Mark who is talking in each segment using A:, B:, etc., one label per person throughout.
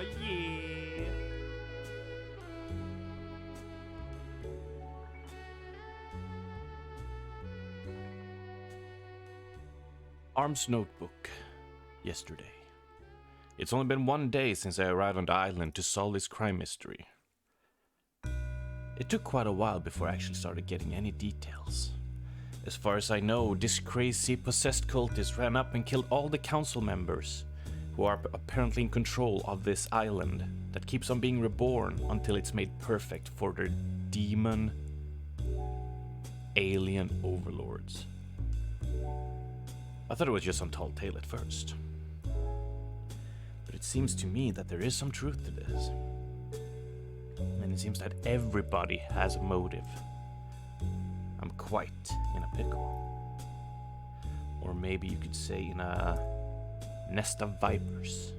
A: Oh yeah. Arm's notebook. Yesterday. It's only been 1 day since I arrived on the island to solve this crime mystery. It took quite a while before I actually started getting any details. As far as I know, this crazy possessed cultist ran up and killed all the council members, who are apparently in control of this island that keeps on being reborn until it's made perfect for their demon alien overlords. I thought it was just some tall tale at first. But it seems to me that there is some truth to this. And it seems that everybody has a motive. I'm quite in a pickle. Or maybe you could say in a nest of vipers.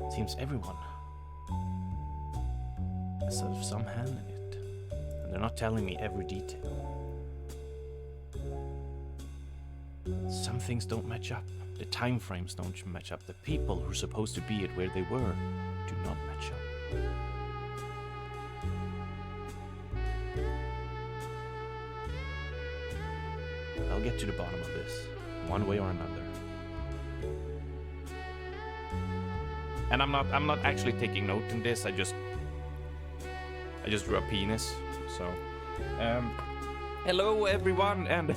A: It seems everyone has some hand in it. And they're not telling me every detail. Some things don't match up. The time frames don't match up. The people who are supposed to be it where they were do not match up. I'll get to the bottom of this, one way or another. And I'm not actually taking note in this. I just drew a penis. So, hello everyone, and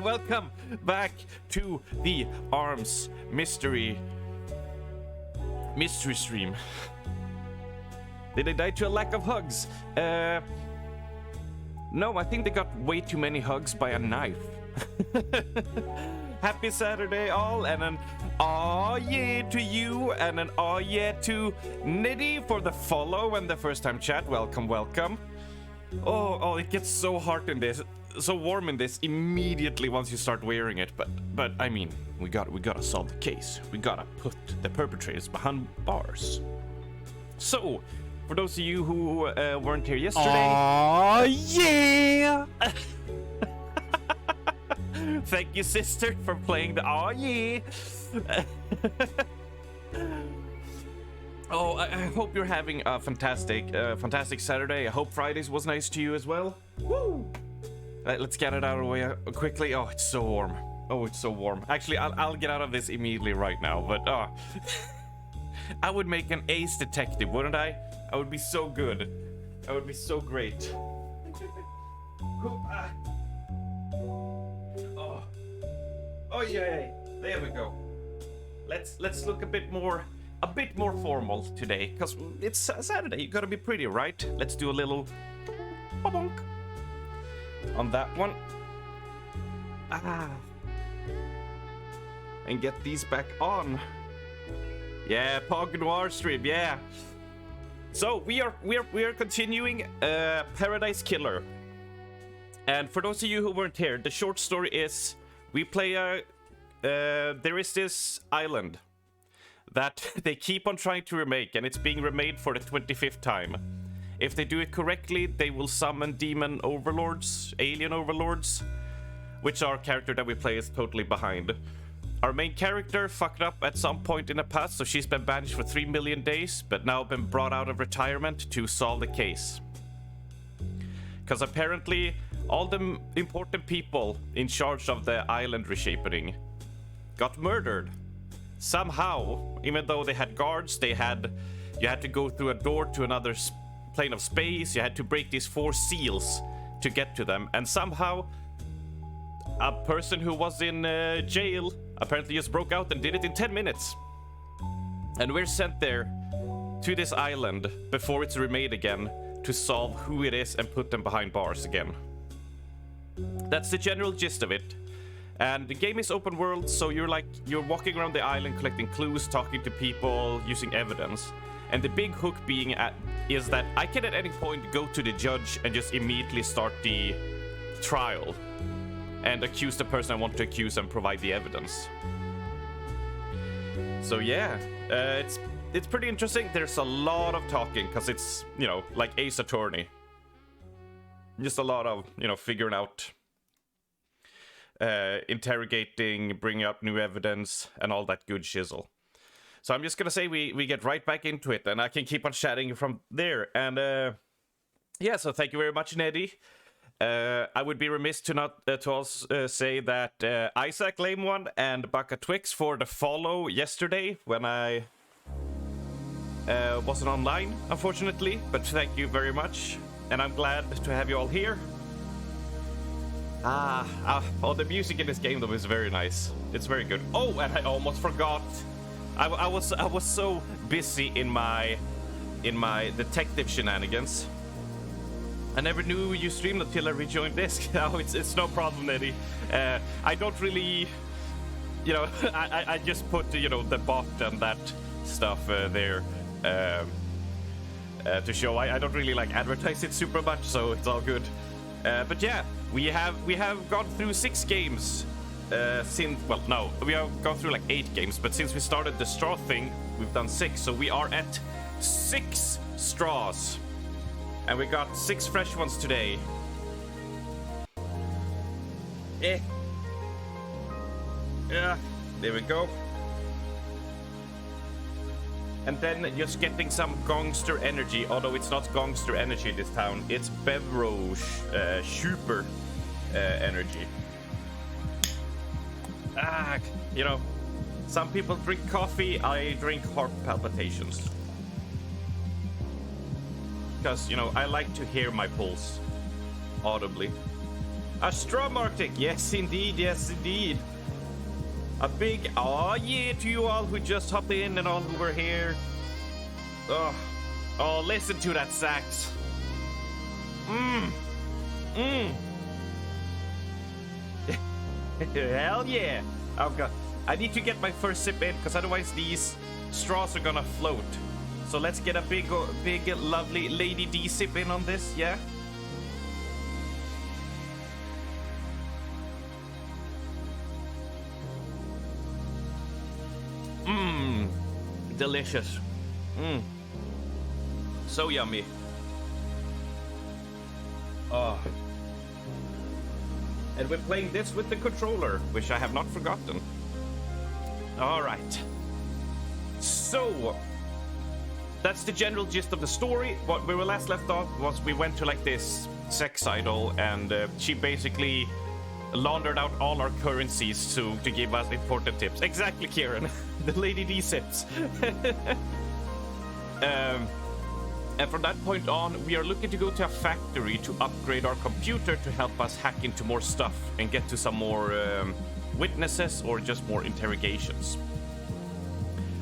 A: welcome back to the Arms Mystery stream. Did they die to a lack of hugs? No, I think they got way too many hugs by a knife. Happy Saturday all, and an aw yeah to you, and an aw yeah to Niddy for the follow and the first time chat. Welcome. Oh, it gets so hot in this, so warm in this immediately once you start wearing it. But I mean, we gotta solve the case. We gotta put the perpetrators behind bars. So, for those of you who weren't here yesterday,
B: oh yeah!
A: Thank you, sister, for playing the aw yeah. Oh, I hope you're having a fantastic Saturday. I hope Fridays was nice to you as well. Woo! Let's get it out of the way quickly. Oh, it's so warm. Actually, I'll get out of this immediately right now. But I would make an ace detective, wouldn't I? I would be so good. I would be so great. Oh yeah, there we go. Let's look a bit more formal today, cause it's Saturday. You gotta be pretty, right? Let's do a little bonk on that one. And get these back on. Yeah, Pog Noir stream, yeah. So we are continuing Paradise Killer. And for those of you who weren't here, the short story is we play there is this island that they keep on trying to remake, and it's being remade for the 25th time. If they do it correctly, they will summon demon overlords, alien overlords, which our character that we play is totally behind. Our main character fucked up at some point in the past, so she's been banished for 3 million days, but now been brought out of retirement to solve the case. Because apparently, all the important people in charge of the island reshaping got murdered. Somehow, even though they had guards, you had to go through a door to another plane of space, you had to break these 4 seals to get to them, and somehow a person who was in jail apparently just broke out and did it in 10 minutes. And we're sent there to this island before it's remade again to solve who it is and put them behind bars again. That's the general gist of it. And the game is open world, so you're walking around the island collecting clues, talking to people, using evidence. And the big hook is that I can at any point go to the judge and just immediately start the trial and accuse the person I want to accuse and provide the evidence. So yeah, it's pretty interesting. There's a lot of talking because it's, like Ace Attorney. Just a lot of, figuring out, interrogating, bringing up new evidence, and all that good shizzle. So I'm just gonna say we get right back into it, and I can keep on chatting from there. And yeah, so thank you very much, Neddy. I would be remiss to not to also say that Isaac Lame One and Baka Twix for the follow yesterday when I wasn't online, unfortunately. But thank you very much, and I'm glad to have you all here. Oh, the music in this game though is very nice. It's very good. Oh, and I almost forgot. I was so busy in my detective shenanigans. I never knew you streamed until I rejoined this. Oh, it's no problem, Eddie. I don't really, I just put the bot and that stuff there to show. I don't really advertise it super much, so it's all good. But yeah, we have gone through 6 games since. Well, no, we have gone through 8 games, but since we started the straw thing, we've done 6. So we are at 6 straws. And we got 6 fresh ones today. Yeah, there we go. And then just getting some Gongster energy, although it's not Gongster energy this town, it's Bevroge Super energy. Some people drink coffee, I drink heart palpitations. Because, I like to hear my pulse audibly. A Strum Arctic, yes indeed, yes indeed. A big aw yeah to you all who just hopped in and all who were here. Oh, listen to that sax. Hell yeah. Oh god, I need to get my first sip in because otherwise these straws are gonna float. So let's get a big, lovely Lady D sip in on this, yeah? Delicious. So yummy. Oh. And we're playing this with the controller, which I have not forgotten. All right. So, that's the general gist of the story. What we were last left off was we went to this sex idol, and she basically laundered out all our currencies to give us important tips. Exactly, Kieran. The Lady D sips. And from that point on, we are looking to go to a factory to upgrade our computer to help us hack into more stuff and get to some more witnesses or just more interrogations.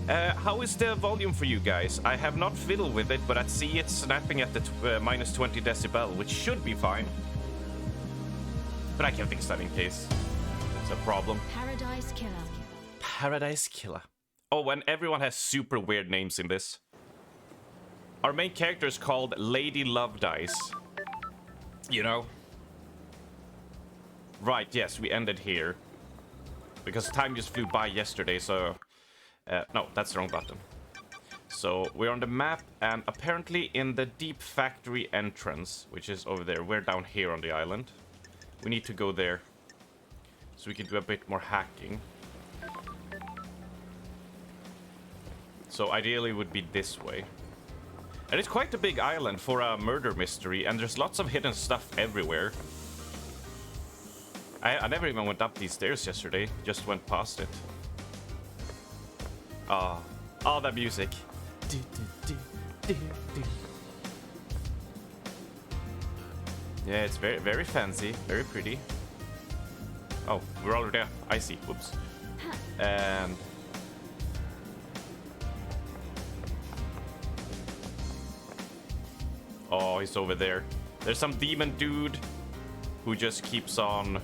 A: How is the volume for you guys? I have not fiddled with it, but I see it's snapping at the minus 20 decibel, which should be fine. But I can fix that in case it's a problem.
C: Paradise Killer.
A: Paradise Killer. Oh, and everyone has super weird names in this. Our main character is called Lady Love Dice. You know? Right, yes, we ended here. Because time just flew by yesterday, so... no, that's the wrong button. So, we're on the map, and apparently in the deep factory entrance, which is over there, we're down here on the island. We need to go there. So we can do a bit more hacking. So ideally it would be this way. And it's quite a big island for a murder mystery, and there's lots of hidden stuff everywhere. I never even went up these stairs yesterday, just went past it. Ah, oh, that music. Yeah, it's very, very fancy, very pretty. Oh, we're already there. I see. Whoops. And... oh, he's over there. There's some demon dude who just keeps on...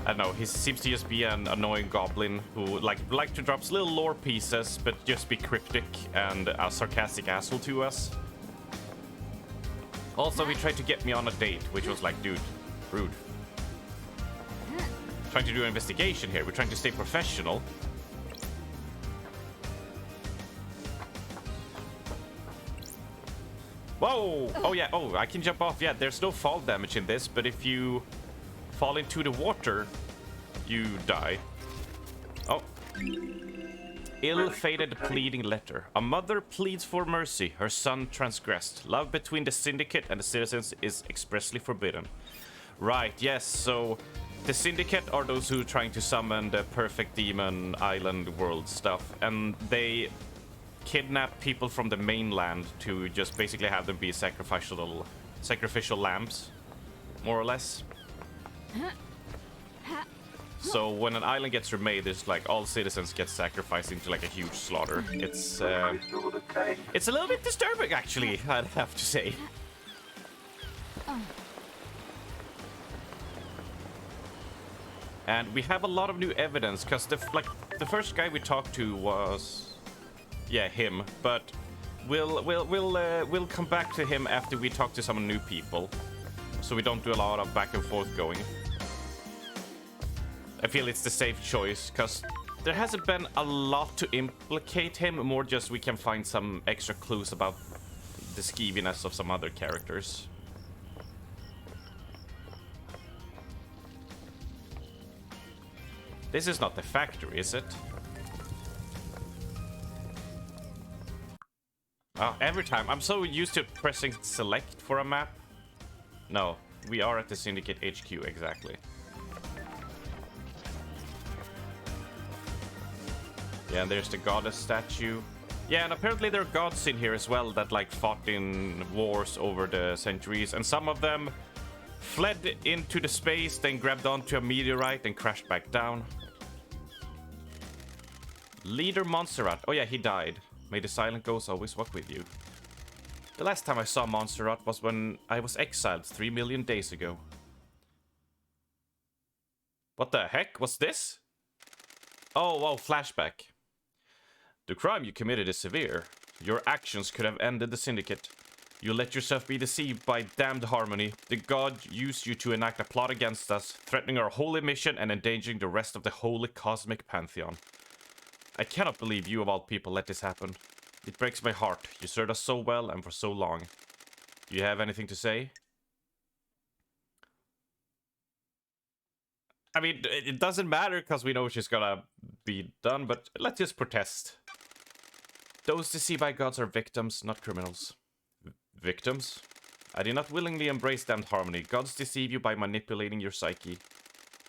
A: I don't know, he seems to just be an annoying goblin who like to drop little lore pieces, but just be cryptic and a sarcastic asshole to us. Also, he tried to get me on a date, which was like, dude, rude. Trying to do an investigation here. We're trying to stay professional. Whoa! Oh yeah, oh, I can jump off. Yeah, there's no fall damage in this, but if you fall into the water, you die. Oh. Ill-fated pleading letter. A mother pleads for mercy. Her son transgressed. Love between the syndicate and the citizens is expressly forbidden. Right, yes, so the syndicate are those who are trying to summon the perfect demon island world stuff, and they kidnap people from the mainland to just basically have them be sacrificial lambs, more or less. So when an island gets remade, there's like all citizens get sacrificed into like a huge slaughter. It's a little bit disturbing, actually, I'd have to say. And we have a lot of new evidence, because the first guy we talked to was, yeah, him. But we'll come back to him after we talk to some new people, so we don't do a lot of back and forth going. I feel it's the safe choice, because there hasn't been a lot to implicate him, more just we can find some extra clues about the skeeviness of some other characters. This is not the factory, is it? Oh, every time. I'm so used to pressing select for a map. No, we are at the Syndicate HQ, exactly. Yeah, and there's the goddess statue. Yeah, and apparently there are gods in here as well that like fought in wars over the centuries, and some of them fled into the space, then grabbed onto a meteorite and crashed back down. Leader Montserrat. Oh yeah, he died. May the silent ghost always walk with you. The last time I saw Montserrat was when I was exiled 3 million days ago. What the heck? What's this? Oh, wow, flashback. The crime you committed is severe. Your actions could have ended the Syndicate. You let yourself be deceived by damned Harmony. The god used you to enact a plot against us, threatening our holy mission and endangering the rest of the holy cosmic pantheon. I cannot believe you of all people let this happen. It breaks my heart. You served us so well and for so long. Do you have anything to say? I mean, it doesn't matter because we know she's gonna be done, but let's just protest. Those deceived by gods are victims, not criminals. Victims? I did not willingly embrace damned Harmony. Gods deceive you by manipulating your psyche.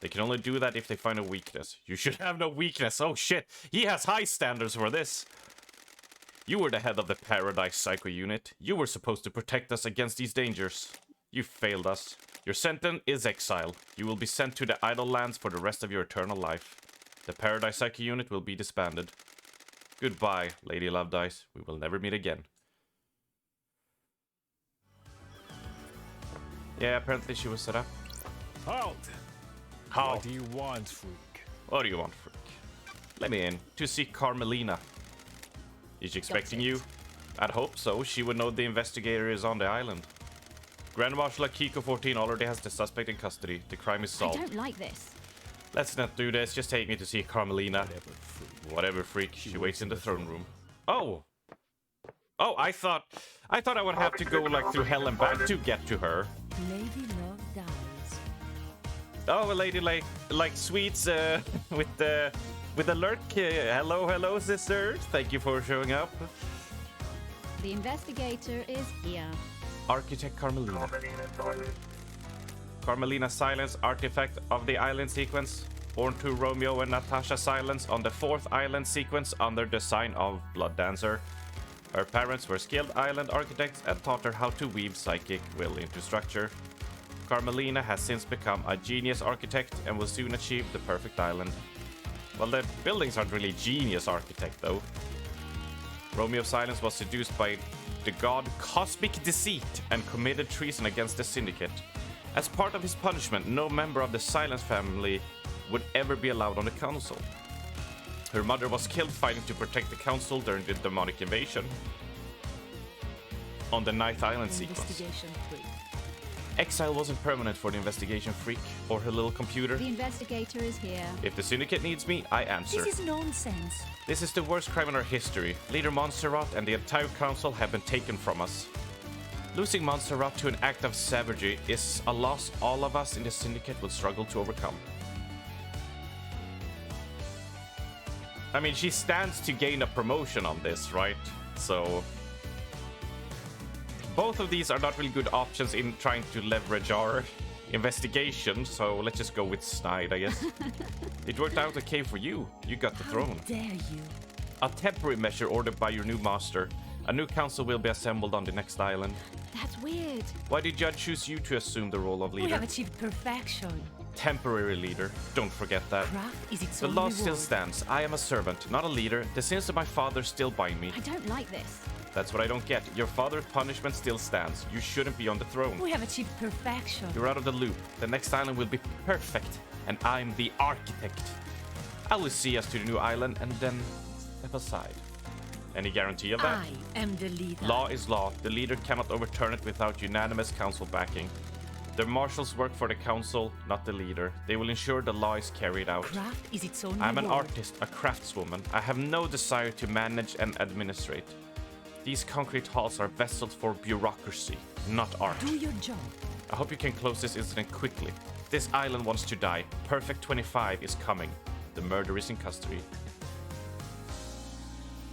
A: They can only do that if they find a weakness. You should have no weakness. Oh shit, he has high standards for this. You were the head of the Paradise Psycho Unit. You were supposed to protect us against these dangers. You failed us. Your sentence is exile. You will be sent to the Idle Lands for the rest of your eternal life. The Paradise Psycho Unit will be disbanded. Goodbye, Lady Lovedice. We will never meet again. Yeah, apparently she was set up.
C: Halt!
A: How?
C: What do you want, freak?
A: What do you want, freak? Let me in to see Carmelina. Is she expecting you? I'd hope so. She would know the investigator is on the island. Grand Marshal Akiko 14 already has the suspect in custody. The crime is solved.
D: I don't like this.
A: Let's not do this. Just take me to see Carmelina. Whatever, freak. She waits in the throne room. Oh! Oh, I thought I would have to go like through hell and back to get to her.
D: Lady Love dies.
A: Oh, a lady like sweets with the lurk. Hello, sister. Thank you for showing up.
D: The investigator is here.
A: Architect Carmelina. Carmelina Silence, artifact of the island sequence. Born to Romeo and Natasha Silence on the 4th island sequence under the sign of Blood Dancer. Her parents were skilled island architects and taught her how to weave psychic will into structure. Carmelina has since become a genius architect and will soon achieve the perfect island. Well, the buildings aren't really genius architect though. Romeo Silence was seduced by the god Cosmic Deceit and committed treason against the Syndicate. As part of his punishment, no member of the Silence family would ever be allowed on the council. Her mother was killed fighting to protect the council during the demonic invasion on the 9th island sequence.
D: Investigation 3.
A: Exile wasn't permanent for the investigation freak or her little computer.
D: The investigator is here.
A: If the Syndicate needs me, I answer.
D: This is nonsense.
A: This is the worst crime in our history. Leader Montserrat and the entire council have been taken from us. Losing Montserrat to an act of savagery is a loss all of us in the Syndicate will struggle to overcome. I mean, she stands to gain a promotion on this, right? So both of these are not really good options in trying to leverage our investigation, so let's just go with Snide, I guess. It worked out okay for you. You got the throne.
D: How dare you?
A: A temporary measure ordered by your new master. A new council will be assembled on the next island.
D: That's weird.
A: Why did Judge choose you to assume the role of
D: We
A: leader?
D: have achieved perfection.
A: Temporary leader. Don't forget that.
D: Craft is its
A: The
D: own
A: law
D: reward.
A: still stands. I am a servant, not a leader. The sins of my father still bind me.
D: I don't like this.
A: That's what I don't get. Your father's punishment still stands. You shouldn't be on the throne.
D: We have achieved perfection.
A: You're out of the loop. The next island will be perfect, and I'm the architect. I will see us to the new island and then step aside. Any guarantee of that?
D: I am the leader.
A: Law is law. The leader cannot overturn it without unanimous council backing. The marshals work for the council, not the leader. They will ensure the law is carried out.
D: Craft is its own
A: I'm an
D: reward.
A: artist, a craftswoman. I have no desire to manage and administrate. These concrete halls are vessels for bureaucracy, not art.
D: Do your job.
A: I hope you can close this incident quickly. This island wants to die. Perfect 25 is coming. The murderer is in custody.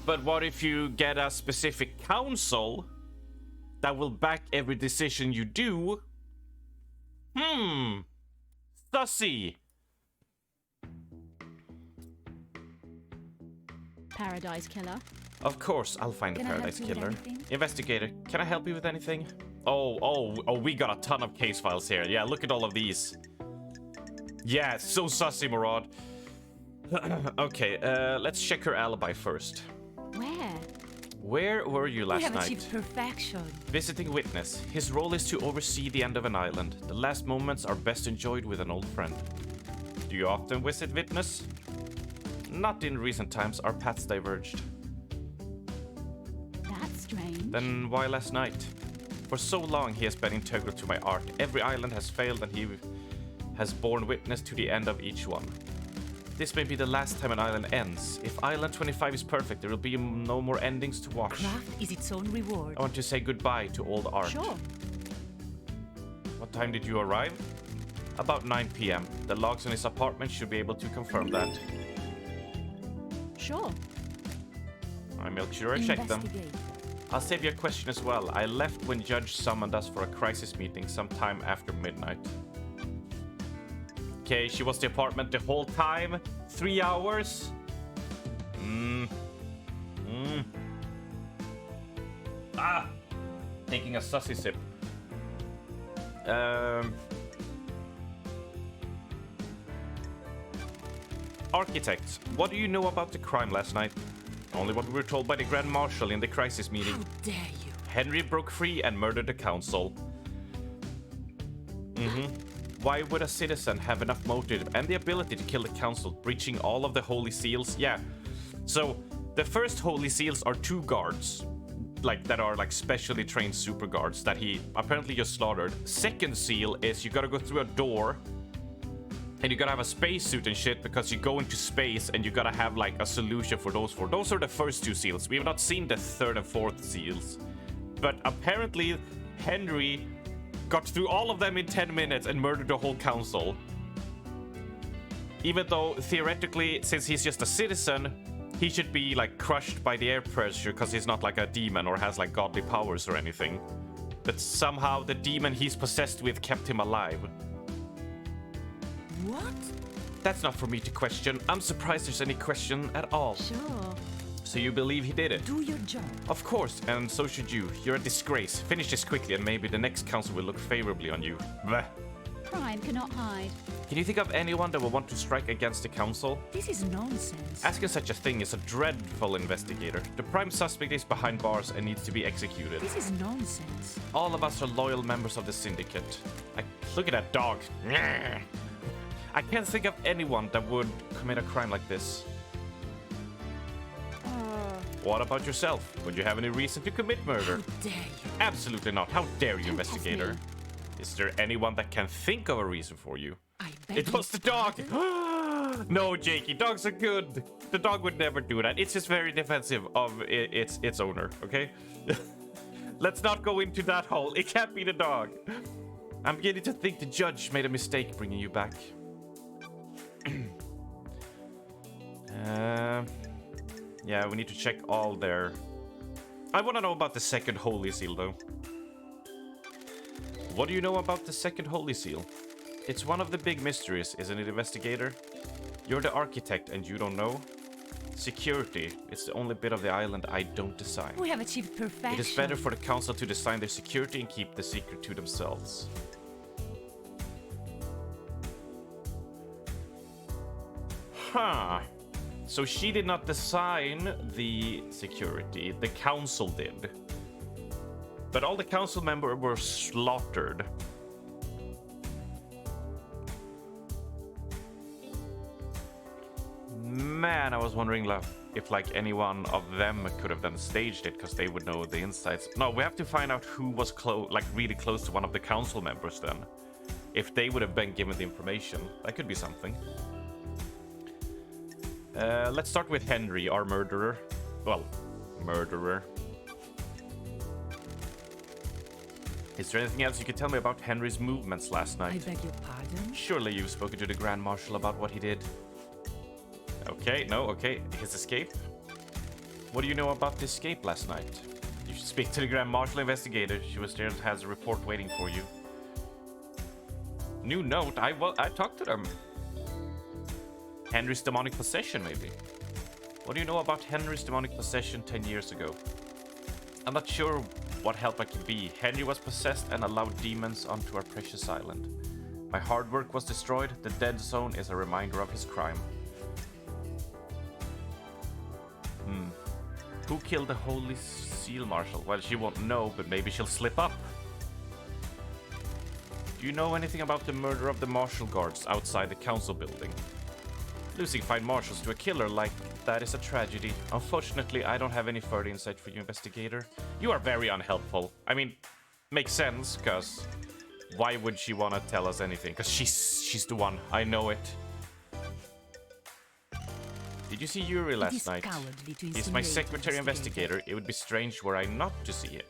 A: But what if you get a specific council that will back every decision you do? Sussy.
D: Paradise Killer.
A: Of course, I'll find the
D: Can I help
A: Paradise
D: you with
A: Killer.
D: anything?
A: Investigator, can I help you with anything? Oh, we got a ton of case files here. Yeah, look at all of these. Yeah, so sussy, Murad. Okay, let's check her alibi first.
D: Where?
A: Where were you
D: We
A: last
D: have
A: night?
D: achieved perfection.
A: Visiting witness. His role is to oversee the end of an island. The last moments are best enjoyed with an old friend. Do you often visit witness? Not in recent times. Our paths diverged.
D: That's strange.
A: Then why last night? For so long he has been integral to my art. Every island has failed and he has borne witness to the end of each one. This may be the last time an island ends. If Island 25 is perfect, there will be no more endings to watch.
D: Craft is its own reward.
A: I want to say goodbye to old art.
D: Sure.
A: What time did you arrive? About 9 p.m. The logs in his apartment should be able to confirm that.
D: Sure.
A: I make sure I check them.
D: Investigate.
A: I'll save you a question as well. I left when Judge summoned us for a crisis meeting sometime after midnight. Okay, she was the apartment the whole time. 3 hours. Taking a sussy sip. Architect, what do you know about the crime last night? Only what we were told by the Grand Marshal in the crisis meeting.
D: How dare you?
A: Henry broke free and murdered the council. Why would a citizen have enough motive and the ability to kill the council, breaching all of the holy seals? Yeah. So the first holy seals are 2 guards, like that are like specially trained super guards that he apparently just slaughtered. Second seal is you gotta go through a door, and you gotta have a spacesuit and shit because you go into space, and you gotta have like a solution for those 4. Those are the first 2 seals. We have not seen the 3rd and 4th seals, but apparently Henry got through all of them in 10 minutes and murdered the whole council. Even though theoretically, since he's just a citizen, he should be like crushed by the air pressure because he's not like a demon or has like godly powers or anything. But somehow the demon he's possessed with kept him alive.
D: What?
A: That's not for me to question. I'm surprised there's any question at all.
D: Sure.
A: So you believe he did it?
D: Do your job.
A: Of course, and so should you. You're a disgrace. Finish this quickly and maybe the next council will look favorably on you. Bleh.
D: Crime cannot hide.
A: Can you think of anyone that will want to strike against the council?
D: This is nonsense.
A: Asking such a thing is a dreadful investigator. The prime suspect is behind bars and needs to be executed.
D: This is nonsense.
A: All of us are loyal members of the syndicate. Look at that dog. I can't think of anyone that would commit a crime like this. What about yourself? Would you have any reason to commit murder?
D: How dare you?
A: Absolutely not. How dare you,
D: Don't test
A: investigator?
D: me.
A: Is there anyone that can think of a reason for you?
D: I beg
A: It was the dog! No, Jakey, dogs are good. The dog would never do that. It's just very defensive of its owner, okay? Let's not go into that hole. It can't be the dog. I'm beginning to think the judge made a mistake bringing you back. Yeah, we need to check all their... I want to know about the second Holy Seal, though. What do you know about the second Holy Seal? It's one of the big mysteries, isn't it, investigator? You're the architect and you don't know? Security. It's the only bit of the island I don't design.
D: We have achieved perfection.
A: It is better for the council to design their security and keep the secret to themselves. Huh. So she did not design the security, the council did. But all the council members were slaughtered. Man, I was wondering if like anyone of them could have then staged it because they would know the insights. No, we have to find out who was really close to one of the council members then. If they would have been given the information, that could be something. Let's start with Henry, our murderer. Well, murderer. Is there anything else you could tell me about Henry's movements last
D: I
A: night?
D: beg your pardon?
A: Surely you've spoken to the Grand Marshal about what he did. Okay, no, okay. His escape? What do you know about the escape last night? You should speak to the Grand Marshal investigator. She was there and has a report waiting for you. New note? I talked to them. Henry's demonic possession, maybe. What do you know about Henry's demonic possession 10 years ago? I'm not sure what help I can be. Henry was possessed and allowed demons onto our precious island. My hard work was destroyed. The dead zone is a reminder of his crime. Who killed the Holy Seal Marshal? Well, she won't know, but maybe she'll slip up. Do you know anything about the murder of the Marshal guards outside the council building? Losing 5 marshals to a killer like that is a tragedy. Unfortunately, I don't have any further insight for you, investigator. You are very unhelpful. I mean, makes sense, because why would she want to tell us anything? Because she's the one. I know it. Did you see Yuri last night? He's my secretary investigator. It would be strange were I not to see him.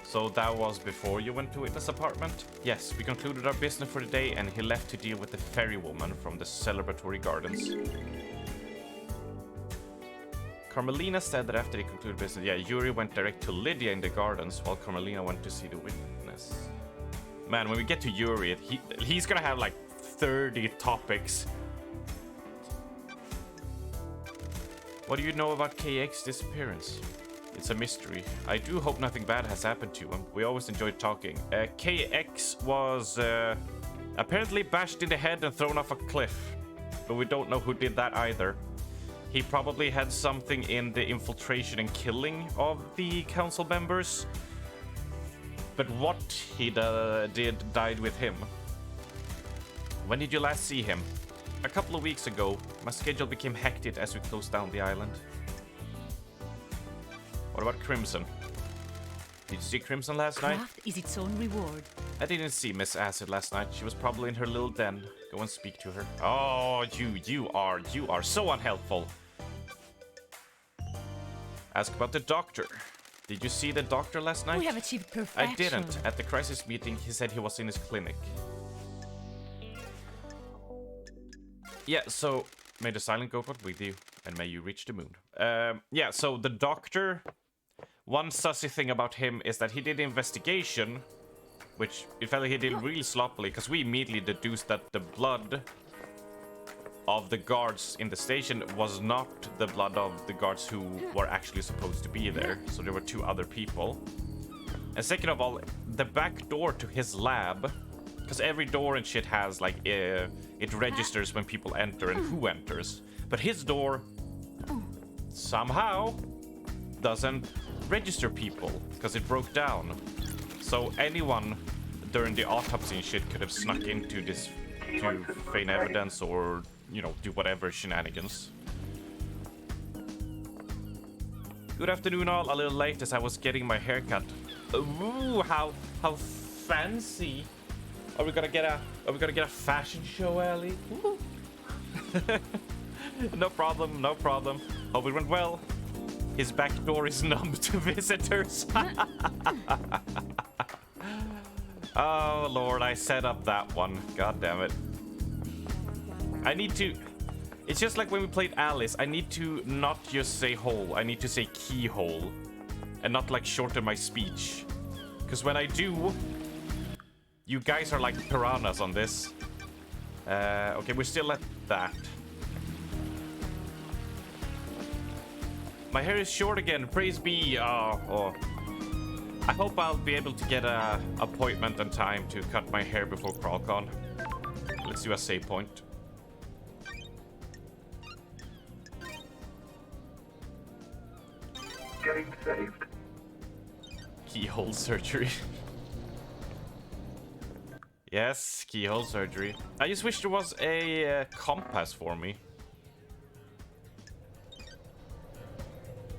A: So that was before you went to Witness' apartment? Yes, we concluded our business for the day and he left to deal with the ferry woman from the celebratory gardens. Carmelina said that after they concluded business, yeah, Yuri went direct to Lydia in the gardens while Carmelina went to see the witness. Man, when we get to Yuri, he's gonna have like 30 topics. What do you know about KX's disappearance? It's a mystery. I do hope nothing bad has happened to him. We always enjoyed talking. KX was apparently bashed in the head and thrown off a cliff, but we don't know who did that either. He probably had something in the infiltration and killing of the council members, but what he did died with him. When did you last see him? A couple of weeks ago. My schedule became hectic as we closed down the island. What about Crimson? Did you see Crimson last night?
D: Craft is its own reward.
A: I didn't see Miss Acid last night. She was probably in her little den. Go and speak to her. Oh, you are so unhelpful. Ask about the doctor. Did you see the doctor last night?
D: We have achieved perfection.
A: I didn't. At the crisis meeting, he said he was in his clinic. Yeah, so may the silent go with you, and may you reach the moon. Yeah, so the doctor, one sussy thing about him is that he did investigation, which it felt like he did really sloppily, because we immediately deduced that the blood of the guards in the station was not the blood of the guards who were actually supposed to be there. So there were two other people. And second of all, the back door to his lab, because every door and shit has like it registers when people enter and who enters, but his door somehow doesn't register people because it broke down. So anyone during the autopsy and shit could have snuck into this to feign evidence or, you know, do whatever shenanigans. Good afternoon all, a little late as I was getting my hair cut. Ooh, how fancy. Are we gonna get a fashion show, Ellie? No problem, no problem. Hope it went well. His back door is numb to visitors. Oh lord, I set up that one. God damn it. I need to... It's just like when we played Alice. I need to not just say hole. I need to say keyhole. And not like shorten my speech. Because when I do... You guys are like piranhas on this. Okay, we're still at that. My hair is short again. Praise be. Oh. I hope I'll be able to get an appointment and time to cut my hair before CrawlCon. Let's do a save point.
E: Getting saved.
A: Keyhole surgery. Yes, keyhole surgery. I just wish there was a compass for me.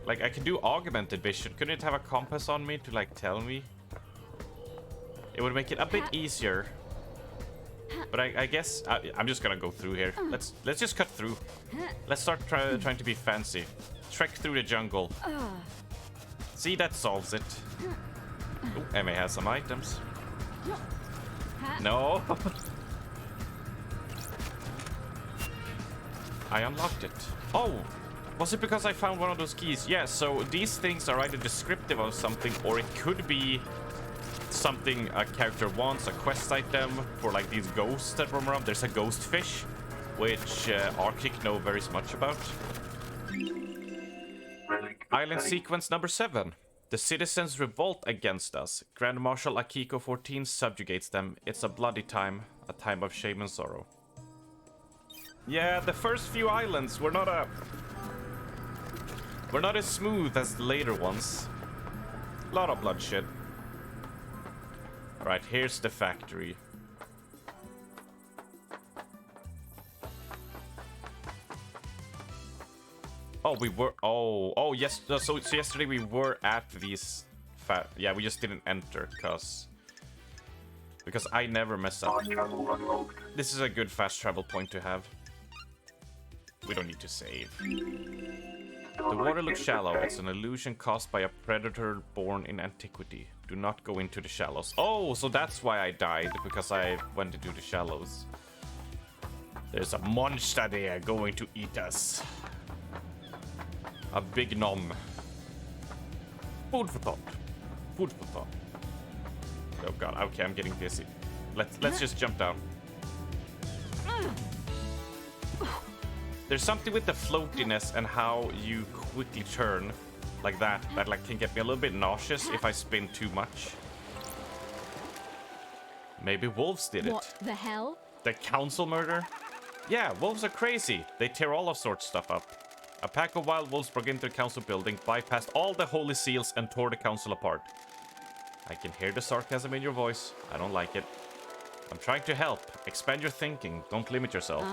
A: Like, I can do augmented vision. Couldn't it have a compass on me to, like, tell me? It would make it a bit easier. But I guess I'm just gonna go through here. Let's just cut through. Let's start trying to be fancy. Trek through the jungle. See, that solves it. Oh, Emma has some items. No. I unlocked it. Oh, was it because I found one of those keys? Yeah, so these things are either descriptive of something or it could be something a character wants, a quest item for like these ghosts that roam around. There's a ghost fish, which Arctic know very much about. Island sequence number 7. The citizens revolt against us. Grand Marshal Akiko 14 subjugates them. It's a bloody time, a time of shame and sorrow. Yeah, the first few islands were not as smooth as the later ones. A lot of bloodshed. Right, here's the factory. Oh, we were... Oh, yes. So yesterday we were at these... Yeah, we just didn't enter, because I never mess up. This is a good fast travel point to have. We don't need to save. The water looks shallow. It's an illusion caused by a predator born in antiquity. Do not go into the shallows. Oh, so that's why I died, because I went into the shallows. There's a monster there going to eat us. A big nom. Food for thought. Food for thought. Oh god, okay, I'm getting dizzy. Let's just jump down. There's something with the floatiness and how you quickly turn like that like can get me a little bit nauseous if I spin too much. Maybe wolves did it.
D: What the hell?
A: The council murder? Yeah, wolves are crazy. They tear all of sorts of stuff up. A pack of wild wolves broke into the council building, bypassed all the holy seals, and tore the council apart. I can hear the sarcasm in your voice. I don't like it. I'm trying to help. Expand your thinking. Don't limit yourself.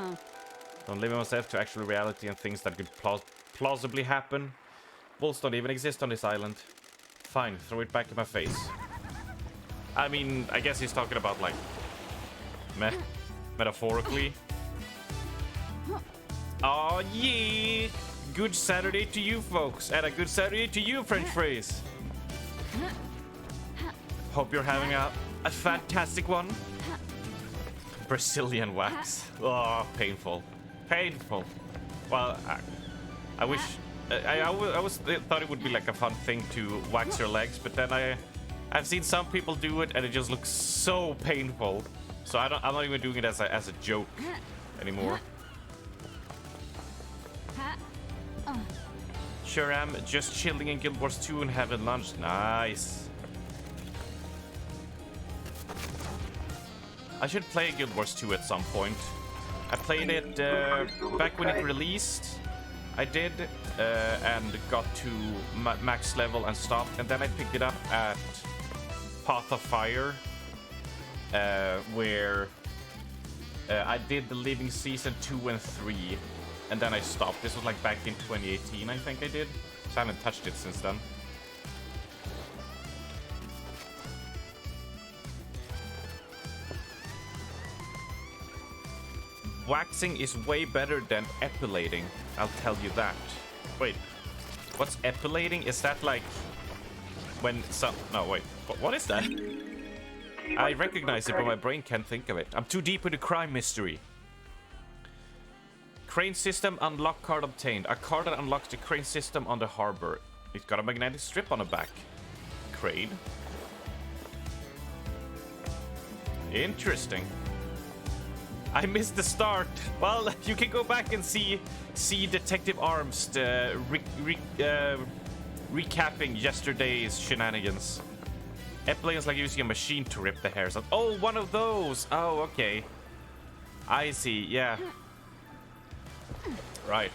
A: Don't limit yourself to actual reality and things that could plausibly happen. Wolves don't even exist on this island. Fine, throw it back in my face. I mean, I guess he's talking about, like, metaphorically. Oh yeah! Good Saturday to you, folks, and a good Saturday to you, French phrase. Hope you're having a fantastic one. Brazilian wax. Oh, painful. Painful. Well, I wish... I always thought it would be like a fun thing to wax your legs, but then I've seen some people do it and it just looks so painful. So I'm not even doing it as a joke anymore. Sure am, just chilling in Guild Wars 2 and having lunch. Nice. I should play Guild Wars 2 at some point. I played it back when it released. I did, and got to max level and stopped, and then I picked it up at Path of Fire, where I did the Living Season 2 and 3, and then I stopped. This was like back in 2018, I think I did, so I haven't touched it since then. Waxing is way better than epilating, I'll tell you that. Wait, what's epilating? Is that like when some... No, wait, what is that? I recognize it, but my brain can't think of it. I'm too deep into crime mystery. Crane system unlock card obtained. A card that unlocks the crane system on the harbor. It's got a magnetic strip on the back. Crane. Interesting. I missed the start. Well, you can go back and see Detective Arms recapping yesterday's shenanigans. Epilating is like using a machine to rip the hairs out. Oh, one of those. Oh, okay. I see. Yeah. Right.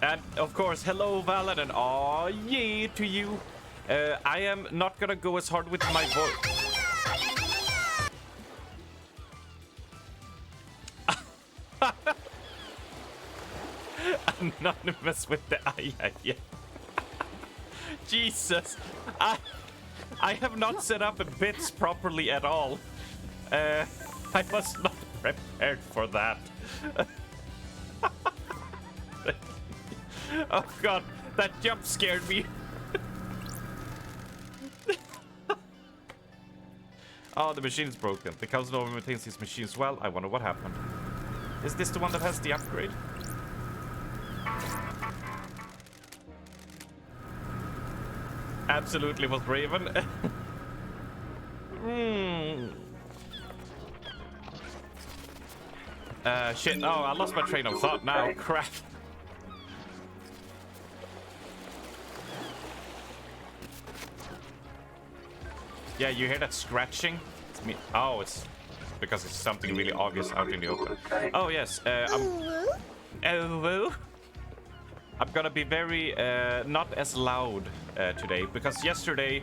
A: And of course, hello, Valan, and aw, yeah to you. I am not gonna go as hard with my voice. Anonymous with the yeah. Jesus, I have not set up bits properly at all. I was not prepared for that. Oh god, that jump scared me. Oh, the machine's broken. The council over maintains these machines well. I wonder what happened. Is this the one that has the upgrade? Absolutely was Raven. Shit. Oh, I lost my train of thought now. Crap. Yeah, you hear that scratching? It's me. Oh, it's because it's something really obvious out in the open. Oh, yes. I'm gonna be very not as loud today because yesterday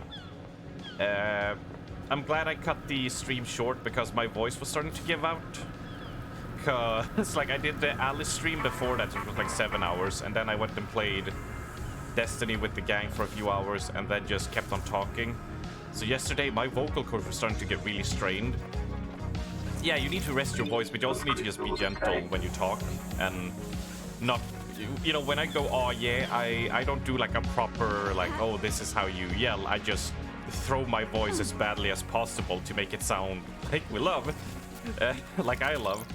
A: I'm glad I cut the stream short because my voice was starting to give out. Cause like I did the Alice stream before that, it was like 7 hours, and then I went and played Destiny with the gang for a few hours and then just kept on talking. So yesterday my vocal cords were starting to get really strained. Yeah, you need to rest your voice, but you also need to just be gentle when you talk and not, you know, when I go, oh yeah, I don't do like a proper, like, oh, this is how you yell. I just throw my voice as badly as possible to make it sound like we love, like I love.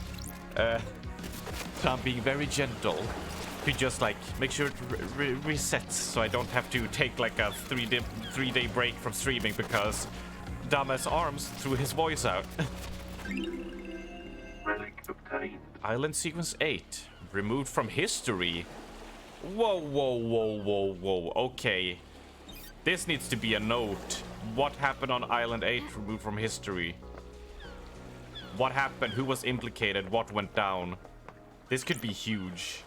A: So I'm being very gentle to just like make sure it resets so I don't have to take like a three-day break from streaming because dumbass arms threw his voice out. Island sequence 8. Removed from history. Whoa, whoa, whoa, whoa, whoa. Okay. This needs to be a note. What happened on Island 8 removed from history? What happened? Who was implicated? What went down? This could be huge.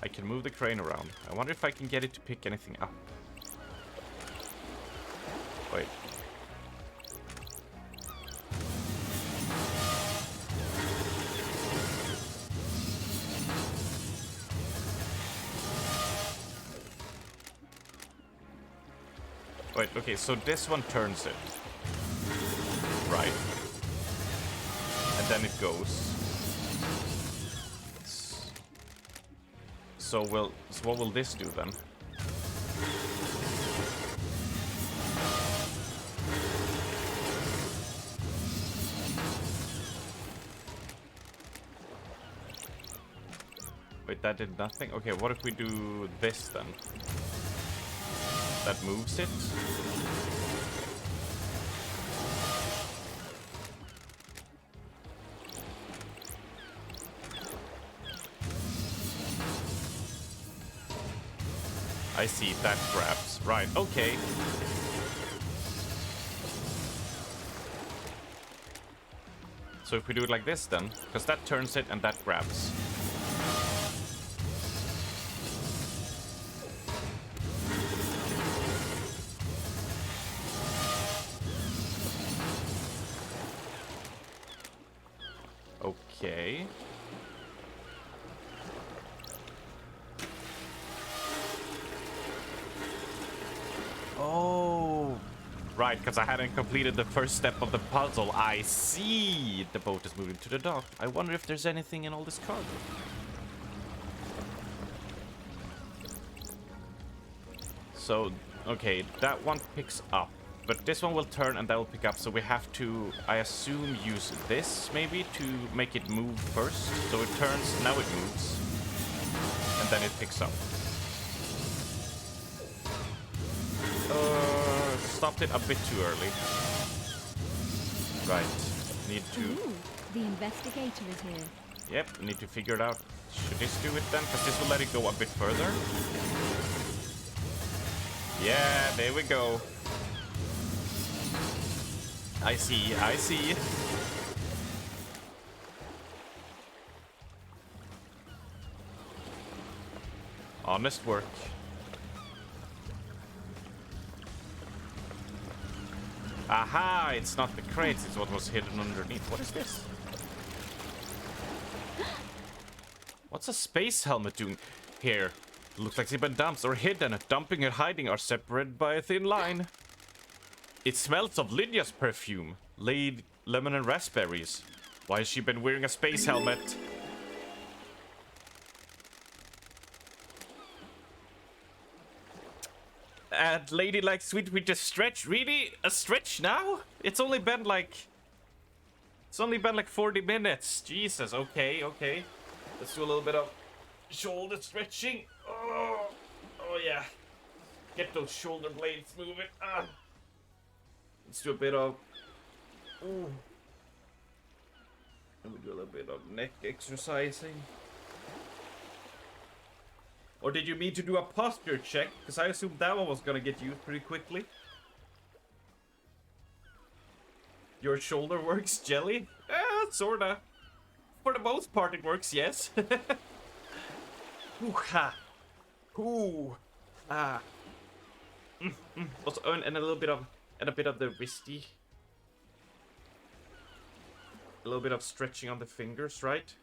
A: I can move the crane around. I wonder if I can get it to pick anything up. Wait. Wait, okay, so this one turns it. Right. And then it goes. So what will this do then? Wait, that did nothing? Okay, what if we do this then? That moves it? I see, that grabs. Right, okay. So if we do it like this then, because that turns it and that grabs. Okay. Oh, right, because I hadn't completed the first step of the puzzle. I see. The boat is moving to the dock. I wonder if there's anything in all this cargo. So, okay, that one picks up. But this one will turn and that will pick up. So we have to, I assume, use this maybe to make it move first. So it turns, now it moves. And then it picks up. Stopped it a bit too early. Right. Need to...
D: Ooh, the investigator is here.
A: Yep, need to figure it out. Should this do it then? Because this will let it go a bit further. Yeah, there we go. I see, I see. Honest work. Aha, it's not the crates, it's what was hidden underneath. What is this? What's a space helmet doing here? Looks like zip and dumps are hidden. Dumping and hiding are separated by a thin line. It smells of Lydia's perfume. Laid lemon and raspberries. Why has she been wearing a space helmet? And Lady like sweet with a stretch. Really? A stretch now? It's only been like 40 minutes. Jesus, okay, okay. Let's do a little bit of shoulder stretching. Oh yeah. Get those shoulder blades moving. Let's do a bit of... Ooh. And we do a little bit of neck exercising. Or did you mean to do a posture check? Because I assumed that one was gonna get used pretty quickly. Your shoulder works, Jelly? Sorta. For the most part it works, yes. Ooh, ha. Ooh. Ah. Also, and a little bit of... And a bit of the wristy. A little bit of stretching on the fingers, right?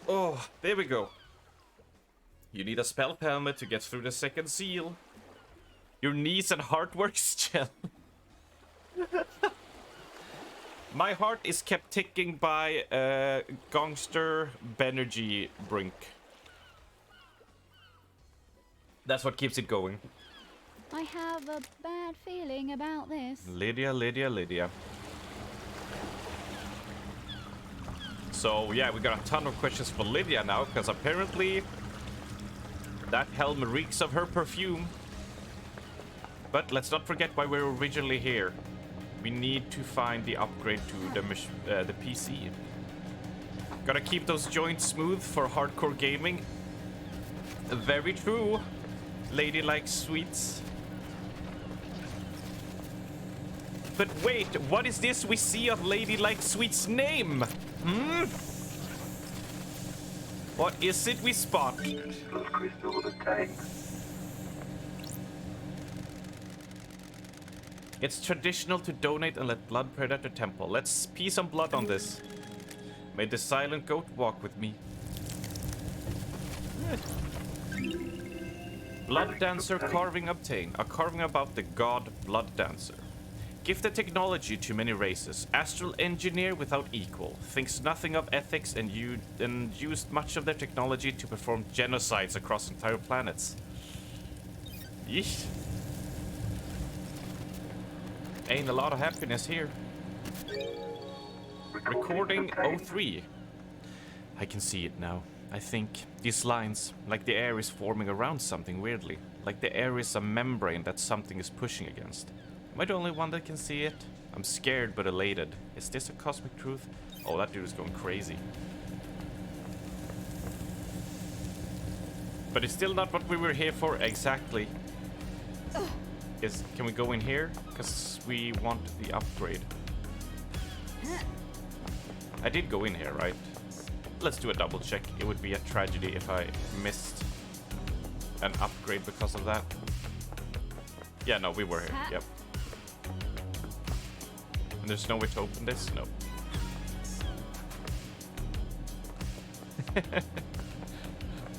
A: Oh, there we go. You need a spell helmet to get through the second seal. Your knees and heart works, Jell. My heart is kept ticking by Gongster Benergy Brink. That's what keeps it going.
D: I have a bad feeling about this.
A: Lydia, Lydia, Lydia. So, yeah, we got a ton of questions for Lydia now, because apparently that helm reeks of her perfume. But let's not forget why we were originally here. We need to find the upgrade to the PC. Gotta keep those joints smooth for hardcore gaming. Very true. Ladylike sweets. But wait, what is this we see of Ladylike Sweet's name? Hmm? What is it we spot? It's traditional to donate and let blood pray at the temple. Let's pee some blood on this. May the silent goat walk with me. Blood Dancer carving obtained. A carving about the god Blood Dancer. Gifted technology to many races. Astral engineer without equal. Thinks nothing of ethics and used much of their technology to perform genocides across entire planets. Yeesh. Ain't a lot of happiness here. Recording 03. I can see it now. I think these lines, like the air is forming around something weirdly. Like the air is a membrane that something is pushing against. Am I the only one that can see it? I'm scared but elated. Is this a cosmic truth? Oh, that dude is going crazy. But it's still not what we were here for exactly. Can we go in here? Because we want the upgrade. I did go in here, right? Let's do a double check. It would be a tragedy if I missed an upgrade because of that. Yeah, no, we were here. Yep. And there's no way to open this? No.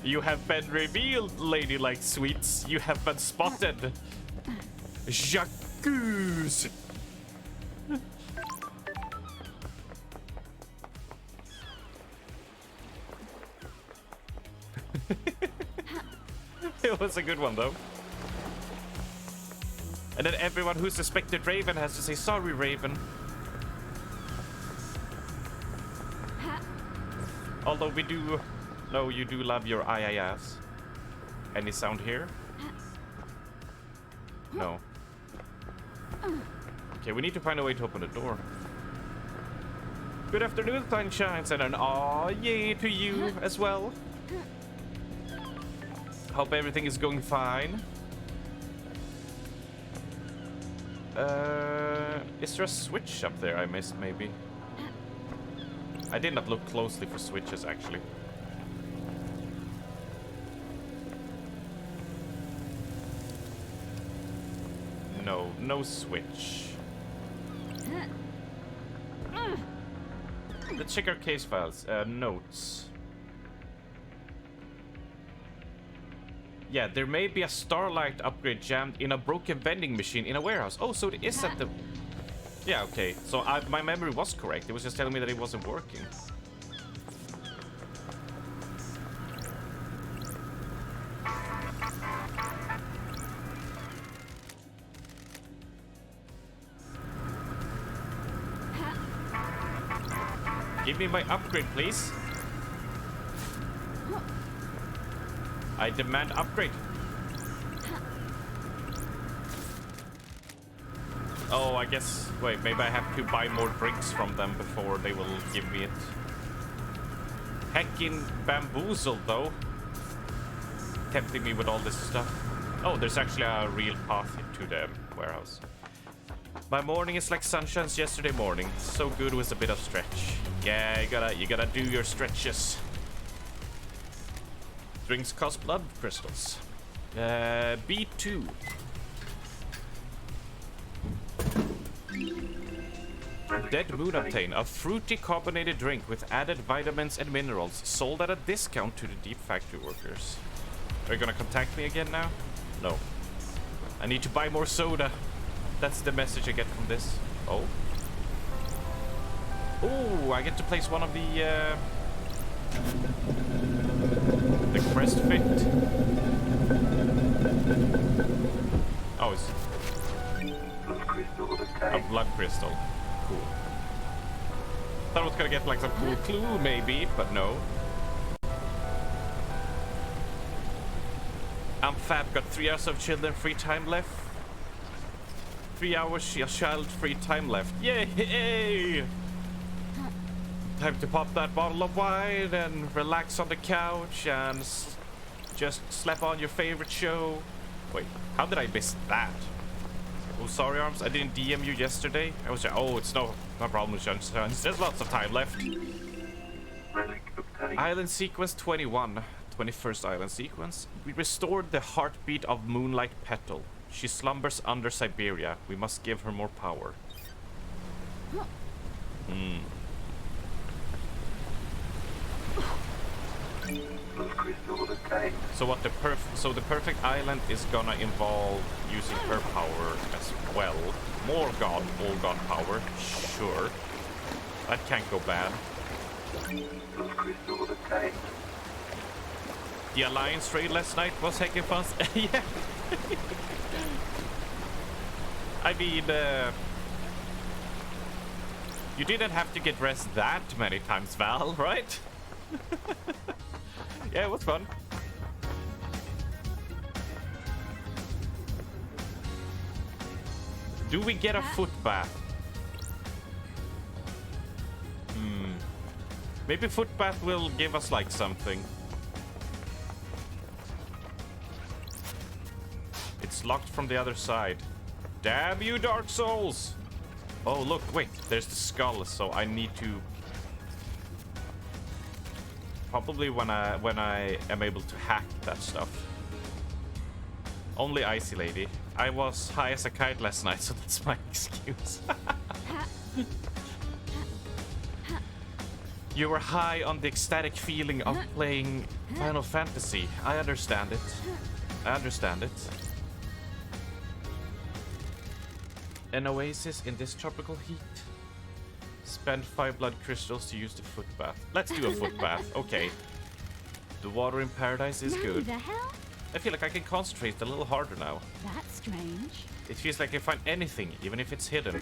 A: You have been revealed, Ladylike Sweets. You have been spotted. Jacques. It was a good one, though. And then everyone who suspected Raven has to say, sorry, Raven. Although we do... No, you do love your IIS. Any sound here? No. Okay, we need to find a way to open the door. Good afternoon, Sunshines, and an aw yay to you as well. Hope everything is going fine. Is there a switch up there I missed, maybe? I did not look closely for switches, actually. No, no switch. Let's check our case files. Notes. Yeah, there may be a Starlight upgrade jammed in a broken vending machine in a warehouse. Oh, so it is at the... Yeah, okay. So my memory was correct. It was just telling me that it wasn't working. Give me my upgrade, please. I demand upgrade. Oh, I guess... Wait, maybe I have to buy more drinks from them before they will give me it. Heckin' bamboozled, though. Tempting me with all this stuff. Oh, there's actually a real path to the warehouse. My morning is like Sunshine's yesterday morning. So good with a bit of stretch. Yeah, you gotta do your stretches. Drinks cost blood crystals. B2. Dead Moon obtain a fruity carbonated drink with added vitamins and minerals, sold at a discount to the deep factory workers. Are you gonna contact me again now? No. I need to buy more soda. That's the message I get from this. Oh. Oh, I get to place one of the crest fit. Oh, it's a blood crystal. Cool. Thought I was gonna get like some cool clue maybe, but no. I'm fat, got 3 hours of children free time left. 3 hours child free time left. Yay! Time to pop that bottle of wine and relax on the couch and just slap on your favorite show. Wait, how did I miss that? Oh, sorry, Arms, I didn't DM you yesterday. I was like, oh, it's no problem, Sean. There's lots of time left. Island sequence 21. 21st island sequence. We restored the heartbeat of Moonlight Petal. She slumbers under Siberia. We must give her more power. So what the perfect island is gonna involve using her power as well. More god, all god power. Sure. That can't go bad. The Alliance raid last night was heckin' fun. Yeah. I mean, you didn't have to get rest that many times, Val, right? Yeah, it was fun. Do we get a foot bath? Maybe foot bath will give us like something. It's locked from the other side. Damn you, Dark Souls! Oh, look, wait, there's the skull, so I need to... Probably when I am able to hack that stuff. Only Icy Lady. I was high as a kite last night, so that's my excuse. You were high on the ecstatic feeling of playing Final Fantasy. I understand it. I understand it. An oasis in this tropical heat. Spend 5 blood crystals to use the foot bath. Let's do a foot bath. Okay. The water in paradise is good.
D: The hell?
A: I feel like I can concentrate a little harder now.
D: That's strange.
A: It feels like I find anything, even if it's hidden.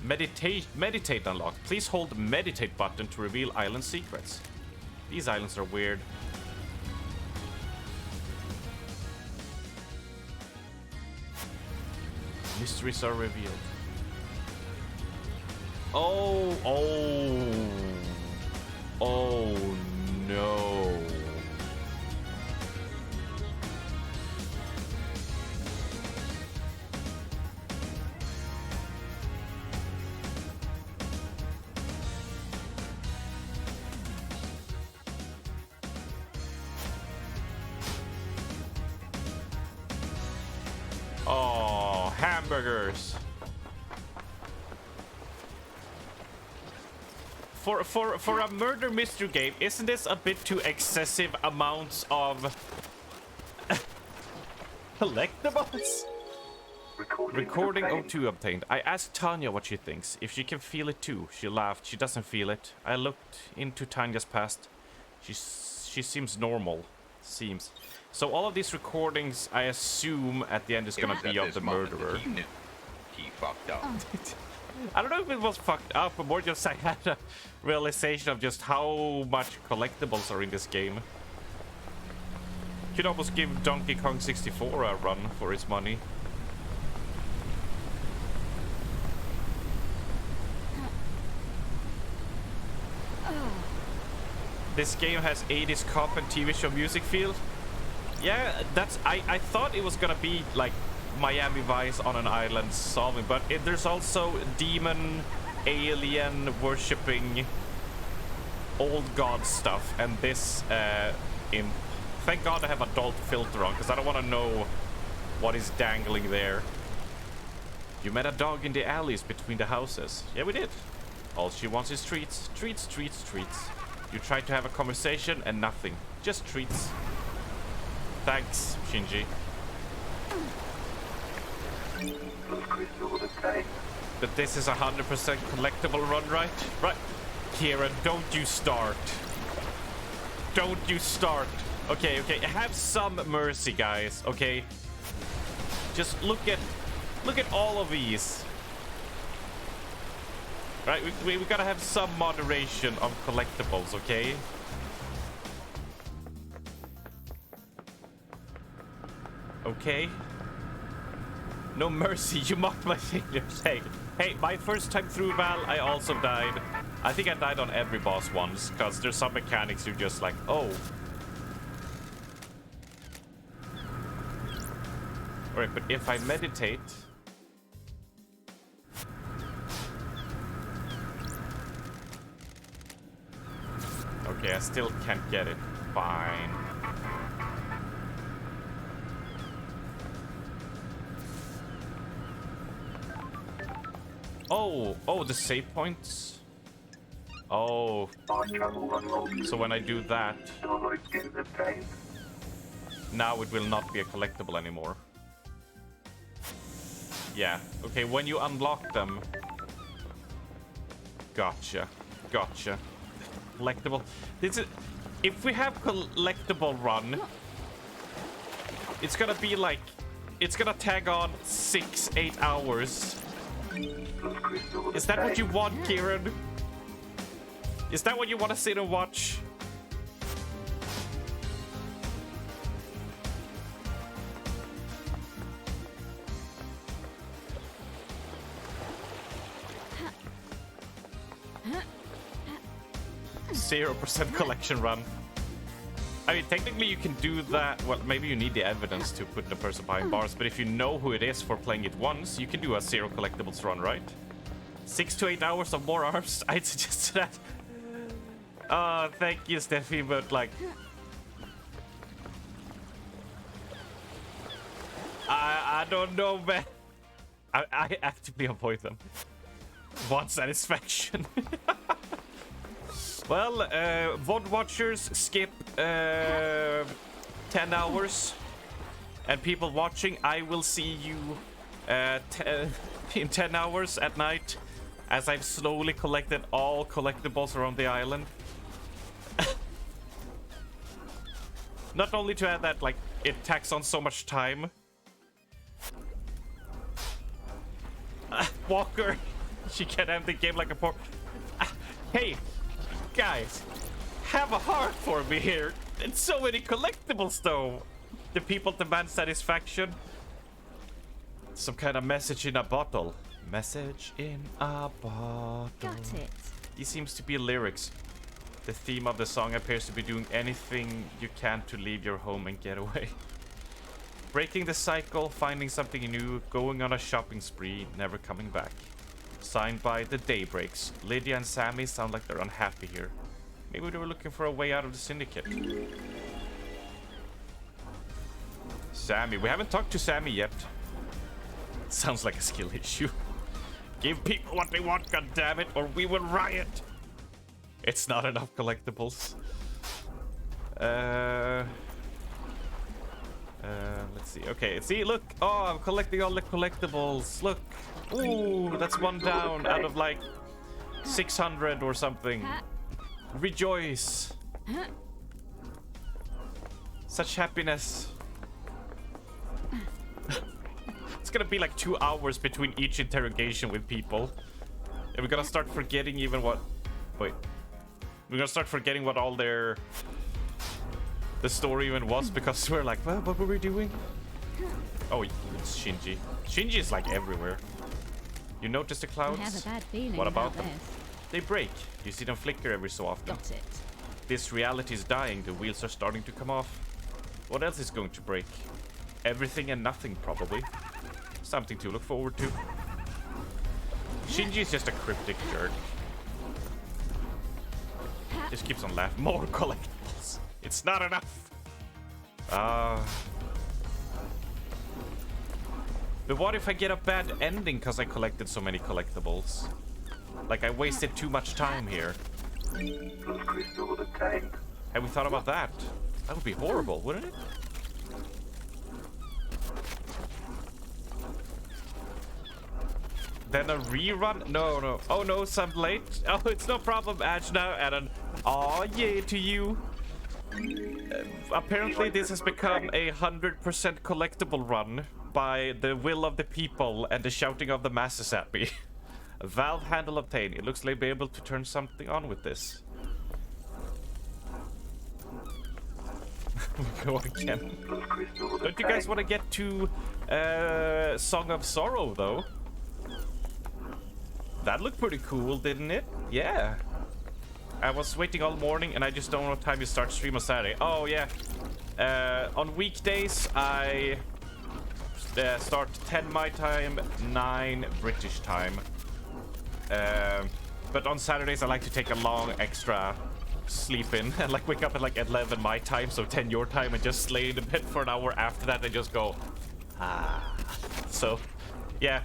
A: Meditate unlocked. Please hold the meditate button to reveal island secrets. These islands are weird. Mysteries are revealed. Oh no. Oh, hamburgers. For a murder mystery game, isn't this a bit too excessive amounts of collectibles? Recording O2 obtained. I asked Tanya what she thinks, if she can feel it too. She laughed. She doesn't feel it. I looked into Tanya's past. She seems normal. Seems. So all of these recordings, I assume, at the end is gonna be of the murderer.
E: He knew. He fucked up.
A: I don't know if it was fucked up, but more just I had a realization of just how much collectibles are in this game. Could almost give Donkey Kong 64 a run for his money. This game has 80s cop and TV show music feel. Yeah, that's... I thought it was gonna be like Miami Vice on an island solving, but there's also demon, alien worshipping old god stuff, and this imp. Thank God I have adult filter on, because I don't want to know what is dangling there. You met a dog in the alleys between the houses. Yeah, we did. All she wants is treats. Treats, treats, treats. You tried to have a conversation and nothing. Just treats. Thanks, Shinji. But this is 100% collectible run, right? Right. Kieran, don't you start. Don't you start. Okay, okay. Have some mercy, guys. Okay. Just look at all of these. Right, we gotta have some moderation of collectibles, okay? Okay. No mercy, you mocked my failures. Hey, my first time through Val, I also died. I think I died on every boss once, because there's some mechanics you're just like, oh. Alright, but if I meditate... Okay, I still can't get it. Fine. Oh, the save points? Oh. So when I do that, now it will not be a collectible anymore. Yeah, okay, when you unlock them. Gotcha. Collectible. If we have collectible run, it's gonna be like, it's gonna tag on 6-8 hours. Is that what you want, Kieran? Is that what you want to sit and watch? %, collection run. I mean, technically you can do that. Well, maybe you need the evidence to put the person behind bars, but if you know who it is for playing it once, you can do a 0 collectibles run, right? 6 to 8 hours of more arms. I'd suggest that. Thank you, Steffi, but like... I don't know, man. I actively avoid them. Want satisfaction. Well, VOD watchers skip 10 hours. And people watching, I will see you in 10 hours at night as I've slowly collected all collectibles around the island. Not only to add that, like, it tacks on so much time. Walker, she can end the game like a poor... Hey! Guys, have a heart for me here. It's so many collectibles, though. The people demand satisfaction. Some kind of message in a bottle. Message in a bottle.
D: Got it.
A: These seems to be lyrics. The theme of the song appears to be doing anything you can to leave your home and get away. Breaking the cycle, finding something new, going on a shopping spree, never coming back. Signed by The Daybreaks. Lydia and Sammy sound like they're unhappy here. Maybe they were looking for a way out of the syndicate. Sammy. We haven't talked to Sammy yet. Sounds like a skill issue. Give people what they want, goddammit, or we will riot. It's not enough collectibles. Let's see. Okay, see, look. Oh, I'm collecting all the collectibles. Look. Ooh, that's one down out of like 600 or something. Rejoice. Such happiness. It's gonna be like 2 hours between each interrogation with people. And we're gonna start forgetting even what... Wait. We're gonna start forgetting what all their... the story even was, because we're like, well, what were we doing? Oh, it's Shinji. Shinji is like everywhere. You notice the clouds?
D: I have a bad feeling
A: What about them?
D: this.
A: They break. You see them flicker every so often.
D: Got it.
A: This reality is dying. The wheels are starting to come off. What else is going to break? Everything and nothing, probably. Something to look forward to. Shinji is just a cryptic jerk. Just keeps on laughing. More collectibles. It's not enough. But what if I get a bad ending because I collected so many collectibles? Like I wasted too much time here. Have we thought about that? That would be horrible, wouldn't it? Then a rerun? No. Oh no, I'm late. Oh, it's no problem, Ajna. And an aw yeah to you. apparently this has become a 100% collectible run by the will of the people and the shouting of the masses at me. A valve handle obtained. It looks like I'll be able to turn something on with this. We go again. Don't you guys want to get to Song of Sorrow though? That looked pretty cool, didn't it? Yeah. I was waiting all morning and I just don't know what time you start stream on Saturday. Oh yeah. On weekdays I start 10 my time, 9 British time. But on Saturdays I like to take a long extra sleep in and like wake up at like 11 my time, so 10 your time, and just lay in the bed for an hour after that and just go So yeah.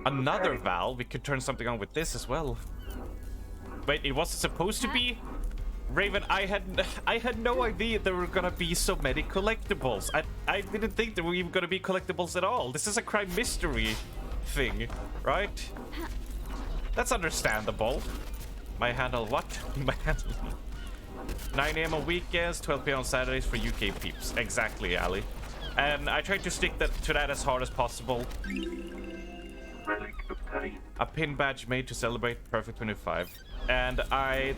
A: Another valve. We could turn something on with this as well. Wait, it wasn't supposed to be? Raven, I had no idea there were gonna be so many collectibles. I didn't think there were even gonna be collectibles at all. This is a crime mystery thing, right? That's understandable. My handle what? My handle 9 AM on weekends, 12 PM on Saturdays for UK peeps. Exactly, Ali. And I tried to stick to that as hard as possible. A pin badge made to celebrate Perfect 25. And I've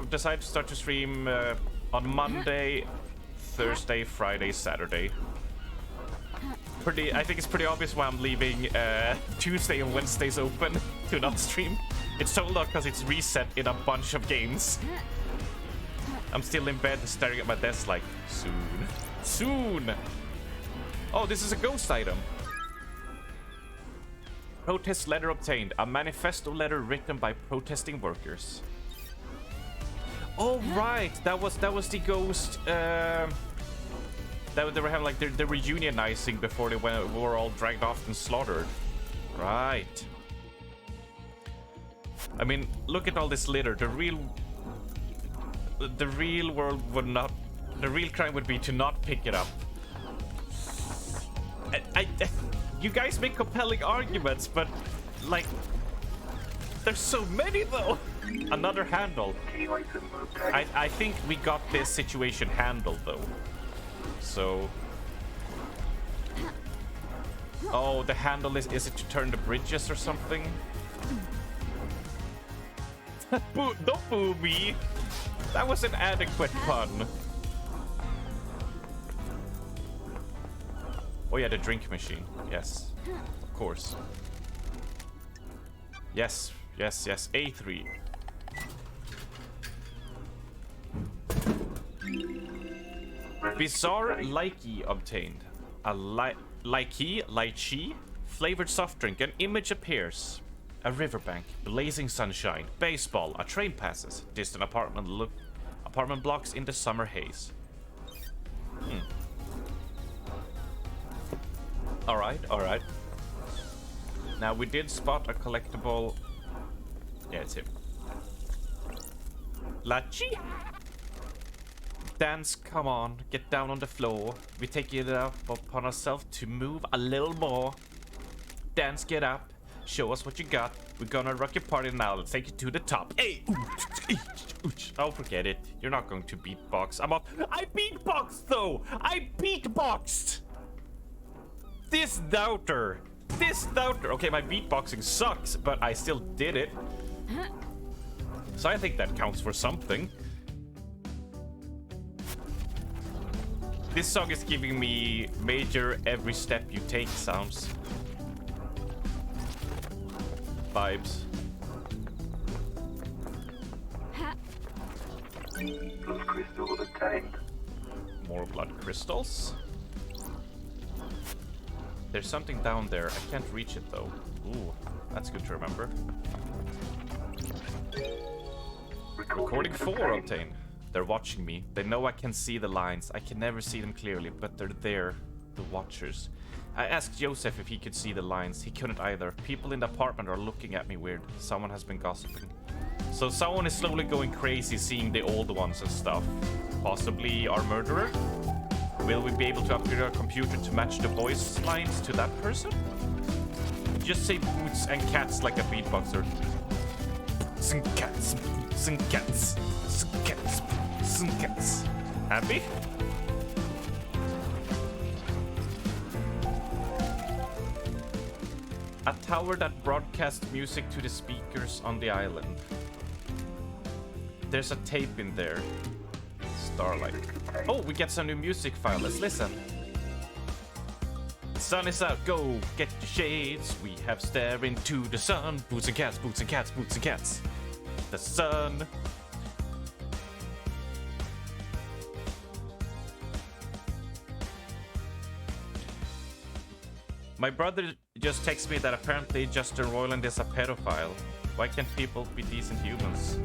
A: decided to start to stream on Monday, Thursday, Friday, Saturday. I think it's pretty obvious why I'm leaving Tuesday and Wednesdays open to not stream. It's totally not because it's reset in a bunch of games. I'm still in bed staring at my desk like, soon. Oh, this is a ghost item. Protest letter obtained. A manifesto letter written by protesting workers. Oh right, that was the ghost. That they were having like they were unionizing before they were all dragged off and slaughtered. Right. I mean, look at all this litter. The real world would not. The real crime would be to not pick it up. You guys make compelling arguments, but like, there's so many though. Another handle. I think we got this situation handled though. So, oh, the handle is it to turn the bridges or something? Don't boo me. That was an adequate pun. Oh yeah, the drink machine. Yes, of course. Yes. A3. Bizarre Lychee obtained. A lychee flavored soft drink. An image appears. A riverbank, blazing sunshine, baseball, a train passes, distant apartment blocks in the summer haze. All right. Now we did spot a collectible. Yeah, it's him. Lachi. Dance, come on, get down on the floor. We take it up upon ourselves to move a little more. Dance, get up. Show us what you got. We're gonna rock your party now. Let's take it to the top. Hey! Oh, forget it. You're not going to beatbox. I beatboxed though! I beatboxed! This doubter. Okay, my beatboxing sucks, but I still did it. So I think that counts for something. This song is giving me major every step you take sounds. Vibes.
F: Blood crystals obtained.
A: More blood crystals. There's something down there. I can't reach it though. Ooh, that's good to remember. Recording 4 obtained. They're watching me. They know I can see the lines. I can never see them clearly, but they're there. The watchers. I asked Joseph if he could see the lines. He couldn't either. People in the apartment are looking at me weird. Someone has been gossiping. So someone is slowly going crazy seeing the old ones and stuff. Possibly our murderer? Will we be able to upgrade our computer to match the voice lines to that person? Just say boots and cats like a beatboxer. boots and cats, boots and cats, boots and cats, boots and cats. Happy? A tower that broadcasts music to the speakers on the island. There's a tape in there. Starlight. Oh, we get some new music file. Let's listen. Sun is out, go get your shades. We have stare into the sun. Boots and cats, boots and cats, boots and cats. The sun. My brother just texted me that apparently Justin Roiland is a pedophile. Why can't people be decent humans?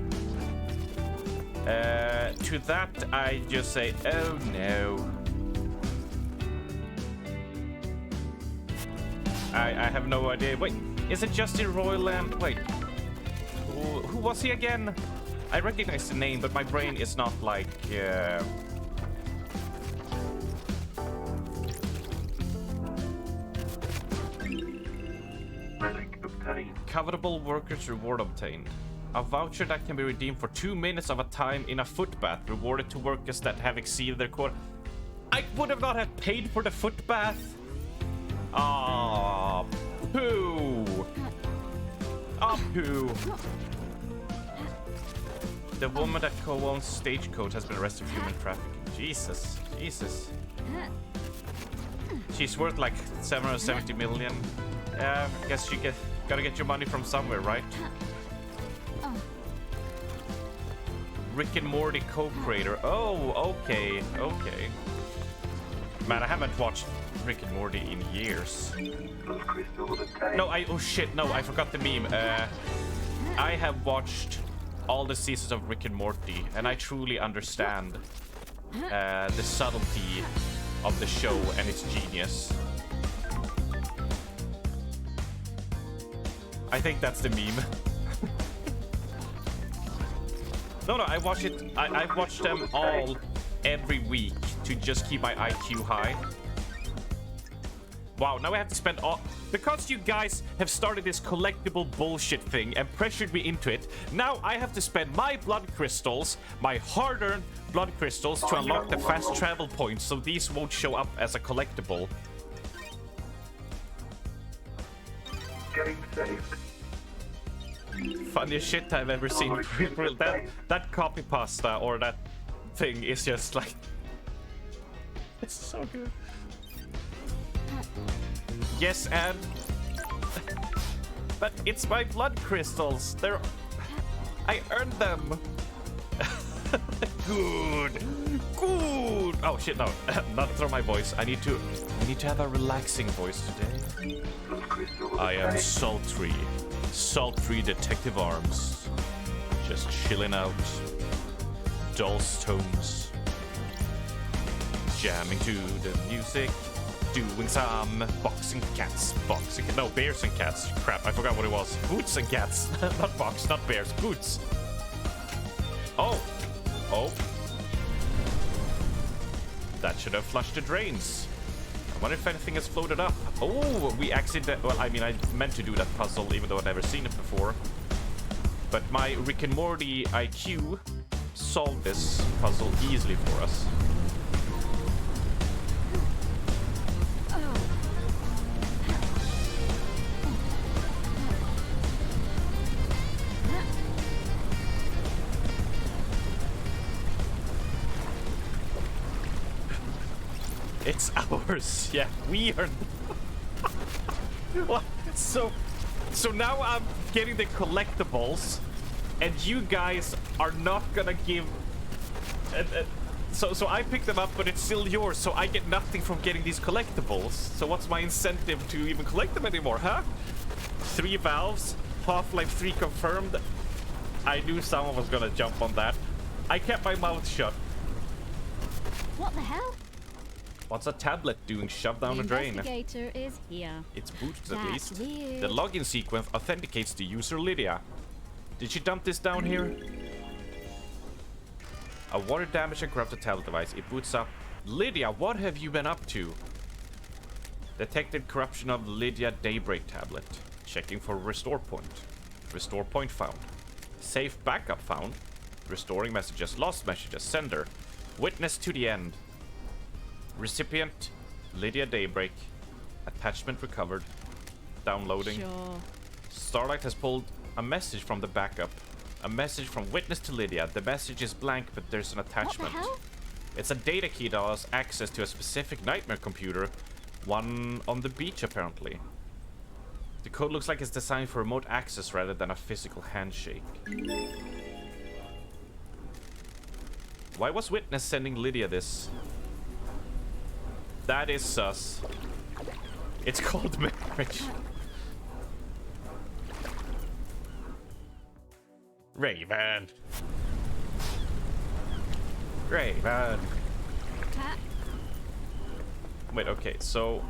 A: To that, I just say, oh no. I have no idea. Wait, is it Justin Roiland? Wait, who was he again? I recognize the name, but my brain is not like...
F: Relic obtained.
A: Covetable workers reward obtained. A voucher that can be redeemed for 2 minutes of a time in a foot bath, rewarded to workers that have exceeded their quota. I would have not have paid for the foot bath. Ah, poo. Ah, poo. The woman that co-owns Stagecoach has been arrested for human trafficking. Jesus, Jesus. She's worth like 770 million. I guess you gotta get your money from somewhere, right? Rick and Morty co-creator. Oh, okay, okay. Man, I haven't watched Rick and Morty in years.
F: Crystal obtained.
A: No, oh shit, no, I forgot the meme. I have watched all the seasons of Rick and Morty, and I truly understand the subtlety of the show and its genius. I think that's the meme. No, I watch it. I watch them all every week to just keep my IQ high. Wow, now I have to spend all... Because you guys have started this collectible bullshit thing and pressured me into it, now I have to spend my blood crystals, my hard-earned blood crystals, to unlock the fast travel points so these won't show up as a collectible.
F: Game saved.
A: Funniest shit I've ever seen. That copy pasta or that thing is just like... It's so good. Yes, and... But it's my blood crystals. They're... I earned them. Good. Good. Oh shit, no. Not through my voice. I need to have a relaxing voice today. I am sultry. Sultry Detective Arms. Just chilling out. Dulce tones. Jamming to the music. Doing some boxing cats. No, bears and cats. Crap, I forgot what it was. Boots and cats. Not box, not bears. Boots. Oh. Oh. That should have flushed the drains. I wonder if anything has floated up. Oh, we accidentally... Well, I mean, I meant to do that puzzle, even though I've never seen it before. But my Rick and Morty IQ solved this puzzle easily for us. It's ours. Yeah, we are. What? So now I'm getting the collectibles, and you guys are not gonna give. So I pick them up, but it's still yours. So I get nothing from getting these collectibles. So what's my incentive to even collect them anymore, huh? 3 valves, Half-Life 3 confirmed. I knew someone was gonna jump on that. I kept my mouth shut.
D: What the hell?
A: What's a tablet doing shoved down a drain?
D: Investigator is here.
A: It's booted at
D: That's
A: least.
D: weird.
A: The login sequence authenticates the user Lydia. Did she dump this down here? A water damage and corrupted tablet device. It boots up. Lydia, what have you been up to? Detected corruption of Lydia Daybreak tablet. Checking for restore point. Restore point found. Safe backup found. Restoring messages. Lost messages. Sender. Witness to the end. Recipient. Lydia Daybreak. Attachment recovered. Downloading.
D: Sure.
A: Starlight has pulled a message from the backup. A message from Witness to Lydia. The message is blank, but there's an attachment.
D: What the hell?
A: It's a data key that allows access to a specific nightmare computer. One on the beach, apparently. The code looks like it's designed for remote access rather than a physical handshake. Why was Witness sending Lydia this? That is sus. It's called marriage. Raven. Raven.
D: Cat.
A: Wait, okay, so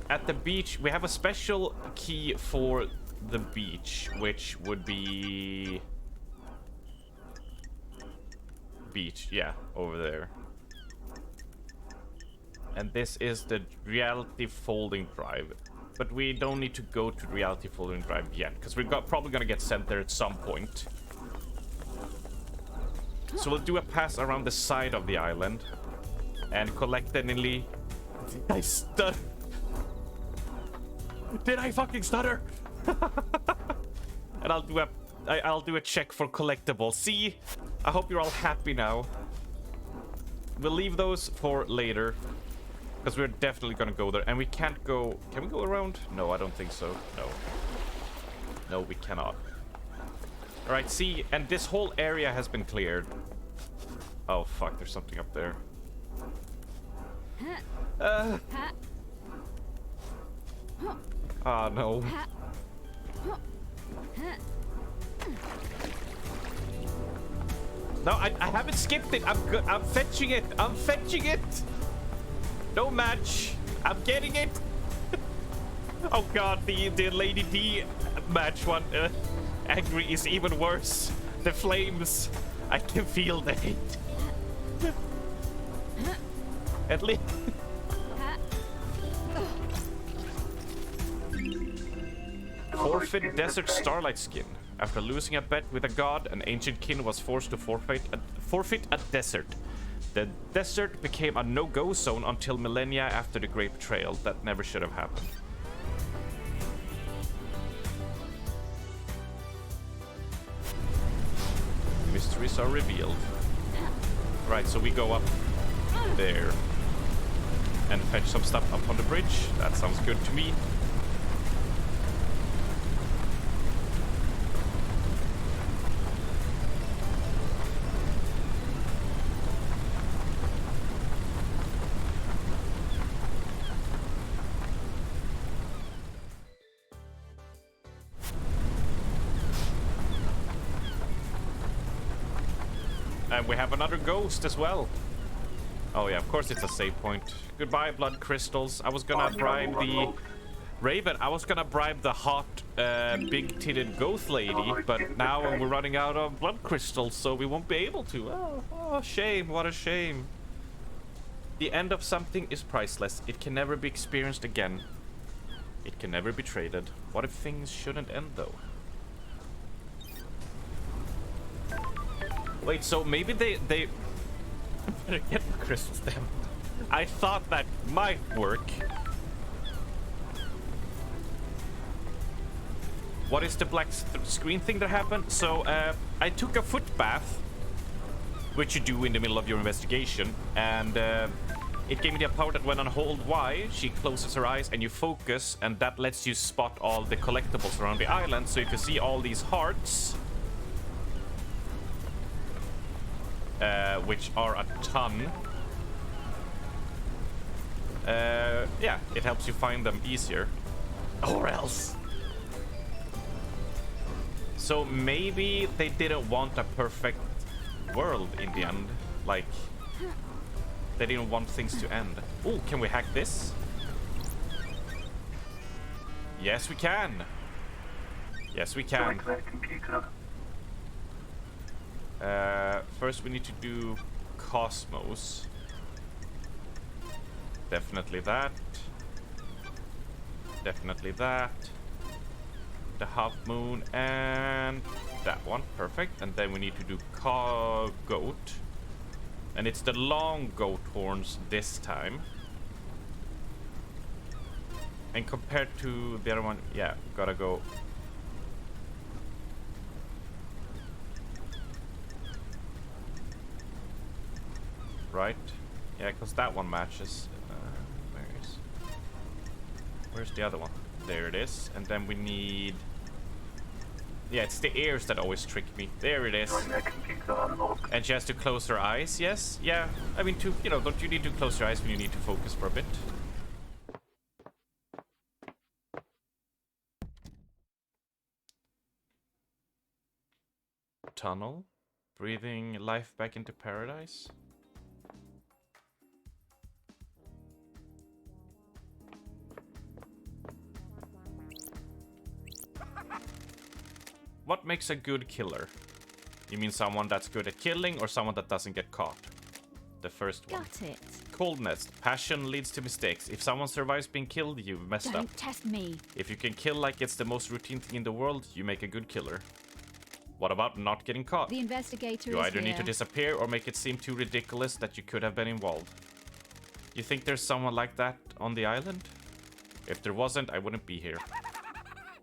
A: at the beach, we have a special key for the beach, which would be... beach, yeah, over there. And this is the reality folding drive. But we don't need to go to the reality folding drive yet, because we're probably gonna get sent there at some point. So we'll do a pass around the side of the island and collectively... I stutter. Did I fucking stutter? And I'll do a check for collectibles. See, I hope you're all happy now. We'll leave those for later, because we're definitely gonna go there, and we can't go. Can we go around? No, I don't think so. No, we cannot. All right, see, and this whole area has been cleared. Oh fuck, there's something up there. Ah, no. No, I haven't skipped it. I'm good. I'm fetching it. I'm fetching it. No match. I'm getting it. Oh god, the Lady D match one. Angry is even worse. The flames. I can feel the hate. At least. Forfeit Desert Starlight skin. After losing a bet with a god, an ancient kin was forced to forfeit a desert. The desert became a no-go zone until millennia after the Great Betrayal. That never should have happened. Mysteries are revealed. Right, so we go up there and fetch some stuff up on the bridge. That sounds good to me. And we have another ghost as well. Oh yeah, of course it's a save point. Goodbye, blood crystals. I was gonna bribe the... Raven, I was gonna bribe the hot, big-titted ghost lady, but now we're running out of blood crystals, so we won't be able to. Oh, shame. What a shame. The end of something is priceless. It can never be experienced again. It can never be traded. What if things shouldn't end, though? Wait, so maybe they better get the crystals then. I thought that might work. What is the black screen thing that happened? So, I took a foot bath, which you do in the middle of your investigation, and it gave me the power that when on hold Y, she closes her eyes and you focus, and that lets you spot all the collectibles around the island. So if you see all these hearts, which are a ton. Yeah, it helps you find them easier. Or else. So maybe they didn't want a perfect world in the end. Like, they didn't want things to end. Oh, can we hack this? Yes, we can. Yes, we can. First we need to do Cosmos. Definitely that. Definitely that. The half moon and that one. Perfect. And then we need to do goat. And it's the long goat horns this time. And compared to the other one, yeah, gotta go. Right? Yeah, because that one matches. Where's the other one? There it is. And then we need... Yeah, it's the ears that always trick me. There it is. And she has to close her eyes, yes? Yeah, I mean, you know, don't you need to close your eyes when you need to focus for a bit? Tunnel. Breathing life back into paradise. What makes a good killer? You mean someone that's good at killing or someone that doesn't get caught? The first one.
D: Got it.
A: Coldness. Passion leads to mistakes. If someone survives being killed, you've messed up.
D: Don't test me.
A: If you can kill like it's the most routine thing in the world, you make a good killer. What about not getting caught?
D: The investigator
A: You
D: is
A: either
D: here.
A: need to disappear or make it seem too ridiculous that you could have been involved. You think there's someone like that on the island? If there wasn't, I wouldn't be here.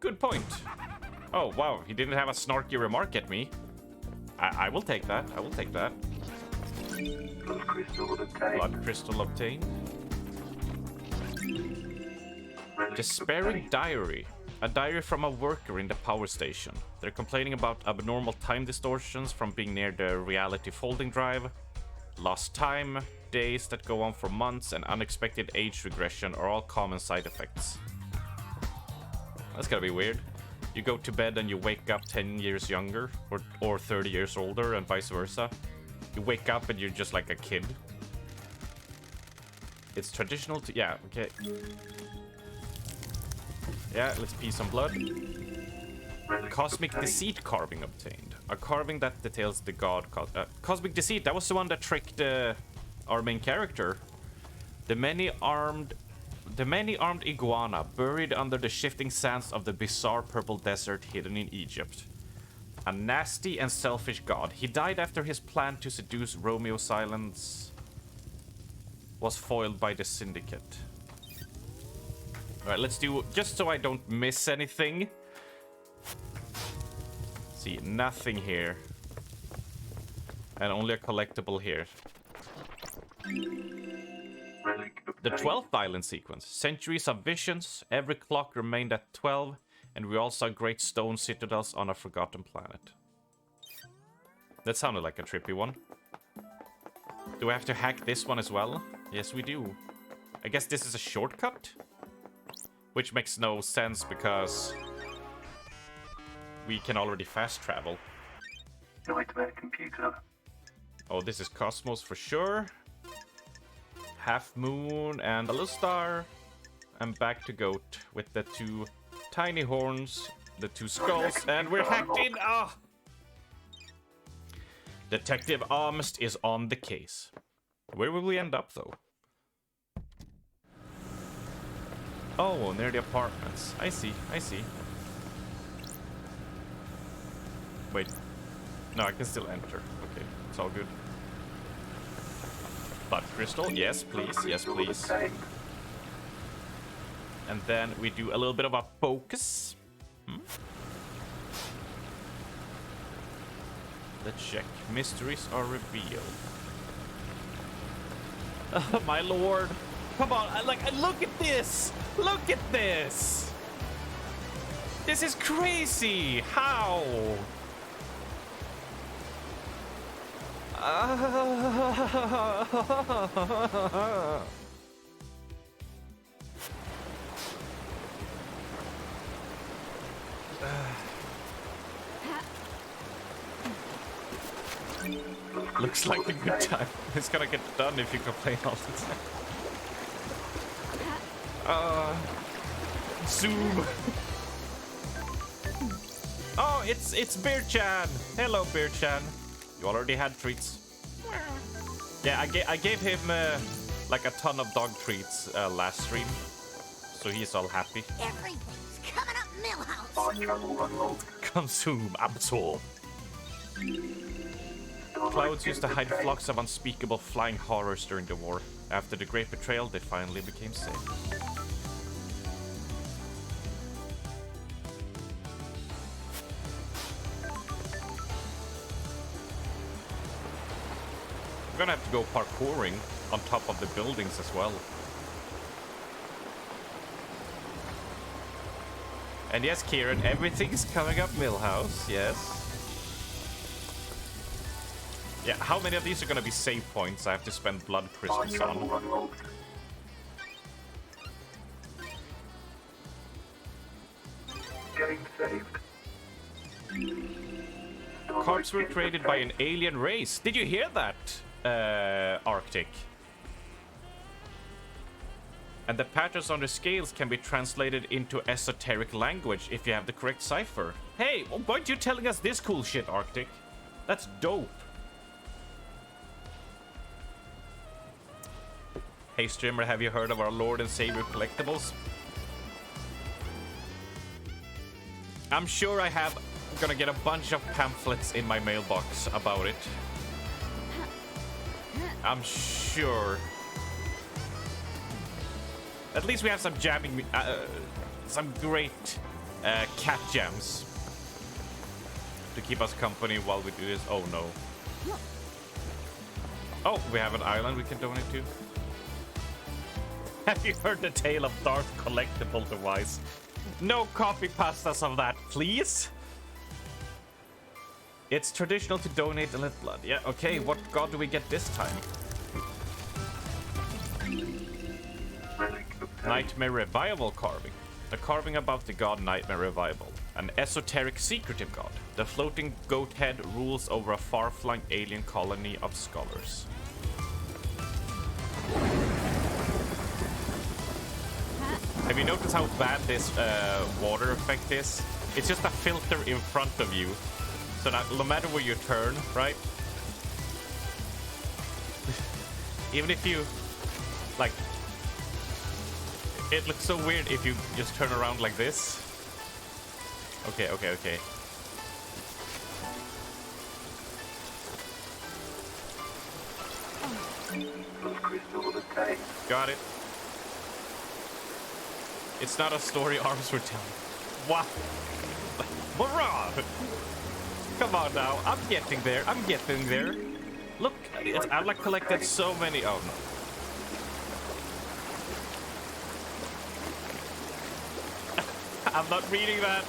A: Good point. Oh, wow, he didn't have a snarky remark at me. I will take that. I will take that.
F: Blood crystal obtained.
A: Blood crystal obtained. Despairing diary. A diary from a worker in the power station. They're complaining about abnormal time distortions from being near the reality folding drive. Lost time, days that go on for months, and unexpected age regression are all common side effects. That's gotta be weird. You go to bed and you wake up 10 years younger, or 30 years older, and vice versa. You wake up and you're just like a kid. It's traditional to... Yeah, okay. Yeah, let's pee some blood. Cosmic Deceit carving obtained. A carving that details the god... Cosmic Deceit, that was the one that tricked our main character. The many-armed iguana buried under the shifting sands of the bizarre purple desert hidden in Egypt. A nasty and selfish god. He died after his plan to seduce Romeo Silence was foiled by the Syndicate. Alright, let's do... Just so I don't miss anything. See, nothing here. And only a collectible here. The 12th island sequence. Centuries of visions. Every clock remained at 12. And we all saw great stone citadels on a forgotten planet. That sounded like a trippy one. Do I have to hack this one as well? Yes, we do. I guess this is a shortcut? Which makes no sense because we can already fast travel.
F: Nightmare computer.
A: Oh, this is Cosmos for sure. Half Moon and a little star. And back to Goat with the two tiny horns, the two skulls, and we're hacked in. Ah! Detective Amst is on the case. Where will we end up, though? Oh, near the apartments. I see, I see. Wait. No, I can still enter. Okay, it's all good. Blood crystal, yes, please, yes, please. And then we do a little bit of a focus. Let's check. Mysteries are revealed. Oh, my lord. Come on, look at this! Look at this! This is crazy! How? Looks like a good time. It's gonna get done if you complain all the time. Zoom. Oh, it's Beer-chan. Hello, Beer-chan. You already had treats. Yeah, I gave him like a ton of dog treats last stream, so he's all happy.
G: Everything's coming up Millhouse.
A: Consume. Absorb. Clouds used to hide flocks of unspeakable flying horrors during the war. After the Great Betrayal, they finally became safe. We're gonna have to go parkouring on top of the buildings as well. And yes, Kieran, everything's coming up Millhouse, yes. Yeah, how many of these are gonna be save points I have to spend blood crystals on?
F: Unlocked. Getting saved.
A: Cards were created by an alien race. Did you hear that, Arctic? And the patterns on the scales can be translated into esoteric language if you have the correct cipher. Hey, why aren't you telling us this cool shit, Arctic? That's dope. Hey streamer, have you heard of our Lord and Savior collectibles? I'm sure I have. I'm gonna get a bunch of pamphlets in my mailbox about it. I'm sure. At least we have some jamming, some great cat jams to keep us company while we do this. Oh no. Oh, we have an island we can donate to. Have you heard the tale of Darth Collectible Device? No copy pastas of that, please. It's traditional to donate a little blood. Yeah, okay, what god do we get this time? Nightmare Revival carving. A carving about the god Nightmare Revival. An esoteric secretive god. The floating goat head rules over a far-flung alien colony of scholars. Have you noticed how bad this water effect is? It's just a filter in front of you. So that no matter where you turn, right? Even if you, like, it looks so weird if you just turn around like this. Okay. Got it. It's not a story arms were telling. What? Hurrah! Come on now, I'm getting there. Look, I've like collected so many. Oh no. I'm not reading that.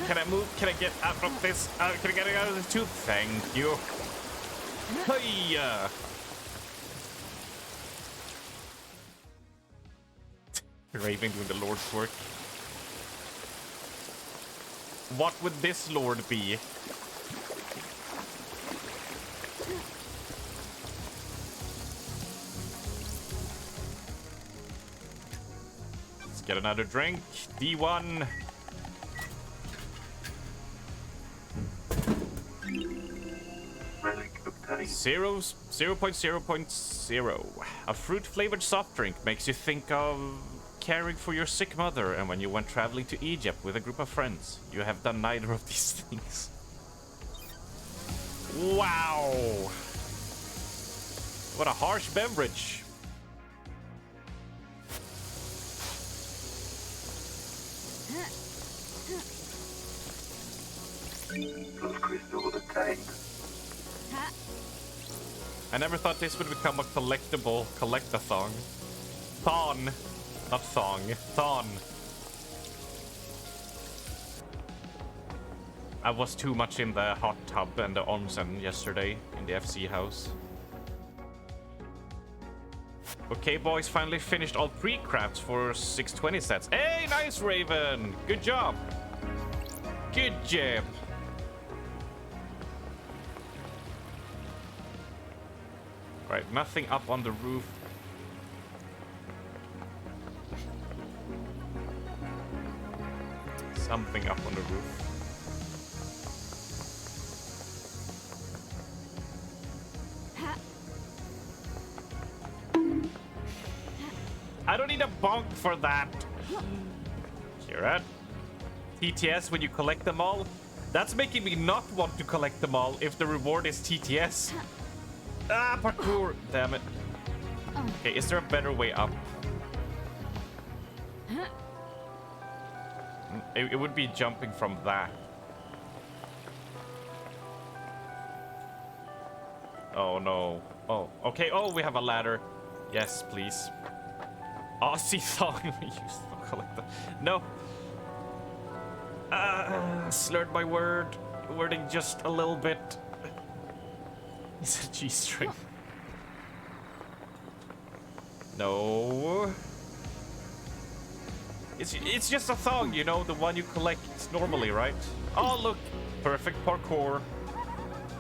A: Can I move? Can I get out of this? Can I get out of this too? Thank you. Hey. Raven doing the Lord's work. What would this Lord be? Let's get another drink. D1. 0.0.0. A fruit-flavored soft drink makes you think of caring for your sick mother and when you went traveling to Egypt with a group of friends. You have done neither of these things. Wow! What a harsh beverage.
F: Those crystals attained.
A: I never thought this would become a collectible collect-a-thon. Thon. Not thong. Thon. I was too much in the hot tub and the onsen yesterday in the FC house. Okay, boys, finally finished all pre-crafts for 620 sets. Hey, nice, Raven! Good job! Good job! Right, nothing up on the roof. Something up on the roof. bonk for that. Hear that? TTS when you collect them all? That's making me not want to collect them all if the reward is TTS. Ah, parkour! Damn it. Okay, is there a better way up? It would be jumping from that. Oh no. Oh, okay. Oh, we have a ladder. Yes, please. Aussie thong. We used to collect them. No. Slurred my wording just a little bit. It's a G-string. No. It's just a thong, you know, the one you collect normally, right? Oh, look. Perfect parkour.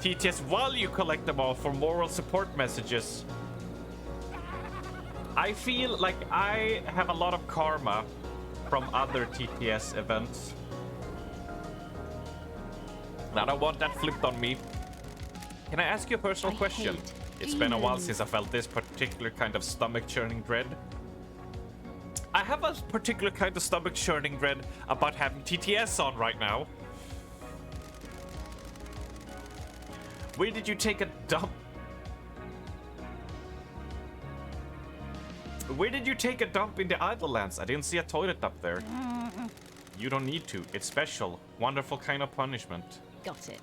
A: TTS while you collect them all for moral support messages. I feel like I have a lot of karma from other TTS events. I don't want that flipped on me. Can I ask you a personal question? It's been a while since I felt this particular kind of stomach churning dread. I have a particular kind of stomach churning dread about having TTS on right now. Where did you take a dump? Where did you take a dump in the Idlelands? I didn't see a toilet up there. You don't need to. It's special. Wonderful kind of punishment.
D: Got it.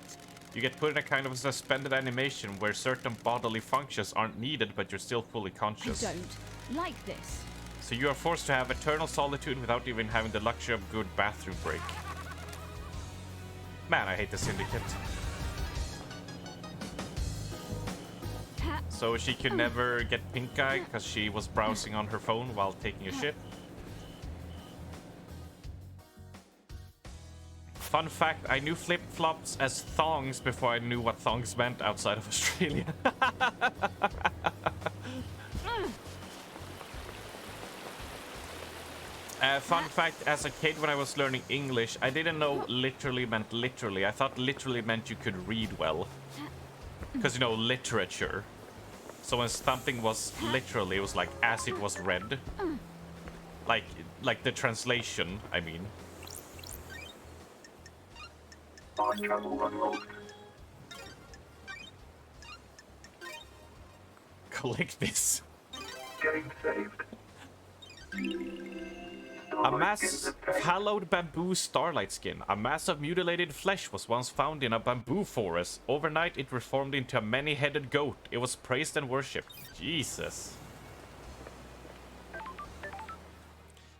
A: You get put in a kind of suspended animation where certain bodily functions aren't needed, but you're still fully conscious.
D: I don't like this.
A: So you are forced to have eternal solitude without even having the luxury of good bathroom break. Man, I hate the Syndicate. So she could never get pink eye because she was browsing on her phone while taking a shit. Fun fact, I knew flip-flops as thongs before I knew what thongs meant outside of Australia. Fun fact, as a kid when I was learning English, I didn't know literally meant literally. I thought literally meant you could read well. Because, you know, literature. So when something was literally, it was like as it was read. Like the translation, I mean.
F: My channel unlocked.
A: Collect this.
F: Getting saved.
A: A mass hallowed bamboo starlight skin. A mass of mutilated flesh was once found in a bamboo forest. Overnight, it reformed into a many-headed goat. It was praised and worshipped. Jesus.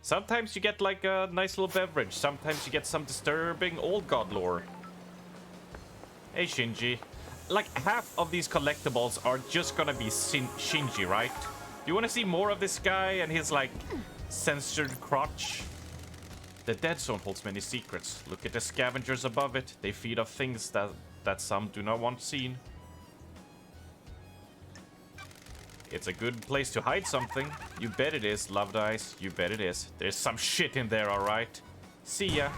A: Sometimes you get like a nice little beverage. Sometimes you get some disturbing old god lore. Hey, Shinji. Like, half of these collectibles are just gonna be Shinji, right? Do you want to see more of this guy and his, like, censored crotch? The Dead Zone holds many secrets. Look at the scavengers above it. They feed off things that some do not want seen. It's a good place to hide something. You bet it is, Loved Eyes. You bet it is. There's some shit in there, alright? See ya.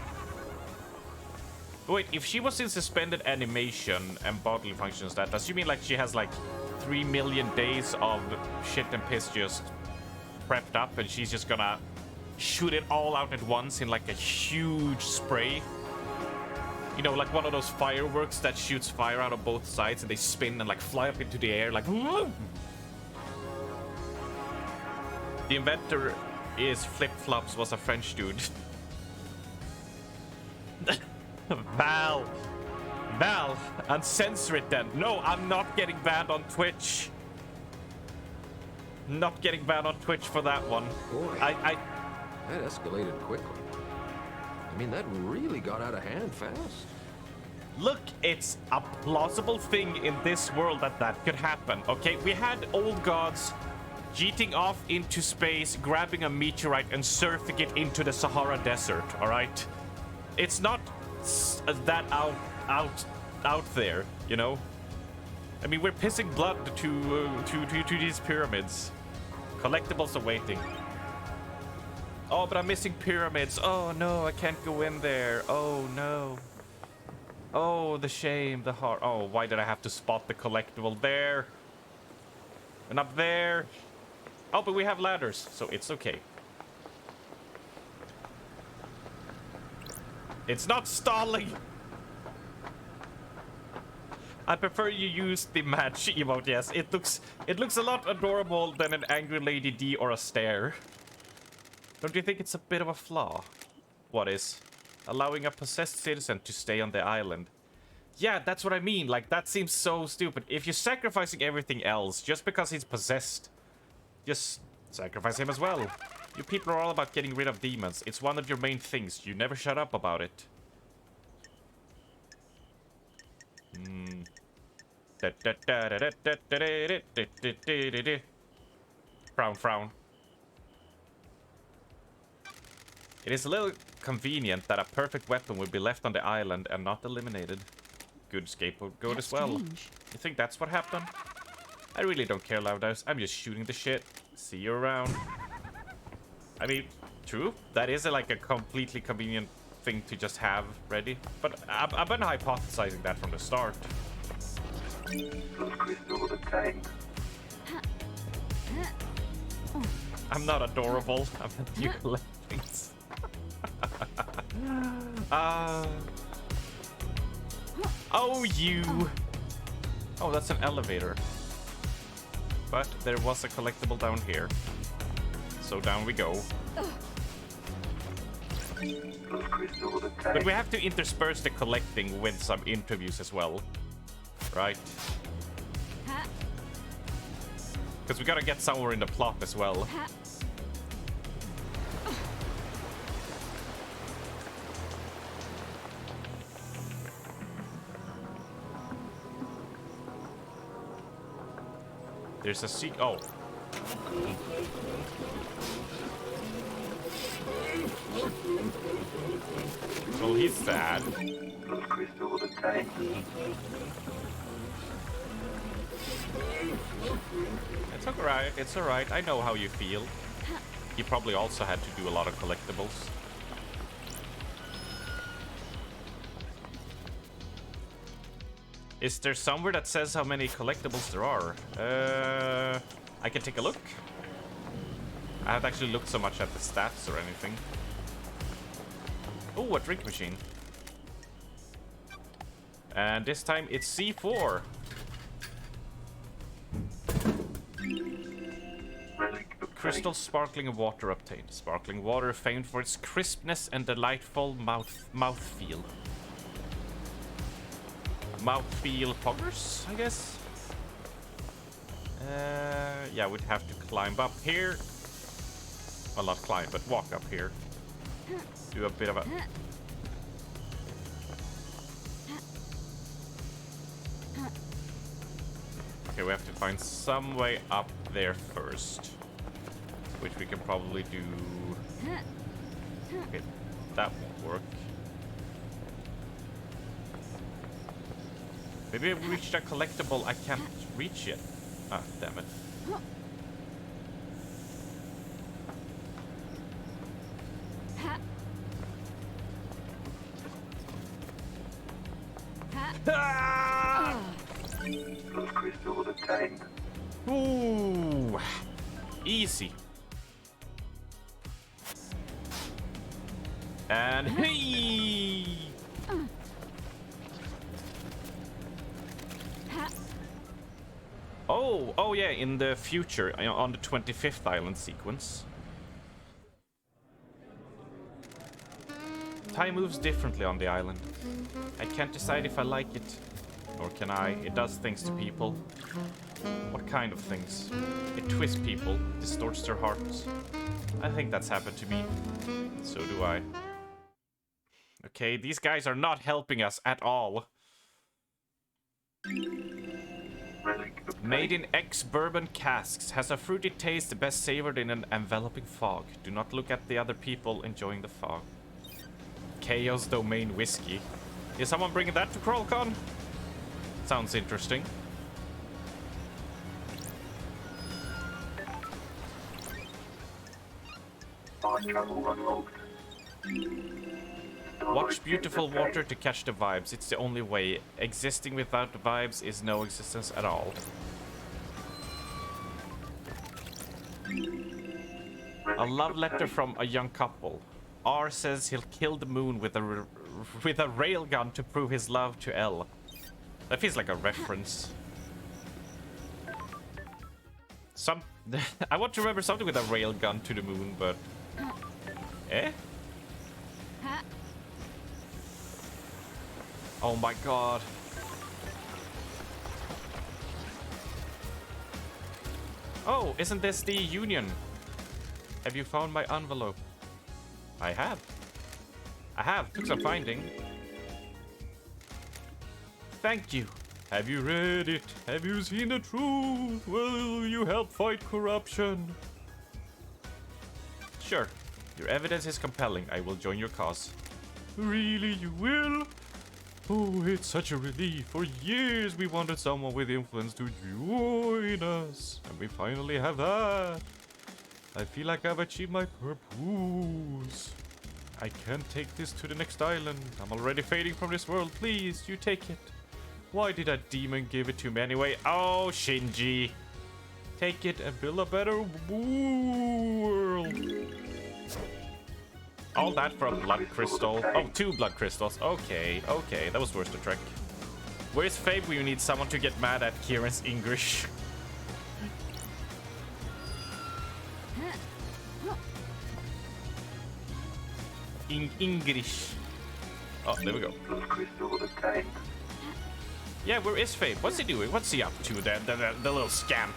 A: Wait, if she was in suspended animation and bodily functions, does you mean like she has like 3 million days of shit and piss just prepped up and she's just gonna shoot it all out at once in like a huge spray? You know, like one of those fireworks that shoots fire out of both sides and they spin and like fly up into the air like... Whoa! The inventor is Flip-Flops was a French dude. Val, uncensor it then. No, I'm not getting banned on Twitch. Not getting banned on Twitch for that one.
G: Boy,
A: I
G: that escalated quickly. I mean, that really got out of hand fast.
A: Look, it's a plausible thing in this world that could happen. Okay, we had old gods jeeting off into space, grabbing a meteorite and surfing it into the Sahara Desert. All right, it's not that out there, you know. I mean, we're pissing blood to these pyramids. Collectibles are waiting. Oh, but I'm missing pyramids. Oh no, I can't go in there. Oh no. Oh, the shame, the heart. Oh, why did I have to spot the collectible there? And up there. Oh, but we have ladders, so it's okay. It's not stalling. I prefer you use the match emote. Yes, it looks a lot adorable than an angry lady D or a stare. Don't you think it's a bit of a flaw? What is? Allowing a possessed citizen to stay on the island. Yeah, that's what I mean. Like, that seems so stupid. If you're sacrificing everything else just because he's possessed, just sacrifice him as well. You people are all about getting rid of demons. It's one of your main things. You never shut up about it. Frown, frown. It is a little convenient that a perfect weapon will be left on the island and not eliminated. Good scapegoat as well.
D: Strange.
A: You think that's what happened? I really don't care, Loudhouse. I'm just shooting the shit. See you around. I mean, true. That is like a completely convenient thing to just have ready. But I've been hypothesizing that from the start.
F: Those crystals obtained.
A: I'm not adorable. I'm not you collect things. Oh, you. Oh, that's an elevator. But there was a collectible down here. So down we go.
F: Those crystals obtained.
A: But we have to intersperse the collecting with some interviews as well. Right? Because we gotta get somewhere in the plot as well. There's a oh. Well, he's sad.
F: Those crystals obtained.
A: It's alright, it's alright. I know how you feel. You probably also had to do a lot of collectibles. Is there somewhere that says how many collectibles there are? I can take a look. I haven't actually looked so much at the stats or anything. Oh, a drink machine. And this time it's C4. Crystal sparkling water obtained. Sparkling water famed for its crispness and delightful mouthfeel. Mouthfeel poggers, I guess? Yeah, we'd have to climb up here. Well, not climb, but walk up here. Do a bit of a... Okay, we have to find some way up there first. Which we can probably do... Okay, that won't work. Maybe I've reached a collectible I can't reach yet. Ah, damn it. Ah!
F: Those crystals obtained.
A: Ooh, easy. And hey! Oh yeah, in the future, on the 25th island sequence. Time moves differently on the island. I can't decide if I like it. Or can I? It does things to people. What kind of things? It twists people, distorts their hearts. I think that's happened to me. So do I. Okay, these guys are not helping us at all. Made in ex-bourbon casks, has a fruity taste best savored in an enveloping fog. Do not look at the other people enjoying the fog. Chaos Domain whiskey. Is someone bringing that to Crawlcon? Sounds interesting.
F: Travel unlocked.
A: Watch beautiful water to catch the vibes. It's the only way. Existing without the vibes is no existence at all. A love letter from a young couple. R says he'll kill the moon with a railgun to prove his love to L. That feels like a reference. I want to remember something with a railgun to the moon, but... Eh? Oh my god. Oh, isn't this the Union? Have you found my envelope? I have. Took some finding. Thank you. Have you read it? Have you seen the truth? Will you help fight corruption? Sure. Your evidence is compelling. I will join your cause. Really, you will? Oh, it's such a relief. For years we wanted someone with influence to join us. And we finally have that. I feel like I've achieved my purpose. I can't take this to the next island. I'm already fading from this world. Please, you take it. Why did that demon give it to me anyway? Oh, Shinji. Take it and build a better world. All that for a blood crystal. Oh, 2 blood crystals. Okay, okay. That was worth the trek. Where's Fabe when you need someone to get mad at Kieran's English? English. Oh, there we go. Yeah, where is Fabe? What's he doing? What's he up to? The little scam.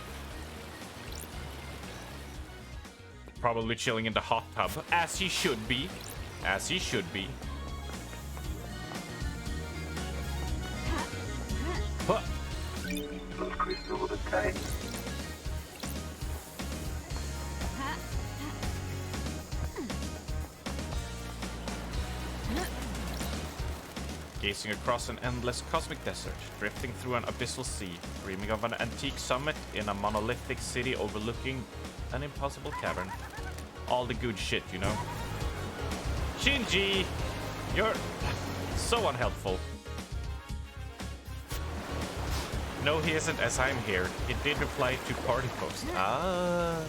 A: Probably chilling in the hot tub, as he should be. As he should be. Huh. Gazing across an endless cosmic desert, drifting through an abyssal sea, dreaming of an antique summit in a monolithic city overlooking an impossible cavern. All the good shit, you know. Shinji! You're so unhelpful. No, he isn't, as I'm here. It did reply to party post. Ah.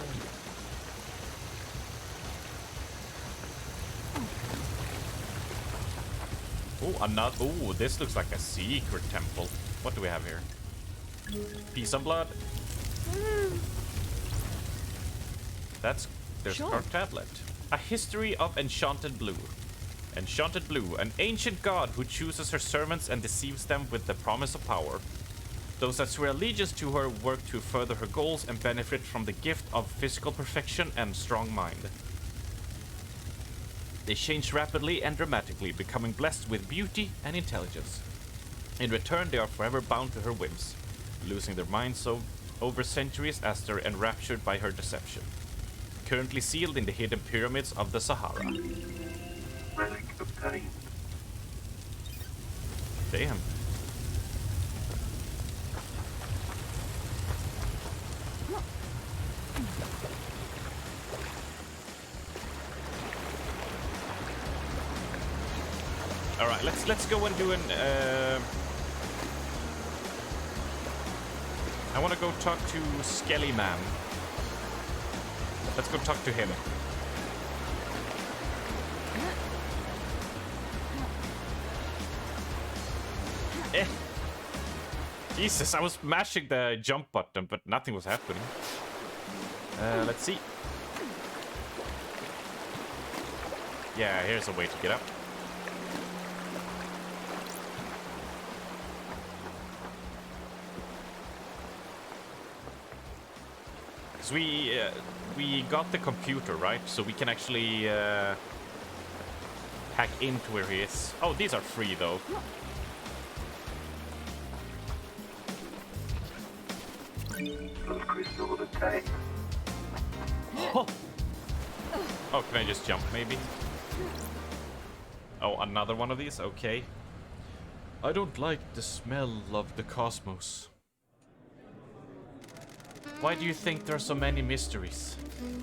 A: Oh, another. Oh, this looks like a secret temple. What do we have here? Peace and blood. There's a card tablet. A history of Enchanted Blue. Enchanted Blue, an ancient god who chooses her servants and deceives them with the promise of power. Those that swear allegiance to her work to further her goals and benefit from the gift of physical perfection and strong mind. They change rapidly and dramatically, becoming blessed with beauty and intelligence. In return, they are forever bound to her whims, losing their minds over centuries as they're enraptured by her deception. Currently sealed in the hidden pyramids of the Sahara. Damn. All right, let's go and do an. I want to go talk to Skelly Man. Let's go talk to him. Eh. Jesus, I was mashing the jump button, but nothing was happening. Let's see. Yeah, here's a way to get up. Because we got the computer, right? So we can actually hack into where he is. Oh, these are free, though. Oh, can I just jump, maybe? Oh, another one of these? Okay. I don't like the smell of the cosmos. Why do you think there are so many mysteries?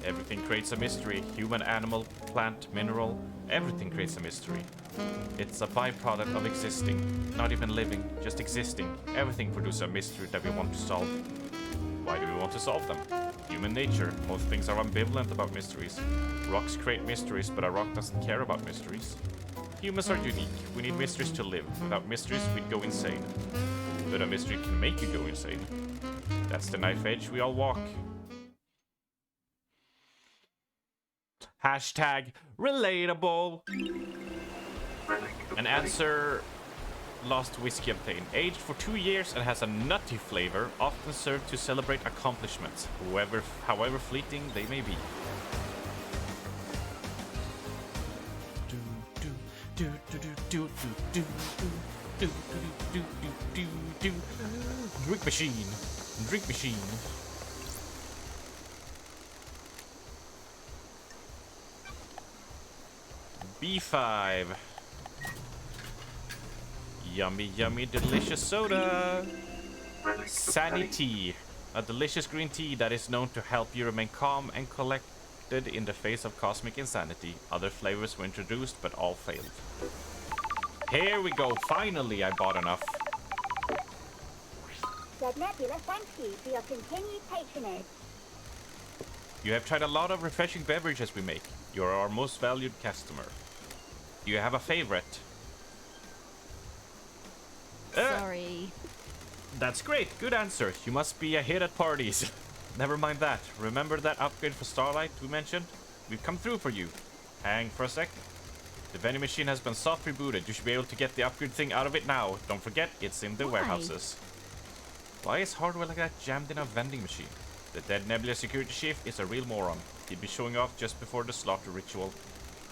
A: Everything creates a mystery. Human, animal, plant, mineral. Everything creates a mystery. It's a byproduct of existing. Not even living, just existing. Everything produces a mystery that we want to solve. Why do we want to solve them? You human nature. Most things are ambivalent about mysteries. Rocks create mysteries, but a rock doesn't care about mysteries. Humans are unique. We need mysteries to live. Without mysteries, we'd go insane. But a mystery can make you go insane. That's the knife edge we all walk. Hashtag relatable. An answer: lost whiskey obtained. Aged for 2 years and has a nutty flavor, often served to celebrate accomplishments, however fleeting they may be. Drink machine. Drink machine. B5. Yummy, yummy, delicious soda. Sanity. A delicious green tea that is known to help you remain calm and collected in the face of cosmic insanity. Other flavors were introduced, but all failed. Here we go. Finally, I bought enough.
H: Red Nebula, thank you for your continued patronage.
A: You have tried a lot of refreshing beverages we make. You're our most valued customer. Do you have a favorite?
D: Sorry.
A: That's great. Good answer. You must be a hit at parties. Never mind that. Remember that upgrade for Starlight we mentioned? We've come through for you. Hang for a sec. The vending machine has been soft rebooted. You should be able to get the upgrade thing out of it now. Don't forget, it's in the
D: Why?
A: warehouses. Why is hardware like that jammed in a vending machine? The dead Nebula security chief is a real moron. He'd be showing off just before the slaughter ritual.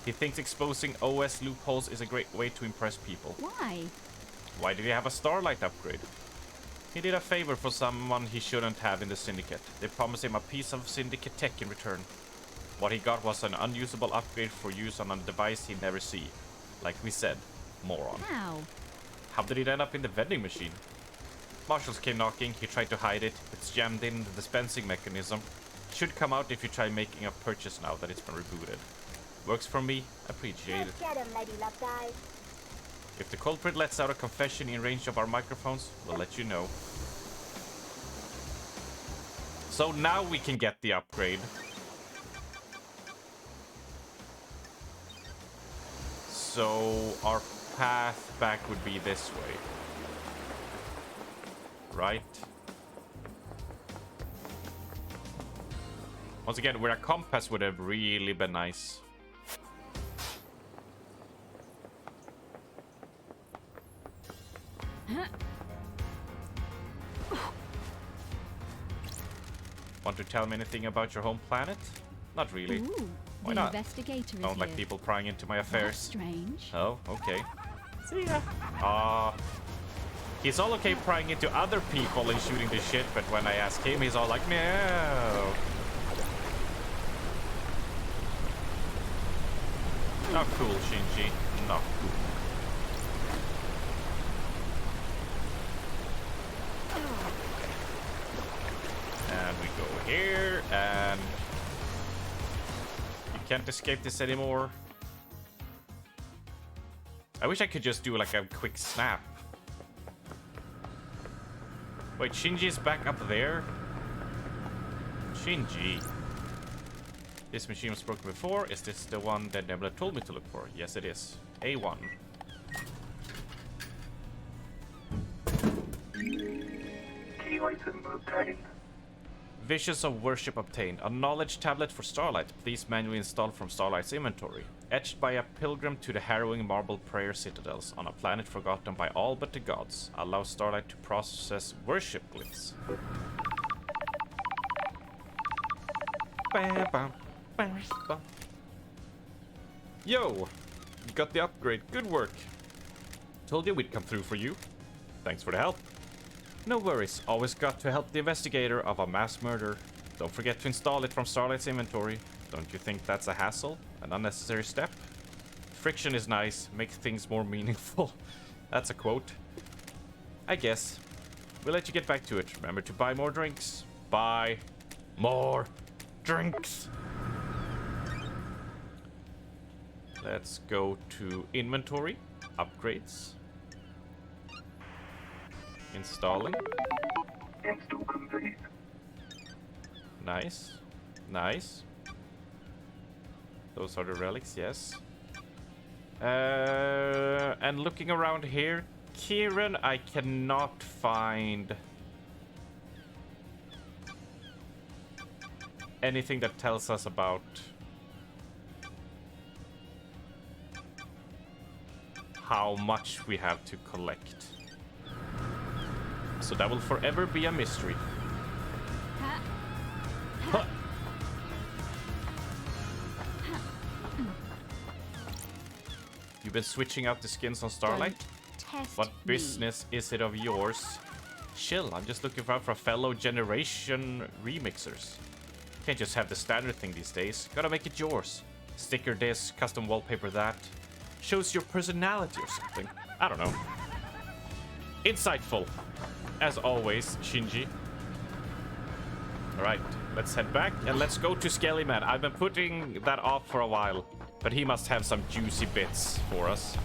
A: He thinks exposing OS loopholes is a great way to impress people.
D: Why?
A: Why did he have a Starlight upgrade? He did a favor for someone he shouldn't have in the Syndicate. They promised him a piece of Syndicate tech in return. What he got was an unusable upgrade for use on a device he'd never see. Like we said, moron.
D: How?
A: How did it end up in the vending machine? Marshals came knocking, he tried to hide it. It's jammed in the dispensing mechanism. Should come out if you try making a purchase now that it's been rebooted. Works for me, appreciate it.
H: Let's get 'em, Lady Love guys.
A: If the culprit lets out a confession in range of our microphones, we'll let you know. So now we can get the upgrade. So our path back would be this way. Right? Once again, where a compass would have really been nice. Want to tell me anything about your home planet? Not really.
D: Ooh,
A: Why
D: the
A: not?
D: investigator is
A: Don't like
D: here.
A: people prying into my
D: That's
A: affairs.
D: strange.
A: Oh, okay. See ya. He's all okay prying into other people and shooting the shit, but when I ask him, he's all like, no. Not cool, Shinji. Not cool. And we go here, and you can't escape this anymore. I wish I could just do like a quick snap. Wait, Shinji's back up there? Shinji. This machine was broken before. Is this the one that Nebula told me to look for? Yes, it is. A1.
F: Key item obtained.
A: Visions of Worship obtained. A knowledge tablet for Starlight. Please manually install from Starlight's inventory. Etched by a pilgrim to the harrowing marble prayer citadels on a planet forgotten by all but the gods. Allows Starlight to process worship glyphs. Yo! You got the upgrade. Good work. Told you we'd come through for you. Thanks for the help. No worries, always got to help the investigator of a mass murder. Don't forget to install it from Starlight's inventory. Don't you think that's a hassle? An unnecessary step? Friction is nice, makes things more meaningful. That's a quote. I guess. We'll let you get back to it. Remember to buy more drinks. Buy more drinks. Let's go to inventory, upgrades. Installing.
F: Install complete.
A: Nice. Nice. Those are the relics, yes. And looking around here, Kieran, I cannot find anything that tells us about how much we have to collect. So that will forever be a mystery. Huh. You've been switching out the skins on Starlight?
D: Test
A: What
D: me.
A: business is it of yours? Chill, I'm just looking for fellow generation remixers. Can't just have the standard thing these days. Gotta make it yours. Sticker this, custom wallpaper that. Shows your personality or something. I don't know. Insightful. As always, Shinji. Alright, let's head back and let's go to Skelly Man. I've been putting that off for a while, but he must have some juicy bits for us.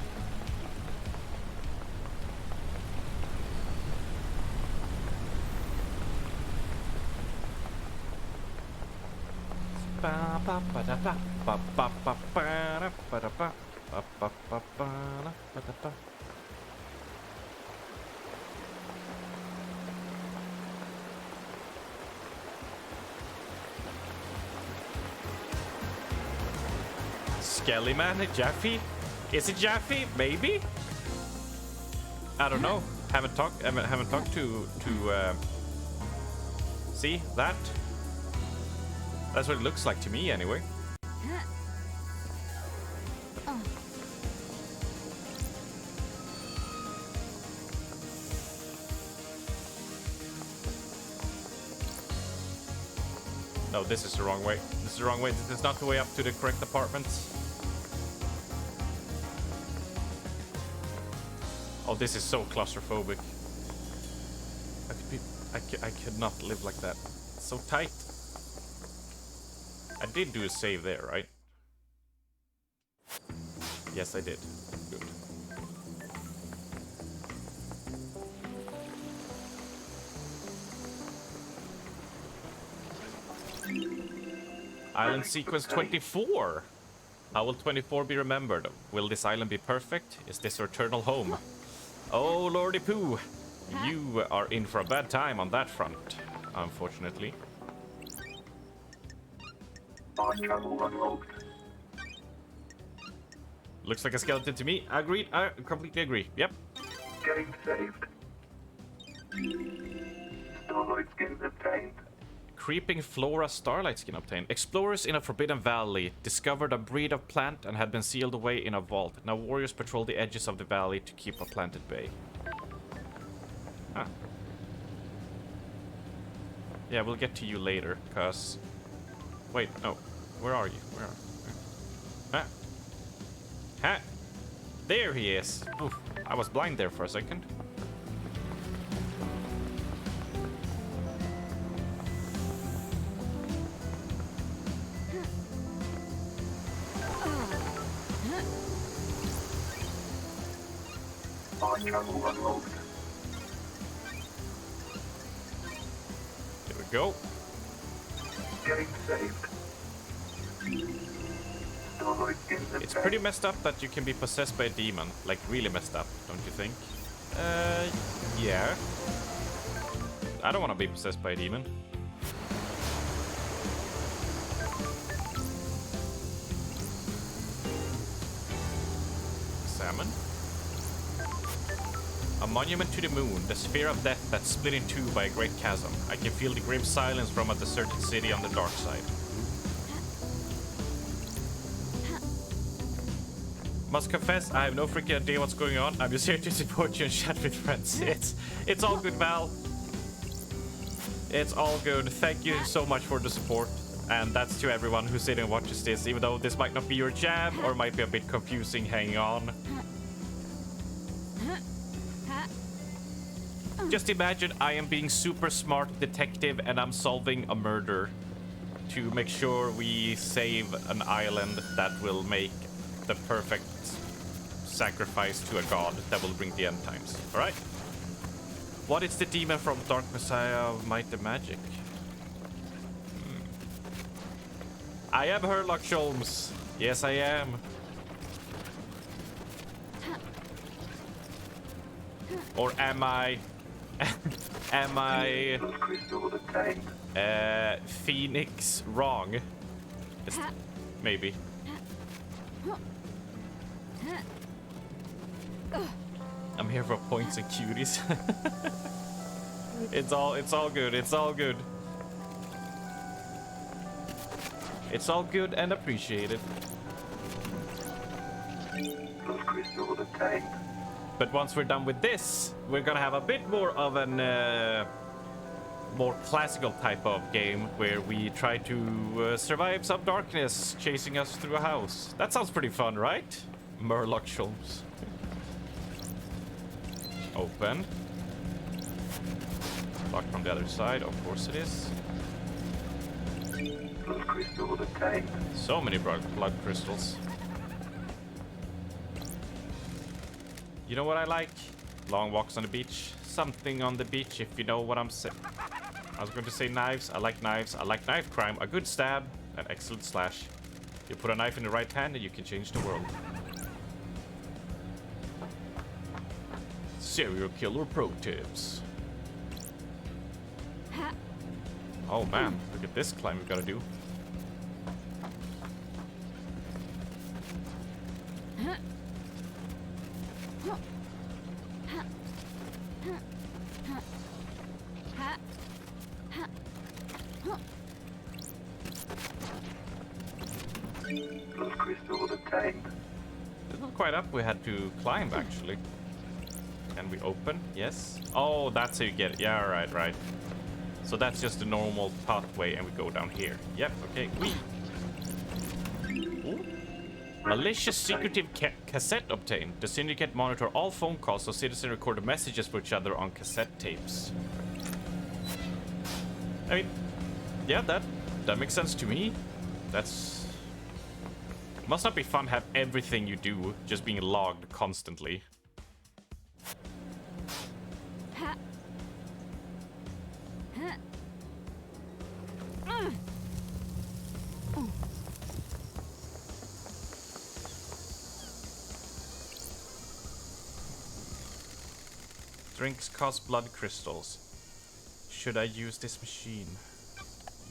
A: Skelly Man, Jaffe? Is it Jaffe? Maybe? I don't know. Haven't talked to see that? That's what it looks like to me anyway. No, this is the wrong way. This is the wrong way. This is not the way up to the correct apartments. Oh, this is so claustrophobic. I could not live like that. It's so tight. I did do a save there, right? Yes, I did. Good. Island sequence 24. How will 24 be remembered? Will this island be perfect? Is this our eternal home? Oh, Lordy Pooh. You are in for a bad time on that front, unfortunately.
F: Travel unlocked.
A: Looks like a skeleton to me. Agreed. I completely agree. Yep.
F: Getting saved. Starlight skins obtained.
A: Creeping Flora Starlight skin obtained. Explorers in a forbidden valley discovered a breed of plant and had been sealed away in a vault. Now warriors patrol the edges of the valley to keep a plant at bay. Huh. Yeah, we'll get to you later, cause... Wait, no. Where are you? Where are you? Huh? Huh? There he is! Oof, I was blind there for a second.
F: Travel unlocked.
A: There we go.
F: Getting saved. Starlight skins obtained.
A: It's pretty messed up that you can be possessed by a demon. Like, really messed up, don't you think? Yeah. I don't want to be possessed by a demon. Salmon. A monument to the moon, the sphere of death that's split in two by a great chasm. I can feel the grim silence from a deserted city on the dark side. Must confess, I have no freaking idea what's going on. I'm just here to support you and chat with friends. It's all good, Val. It's all good. Thank you so much for the support. And that's to everyone who sits and watches this, even though this might not be your jam or might be a bit confusing. Hang on. Just imagine I am being super smart detective and I'm solving a murder to make sure we save an island that will make the perfect sacrifice to a god that will bring the end times. Alright? What is the demon from Dark Messiah of Might and Magic? I am Herlock Sholmes. Yes, I am. Or am I? Am I?
F: Crystal obtained.
A: Phoenix wrong? Maybe. I'm here for points and cuties. It's all good. It's all good. It's all good and appreciated.
F: Crystal obtained.
A: But once we're done with this, we're gonna have a bit more of an more classical type of game where we try to survive some darkness chasing us through a house. That sounds pretty fun, right? Murloc Sholmes. Open. Locked from the other side, of course it is.
F: Crystal obtained.
A: So many blood crystals. You know what I like? Long walks on the beach. Something on the beach, if you know what I'm saying. I was going to say knives. I like knives. I like knife crime. A good stab. An excellent slash. You put a knife in the right hand and you can change the world. Serial killer pro tips. Oh man, look at this climb we've got to do.
F: Crystal obtained.
A: It's not quite up. We had to climb actually. Can we open? Yes. Oh, that's how you get it. Yeah, right. So that's just the normal pathway, and we go down here. Yep. Okay. Ooh. Malicious secretive cassette obtained. The syndicate monitor all phone calls so citizens record messages for each other on cassette tapes. I mean, yeah, that makes sense to me. That's must not be fun to have everything you do just being logged constantly. Drinks cost blood crystals. Should I use this machine?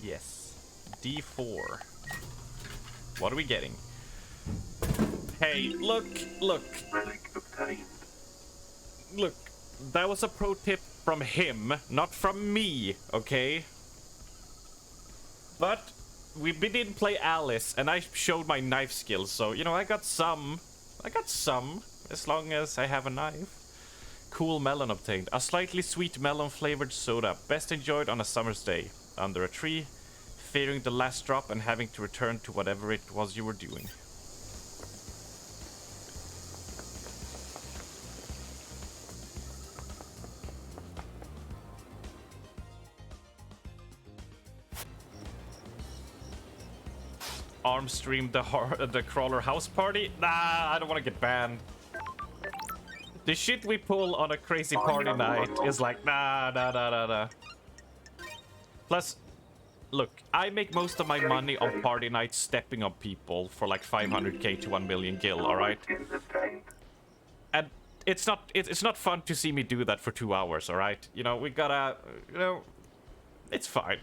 A: Yes. D4. What are we getting? Hey, look.
F: Relic obtained.
A: Look, that was a pro tip from him, not from me, okay? But we didn't play Alice, and I showed my knife skills, so, you know, I got some, as long as I have a knife. Cool melon obtained. A slightly sweet melon-flavored soda, best enjoyed on a summer's day, under a tree, fearing the last drop and having to return to whatever it was you were doing. Arm stream the crawler house party? Nah, I don't want to get banned. The shit we pull on a crazy party night is like, nah. Plus, look, I make most of my money on party nights stepping on people for like 500k to 1 million gil, alright? And it's not fun to see me do that for 2 hours, alright? You know, we gotta, you know, it's fine.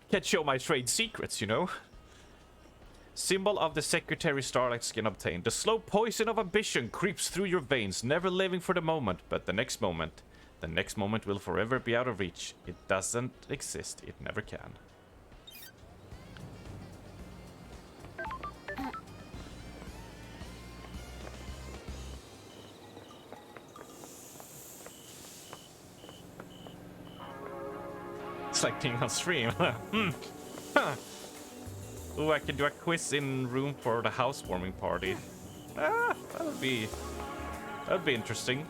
A: Can't show my trade secrets, you know? Symbol of the Secretary Starlight skin obtained. The slow poison of ambition creeps through your veins, never living for the moment, but the next moment will forever be out of reach. It doesn't exist. It never can. It's like being on stream. Ooh, I can do a quiz in room for the housewarming party. Ah, that would be interesting.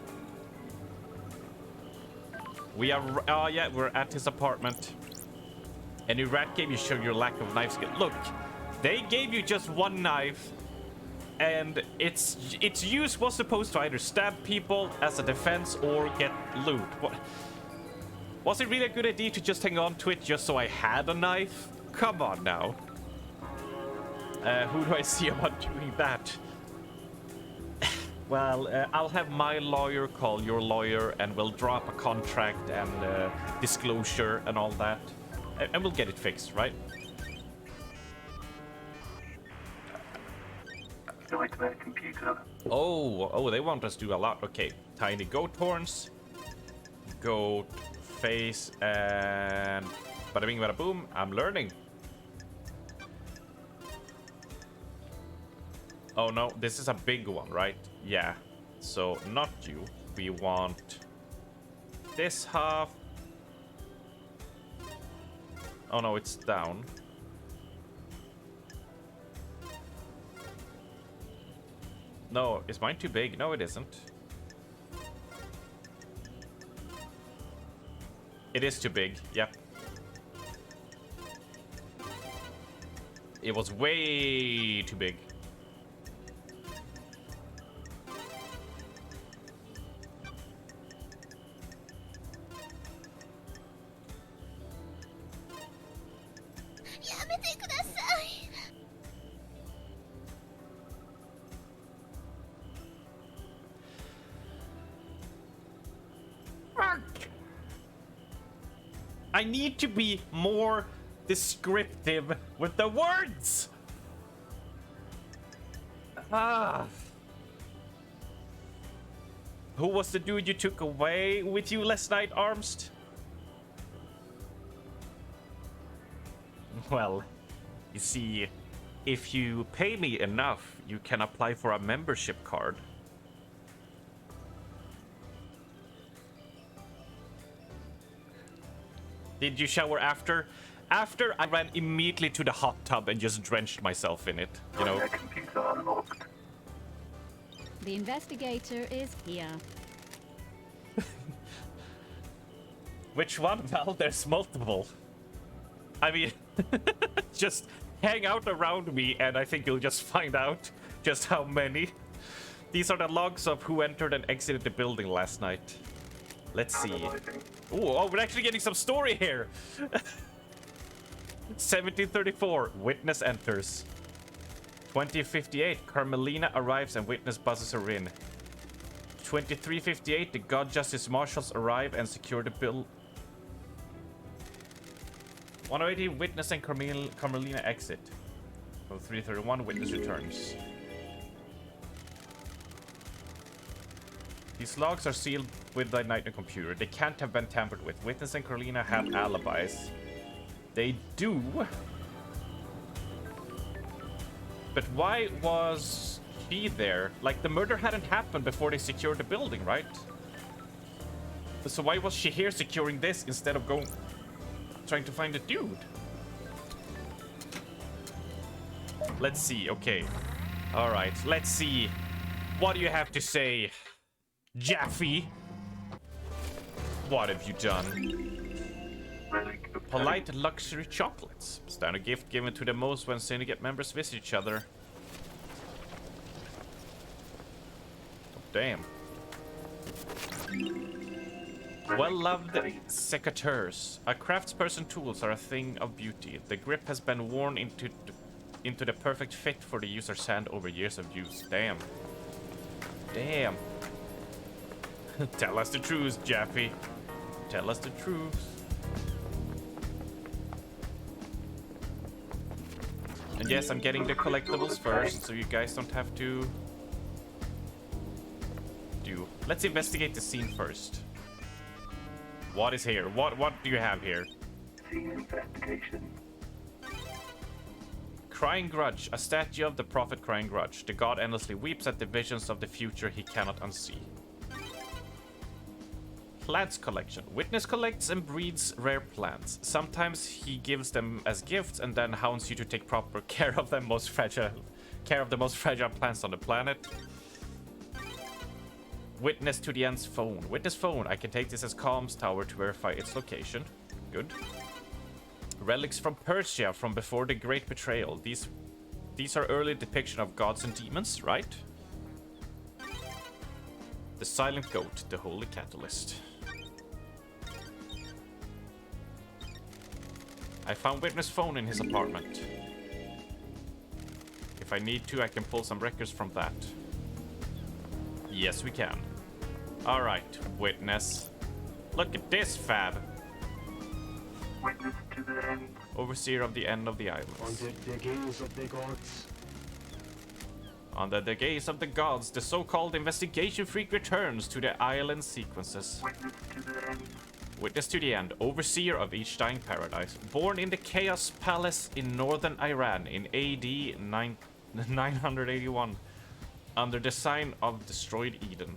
A: We are, oh yeah, we're at his apartment. Any rat game, you show your lack of knife skill. Look, they gave you just one knife, and its use was supposed to either stab people as a defense or get loot. What? Was it really a good idea to just hang on to it just so I had a knife? Come on now. Who do I see about doing that? Well, I'll have my lawyer call your lawyer and we'll draw up a contract and disclosure and all that. And we'll get it fixed, right?
F: Nightmare computer.
A: Oh, they want us to do a lot. Okay, tiny goat horns, goat face, and bada bing, bada boom. I'm learning. Oh no, this is a big one, right? Yeah. So not you. We want this half. Oh no, it's down. No, is mine too big? No, it isn't. It is too big, yep. It was way too big. I need to be more descriptive with the words. Who was the dude you took away with you last night, Armst? Well, you see, if you pay me enough, you can apply for a membership card. Did you shower after? After, I ran immediately to the hot tub and just drenched myself in it, you know?
F: Nightmare computer unlocked.
D: The investigator is here.
A: Which one? Well, there's multiple. I mean, just hang out around me and I think you'll just find out just how many. These are the logs of who entered and exited the building last night. Let's see. Oh, we're actually getting some story here. 1734, witness enters. 2058, Carmelina arrives and witness buzzes her in. 2358, the God Justice Marshals arrive and secure the bill. 180, witness and Carmelina exit. 0331, witness returns. These logs are sealed with the Nightmare computer. They can't have been tampered with. Witness and Carolina have alibis. They do. But why was she there? Like, the murder hadn't happened before they secured the building, right? So why was she here securing this instead of trying to find the dude? Let's see, okay. Alright, let's see. What do you have to say, Jaffe? What have you done? Polite luxury chocolates. Standard gift given to the most when syndicate members visit each other. Damn. Well-loved secateurs. A craftsperson tools are a thing of beauty. The grip has been worn into the perfect fit for the user's hand over years of use. Damn. Damn. Tell us the truth, Jaffe. Tell us the truth. And yes, I'm getting the collectibles first, so you guys don't have to do. Let's investigate the scene first. What is here? What do you have here?
F: Scene investigation.
A: Crying Grudge, a statue of the prophet Crying Grudge. The god endlessly weeps at the visions of the future he cannot unsee. Plants collection. Witness collects and breeds rare plants. Sometimes he gives them as gifts and then hounds you to take proper care of the most fragile plants on the planet. Witness to the End's phone. Witness phone. I can take this as comms tower to verify its location. Good. Relics from Persia from before the Great Betrayal. These are early depiction of gods and demons, right? The Silent Goat, the Holy Catalyst. I found Witness' phone in his apartment. If I need to, I can pull some records from that. Yes, we can. Alright, Witness. Look at this, Fab.
F: Witness to the end.
A: Overseer of the end of the islands.
C: Under the gaze of the gods.
A: Under the gaze of the gods, the so-called investigation freak returns to the island sequences.
F: Witness to the end.
A: Witness to the end, overseer of each dying paradise. Born in the Chaos Palace in northern Iran in AD 981, under the sign of destroyed Eden.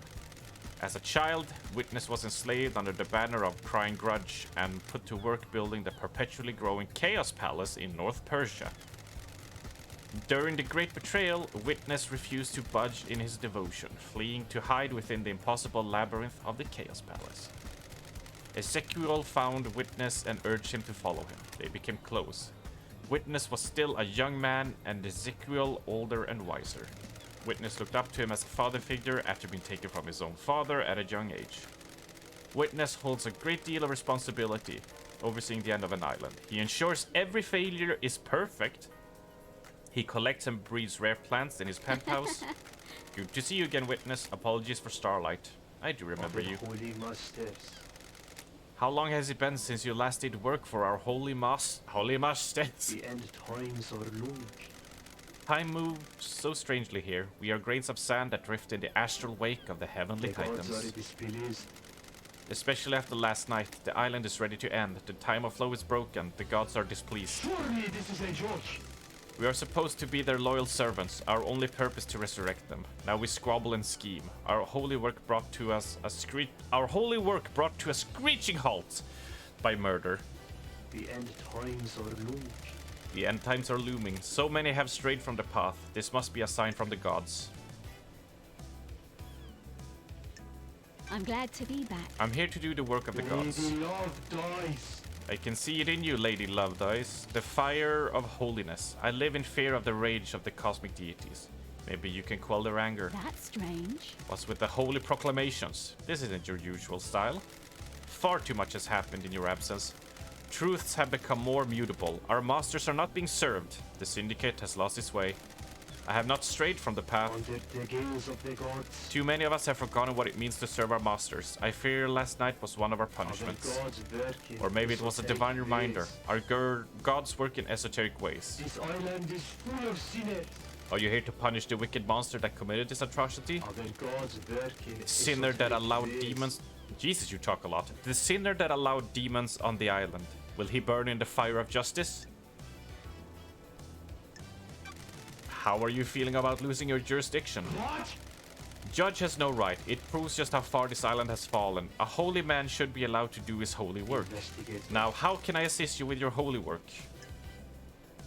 A: As a child, Witness was enslaved under the banner of Crying Grudge and put to work building the perpetually growing Chaos Palace in North Persia. During the Great Betrayal, Witness refused to budge in his devotion, fleeing to hide within the impossible labyrinth of the Chaos Palace. Ezekiel found Witness and urged him to follow him. They became close. Witness was still a young man and Ezekiel older and wiser. Witness looked up to him as a father figure after being taken from his own father at a young age. Witness holds a great deal of responsibility, overseeing the end of an island. He ensures every failure is perfect. He collects and breeds rare plants in his penthouse. Good to see you again, Witness. Apologies for Starlight. I do remember you.
C: Holy masters.
A: How long has it been since you last did work for our holy masters?
C: The end times are long.
A: Time moves so strangely here. We are grains of sand that drift in the astral wake of the heavenly
C: The gods
A: titans.
C: are displeased.
A: Especially after last night, the island is ready to end. The time of flow is broken. The gods are displeased.
C: Surely this is a joke.
A: We are supposed to be their loyal servants, our only purpose to resurrect them. Now we squabble and scheme. Our holy work brought to a screeching halt by murder.
C: The end times are long.
A: The end times are looming. So many have strayed from the path. This must be a sign from the gods.
D: I'm glad to be back.
A: I'm here to do the work of the gods.
C: Lady Love dies.
A: I can see it in you, Lady Love Dice. The fire of holiness. I live in fear of the rage of the cosmic deities. Maybe you can quell their anger.
D: That's strange.
A: What's with the holy proclamations? This isn't your usual style. Far too much has happened in your absence. Truths have become more mutable. Our masters are not being served. The Syndicate has lost its way. I have not strayed from the path.
C: Under the gaze of the gods.
A: Too many of us have forgotten what it means to serve our masters. I fear last night was one of our
C: Other
A: punishments.
C: gods work in
A: Or maybe it was a
C: esoteric
A: divine reminder.
C: ways.
A: Our gods work in esoteric ways.
C: This island is full of sinners.
A: Are you here to punish the wicked monster that committed this atrocity?
C: Other gods work in
A: Sinner that
C: esoteric
A: allowed
C: ways.
A: demons... Jesus, you talk a lot. The sinner that allowed demons on the island. Will he burn in the fire of justice? How are you feeling about losing your jurisdiction?
C: What?
A: Judge has no right. It proves just how far this island has fallen. A holy man should be allowed to do his holy work.
C: Investigate.
A: Now, how can I assist you with your holy work?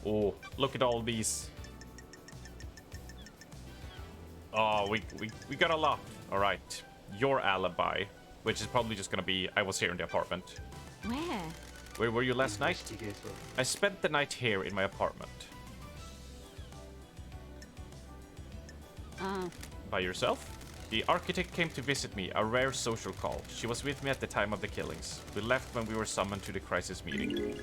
A: Oh, look at all these. Oh, we got a lot. All right. Your alibi, which is probably just gonna be I was here in the apartment.
D: Where?
A: Where were you last night?
C: Investigator.
A: I spent the night here in my apartment. By yourself? The architect came to visit me, a rare social call. She was with me at the time of the killings. We left when we were summoned to the crisis meeting.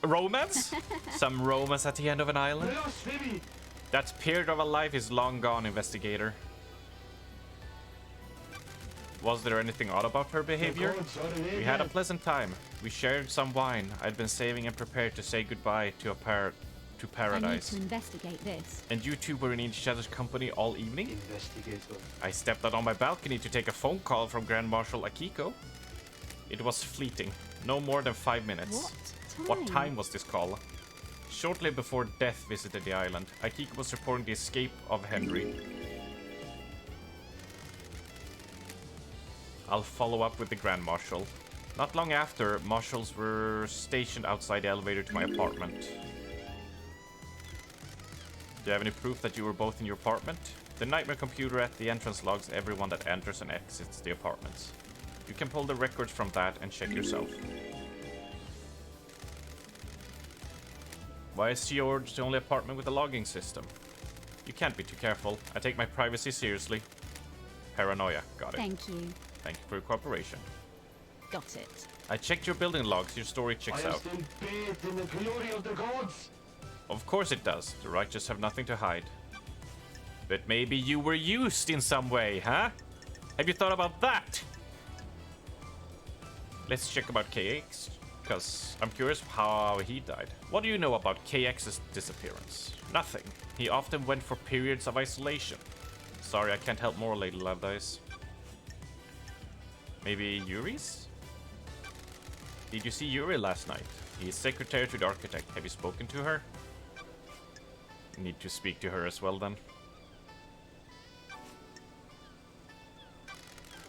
A: Romance? Some romance at the end of an island?
C: Blasphemy!
A: That period of a life is long gone, investigator. Was there anything odd about her behavior?
C: The gods are in
A: We had a
C: anger.
A: pleasant time. We shared some wine. I'd been saving and prepared to say goodbye to
D: I need
A: paradise.
D: to investigate this.
A: And you two were in each other's company all evening?
C: Investigator.
A: I stepped out on my balcony to take a phone call from Grand Marshal Akiko. It was fleeting. No more than 5 minutes. What time was this call? Shortly before death visited the island, Akiko was reporting the escape of Henry. I'll follow up with the Grand Marshal. Not long after, marshals were stationed outside the elevator to my apartment. Do you have any proof that you were both in your apartment? The nightmare computer at the entrance logs everyone that enters and exits the apartments. You can pull the records from that and check yourself. Why is yours the only apartment with a logging system? You can't be too careful. I take my privacy seriously. Paranoia. Got it.
D: Thank you.
A: Thank you for your cooperation.
D: Got it.
A: I checked your building logs. Your story checks
C: I am
A: out.
C: still bathed in the glory of the gods.
A: Of course it does. The righteous have nothing to hide. But maybe you were used in some way, huh? Have you thought about that? Let's check about KX, because I'm curious how he died. What do you know about KX's disappearance? Nothing. He often went for periods of isolation. Sorry, I can't help more, Lady Lovedice. Maybe Yuri's? Did you see Yuri last night? He is secretary to the architect. Have you spoken to her? Need to speak to her as well then.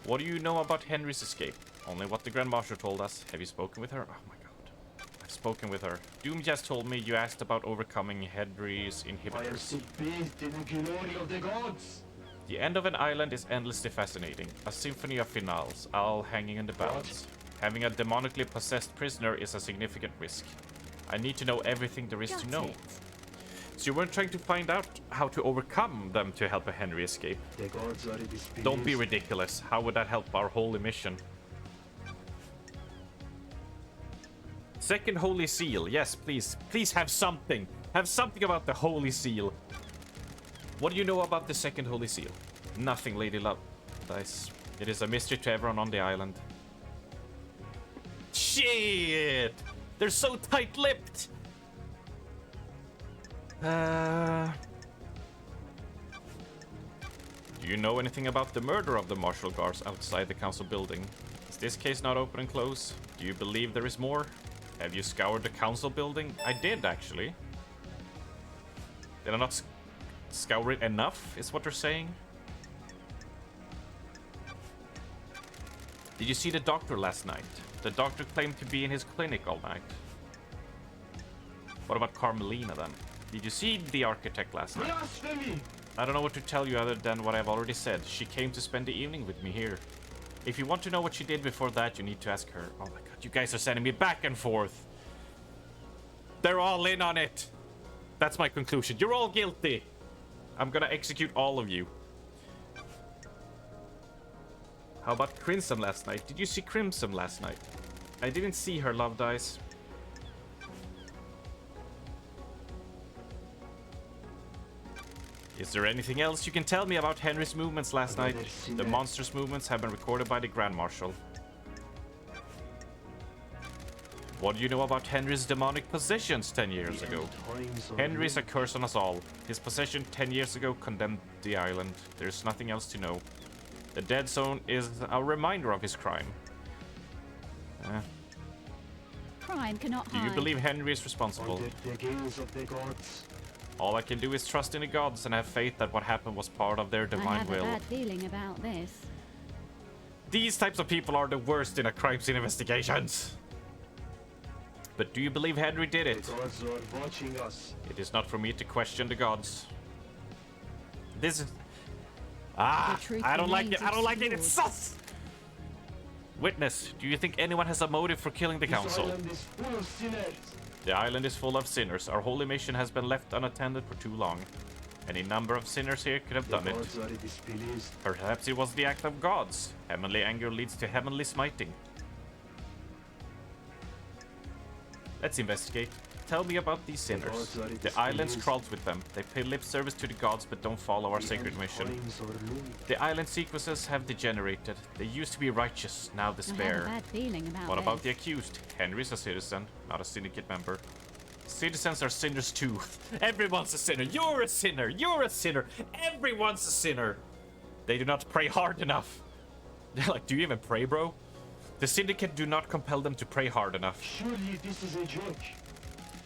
A: What do you know about Henry's escape? Only what the Grand Marshal told us. Have you spoken with her? Oh my god. I've spoken with her. Doom just told me you asked about overcoming Henry's
C: I am
A: inhibitors.
C: still bathed in the glory of the gods.
A: The end of an island is endlessly fascinating. A symphony of finales, all hanging in the balance. Having a demonically possessed prisoner is a significant risk. I need to know everything there is
D: Got
A: to know.
D: it.
A: So you weren't trying to find out how to overcome them to help a Henry escape?
C: The gods are displeased.
A: Don't be ridiculous. How would that help our holy mission? Second Holy Seal. Yes, please. Please have something. Have something about the Holy Seal. What do you know about the Second Holy Seal? Nothing, Lady Lovedice. It is a mystery to everyone on the island. Shit! They're so tight-lipped! Do you know anything about the murder of the martial guards outside the council building? Is this case not open and close? Do you believe there is more? Have you scoured the council building? I did, actually. Did I not scour it enough, is what they're saying? Did you see the doctor last night? The doctor claimed to be in his clinic all night. What about Carmelina then? Did you see the architect last night?
C: Blasphemy!
A: I don't know what to tell you other than what I've already said. She came to spend the evening with me here. If you want to know what she did before that, you need to ask her. Oh my god, you guys are sending me back and forth. They're all in on it. That's my conclusion. You're all guilty. I'm gonna execute all of you. How about Crimson last night? Did you see Crimson last night? I didn't see her, Lovedice. Is there anything else you can tell me about Henry's movements last night? The monster's movements have been recorded by the Grand Marshal. What do you know about Henry's demonic possessions 10 years ago? Henry is a curse on us all. His possession 10 years ago condemned the island. There's nothing else to know. The Dead Zone is a reminder of his crime.
D: Crime cannot
A: Do
D: hide.
A: you believe Henry is responsible?
C: Under the gaze of the gods.
A: All I can do is trust in the gods and have faith that what happened was part of their
D: I
A: divine
D: have
A: will.
D: a bad feeling about this.
A: These types of people are the worst in a crime scene investigations. But do you believe Henry did
C: The
A: it?
C: gods are watching us.
A: It is not for me to question the gods. This is...
D: The truth
A: I don't like it.
D: remains
A: I don't like it. It's
D: obscured.
A: sus! Witness, do you think anyone has a motive for killing the
C: This
A: council?
C: island is full of sinners.
A: The island is full of sinners. Our holy mission has been left unattended for too long. Any number of sinners here could have
C: The
A: done it.
C: gods are displeased.
A: Perhaps it was the act of gods. Heavenly anger leads to heavenly smiting. Let's investigate. Tell me about these sinners.
C: gods are
A: The island
C: displeased.
A: crawls with them. They pay lip service to the gods but don't follow our
C: The
A: sacred
C: end
A: mission.
C: times are looming.
A: The island sequences have degenerated. They used to be righteous, now
D: I have a
A: despair.
D: bad feeling about
A: What about the
D: this.
A: accused? Henry's a citizen, not a syndicate member. Citizens are sinners too. Everyone's a sinner. You're a sinner. You're a sinner. Everyone's a sinner. They do not pray hard enough. They're like, do you even pray, bro? The syndicate do not compel them to pray hard enough.
C: Surely this is a joke.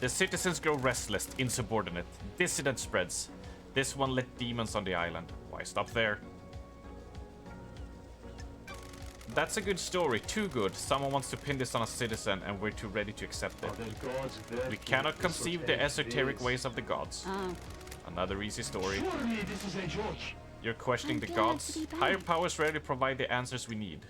A: The citizens grow restless, insubordinate. Dissident spreads. This one let demons on the island. Why stop there? That's a good story. Too good. Someone wants to pin this on a citizen and we're too ready to accept it.
C: Other gods work
A: We
C: in
A: cannot conceive the esoteric
C: ways.
A: ways of the gods.
D: Oh,
A: Another easy story.
C: Surely this is a joke.
A: You're questioning
D: I'm
A: the
D: glad
A: gods.
D: to be back.
A: Higher powers rarely provide the answers we need.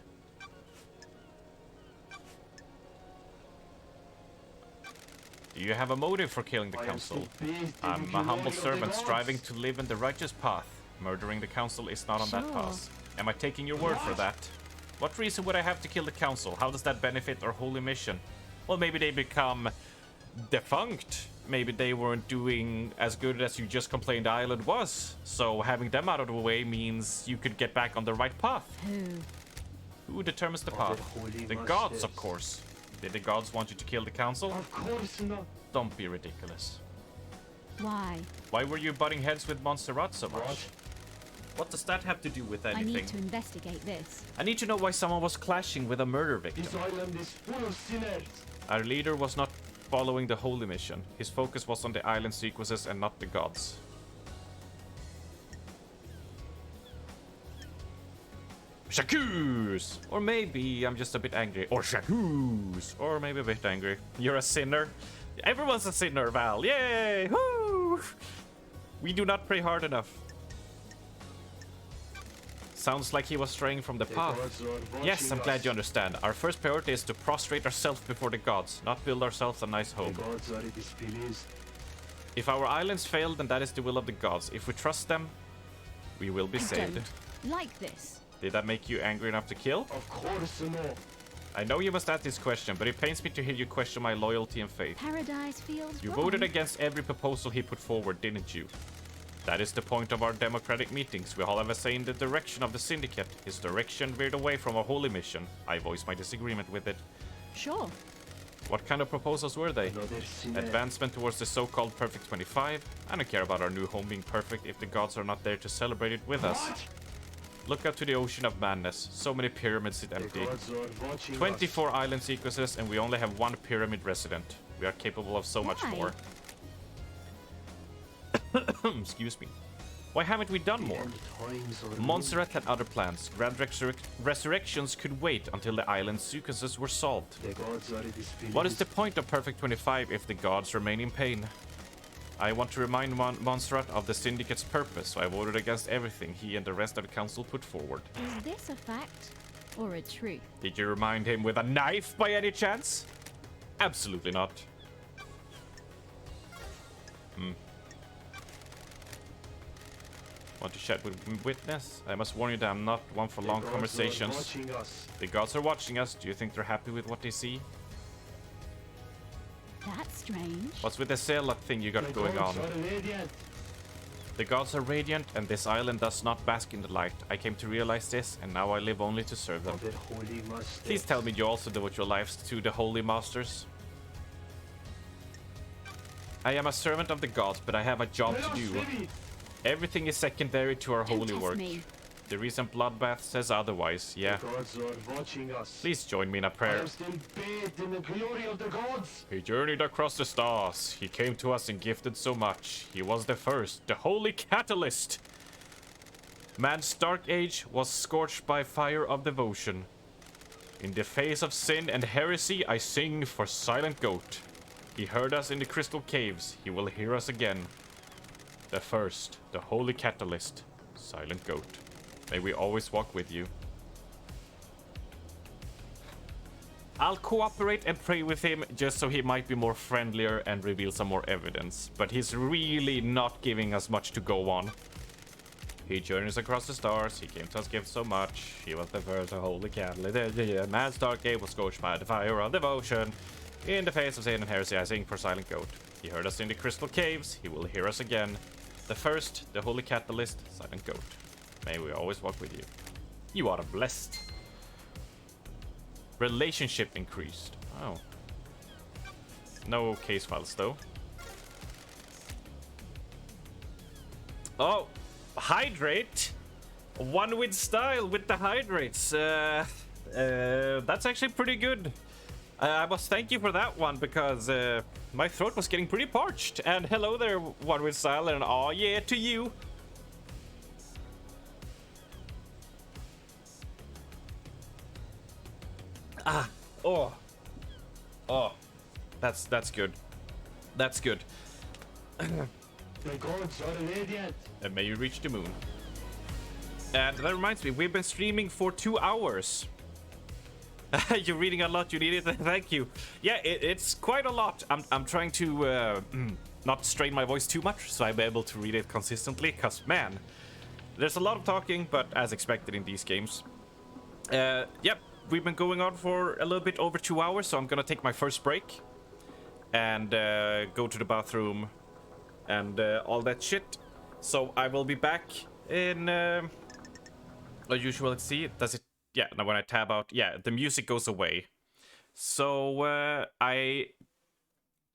A: Do you have a motive for killing the
C: I am
A: council?
C: still bathed in
A: I'm
C: the
A: a humble
C: glory of the
A: servant
C: gods.
A: striving to live in the righteous path. Murdering the council is not on that
D: Sure.
A: path. Am I taking your word for
C: What?
A: that? What reason would I have to kill the council? How does that benefit our holy mission? Well, maybe they become defunct. Maybe they weren't doing as good as you just complained the island was. So having them out of the way means you could get back on the right path. Who determines the
C: Of
A: path?
C: the holy
A: The gods, of
C: masters.
A: course. Did the gods want you to kill the council?
C: Of course not.
A: Don't be ridiculous.
D: Why?
A: Why were you butting heads with Montserrat so much?
C: What?
A: What does that have to do with
D: I
A: anything?
D: need to investigate this.
A: I need to know why someone was clashing with a murder victim.
C: This island is full of sinners.
A: Our leader was not following the holy mission. His focus was on the island sequences and not the gods. Shakus! Or maybe I'm just a bit angry. Or shakus! Or maybe a bit angry. You're a sinner. Everyone's a sinner, Val. Yay! Woo! We do not pray hard enough. Sounds like he was straying from the
C: The
A: path.
C: gods are watching
A: Yes, I'm glad
C: us.
A: you understand. Our first priority is to prostrate ourselves before the gods, not build ourselves a nice
C: The
A: home.
C: gods are displeased.
A: If our islands fail, then that is the will of the gods. If we trust them, we will be
D: I
A: saved.
D: don't like this.
A: Did that make you angry enough to kill?
C: Of course not.
A: I know you must ask this question, but it pains me to hear you question my loyalty and faith.
D: Paradise feels
A: You
D: wrong.
A: voted against every proposal he put forward, didn't you? That is the point of our democratic meetings. We all have a say in the direction of the syndicate. His direction veered away from our holy mission. I voiced my disagreement with it.
D: Sure.
A: What kind of proposals were they?
C: Another sinner.
A: Advancement towards the so-called Perfect 25? I don't care about our new home being perfect if the gods are not there to celebrate it with us.
C: What?
A: Look out to the ocean of madness. So many pyramids sit
C: The
A: empty.
C: gods are watching
A: 24 island sequences and we only have one pyramid resident. We are capable of so much
D: Why?
A: more. Excuse me. Why haven't we done
C: us.
A: more?
C: End times are
A: Montserrat had other plans. Grand resurrections could wait until the island sequences were solved.
C: The gods are displeased.
A: What is the point of Perfect 25 if the gods remain in pain? I want to remind Montserrat of the Syndicate's purpose, so I voted against everything he and the rest of the council put forward.
D: Is this a fact or a truth?
A: Did you remind him with a knife by any chance? Absolutely not. Want to chat with witness? I must warn you that I'm not one for
C: The
A: long
C: gods are
A: conversations.
C: watching us.
A: The gods are watching us. Do you think they're happy with what they see?
D: That's strange.
A: What's with the Zealot thing you got
C: The
A: going on?
C: gods are radiant.
A: The gods are radiant, and this island does not bask in the light. I came to realize this, and now I live only to serve them.
C: Of the holy masters.
A: Please tell me you also devote your lives to the holy masters. I am a servant of the gods, but I have a job to do.
C: Blasphemy.
A: Everything is secondary to our
D: Don't
A: holy
D: test
A: work.
D: me.
A: The recent bloodbath says otherwise, yeah.
C: The gods are watching us.
A: Please join me in a
C: I
A: prayer.
C: am still bathed in the glory of the gods.
A: He journeyed across the stars. He came to us and gifted so much. He was the first, the holy catalyst. Man's dark age was scorched by fire of devotion. In the face of sin and heresy, I sing for Silent Goat. He heard us in the crystal caves. He will hear us again. The first, the holy catalyst, Silent Goat. May we always walk with you. I'll cooperate and pray with him just so he might be more friendlier and reveal some more evidence. But he's really not giving us much to go on. He journeys across the stars. He came to us give so much. He was the first holy catalyst. Man's dark age was scorched by the fire of devotion. In the face of sin and heresy, I sing for Silent Goat. He heard us in the crystal caves. He will hear us again. The first, the holy catalyst, Silent Goat. May we always walk with you. You are blessed. Relationship increased. Oh. No case files though. Oh, hydrate. One with style with the hydrates. That's actually pretty good. I must thank you for that one because my throat was getting pretty parched. And hello there, one with style, and oh yeah to you. Ah, oh, that's good. That's good.
C: The gods are radiant.
A: And may you reach the moon. And that reminds me, we've been streaming for 2 hours. You're reading a lot. You need it. Thank you. Yeah, it's quite a lot. I'm trying to not strain my voice too much, so I'm able to read it consistently. Cause man, there's a lot of talking, but as expected in these games. Yep, we've been going on for a little bit over 2 hours, so I'm gonna take my first break and go to the bathroom and all that shit. So I will be back in as usual. Let's see. Does it? Yeah. Now when I tab out, yeah, the music goes away. So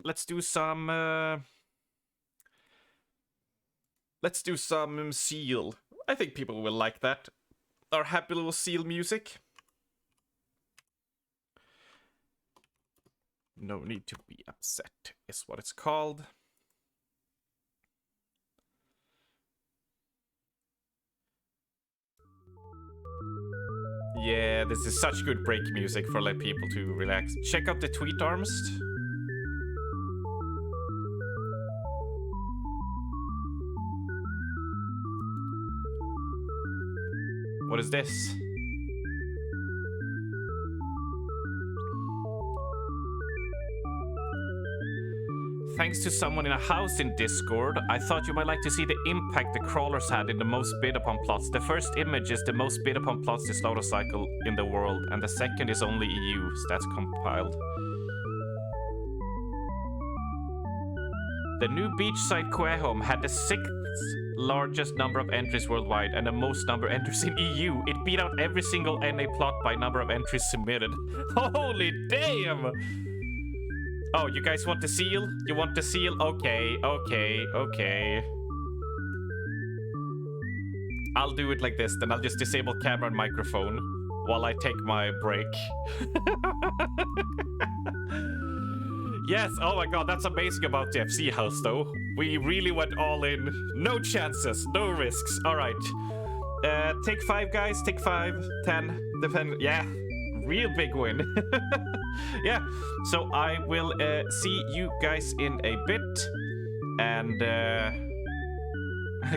A: let's do some Seal. I think people will like that. Our happy little Seal music. No need to be upset is what it's called. Yeah, this is such good break music for let people to relax. Check out the tweet arms. What is this? Thanks to someone in a house in Discord, I thought you might like to see the impact the crawlers had in the most bid upon plots. The first image is the most bid upon plots this Lotus cycle in the world, and the second is only EU stats compiled. The new beachside Quehome had the 6th largest number of entries worldwide and the most number of entries in EU. It beat out every single NA plot by number of entries submitted. Holy damn! Oh, you guys want the Seal? You want the Seal? Okay. I'll do it like this, then I'll just disable camera and microphone while I take my break. Yes, oh my god, that's amazing about the FC house though. We really went all in. No chances, no risks. Alright. Take 5, guys. Take 5, 10, depend. Yeah, real big win. Yeah, so I will see you guys in a bit. And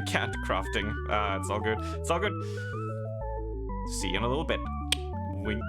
A: can't crafting. It's all good. It's all good. See you in a little bit. Wink.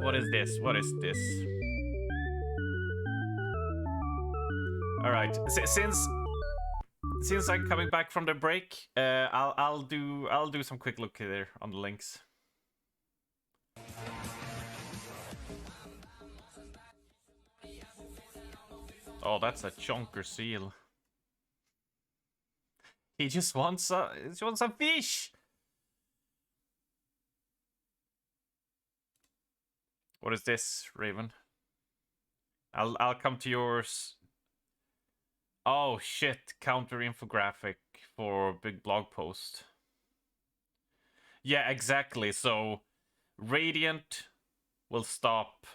A: What is this? What is this? All right. Since I'm coming back from the break, I'll do some quick look there on the links. Oh, that's a chonker seal. He just wants some fish. What is this, Raven? I'll come to yours. Oh shit, counter infographic for big blog post. Yeah, exactly. So Radiant will stop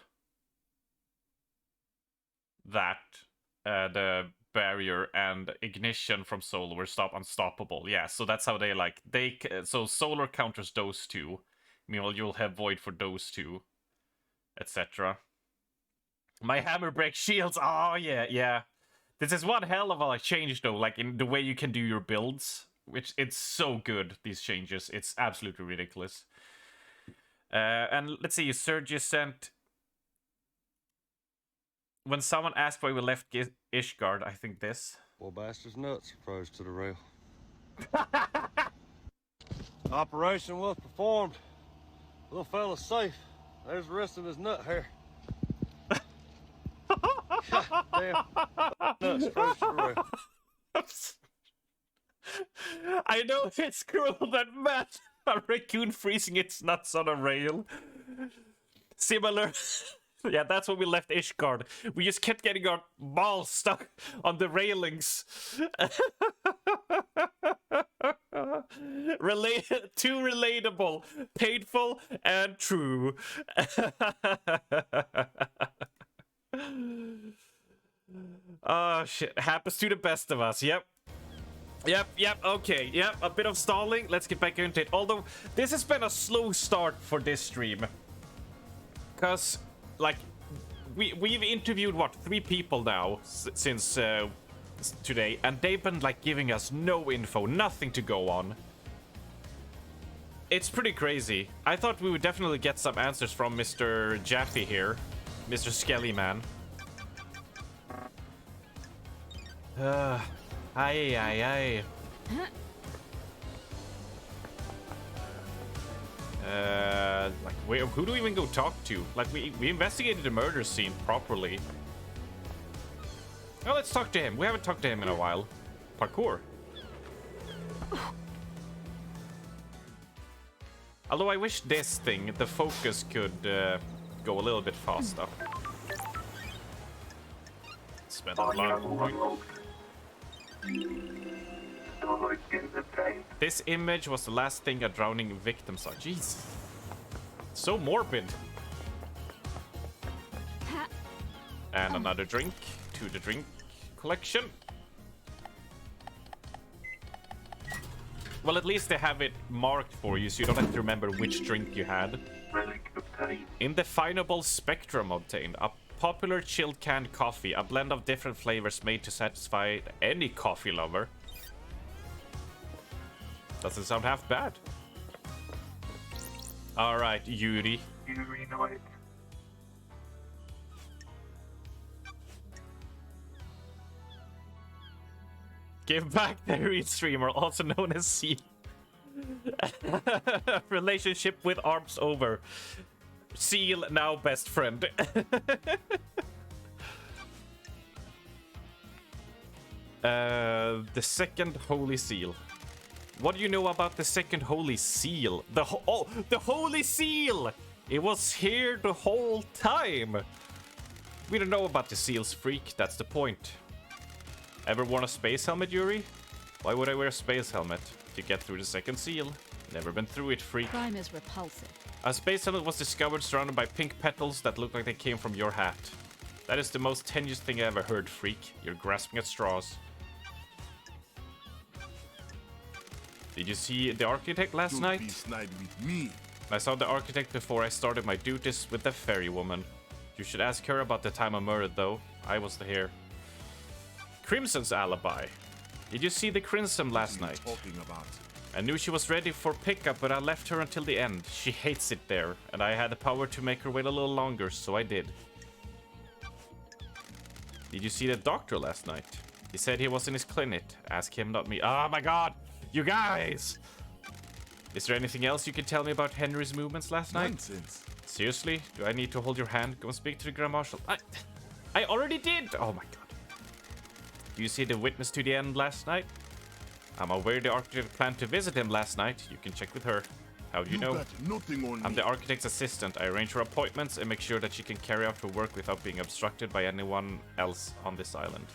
A: that the barrier, and Ignition from Solar will stop Unstoppable. Yeah, so that's how they like so Solar counters those two. Meanwhile, you'll have Void for those two, etc. My hammer breaks shields. Oh yeah. This is one hell of a change though, like in the way you can do your builds, which it's so good, these changes. It's absolutely ridiculous. And let's see, Sergius sent... When someone asked why we left Ishgard, I think this.
I: Well, bastard's nuts, approach to the rail. Operation well performed. Little fella's safe. There's the rest of his nut hair. Damn. Nuts, approach to the rail.
A: I know it's cruel that Matt, a raccoon freezing its nuts on a rail. Similar. Yeah, that's when we left Ishgard. We just kept getting our balls stuck on the railings. Too relatable, painful, and true. Oh shit, happens to the best of us. Yep, okay, yep, a bit of stalling. Let's get back into it. Although, this has been a slow start for this stream. Because... like, we've interviewed, what, 3 people now since today, and they've been, like, giving us no info, nothing to go on. It's pretty crazy. I thought we would definitely get some answers from Mr. Jaffe here, Mr. Skellyman. Aye. Like, who do we even go talk to? Like, we investigated the murder scene properly. Oh, let's talk to him. We haven't talked to him in a while. Parkour. Although I wish this thing, the focus, could go a little bit faster. Spend a lot. This image was the last thing a drowning victim saw. Jeez. So morbid. And another drink to the drink collection. Well, at least they have it marked for you, so you don't have to remember which drink you had. Indefinable Spectrum obtained. A popular chilled canned coffee. A blend of different flavors made to satisfy any coffee lover. Doesn't sound half bad. Alright, Yuri.
F: Yuri Knight.
A: Give back the read streamer, also known as C. Relationship with arms over. Seal, now best friend. The second Holy Seal. What do you know about the second Holy Seal? The Holy Seal! It was here the whole time! We don't know about the seals, freak, that's the point. Ever worn a space helmet, Yuri? Why would I wear a space helmet? To get through the second seal. Never been through it, freak.
D: Crime is repulsive.
A: A space helmet was discovered surrounded by pink petals that look like they came from your hat. That is the most tenuous thing I ever heard, freak. You're grasping at straws. Did you see the architect last night?
J: With me.
A: I saw the architect before I started my duties with the ferry woman. You should ask her about the time I murdered, though. I was here. Crimson's alibi. Did you see the Crimson last night?
J: Talking about.
A: I knew she was ready for pickup, but I left her until the end. She hates it there, and I had the power to make her wait a little longer, so I did. Did you see the doctor last night? He said he was in his clinic. Ask him, not me. Oh my god! You guys! Is there anything else you can tell me about Henry's movements last night?
B: Nonsense.
A: Seriously? Do I need to hold your hand? Go and speak to the Grand Marshal. I already did! Oh my god. Do you see the witness to the end last night? I'm aware the architect planned to visit him last night. You can check with her. How do you know?
B: Nothing on
A: I'm the architect's assistant. I arrange her appointments and make sure that she can carry out her work without being obstructed by anyone else on this island.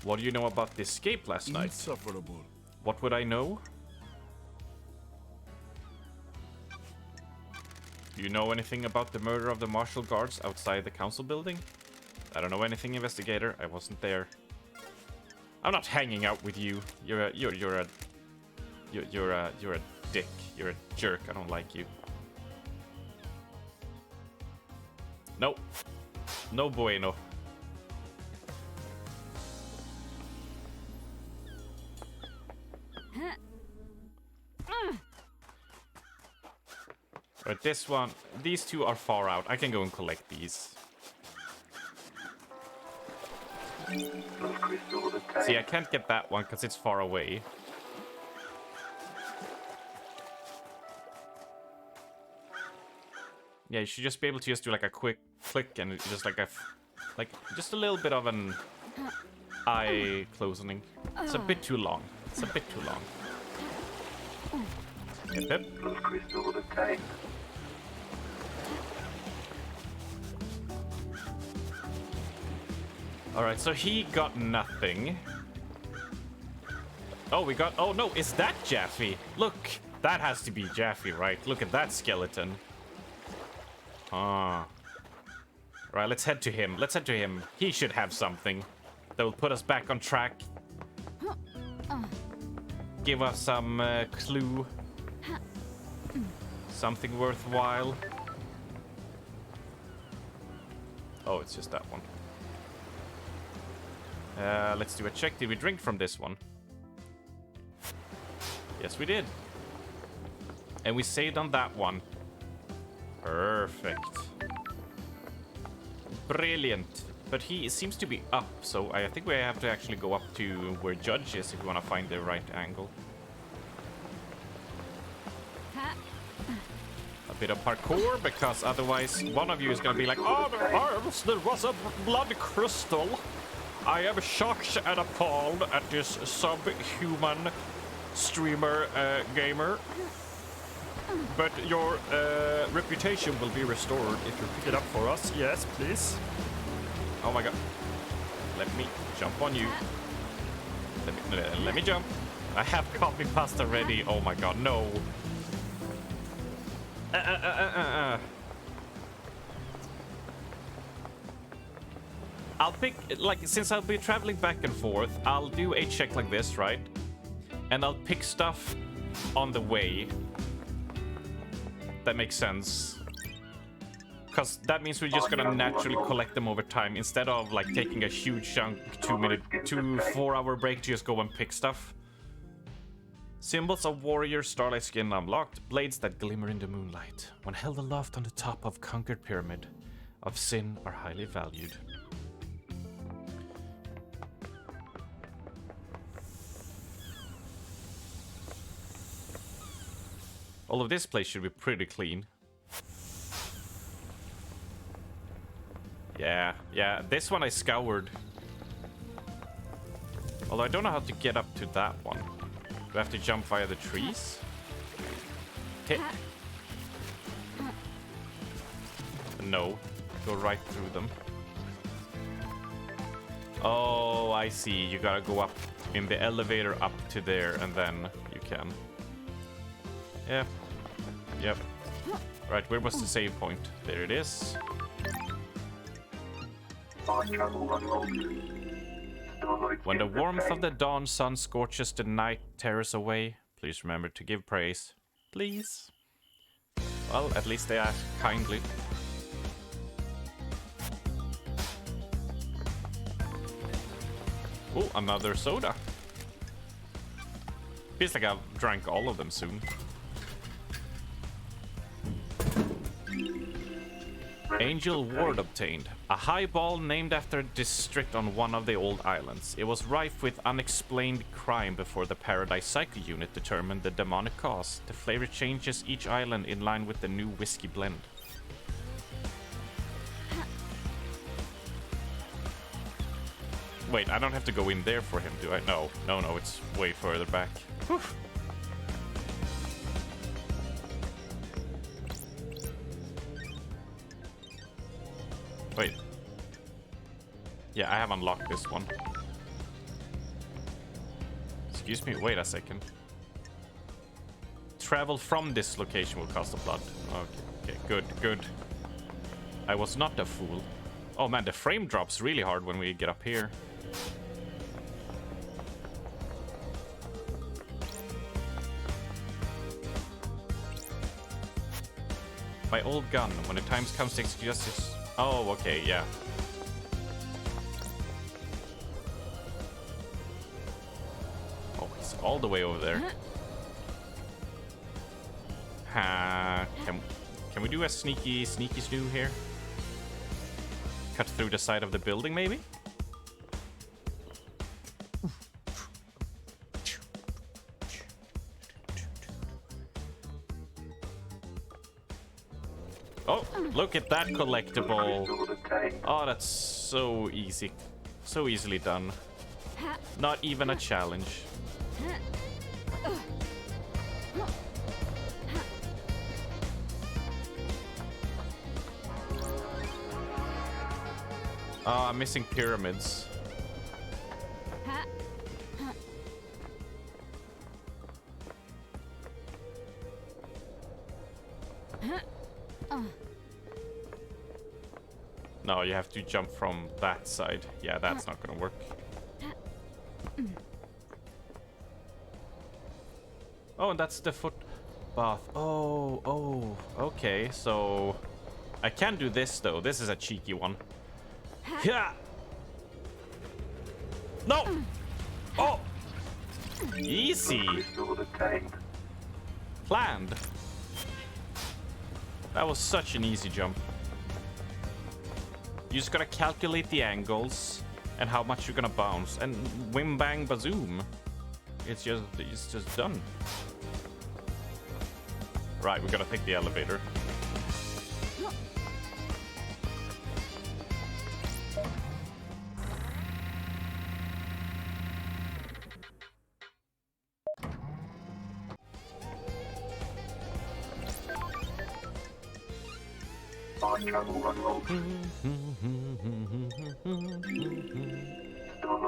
A: What do you know about the escape last night?
B: Insufferable.
A: What would I know? Do you know anything about the murder of the martial guards outside the council building? I don't know anything, investigator. I wasn't there. I'm not hanging out with you. You're a dick. You're a jerk. I don't like you. Nope. No bueno. Right, this one, these two are far out. I can go and collect these. See, I can't get that one because it's far away. Yeah, you should just be able to just do like a quick click and just like just a little bit of an eye closing. It's a bit too long. It's a bit too long. Hip hip. Alright, so he got nothing. Oh, we got... Oh, no, is that Jaffe? Look, that has to be Jaffe, right? Look at that skeleton. Ah. Right, let's head to him. Let's head to him. He should have something that will put us back on track. Give us some clue. Something worthwhile. Oh, it's just that one. Let's do a check. Did we drink from this one? Yes, we did. And we saved on that one. Perfect. Brilliant. But he seems to be up, so I think we have to actually go up to where Judge is if we want to find the right angle. A bit of parkour, because otherwise one of you is going to be like, oh, there was a blood crystal. I am shocked and appalled at this subhuman streamer gamer. But your reputation will be restored if you pick it up for us. Yes, please. Oh my god. Let me jump on you. Let me jump. I have copy pasta ready. Oh my god, no. I'll pick, like, since I'll be traveling back and forth, I'll do a check like this, right? And I'll pick stuff on the way. That makes sense. Because that means we're just gonna naturally collect them over time instead of like taking a huge chunk 4-hour break to just go and pick stuff. Symbols of warrior, starlight skin unlocked, blades that glimmer in the moonlight. When held aloft on the top of conquered pyramid of sin are highly valued. All of this place should be pretty clean. Yeah, this one I scoured. Although I don't know how to get up to that one. Do I have to jump via the trees? Hit. No, go right through them. Oh, I see. You gotta go up in the elevator up to there and then you can. Yeah. Yep. Right, where was the save point? There it is. When the warmth of the dawn sun scorches the night terrors away, please remember to give praise. Please. Well, at least they ask kindly. Oh, another soda. Feels like I've drank all of them soon. Angel Ward obtained. A highball named after a district on one of the old islands. It was rife with unexplained crime before the Paradise Cycle unit determined the demonic cause. The flavor changes each island in line with the new whiskey blend. Wait, I don't have to go in there for him, do I? No, it's way further back. Whew. Wait. Yeah, I have unlocked this one. Excuse me, wait a second. Travel from this location will cost the blood. Okay, good. I was not a fool. Oh man, the frame drops really hard when we get up here. My old gun, when the time comes to execute justice. Oh, okay, yeah. Oh, it's all the way over there. Can we do a sneaky snoo here? Cut through the side of the building, maybe? Oh, look at that collectible. Oh, that's so easy. So easily done. Not even a challenge. Oh, I'm missing pyramids. No, you have to jump from that side. Yeah, that's not gonna work. Oh, and that's the footbath. Oh, okay. So I can do this though. This is a cheeky one. Yeah. No. Oh. Easy. Planned. That was such an easy jump. You just gotta calculate the angles and how much you're gonna bounce, and whim bang bazoom. It's just done. Right, we gotta take the elevator.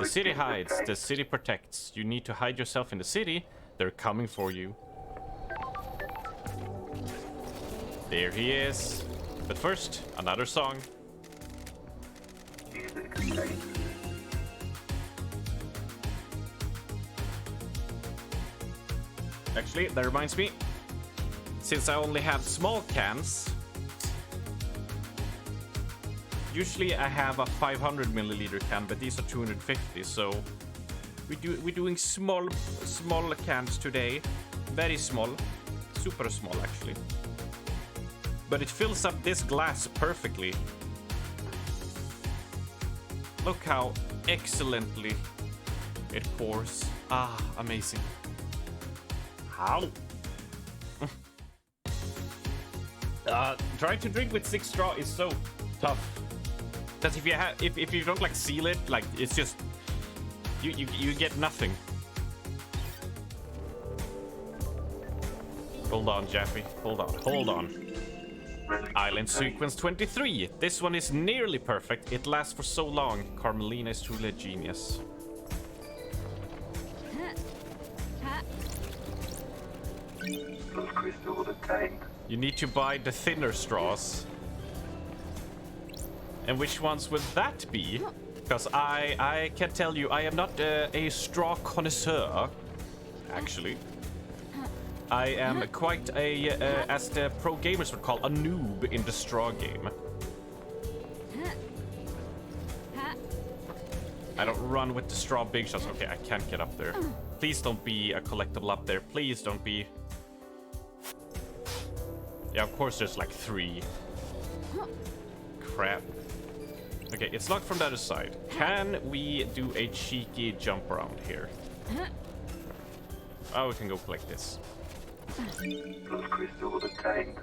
A: The city hides, the city protects. You need to hide yourself in the city. They're coming for you. There he is. But first, another song. Actually, that reminds me. Since I only have small cans, usually I have a 500 milliliter can, but these are 250, so we're doing small cans today. Very small, super small actually. But it fills up this glass perfectly. Look how excellently it pours. Ah, amazing. How? Trying to drink with 6 straw is so tough. Because if you don't like seal it, like it's just you get nothing. Hold on, Jeffy. Hold on. Island sequence 23. This one is nearly perfect. It lasts for so long. Carmelina is truly a genius. You need to buy the thinner straws. And which ones would that be? Because I can tell you, I am not a straw connoisseur, actually. I am quite a, as the pro gamers would call, a noob in the straw game. I don't run with the straw big shots. Okay, I can't get up there. Please don't be a collectible up there. Please don't be. Yeah, of course there's like 3. Crap. Okay, it's locked from the other side. Can we do a cheeky jump around here? Oh, we can go collect this.
F: Those crystals obtained.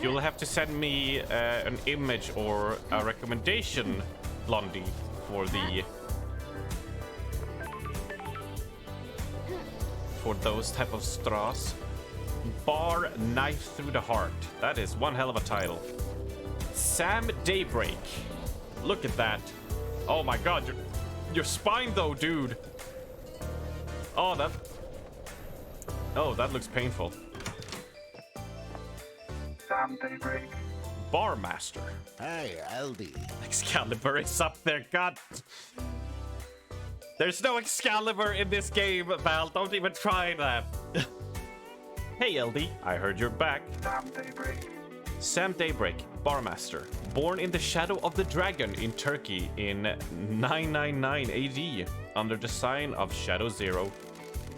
A: You'll have to send me an image or a recommendation, Blondie, for those type of straws. Bar Knife Through the Heart. That is one hell of a title. Sam Daybreak. Look at that. Oh my god, your spine though, dude. Oh, that looks painful.
F: Sam Daybreak.
A: Bar Master.
J: Hey, Aldi.
A: Excalibur is up there, god. There's no Excalibur in this game, Val. Don't even try that. Hey, LD. I heard you're back.
F: Sam Daybreak.
A: Sam Daybreak, Barmaster. Born in the shadow of the dragon in Turkey in 999 AD, under the sign of Shadow Zero.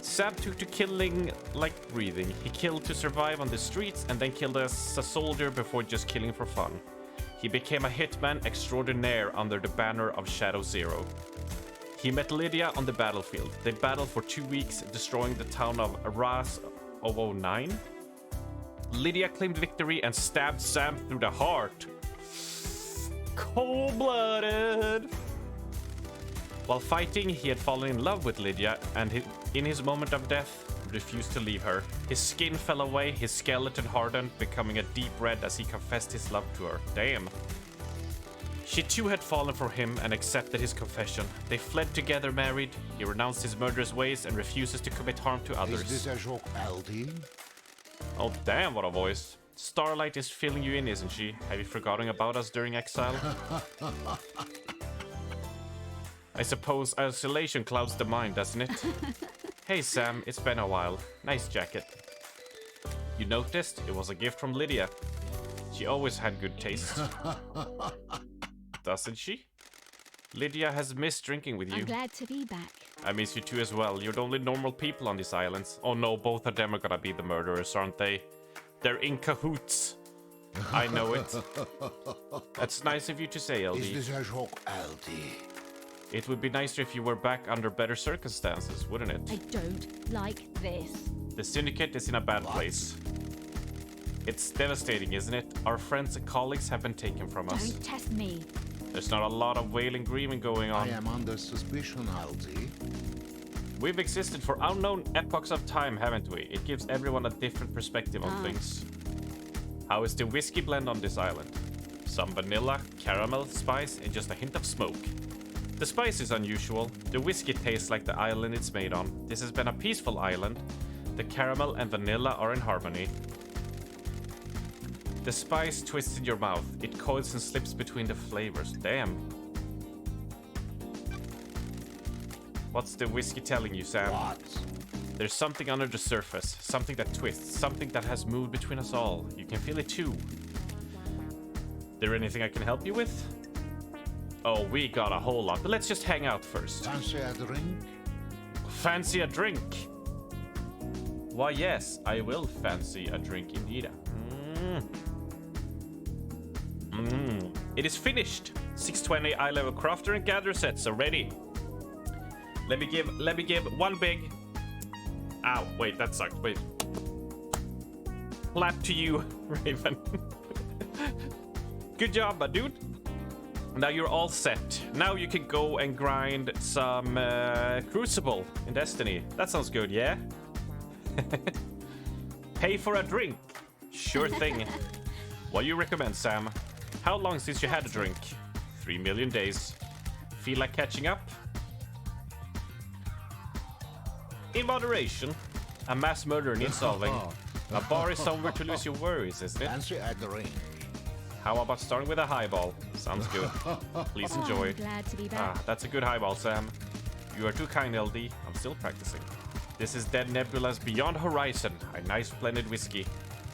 A: Sam took to killing like breathing. He killed to survive on the streets and then killed as a soldier before just killing for fun. He became a hitman extraordinaire under the banner of Shadow Zero. He met Lydia on the battlefield. They battled for 2 weeks, destroying the town of Ras 009. Lydia claimed victory and stabbed Sam through the heart. Cold-blooded. While fighting, he had fallen in love with Lydia, and in his moment of death, refused to leave her. His skin fell away, his skeleton hardened, becoming a deep red as he confessed his love to her. Damn. She too had fallen for him and accepted his confession. They fled together married. He renounced his murderous ways and refuses to commit harm to others.
J: Is this a joke, Aldi?
A: Oh damn, what a voice. Starlight is filling you in, isn't she? Have you forgotten about us during exile? I suppose isolation clouds the mind, doesn't it? Hey Sam, it's been a while. Nice jacket. You noticed? It was a gift from Lydia. She always had good taste. Doesn't she? Lydia has missed drinking with you.
D: I'm glad to be back.
A: I miss you too as well. You're the only normal people on these islands. Oh no, both of them are gonna be the murderers, aren't they? They're in cahoots. I know it. That's nice of you to say, LD.
J: Is this a joke, Aldi?
A: It would be nicer if you were back under better circumstances, wouldn't it?
D: I don't like this.
A: The Syndicate is in a bad place. It's devastating, isn't it? Our friends and colleagues have been taken from us.
D: Don't test me.
A: There's not a lot of wailing grieving going on.
J: I am under suspicion, Aldi.
A: We've existed for unknown epochs of time, haven't we? It gives everyone a different perspective on things. How is the whiskey blend on this island? Some vanilla, caramel, spice, and just a hint of smoke. The spice is unusual. The whiskey tastes like the island it's made on. This has been a peaceful island. The caramel and vanilla are in harmony. The spice twists in your mouth. It coils and slips between the flavors. Damn. What's the whiskey telling you, Sam?
J: What?
A: There's something under the surface. Something that twists. Something that has moved between us all. You can feel it too. There anything I can help you with? Oh, we got a whole lot. But let's just hang out first.
J: Fancy a drink?
A: Fancy a drink? Why, yes, I will fancy a drink indeed. It is finished. 620 eye level crafter and gather sets are ready. Let me give one big. Ow, wait, that sucked. Wait. Clap to you, Raven. Good job, my dude. Now you're all set. Now you can go and grind some Crucible in Destiny. That sounds good, yeah? Pay for a drink. Sure thing. What do you recommend, Sam? How long since you had a drink? 3 million days. Feel like catching up? In moderation. A mass murder needs solving. A bar is somewhere to lose your worries, isn't it?
J: Fancy a drink?
A: How about starting with a highball? Sounds good. Please enjoy.
D: I'm glad to be back.
A: That's a good highball, Sam. You are too kind, LD. I'm still practicing. This is Dead Nebula's Beyond Horizon, a nice blended whiskey.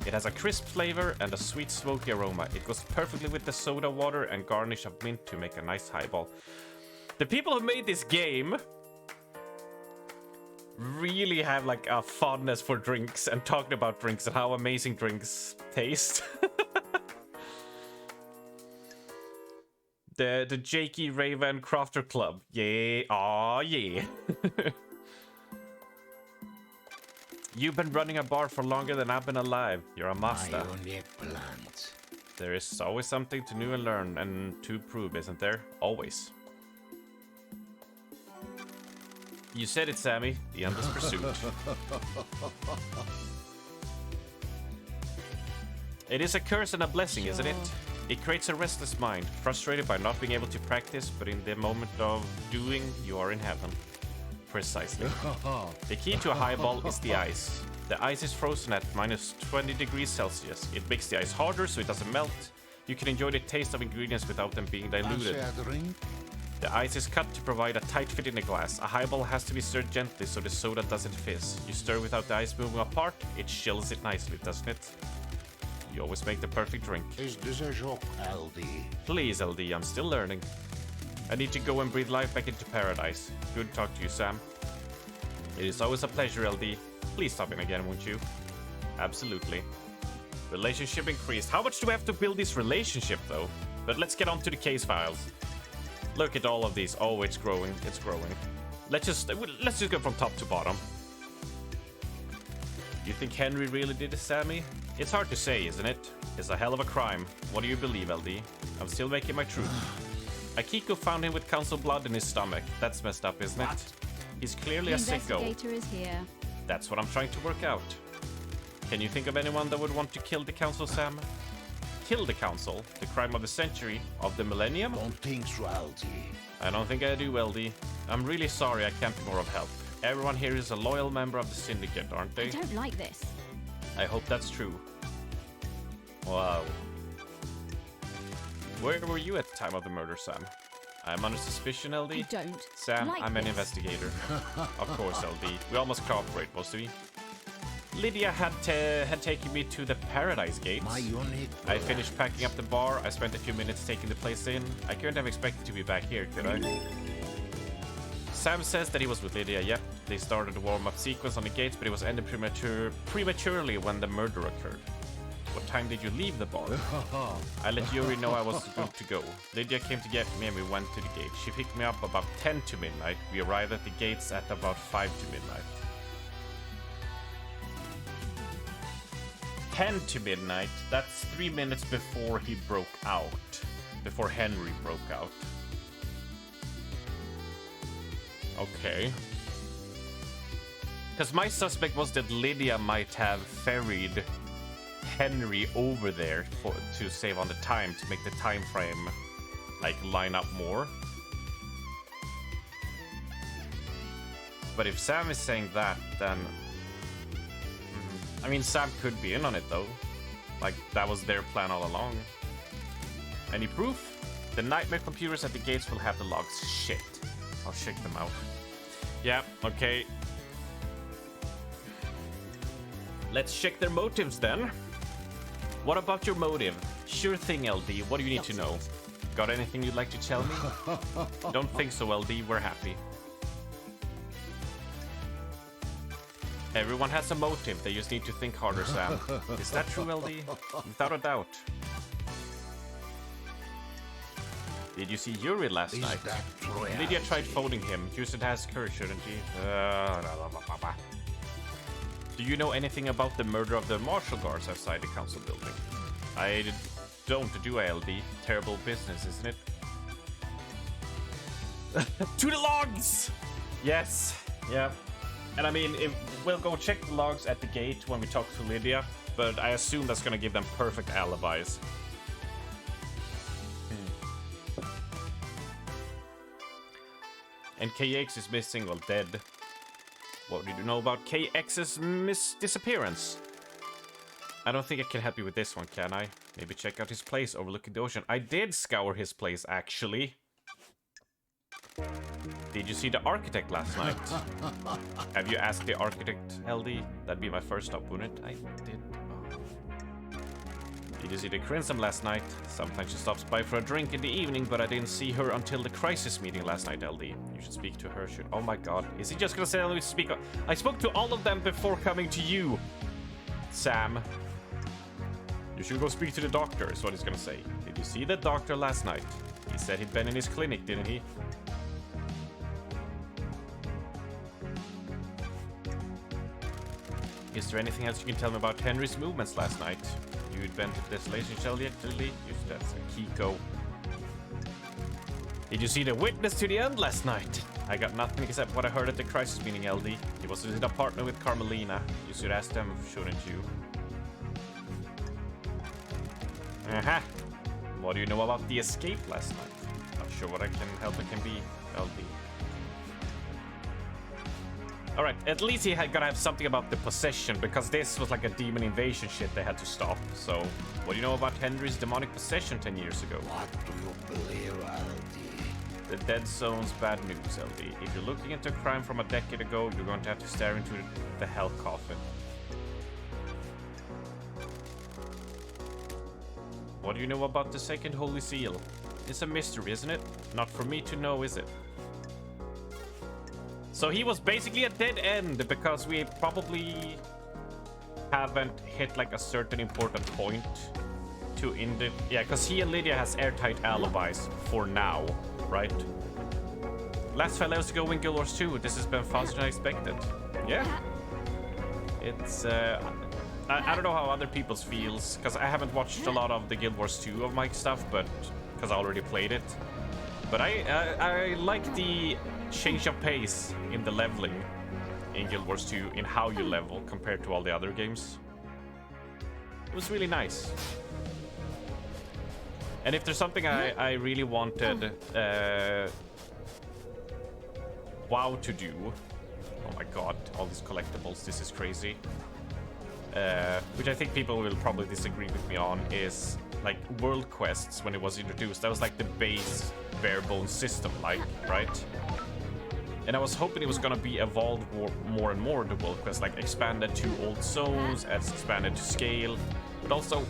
A: It has a crisp flavor and a sweet smoky aroma. It goes perfectly with the soda water and garnish of mint to make a nice highball. The people who made this game really have like a fondness for drinks and talking about drinks and how amazing drinks taste. the Jakey Raven Crafter Club. Yeah, aw yeah. You've been running a bar for longer than I've been alive. You're a master.
J: Ionic plant.
A: There is always something to new and learn and to prove, isn't there? Always. You said it, Sammy. The endless pursuit. It is a curse and a blessing, isn't it? It creates a restless mind, frustrated by not being able to practice, but in the moment of doing, you are in heaven. Precisely. The key to a highball is the ice. The ice is frozen at minus 20 degrees Celsius. It makes the ice harder so it doesn't melt. You can enjoy the taste of ingredients without them being diluted. The ice is cut to provide a tight fit in the glass. A highball has to be stirred gently so the soda doesn't fizz. You stir without the ice moving apart, it chills it nicely, doesn't it? You always make the perfect drink.
J: Is this a joke, LD?
A: Please, LD, I'm still learning. I need to go and breathe life back into paradise. Good talk to you, Sam. It is always a pleasure, LD. Please stop in again, won't you? Absolutely. Relationship increased. How much do we have to build this relationship, though? But let's get on to the case files. Look at all of these. Oh, it's growing. It's growing. Let's just go from top to bottom. You think Henry really did it, Sammy? It's hard to say, isn't it? It's a hell of a crime. What do you believe, LD? I'm still making my truth. Akiko found him with council blood in his stomach. That's messed up, isn't it? He's clearly a sicko.
D: The investigator is here.
A: That's what I'm trying to work out. Can you think of anyone that would want to kill the council, Sam? Kill the council? The crime of the century? Of the millennium?
J: Don't think so, LD.
A: I don't think I do, LD. I'm really sorry I can't be more of help. Everyone here is a loyal member of the syndicate, aren't they?
D: I don't like this.
A: I hope that's true. Wow. Where were you at the time of the murder, Sam? I'm under suspicion, LD?
D: I don't
A: Sam,
D: like
A: I'm an
D: this.
A: investigator. Of course, LD. We almost cooperate, wasn't we? Lydia had taken me to the Paradise Gates.
J: My unique
A: I finished packing up the bar. I spent a few minutes taking the place in. I couldn't have expected to be back here, could I? Sam says that he was with Lydia. Yep, they started the warm-up sequence on the gates, but it was ended prematurely when the murder occurred. What time did you leave the bar? I let Yuri know I was good to go. Lydia came to get me and we went to the gate. She picked me up about 10 to midnight. We arrived at the gates at about 5 to midnight. 10 to midnight, that's 3 minutes before he broke out. Before Henry broke out. Okay. Because my suspect was that Lydia might have ferried Henry over there to save on the time, to make the time frame like line up more. But if Sam is saying that, then I mean, Sam could be in on it though. Like that was their plan all along. Any proof? The nightmare computers at the gates will have the logs. Shit. I'll check them out. Yeah, okay. Let's check their motives then. What about your motive? Sure thing, LD. What do you need to know? Got anything you'd like to tell me? Don't think so, LD. We're happy. Everyone has a motive. They just need to think harder, Sam. Is that true, LD? Without a doubt. Did you see Yuri last night? Lydia tried phoning him. Houston has courage, shouldn't he? Do you know anything about the murder of the marshal guards outside the council building? I don't do ALD. Terrible business, isn't it? To the logs! Yes. Yeah. And I mean, we'll go check the logs at the gate when we talk to Lydia, but I assume that's gonna give them perfect alibis. And KX is missing, well, dead. What did you know about KX's disappearance? I don't think I can help you with this one, can I? Maybe check out his place overlooking the ocean. I did scour his place, actually. Did you see the architect last night? Have you asked the architect, LD? That'd be my first stop, wouldn't it? I did. Did you see the Crimson last night? Sometimes she stops by for a drink in the evening, but I didn't see her until the crisis meeting last night, LD. You should speak to her. Oh my god. Is he just gonna say let me speak? I spoke to all of them before coming to you, Sam. You should go speak to the doctor, is what he's gonna say. Did you see the doctor last night? He said he'd been in his clinic, didn't he? Is there anything else you can tell me about Henry's movements last night? You invented Desolation Shell yet, Lily? That's a Kiko. Did you see the witness to the end last night? I got nothing except what I heard at the crisis meeting, LD. He was in a partner with Carmelina. You should ask them, shouldn't you? Aha! What do you know about the escape last night? Not sure what I can help it can be, LD. Alright, at least he had gotta have something about the possession, because this was like a demon invasion shit they had to stop. So, what do you know about Henry's demonic possession 10 years ago?
J: What do you believe, LD?
A: The Dead Zone's bad news, LD. If you're looking into a crime from a decade ago, you're going to have to stare into the hell coffin. What do you know about the second Holy Seal? It's a mystery, isn't it? Not for me to know, is it? So he was basically a dead end because we probably haven't hit like a certain important point to end it. Yeah, because he and Lydia has airtight alibis for now, right? Last 5 levels ago in Guild Wars 2, this has been faster than I expected. Yeah. It's, I don't know how other people's feels, because I haven't watched a lot of the Guild Wars 2 of my stuff, but because I already played it. But I like the change of pace in the leveling in Guild Wars 2 in how you level compared to all the other games. It was really nice. And if there's something I really wanted WoW to do, oh my god, all these collectibles, this is crazy. Which I think people will probably disagree with me on, is like world quests when it was introduced. That was like the base bare bones system, like, right? And I was hoping it was gonna be evolved more and more, the world quest, like expanded to old zones, as expanded to scale, but also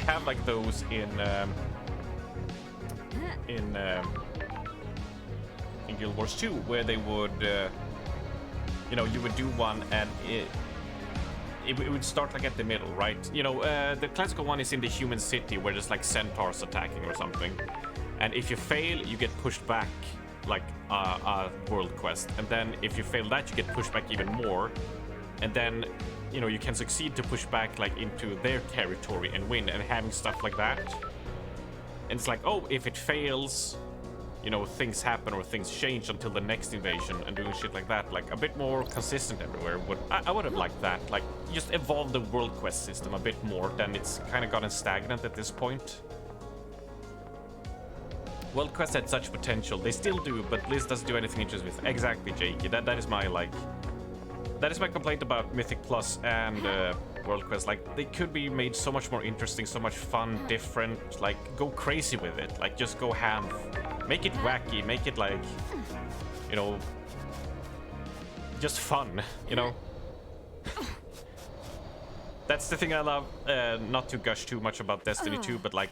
A: have like those in Guild Wars 2, where they would, you know, you would do one and it would start like at the middle, right? You know, the classical one is in the human city where there's like centaurs attacking or something, and if you fail, you get pushed back like a world quest, and then if you fail that, you get pushed back even more, and then, you know, you can succeed to push back like into their territory and win, and having stuff like that. And it's like, oh, if it fails, you know, things happen or things change until the next invasion, and doing shit like that, like a bit more consistent everywhere. I would have liked that, like just evolve the world quest system a bit more than it's kind of gotten stagnant at this point. World quests had such potential, they still do, but Blizz doesn't do anything interesting with. Exactly, Jakey. That is my complaint about Mythic Plus and World Quest. Like, they could be made so much more interesting, so much fun, different. Like, go crazy with it. Like, just go ham. Make it wacky. Make it like, you know, just fun. You know. That's the thing I love. Not to gush too much about Destiny 2, but like,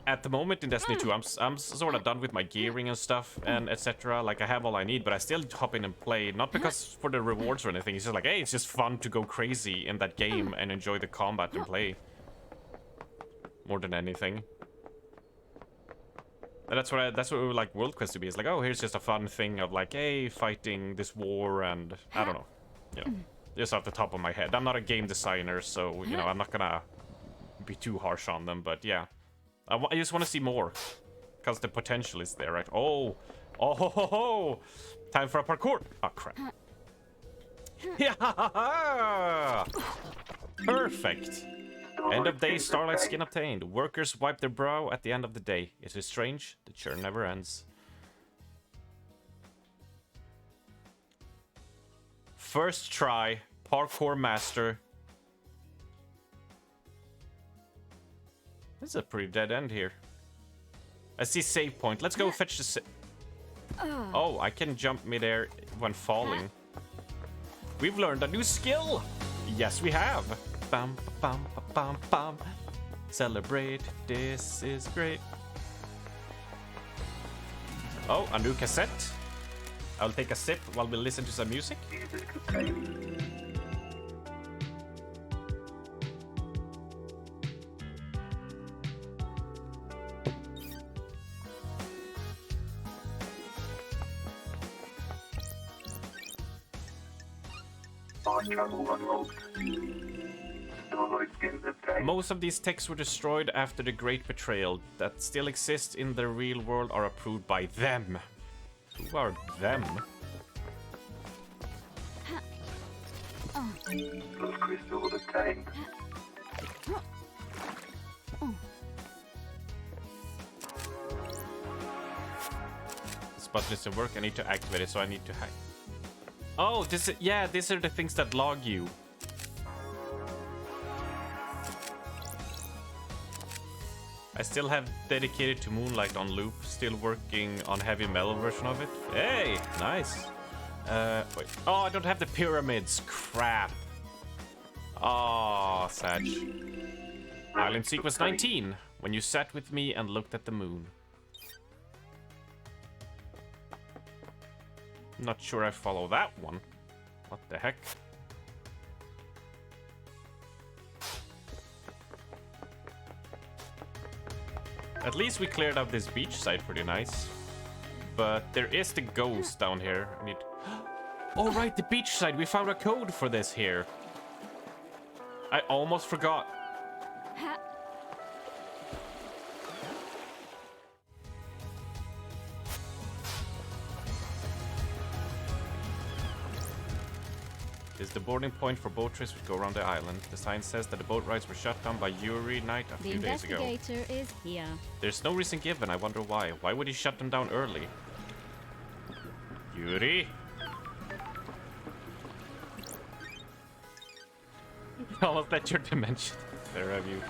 A: at the moment in Destiny 2, I'm sort of done with my gearing and stuff and etc. Like, I have all I need, but I still hop in and play, not because for the rewards or anything. It's just like, hey, it's just fun to go crazy in that game and enjoy the combat and play more than anything. And that's what we would like World Quest to be. It's like, oh, here's just a fun thing of like, hey, fighting this war, and I don't know, you know, just off the top of my head. I'm not a game designer, so, you know, I'm not gonna be too harsh on them, but yeah. I just want to see more, because the potential is there, right? Oh, oh, ho, ho, ho. Time for a parkour. Oh, crap. Yeah, perfect. End of day, Starlight skin obtained. Workers wipe their brow at the end of the day. It is strange, the churn never ends. First try, parkour master. This is a pretty dead end here. I see save point. Let's go fetch the oh, I can jump midair when falling. We've learned a new skill. Yes, we have. Bam, bam, bam, bam. Celebrate, this is great. Oh, a new cassette. I'll take a sip while we listen to some music.
F: Music obtained. Fast travel unlocked. Starlight skins obtained.
A: Most of these texts were destroyed after the Great Betrayal that still exist in the real world are approved by them. Who are them?
F: Plus crystal obtained.
A: This button doesn't work. I need to activate it, so I need to hack. Oh, this is, yeah, these are the things that log you. I still have Dedicated to Moonlight on loop, still working on heavy metal version of it. Hey, nice. Wait. Oh, I don't have the pyramids. Crap. Oh, sad. Island sequence 19. When you sat with me and looked at the moon. Not sure I follow that one. What the heck? At least we cleared up this beach side pretty nice. But there is the ghost down here. I need... Oh right, the beach side. We found a code for this here. I almost forgot. This is the boarding point for boat trips which go around the island. The sign says that the boat rides were shut down by Yuri Knight a few days ago.
D: The investigator is here.
A: There's no reason given. I wonder why. Why would he shut them down early? Yuri? Almost at your dimension. There have you.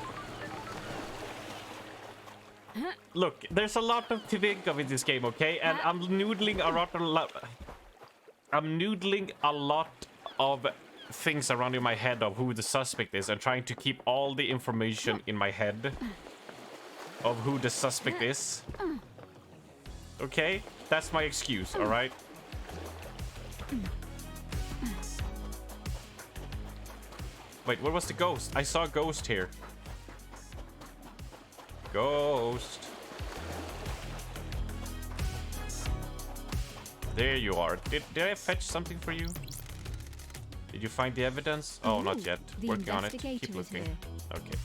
A: Look, there's a lot to think of in this game, okay? And I'm noodling a lot of things around in my head of who the suspect is and trying to keep all the information in my head of who the suspect is. Okay? That's my excuse, alright? Wait, where was the ghost? I saw a ghost here. Ghost. There you are. Did I fetch something for you? Did you find the evidence? Oh, not yet. Working on it. Keep looking. Okay.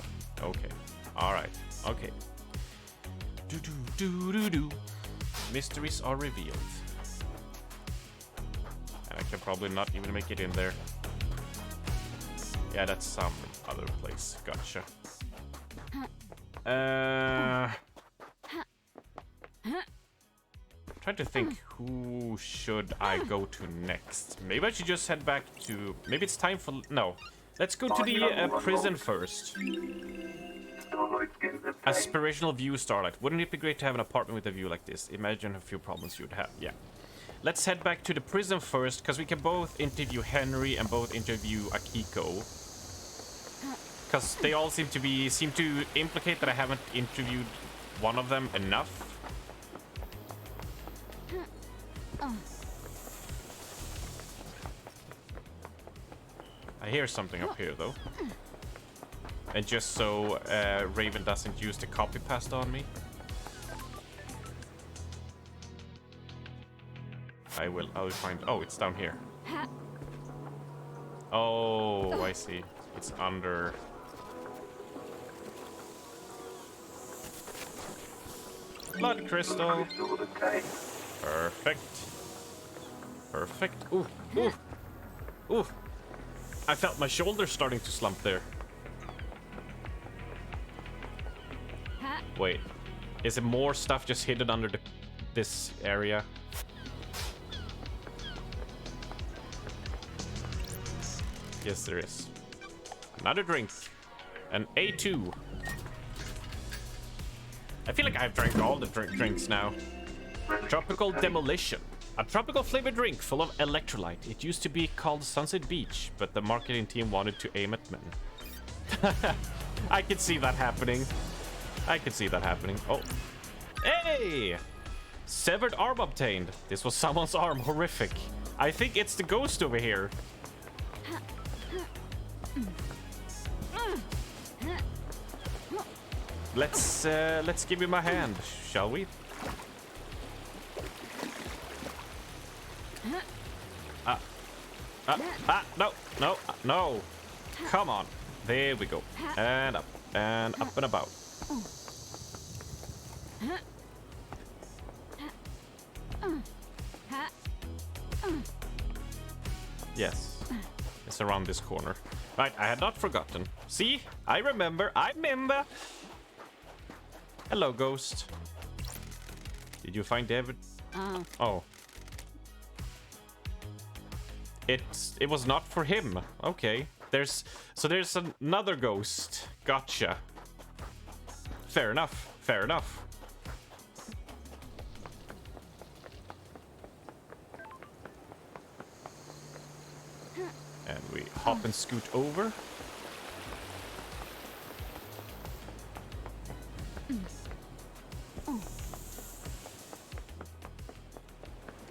A: Okay. Alright. Okay. Do. Mysteries are revealed. And I can probably not even make it in there. Yeah, that's some other place. Gotcha. Trying to think who should I go to next. Maybe I should just head back to... Maybe it's time for... No. Let's go to the prison first. Aspirational view, Starlight. Wouldn't it be great to have an apartment with a view like this? Imagine a few problems you'd have. Yeah. Let's head back to the prison first, because we can both interview Henry and both interview Akiko. Because they all seem to implicate that I haven't interviewed one of them enough. I hear something up here, though. And just so Raven doesn't use the copy paste on me. I will find... Oh, it's down here. Oh, I see. It's under... Blood crystal. Perfect. Perfect. Ooh, ooh, ooh. I felt my shoulder starting to slump there. Wait, is it more stuff just hidden under this area? Yes, there is. Another drink. An A2. I feel like I've drank all the drinks now. Tropical Demolition. A tropical flavored drink full of electrolyte. It used to be called Sunset Beach, but the marketing team wanted to aim at men. I could see that happening. I could see that happening. Oh. Hey! Severed arm obtained. This was someone's arm. Horrific. I think it's the ghost over here. Let's give him a hand, shall we? No. Come on. There we go. And up and about. Yes. It's around this corner. Right, I had not forgotten. See? I remember. Hello, ghost. Did you find David? Oh. It was not for him. Okay. There's another ghost. Gotcha. Fair enough. And we hop and scoot over.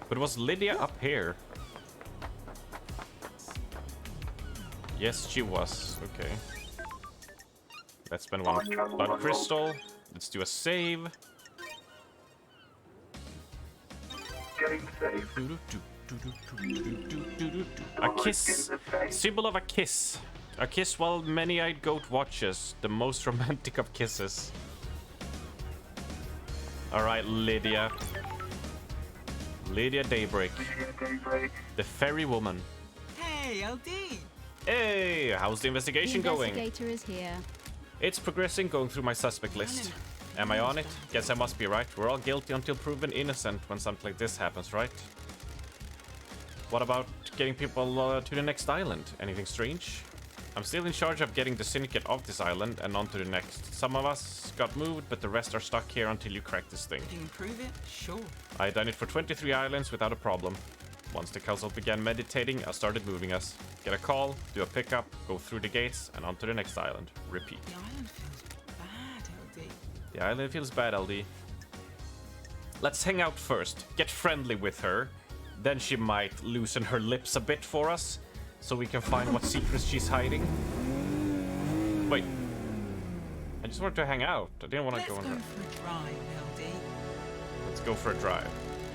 A: But was Lydia up here? Yes, she was. Okay. Let's spend one blood crystal. Let's do a save.
F: Game save.
A: A kiss. Symbol of a kiss. A kiss while many-eyed goat watches. The most romantic of kisses. Alright, Lydia. Lydia Daybreak. The fairy woman.
K: Hey, LD.
A: Hey, how's the investigation going?
D: The investigator is here.
A: It's progressing, going through my suspect list. Am I on it? Guess I must be right. We're all guilty until proven innocent when something like this happens, right? What about getting people to the next island? Anything strange? I'm still in charge of getting the syndicate off this island and on to the next. Some of us got moved, but the rest are stuck here until you crack this thing.
K: Can you prove it? Sure.
A: I done it for 23 islands without a problem. Once the council began meditating, I started moving us. Get a call, do a pickup, go through the gates, and on to the next island. Repeat.
K: The island feels bad, LD.
A: The island feels bad, LD. Let's hang out first. Get friendly with her. Then she might loosen her lips a bit for us, so we can find what secrets she's hiding. Wait. I just wanted to hang out. I didn't want to go in her.
K: Let's go for a drive, LD.
A: Let's go for a drive.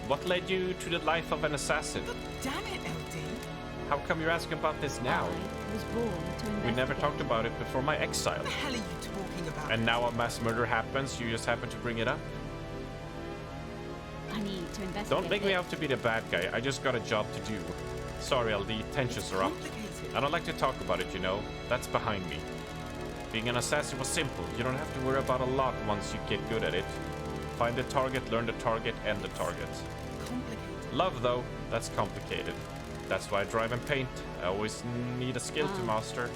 A: What led you to the life of an assassin?
K: God damn it, LD.
A: How come you're asking about this now?
D: I was born to investigate.
A: We never talked about it before my exile.
K: What the hell are you talking about?
A: And now a mass murder happens, you just happen to bring it up?
D: I need to investigate.
A: Don't make me out to be the bad guy. I just got a job to do. Sorry, LD. Tensions are up. I don't like to talk about it, you know. That's behind me. Being an assassin was simple. You don't have to worry about a lot once you get good at it. Find the target, learn the target, end the target.
K: Complicated.
A: Love, though, that's complicated. That's why I drive and paint. I always need a skill to master.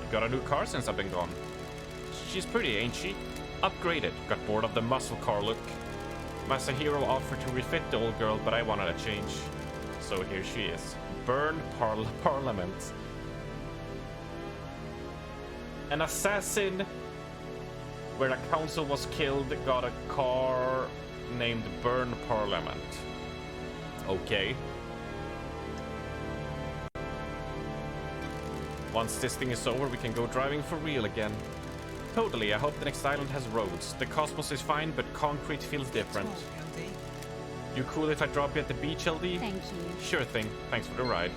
A: You got a new car since I've been gone. She's pretty, ain't she? Upgraded. Got bored of the muscle car look. Masahiro offered to refit the old girl, but I wanted a change. So here she is. Burn Parliament. An assassin where a council was killed got a car named Burn Parliament. Okay. Once this thing is over, we can go driving for real again. Totally, I hope the next island has roads. The cosmos is fine, but concrete feels different. You cool if I drop you at the beach, LD?
D: Thank you.
A: Sure thing. Thanks for the ride.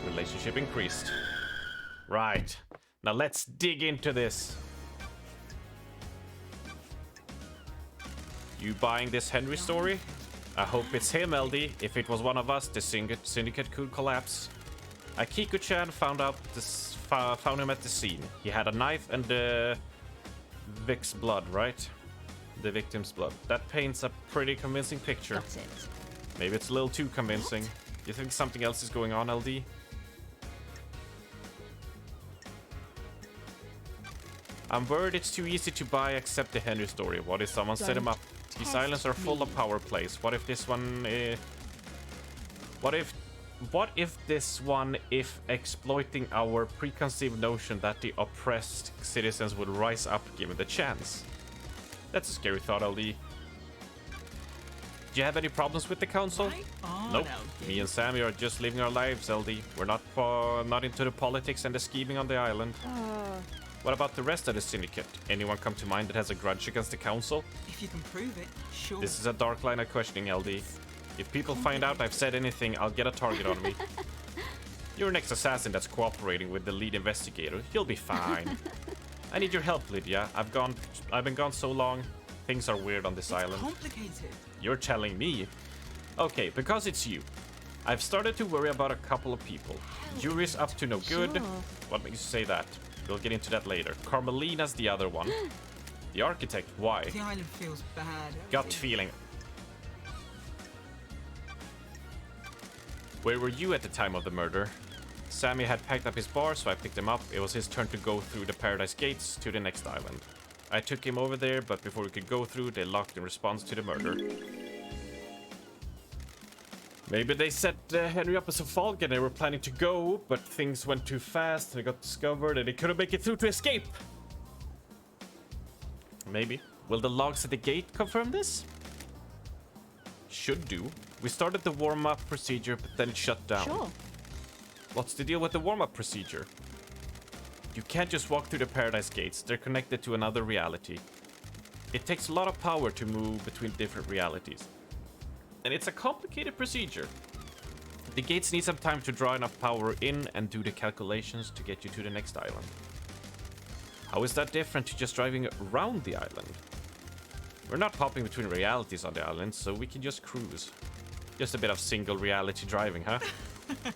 A: Relationship increased. Right. Now let's dig into this. You buying this Henry story? I hope it's him, LD. If it was one of us, the syndicate could collapse. Akiko-chan found him at the scene. He had a knife and the Vic's blood, right? The victim's blood. That paints a pretty convincing picture.
D: Got it.
A: Maybe it's a little too convincing. You think something else is going on, LD? I'm worried it's too easy to buy except the Henry story. What if someone set him up? These islands are full of power plays. What if this one... What if what if this one, if exploiting our preconceived notion that the oppressed citizens would rise up given the chance? That's a scary thought, LD. Do you have any problems with the council?
K: Right on,
A: Nope.
K: LD.
A: Me and Sammy are just living our lives, LD. We're not into the politics and the scheming on the island. What about the rest of the syndicate? Anyone come to mind that has a grudge against the council?
K: If you can prove it, sure.
A: This is a dark line of questioning, LD. If people find out I've said anything, I'll get a target on me. You're an ex-assassin that's cooperating with the lead investigator. You'll be fine. I need your help, Lydia. I've been gone so long. Things are weird on this island.
K: Complicated.
A: You're telling me? Okay, because it's you. I've started to worry about a couple of people. Yuri's up to no good.
D: Sure.
A: What makes you say that? We'll get into that later. Carmelina's the other one. The architect, why?
K: The island feels bad.
A: Gut feeling. Where were you at the time of the murder? Sammy had packed up his bar, so I picked him up. It was his turn to go through the Paradise Gates to the next island. I took him over there, but before we could go through, they locked in response to the murder. Maybe they set Henry up as a Falcon and they were planning to go, but things went too fast and they got discovered and they couldn't make it through to escape. Maybe. Will the logs at the gate confirm this? Should do. We started the warm-up procedure, but then it shut down.
D: Sure.
A: What's the deal with the warm-up procedure? You can't just walk through the Paradise Gates. They're connected to another reality. It takes a lot of power to move between different realities. And it's a complicated procedure. The gates need some time to draw enough power in and do the calculations to get you to the next island. How is that different to just driving around the island? We're not hopping between realities on the island, so we can just cruise. Just a bit of single reality driving, huh?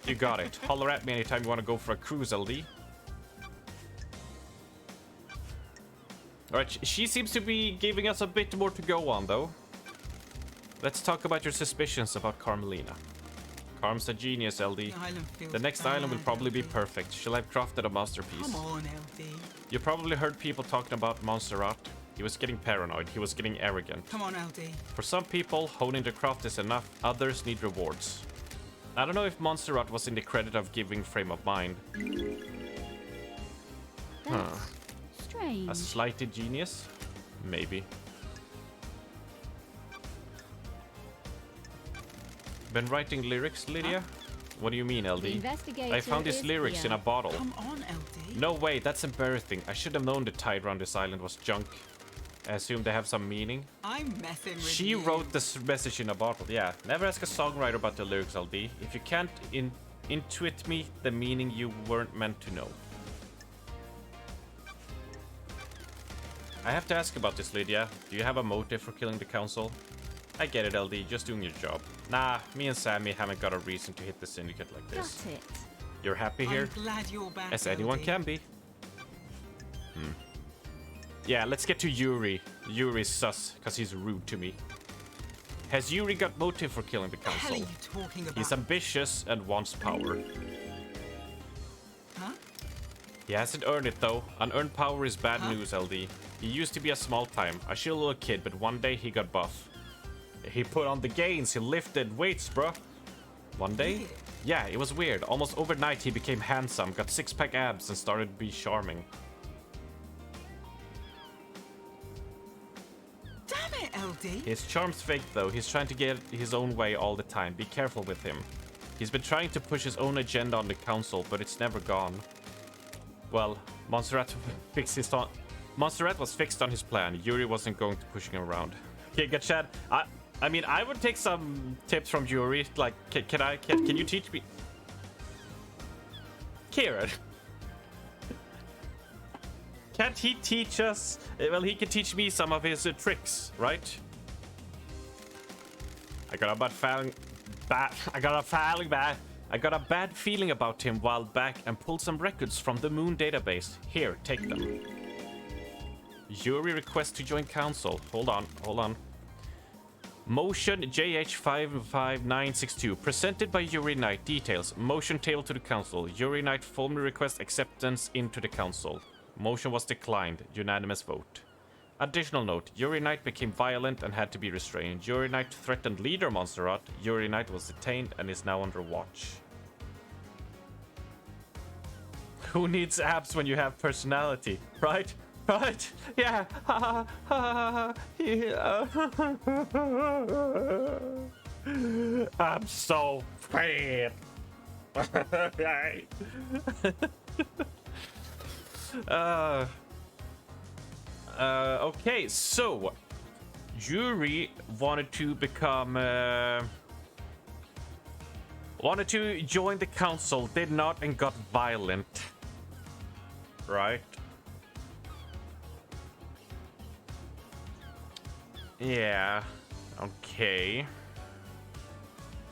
A: You got it. Holler at me anytime you want to go for a cruise, LD. Alright, she seems to be giving us a bit more to go on, though. Let's talk about your suspicions about Carmelina. Carm's a genius, LD.
K: The island feels
A: The next
K: bad,
A: island will probably be
K: LD.
A: perfect. She'll have crafted a masterpiece.
K: Come on, LD.
A: You probably heard people talking about Montserrat. He was getting paranoid. He was getting arrogant.
K: Come on, LD.
A: For some people, honing the craft is enough. Others need rewards. I don't know if Montserrat was in the credit of giving frame of mind.
D: That's strange.
A: A slighted genius? Maybe. Been writing lyrics, Lydia? What do you mean,
D: The
A: LD?
D: investigator
A: I found these
D: is
A: lyrics in
D: here.
A: a bottle.
K: Come on, LD.
A: No way, that's embarrassing. I should have known the tide around this island was junk. I assume they have some meaning.
K: I'm messing with
A: She
K: you.
A: wrote this message in a bottle. Yeah, never ask a songwriter about the lyrics, LD. If you can't intuit me the meaning, you weren't meant to know. I have to ask about this, Lydia. Do you have a motive for killing the council? I get it, LD. Just doing your job. Nah, me and Sammy haven't got a reason to hit the syndicate like this.
D: Got it.
A: You're happy here?
K: I'm glad you're back,
A: As anyone
K: LD.
A: can be. Yeah, let's get to Yuri. Yuri's sus, because he's rude to me. Has Yuri got motive for killing the
K: What the hell are
A: council?
K: you talking about?
A: He's ambitious and wants power.
K: Huh?
A: He hasn't earned it though. Unearned power is bad news, LD. He used to be a small time, a chill little kid, but one day he got buff. He put on the gains, he lifted weights, bro. One day?
K: Weird.
A: Yeah, it was weird. Almost overnight he became handsome, got six-pack abs and started to be charming.
K: Damn it, LD.
A: His charm's fake though. He's trying to get his own way all the time. Be careful with him. He's been trying to push his own agenda on the council, but it's never gone. Well, Montserrat was fixed on his plan. Yuri wasn't going to push him around. Okay, good chat. I mean, I would take some tips from Yuri. Like, can you teach me? Kieran. Can't he teach us? Well, he can teach me some of his tricks, right? I got a bad feeling about him while back and pulled some records from the Moon database. Here, take them. Yuri request to join council. Hold on. Motion JH55962 presented by Yuri Knight. Details. Motion table to the council. Yuri Knight formally requests acceptance into the council. Motion was declined. Unanimous vote. Additional note. Yuri Knight became violent and had to be restrained. Yuri Knight threatened leader Montserrat. Yuri Knight was detained and is now under watch. Who needs abs when you have personality, right? Right? Yeah. Yeah. I'm so fat. Okay, so Yuri wanted to become wanted to join the council, did not, and got violent. Right? Yeah. Okay.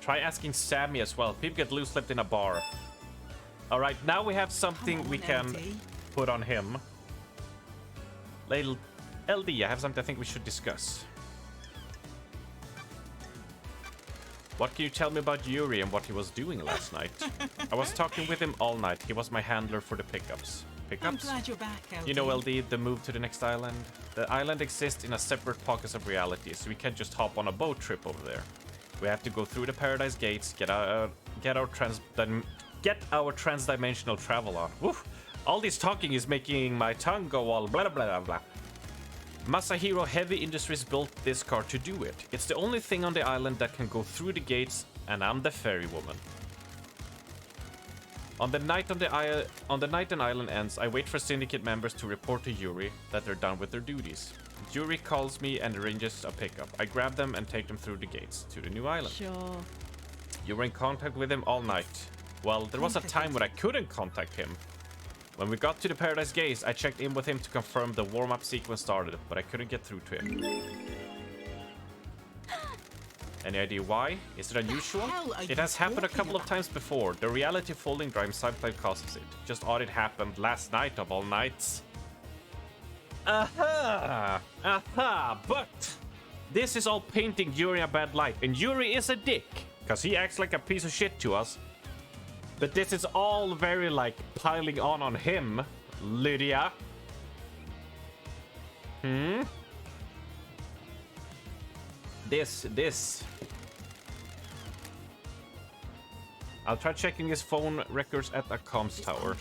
A: Try asking Sammy as well. People get loose-lipped in a bar. All right, now we have something we can put on him. LD, I have something I think we should discuss. What can you tell me about Yuri and what he was doing last night? I was talking with him all night. He was my handler for the pickups.
K: I'm
A: Pickups?
K: glad you're back, LD.
A: You know, LD, the move to the next island? The island exists in a separate pocket of reality, so we can't just hop on a boat trip over there. We have to go through the Paradise Gates, get our transdimensional travel on. Woof! All this talking is making my tongue go all blah blah blah blah. Masahiro Heavy Industries built this car to do it. It's the only thing on the island that can go through the gates, and I'm the ferrywoman. On the night an island ends, I wait for Syndicate members to report to Yuri that they're done with their duties. Yuri calls me and arranges a pickup. I grab them and take them through the gates to the new island.
D: Sure.
A: You were in contact with him all night. Well, there was a time when I couldn't contact him. When we got to the Paradise Gates, I checked in with him to confirm the warm-up sequence started, but I couldn't get through to him. Any idea why? Is it unusual? It has happened a couple of times before. The reality folding drive sometimes causes it. Just odd it happened last night of all nights. Aha! Aha! But this is all painting Yuri a bad light, and Yuri is a dick, because he acts like a piece of shit to us. But this is all very, like, piling on him, Lydia. This. I'll try checking his phone records at the comms tower.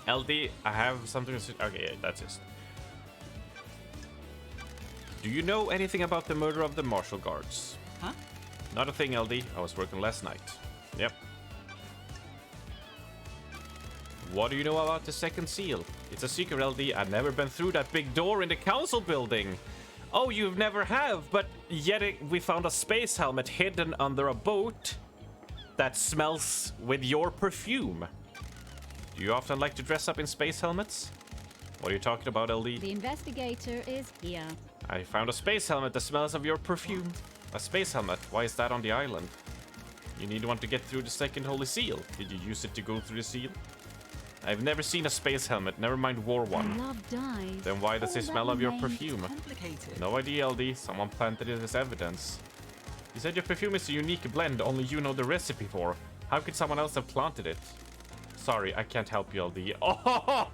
A: LD, I have something to say. Okay, yeah, that's it. Do you know anything about the murder of the martial guards?
K: Huh?
A: Not a thing, LD. I was working last night. Yep. What do you know about the second seal? It's a secret, LD. I've never been through that big door in the council building. Oh, you've never have, but yet we found a space helmet hidden under a boat that smells with your perfume. Do you often like to dress up in space helmets? What are you talking about, LD?
D: The investigator is here.
A: I found a space helmet that smells of your perfume. A space helmet? Why is that on the island? You need one to get through the second holy seal. Did you use it to go through the seal? I've never seen a space helmet, never mind wore one.
D: Love dies.
A: Then why does it smell of your perfume?
K: Complicated.
A: No idea, LD. Someone planted it as evidence. You said your perfume is a unique blend only you know the recipe for. How could someone else have planted it? Sorry, I can't help you, LD. Oh,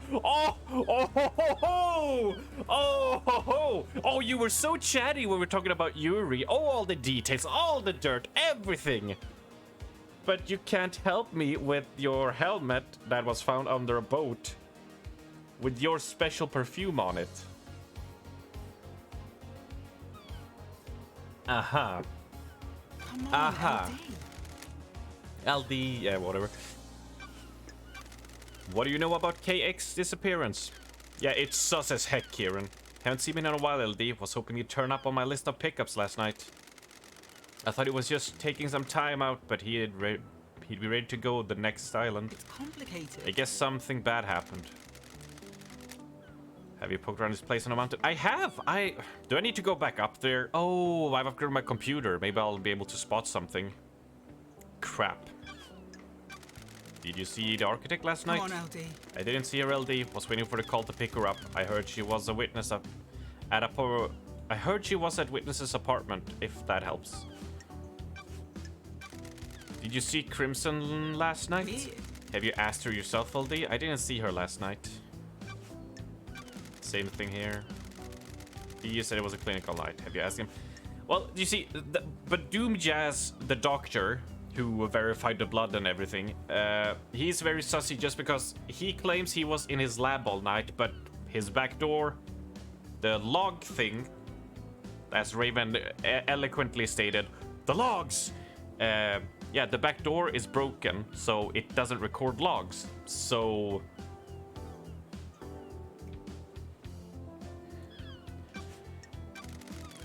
A: you were so chatty when we were talking about Yuri. Oh, all the details, all the dirt, everything. But you can't help me with your helmet that was found under a boat with your special perfume on it. Aha.
K: Come on,
A: Aha. LD, yeah, whatever. What do you know about KX's disappearance? Yeah, it's sus as heck, Kieran. Haven't seen him in a while, LD. Was hoping he'd turn up on my list of pickups last night. I thought he was just taking some time out, but he'd be ready to go the next island.
K: It's complicated.
A: I guess something bad happened. Have you poked around this place on a mountain? I have! Do I need to go back up there? Oh, I've upgraded my computer. Maybe I'll be able to spot something. Crap. Did you see the architect last night?
K: Come on, LD.
A: I didn't see her, LD. Was waiting for the call to pick her up. I heard she was a witness I heard she was at Witness's apartment, if that helps. Did you see Crimson last night?
K: Weird.
A: Have you asked her yourself, LD? I didn't see her last night. Same thing here. You said it was a clinical night. Have you asked him? Well, you see, but Doom Jazz, the doctor, who verified the blood and everything. He's very sussy just because he claims he was in his lab all night, but his back door, the log thing, as Raven eloquently stated, the logs! Yeah, the back door is broken, so it doesn't record logs. So...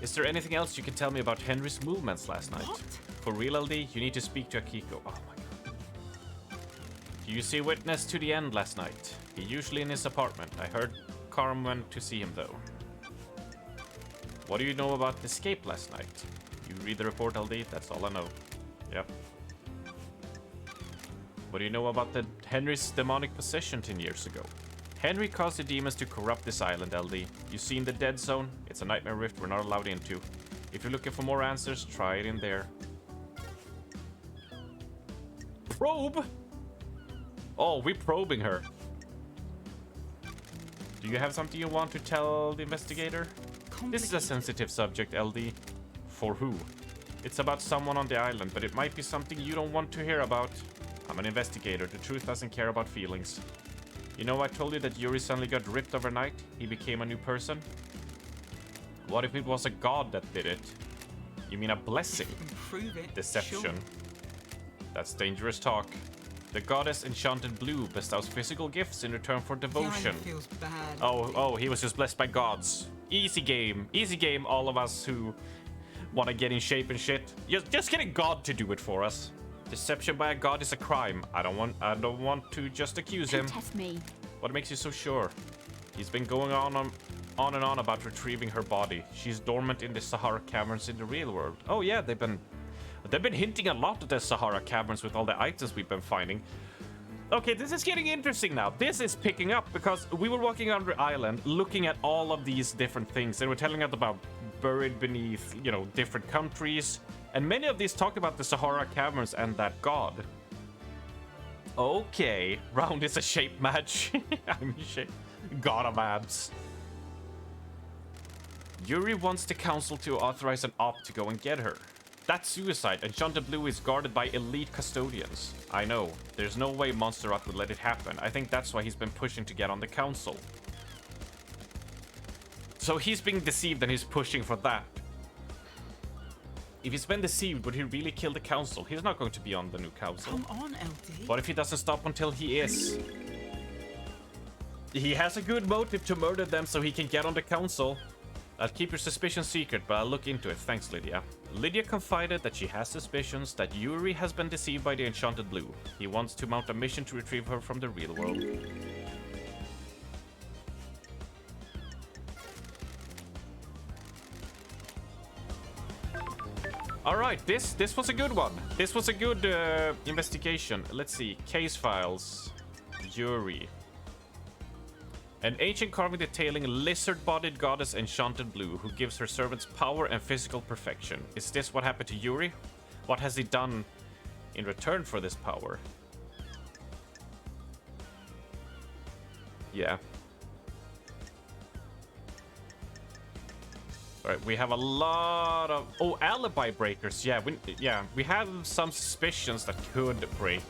A: Is there anything else you can tell me about Henry's movements last night?
K: What?
A: For real, LD, you need to speak to Akiko. Oh my god. Do you see witness to the end last night? He usually in his apartment. I heard Carm went to see him though. What do you know about the escape last night? You read the report, LD? That's all I know. Yep. What do you know about the Henry's demonic possession 10 years ago? Henry caused the demons to corrupt this island, LD. You seen the dead zone? It's a nightmare rift we're not allowed into. If you're looking for more answers, try it in there. Probe? Oh, we're probing her. Do you have something you want to tell the investigator? This is a sensitive subject, LD. For who? It's about someone on the island, but it might be something you don't want to hear about. I'm an investigator. The truth doesn't care about feelings. You know, I told you that Yuri suddenly got ripped overnight. He became a new person. What if it was a god that did it? You mean a blessing?
K: Prove it.
A: Deception.
K: Sure.
A: That's dangerous talk. The goddess Enchanted Blue bestows physical gifts in return for devotion.
K: Feels bad.
A: Oh, he was just blessed by gods. Easy game, all of us who want to get in shape and shit. Just get a god to do it for us. Deception by a god is a crime. I don't want to just accuse him.
D: Test me.
A: What makes you so sure? He's been going on and on about retrieving her body. She's dormant in the Sahara caverns in the real world. Oh yeah, they've been hinting a lot at the Sahara caverns with all the items we've been finding. Okay, this is getting interesting now. This is picking up because we were walking around the island looking at all of these different things. They were telling us about buried beneath, you know, different countries. And many of these talk about the Sahara caverns and that god. Okay, round is a shape match. I'm god of abs. Yuri wants the council to authorize an op to go and get her. That's suicide, and Enchanted Blue is guarded by elite custodians. I know. There's no way Monsterrat would let it happen. I think that's why he's been pushing to get on the council. So he's being deceived and he's pushing for that. If he's been deceived, would he really kill the council? He's not going to be on the new council.
K: Come on, LD.
A: What if he doesn't stop until he is? He has a good motive to murder them so he can get on the council. I'll keep your suspicions secret, but I'll look into it. Thanks, Lydia. Lydia confided that she has suspicions that Yuri has been deceived by the Enchanted Blue. He wants to mount a mission to retrieve her from the real world. Alright, this was a good one. This was a good investigation. Let's see. Case files. Yuri. An ancient carving detailing lizard-bodied goddess Enchanted Blue, who gives her servants power and physical perfection. Is this what happened to Yuri? What has he done in return for this power? Yeah. Alright, we have a lot of... Oh, alibi breakers. Yeah, we have some suspicions that could break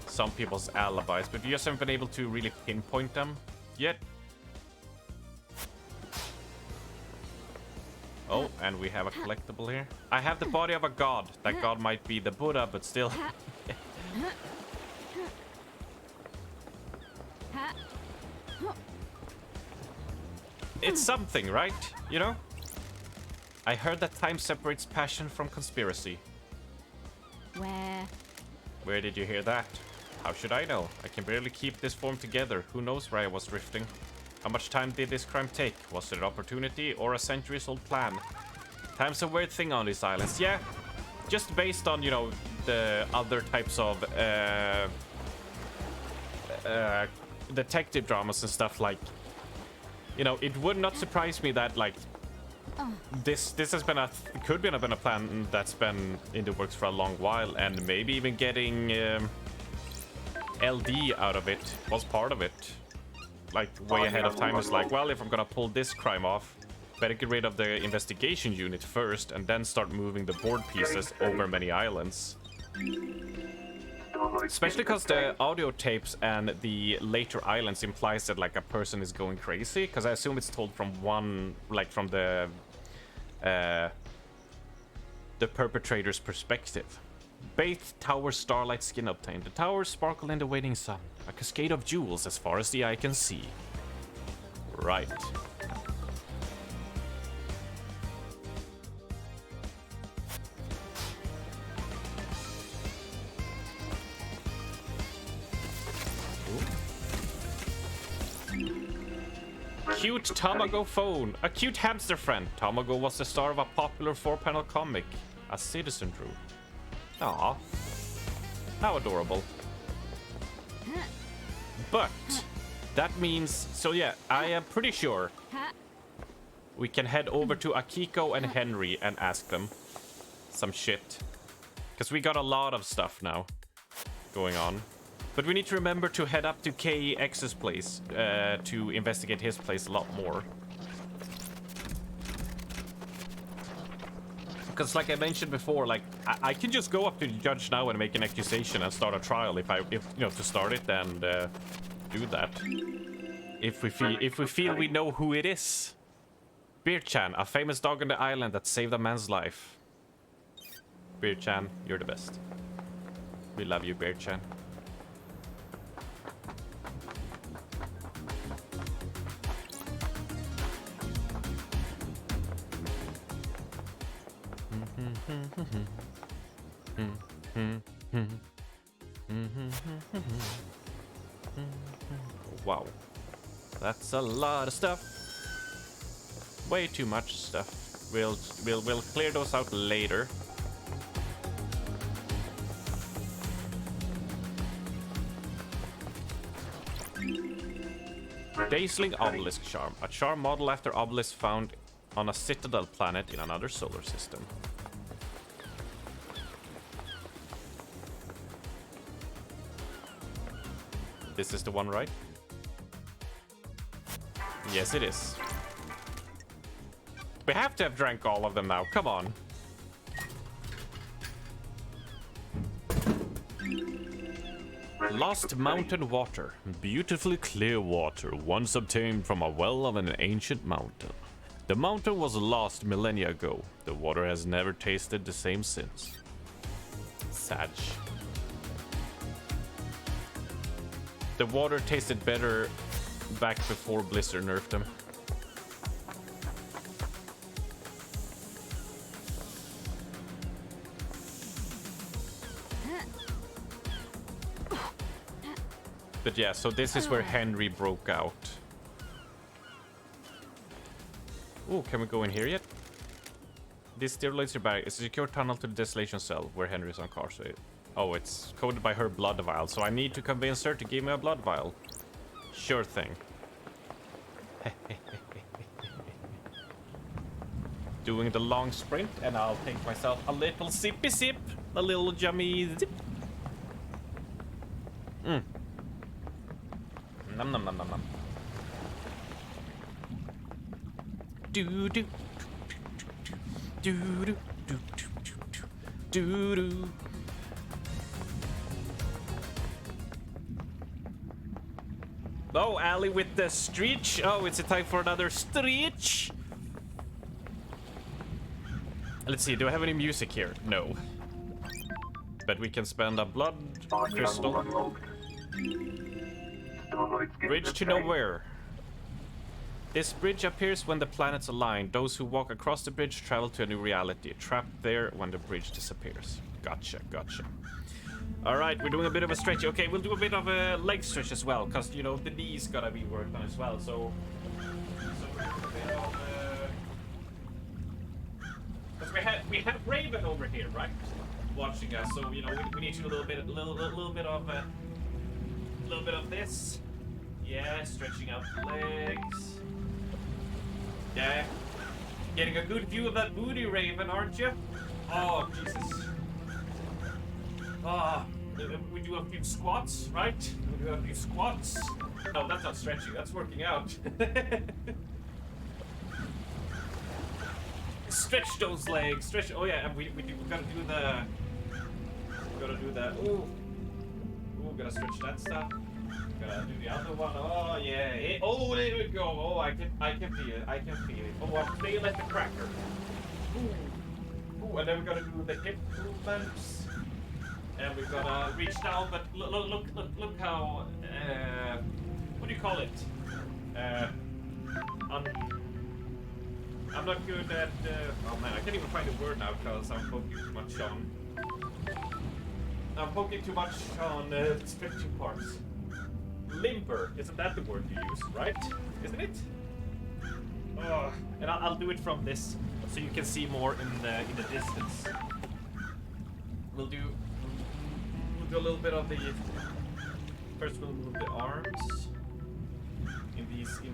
A: some people's alibis, but we just haven't been able to really pinpoint them yet. Oh, and we have a collectible here. I have the body of a god. That god might be the Buddha, but still. It's something, right? You know? I heard that time separates passion from conspiracy. Where did you hear that? How should I know? I can barely keep this form together. Who knows where I was drifting? How much time did this crime take? Was it an opportunity or a centuries-old plan? Time's a weird thing on these islands. Yeah, just based on, you know, the other types of detective dramas and stuff, like, you know, it would not surprise me that, like, this has been could have been a plan that's been in the works for a long while, and maybe even getting LD out of it was part of it. Like, way ahead of time. It's like, well, if I'm gonna pull this crime off, Better get rid of the investigation unit first and then start moving the board pieces over many islands. Especially because the audio tapes and the later islands implies that like a person is going crazy. Because I assume it's told from one, like from the perpetrator's perspective. Bathed tower starlight skin obtained. The towers sparkle in the waning sun. A cascade of jewels as far as the eye can see. Right. Cute Tamago phone. A cute hamster friend. Tamago was the star of a popular 4-panel comic. A citizen drew. Aww. How adorable. But that means, so yeah, I am pretty sure we can head over to Akiko and Henry and ask them some shit. Because we got a lot of stuff now going on. But we need to remember to head up to KEX's place to investigate his place a lot more. Because like I mentioned before, like I can just go up to the judge now and make an accusation and start a trial if you know, to start it and do that. If we feel we know who it is. Beer-chan, a famous dog on the island that saved a man's life. Beer-chan, you're the best. We love you, Beer-chan. Wow, that's a lot of stuff. Way too much stuff. We'll clear those out later. Dazzling Obelisk Charm. A charm model after Obelisk found on a citadel planet in another solar system. This is the one, right? Yes, it is. We have to have drank all of them now. Come on. Lost mountain water. Beautifully clear water, once obtained from a well of an ancient mountain. The mountain was lost millennia ago. The water has never tasted the same since. Sad. The water tasted better back before Blizzard nerfed them. But yeah, so this is where Henry broke out. Oh, can we go in here yet? This stimulates your bag. It's a secure tunnel to the Desolation Cell where Henry is incarcerated. Oh, it's coded by her blood vial, so I need to convince her to give me a blood vial. Sure thing. Doing the long sprint, and I'll take myself a little sippy sip. A little yummy zip. Nom nom nom nom nom. Do do do do do do do. Oh, Ali with the stretch. Oh, it's a time for another stretch. Let's see, do I have any music here? No. But we can spend a blood crystal. Bridge to nowhere. This bridge appears when the planets align. Those who walk across the bridge travel to a new reality. Trapped there when the bridge disappears. Gotcha, gotcha. Alright, we're doing a bit of a stretch. Okay, we'll do a bit of a leg stretch as well, because, you know, the knees gotta be worked on as well, so we're doing a bit of... Because we have Raven over here, right? Watching us, so, you know, we need to do a little bit of this. Yeah, stretching out the legs. Yeah. Getting a good view of that booty, Raven, aren't you? Oh, Jesus. Ah, we do a few squats, right? We do a few squats. No, that's not stretching, that's working out. Stretch those legs. Stretch. Oh yeah, and we gotta do the. Gotta do the. Ooh. Ooh, gotta stretch that stuff. Gotta do the other one. Oh yeah. Oh, there we go. Oh, I can feel it. I can feel it. Oh, I feel like the cracker. Ooh. Ooh, and then we gotta do the hip movements. And we're gonna reach down, but look how. What do you call it? I'm not good at. Oh man, I can't even find a word now because I'm poking too much on. I'm poking too much on stretching parts. Limber, isn't that the word you use, right? Isn't it? Oh, and I'll do it from this, so you can see more in the distance. We'll do a little bit of the. First, we'll move the arms in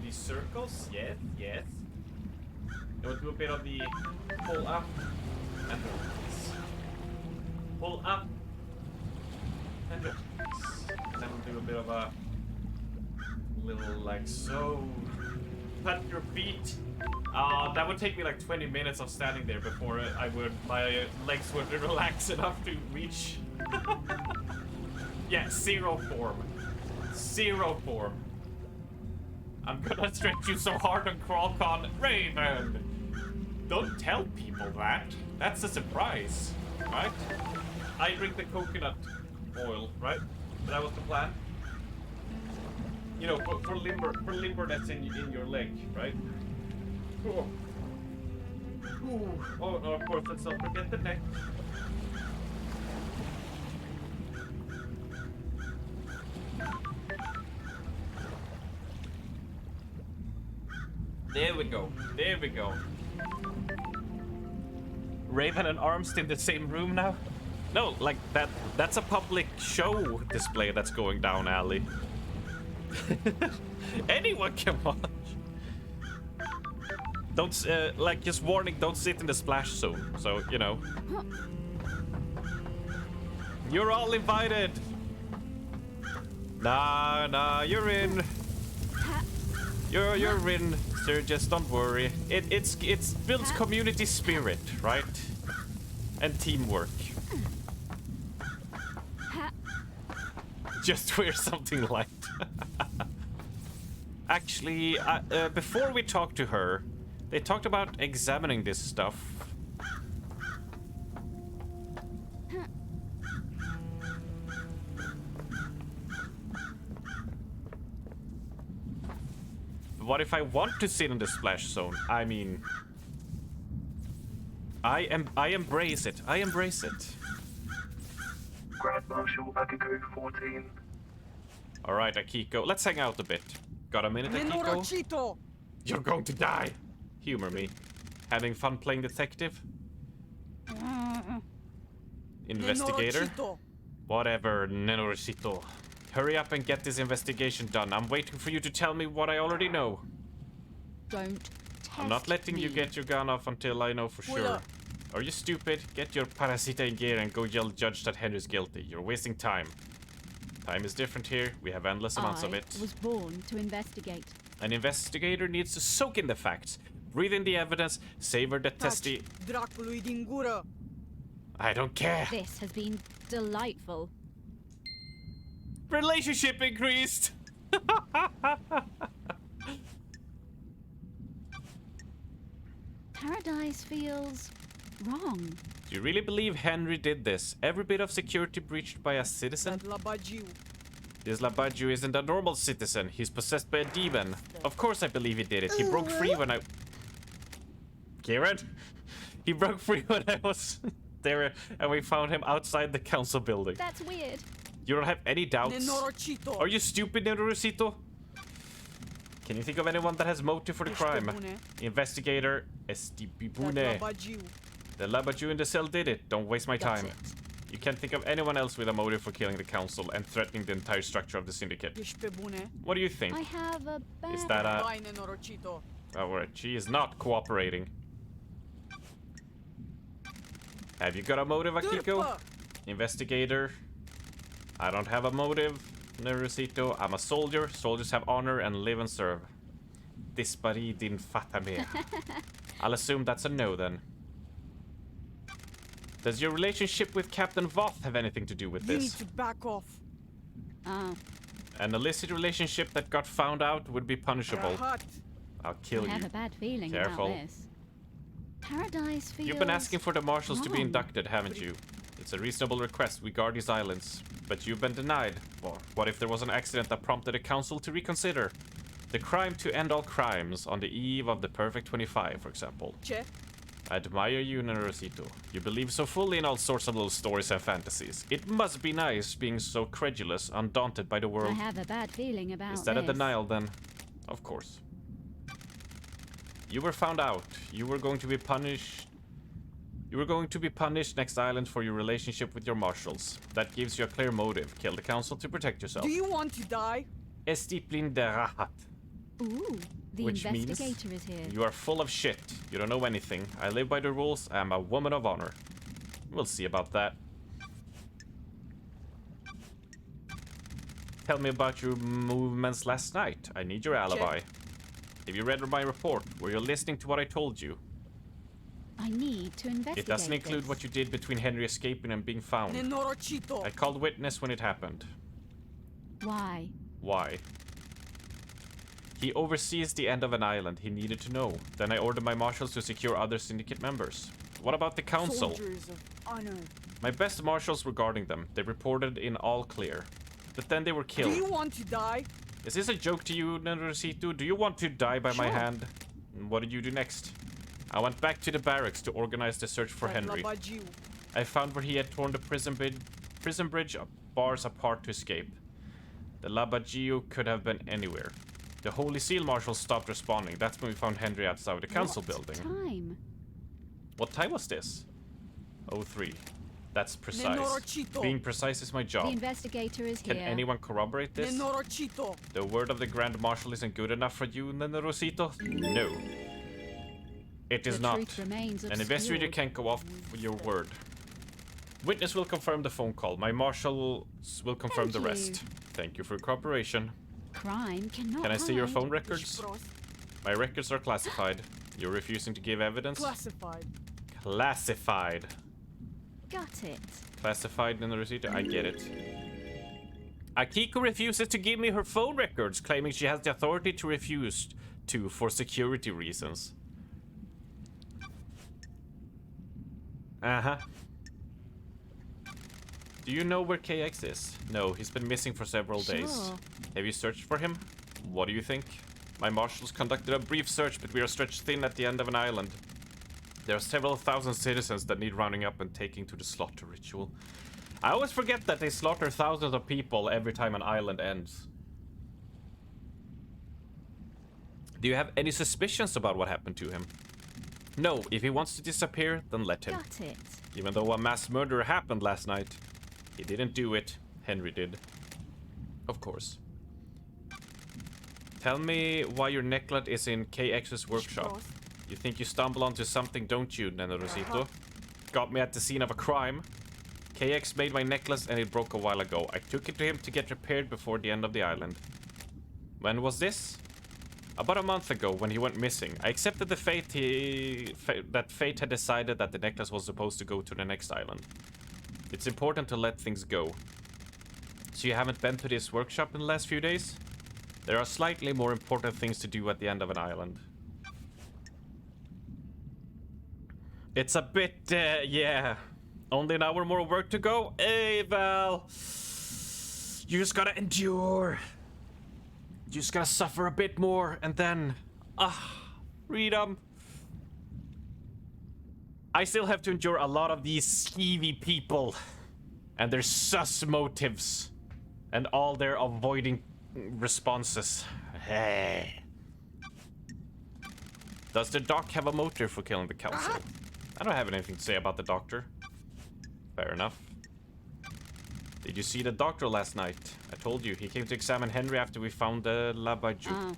A: these circles. Yes. We'll do a bit of the pull up and release. Pull up and release. And then we'll do a bit of a little like so. Pat your feet. That would take me like 20 minutes of standing there before my legs would relax enough to reach. Yeah, zero form. Zero form. I'm gonna stretch you so hard on CrawlCon, Raven! Don't tell people that. That's a surprise, right? I drink the coconut oil, right? That was the plan. You know, for limber that's in your leg, right? Oh. Ooh. Oh no, of course, let's not forget the neck. There we go. There we go. Raven and Armst in the same room now? No, like that's a public show display that's going down, Ali. Anyone can watch. Don't like, just warning, don't sit in the splash zone. So, you know. You're all invited. Nah, you're in. You're in, sir. Just don't worry. It builds community spirit, right? And teamwork. Just wear something light. Actually, before we talked to her, they talked about examining this stuff. What if I want to sit in the splash zone? I mean, I embrace it. I embrace it.
F: Grand Marshal Akiko 14.
A: All right, Akiko, let's hang out a bit. Got a minute, Akiko? You're going to die. Humor me. Having fun playing detective? Investigator? Whatever, Nenorosito. Hurry up and get this investigation done. I'm waiting for you to tell me what I already know.
D: Don't
A: I'm not letting you get your gun off until I know for sure. Are you stupid? Get your parasita in gear and go yell judge that Henry's guilty. You're wasting time. Time is different here. We have endless amounts of it.
D: I was born to investigate.
A: An investigator needs to soak in the facts, breathe in the evidence, savor the testy. I don't care.
D: This has been delightful.
A: Relationship increased.
D: Paradise feels wrong.
A: Do you really believe Henry did this? Every bit of security breached by a citizen? This Labadju isn't a normal citizen. He's possessed by a demon. Of course I believe he did it. He broke free when I... Kieran? He broke free when I was there and we found him outside the council building.
D: That's weird.
A: You don't have any doubts? Are you stupid, Nenorosito? Can you think of anyone that has motive for the crime? Investigator Estipibune. The Labadju in the cell did it. Don't waste my time. You can't think of anyone else with a motive for killing the council and threatening the entire structure of the syndicate. What do you think?
D: I have a bad...
A: Is that a... Oh, right. She is not cooperating. Have you got a motive, Akiko? Investigator. I don't have a motive, Nenorosito. I'm a soldier. Soldiers have honor and live and serve. Dispari din fatta me. I'll assume that's a no then. Does your relationship with Captain Voth have anything to do with
K: You need
A: this?
K: to back off.
D: Oh,
A: An illicit relationship that got found out would be punishable.
K: Hot.
A: I'll kill
D: I have
A: you.
D: a bad feeling
A: Careful.
D: about this. Paradise feels
A: You've been asking for the marshals to be
D: wrong.
A: inducted, haven't you? It's a reasonable request. We guard these islands. But you've been denied. Well, what if there was an accident that prompted the council to reconsider? The crime to end all crimes on the eve of the Perfect 25, for example.
K: Che.
A: I admire you, Nerosito. You believe so fully in all sorts of little stories and fantasies. It must be nice being so credulous, undaunted by the
D: I
A: world.
D: have a bad feeling about
A: Is that a
D: this.
A: denial then? Of course. You were found out. You were going to be punished. You were going to be punished next island for your relationship with your marshals. That gives you a clear motive. Kill the council to protect yourself.
K: Do you want to die?
A: Estiplin de rahat.
D: Ooh, the
A: Which means
D: investigator is here.
A: You are full of shit. You don't know anything. I live by the rules. I am a woman of honor. We'll see about that. Tell me about your movements last night. I need your alibi. Have you read my report? Were you listening to what I told you?
D: I need to investigate
A: It doesn't include
D: this.
A: what you did between Henry escaping and being found.
K: Nenorochito.
A: I called witness when it happened.
D: Why?
A: Why? He oversees the end of an island. He needed to know. Then I ordered my marshals to secure other syndicate members. What about the council?
K: Soldiers of honor.
A: My best marshals were guarding them. They reported in all clear. But then they were
K: Do
A: killed.
K: you want to die?
A: Is this a joke to you, Nerosito? Do you want to die by my
K: Sure.
A: hand? And what did you do next? I went back to the barracks to organize the search for Henry.
K: Labajiu.
A: I found where he had torn the prison bridge bars apart to escape. The Labagio could have been anywhere. The Holy Seal marshals stopped responding. That's when we found Henry outside the council building.
D: Time.
A: What time was this? 03. That's precise.
K: Nenorochito.
A: Being precise is my
D: The
A: job.
D: investigator is
A: Can
D: here.
A: anyone corroborate this?
K: Nenorochito.
A: The word of the Grand Marshal isn't good enough for you, Nerosito? No. It is
D: The
A: not.
D: truth remains
A: An investigator
D: obscured.
A: can't go off with your word. Witness will confirm the phone call. My marshals will confirm
D: Thank
A: the
D: you.
A: rest. Thank you for your cooperation.
D: Crime cannot
A: Can I see your
D: hide.
A: phone records? My records are classified. You're refusing to give evidence?
K: Classified.
A: Classified.
D: Got it.
A: Classified in the receipt. I get it. Akiko refuses to give me her phone records, claiming she has the authority to refuse to for security reasons. Uh-huh. Do you know where KX is? No, he's been missing for several days.
D: Sure.
A: Have you searched for him? What do you think? My marshals conducted a brief search, but we are stretched thin at the end of an island. There are several thousand citizens that need rounding up and taking to the slaughter ritual. I always forget that they slaughter thousands of people every time an island ends. Do you have any suspicions about what happened to him? No, if he wants to disappear, then let him.
D: Got it.
A: Even though a mass murder happened last night, he didn't do it. Henry did. Of course. Tell me why your necklet is in KX's workshop. You think you stumble onto something, don't you, Nenorochito? Got me at the scene of a crime. KX made my necklace and it broke a while ago. I took it to him to get repaired before the end of the island. When was this? About a month ago, when he went missing. I accepted the that fate had decided that the necklace was supposed to go to the next island. It's important to let things go. So you haven't been to this workshop in the last few days? There are slightly more important things to do at the end of an island. It's a bit, yeah. Only an hour more work to go? Hey, Val. You just gotta endure. You just gotta suffer a bit more, and then... freedom. I still have to endure a lot of these skeevy people. And their sus motives. And all their avoiding responses. Hey. Does the doc have a motive for killing the council? I don't have anything to say about the doctor. Fair enough. Did you see the doctor last night? I told you, he came to examine Henry after we found the Labaju.
D: Oh.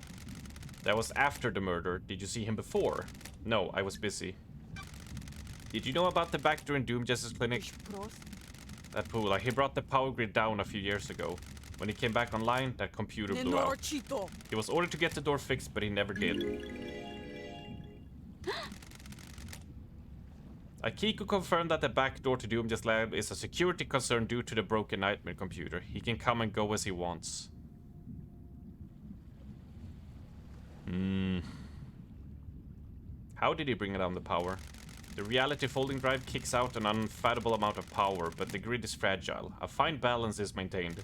A: That was after the murder. Did you see him before? No, I was busy. Did you know about the back door in Doom Justice Clinic? That pool, he brought the power grid down a few years ago. When he came back online, that computer blew out.
K: Nenorochito.
A: He was ordered to get the door fixed, but he never did. Akiko confirmed that the back door to Doomja's lab is a security concern due to the broken Nightmare computer. He can come and go as he wants. How did he bring down the power? The reality folding drive kicks out an unfathomable amount of power, but the grid is fragile. A fine balance is maintained.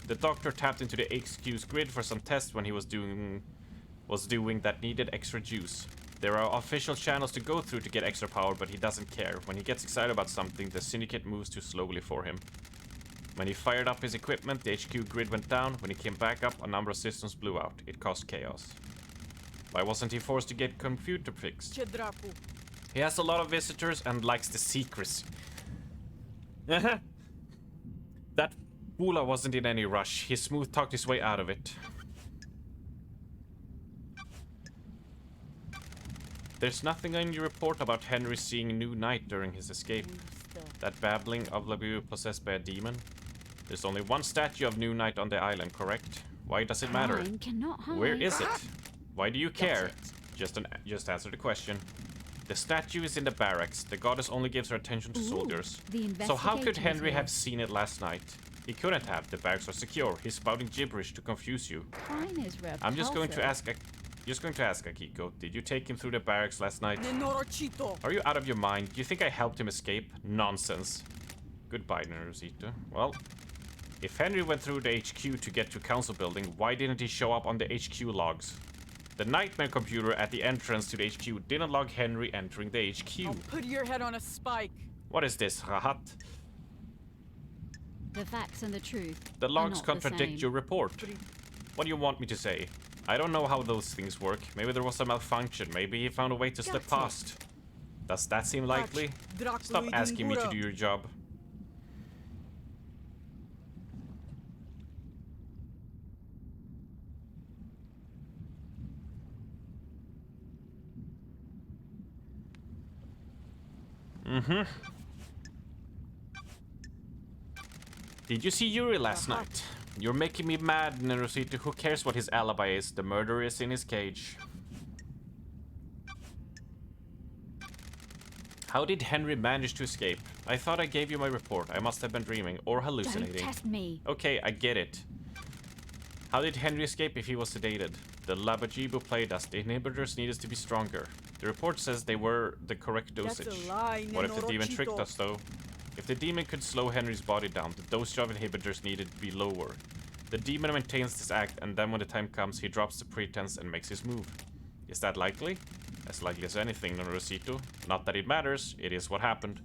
A: The doctor tapped into the HQ's grid for some tests when he was doing that needed extra juice. There are official channels to go through to get extra power, but he doesn't care. When he gets excited about something, the Syndicate moves too slowly for him. When he fired up his equipment, the HQ grid went down. When he came back up, a number of systems blew out. It caused chaos. Why wasn't he forced to get computer fixed? He has a lot of visitors and likes the secrecy. That Bula wasn't in any rush. He smooth talked his way out of it. There's nothing in your report about Henry seeing New Night during his escape. That babbling of Labu possessed by a demon. There's only one statue of New Night on the island, correct? Why does it matter?
D: Crime cannot hide.
A: Where is it? Why do you care? Just answer the question. The statue is in the barracks. The goddess only gives her attention to soldiers.
D: So
A: how could Henry have seen it last night? He couldn't have. The barracks are secure. He's spouting gibberish to confuse you.
D: Crime is repulsive.
A: I'm just going to ask Akiko. Did you take him through the barracks last night? Are you out of your mind? Do you think I helped him escape? Nonsense. Goodbye, Neruzito. Well, if Henry went through the HQ to get to Council Building, why didn't he show up on the HQ logs? The Nightmare computer at the entrance to the HQ didn't log Henry entering the HQ.
K: I'll put your head on a spike.
A: What is this, Rahat?
D: The facts and the truth.
A: The logs
D: are not
A: contradict
D: the same.
A: your report. What do you want me to say? I don't know how those things work. Maybe there was a malfunction. Maybe he found a way to slip past. Does that seem likely? Stop asking me to do your job. Did you see Yuri last night? You're making me mad, Neruzito. Who cares what his alibi is? The murderer is in his cage. How did Henry manage to escape? I thought I gave you my report. I must have been dreaming or hallucinating.
D: Don't test me.
A: Okay, I get it. How did Henry escape if he was sedated? The Labajibo played us. The inhibitors needed to be stronger. The report says they were the correct dosage.
K: That's a lie,
A: What if the demon
K: Nenorochito.
A: tricked us, though? If the demon could slow Henry's body down, the dosage of inhibitors needed to be lower. The demon maintains this act, and then when the time comes, he drops the pretense and makes his move. Is that likely? As likely as anything, Neruzito. Not that it matters, it is what happened.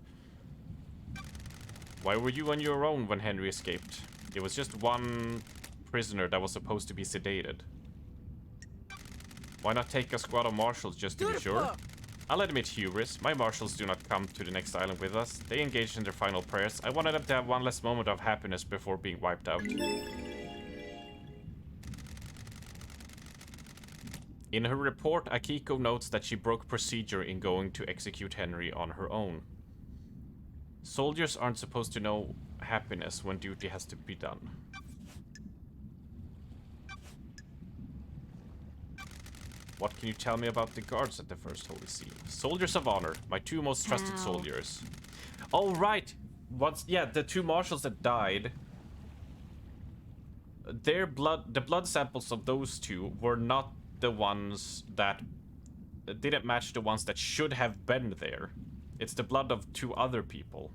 A: Why were you on your own when Henry escaped? It was just one prisoner that was supposed to be sedated. Why not take a squad of marshals just to be sure? I'll admit hubris. My marshals do not come to the next island with us. They engaged in their final prayers. I wanted them to have one less moment of happiness before being wiped out. In her report, Akiko notes that she broke procedure in going to execute Henry on her own. Soldiers aren't supposed to know happiness when duty has to be done. What can you tell me about the guards at the First Holy See? Soldiers of honor, my two most trusted
D: Ow.
A: soldiers. Oh, right. The two marshals that died. The blood samples of those two were not the ones that didn't match the ones that should have been there. It's the blood of two other people.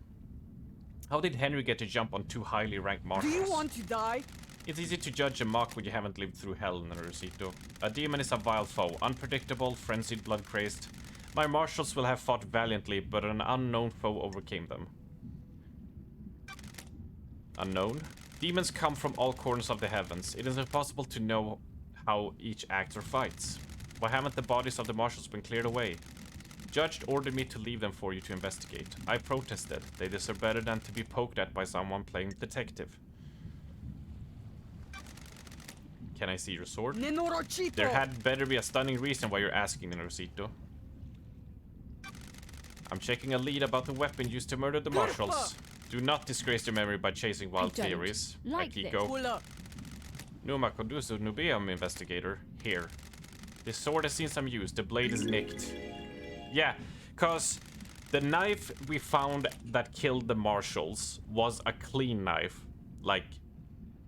A: How did Henry get to jump on two highly ranked
K: Do
A: marshals?
K: you want to die?
A: It's easy to judge a mock when you haven't lived through hell, Neruzito. A demon is a vile foe, unpredictable, frenzied, blood-crazed. My marshals will have fought valiantly, but an unknown foe overcame them. Unknown? Demons come from all corners of the heavens. It is impossible to know how each acts or fights. Why haven't the bodies of the marshals been cleared away? Judge ordered me to leave them for you to investigate. I protested. They deserve better than to be poked at by someone playing detective. Can I see your sword?
K: Nenorochito.
A: There had better be a stunning reason why you're asking, Neruzito. I'm checking a lead about the weapon used to murder the marshals. Do not disgrace your memory by chasing wild
D: don't
A: theories,
D: like
A: Akiko.
K: Pull up.
A: Numa Kodusu Nubium investigator. Here. This sword has seen some use. The blade is nicked. Yeah, cause The knife we found that killed the marshals was a clean knife, like,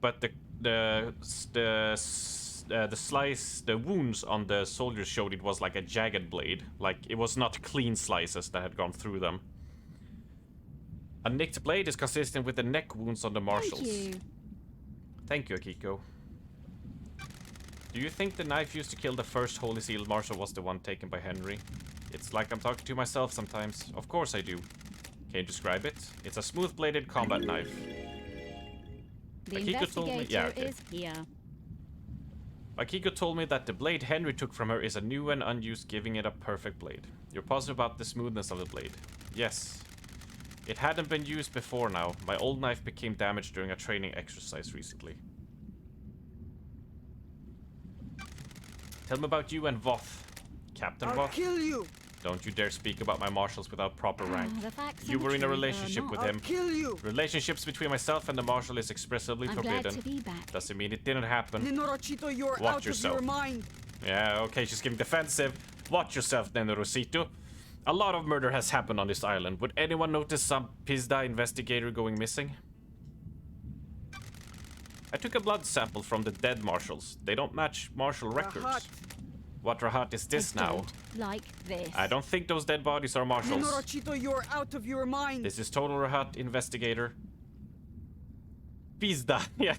A: but the wounds on the soldiers showed it was like a jagged blade, like it was not clean slices that had gone through them. A nicked blade is consistent with the neck wounds on the marshals.
D: Thank you.
A: Thank you, Akiko. Do you think the knife used to kill the first Holy Seal marshal was the one taken by Henry? It's like I'm talking to myself sometimes. Of course I do. Can you describe it? It's a smooth-bladed combat knife.
D: The
A: Akiko told me-
D: investigator
A: yeah, okay.
D: is here.
A: Akiko told me that the blade Henry took from her is a new and unused, giving it a perfect blade. You're positive about the smoothness of the blade? Yes. It hadn't been used before now. My old knife became damaged during a training exercise recently. Tell me about you and Voth. Captain
K: I'll
A: Voth.
K: kill you.
A: Don't you dare speak about my marshals without proper rank.
D: The facts
A: You
D: and the
A: were in a
D: truth are
A: relationship
D: not.
A: with
K: I'll
A: him.
K: kill you.
A: Relationships between myself and the marshal is expressively
D: I'm
A: forbidden.
D: glad to be back.
A: Doesn't mean it didn't happen.
K: Nenorachito, you're
A: Watch
K: out
A: yourself.
K: of your mind.
A: Yeah, okay, she's getting defensive. Watch yourself, Nenorosito. A lot of murder has happened on this island. Would anyone notice some Pizda investigator going missing? I took a blood sample from the dead marshals. They don't match marshal records.
K: Rahat.
A: What Rahat is this
D: I
A: now?
D: don't like this.
A: I don't think those dead bodies are marshals.
K: Nenorachito, you're out of your mind.
A: This is total Rahat investigator. Pizda, yeah.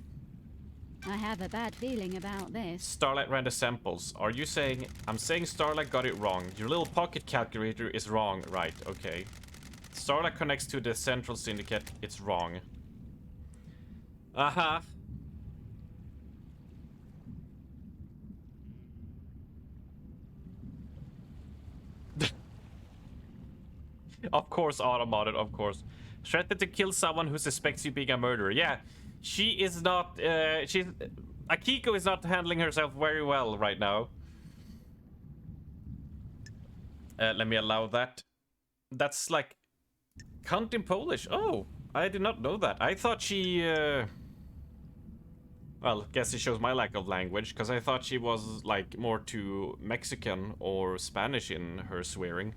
D: I have a bad feeling about this.
A: Starlight ran the samples. Are you saying... I'm saying Starlight got it wrong. Your little pocket calculator is wrong. Right, okay. Starlight connects to the central syndicate. It's wrong. Uh-huh. Of course, Automated, of course. Threatened to kill someone who suspects you being a murderer. Yeah, she is not... Akiko is not handling herself very well right now. Let me allow that. That's like... Cunt in Polish. Oh, I did not know that. I thought she... Well, guess it shows my lack of language, because I thought she was, like, more to Mexican or Spanish in her swearing.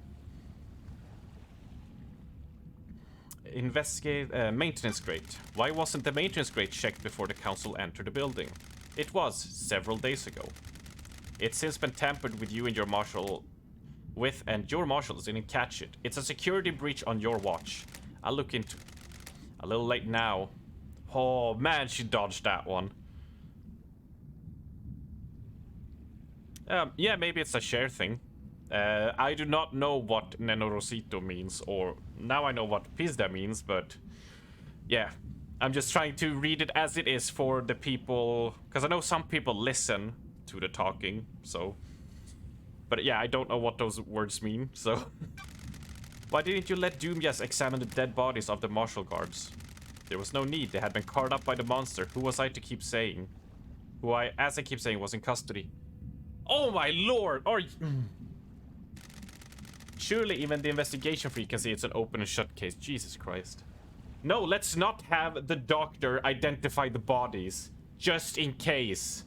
A: Investigate maintenance grate. Why wasn't the maintenance grate checked before the council entered the building? It was, several days ago. It's since been tampered with you and your marshal with, and your marshals didn't catch it. It's a security breach on your watch. I'll look into... A little late now. Oh, man, she dodged that one. Yeah, maybe it's a share thing. I do not know what Nenorosito means, or now I know what Pizda means, but yeah, I'm just trying to read it as it is for the people, because I know some people listen to the talking, so, but yeah, I don't know what those words mean, so. Why didn't you let Doomyas examine the dead bodies of the martial guards? There was no need, they had been carved up by the monster. Who was I to keep saying? Who I, as I keep saying, was in custody. Oh my lord! Or surely even the investigation freak can see it's an open and shut case. Jesus Christ. No, let's not have the doctor identify the bodies. Just in case.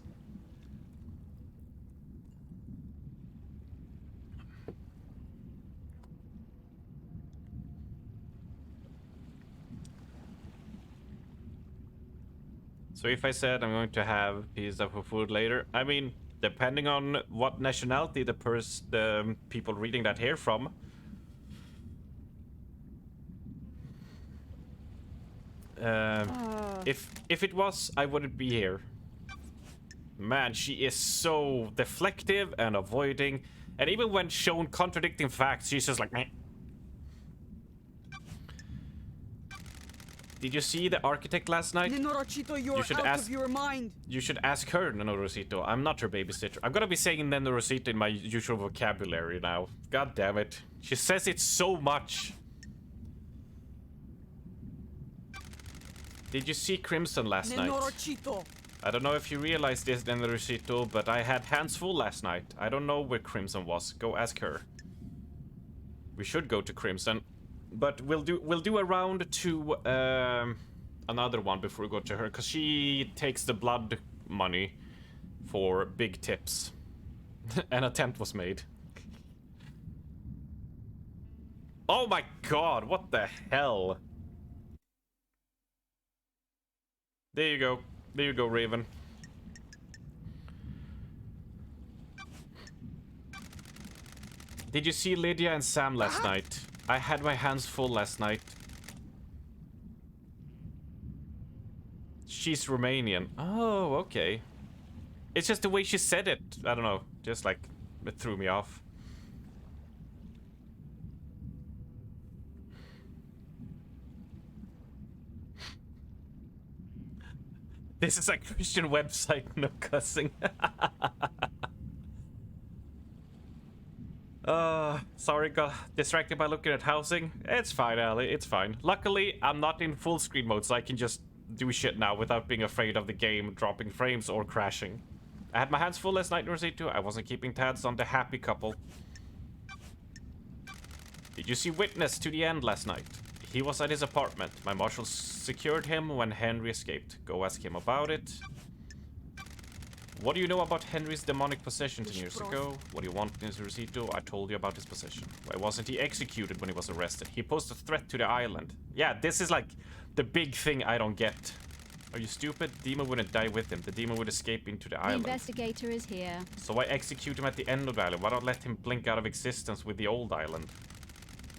A: So if I said I'm going to have pizza for food later, I mean, depending on what nationality the people reading that here from. If it was, I wouldn't be here. Man, she is so deflective and avoiding, and even when shown contradicting facts, she's just like, meh. Did you see the architect last night?
K: Nenorachito, you're out of your mind.
A: You should ask her, Nenorosito. I'm not her babysitter. I'm gonna be saying Nenorosito in my usual vocabulary now. God damn it. She says it so much. Did you see Crimson last night?
K: Nenorachito.
A: I don't know if you realized this, Nenorosito, but I had hands full last night. I don't know where Crimson was. Go ask her. We should go to Crimson. But we'll do a round to another one before we go to her, because she takes the blood money for big tips. An attempt was made. Oh my god, what the hell? There you go. There you go, Raven. Did you see Lydia and Sam last night? I had my hands full last night. She's Romanian. Oh, okay. It's just the way she said it. I don't know. Just like, it threw me off. This is a Christian website, no cussing. Sorry, got distracted by looking at housing. It's fine, Ali, it's fine. Luckily, I'm not in full screen mode, so I can just do shit now without being afraid of the game dropping frames or crashing. I had my hands full last night, Rosito. I wasn't keeping tabs on the happy couple. Did you see Witness to the end last night? He was at his apartment. My marshal secured him when Henry escaped. Go ask him about it. What do you know about Henry's demonic possession 10 years ago? What do you want, Mr. Rosito? I told you about his possession. Why wasn't he executed when he was arrested? He posed a threat to the island. Yeah, this is like the big thing I don't get. Are you stupid? Demon wouldn't die with him. The demon would escape into the island.
D: The investigator is here.
A: So why execute him at the end of the island? Why not let him blink out of existence with the old island?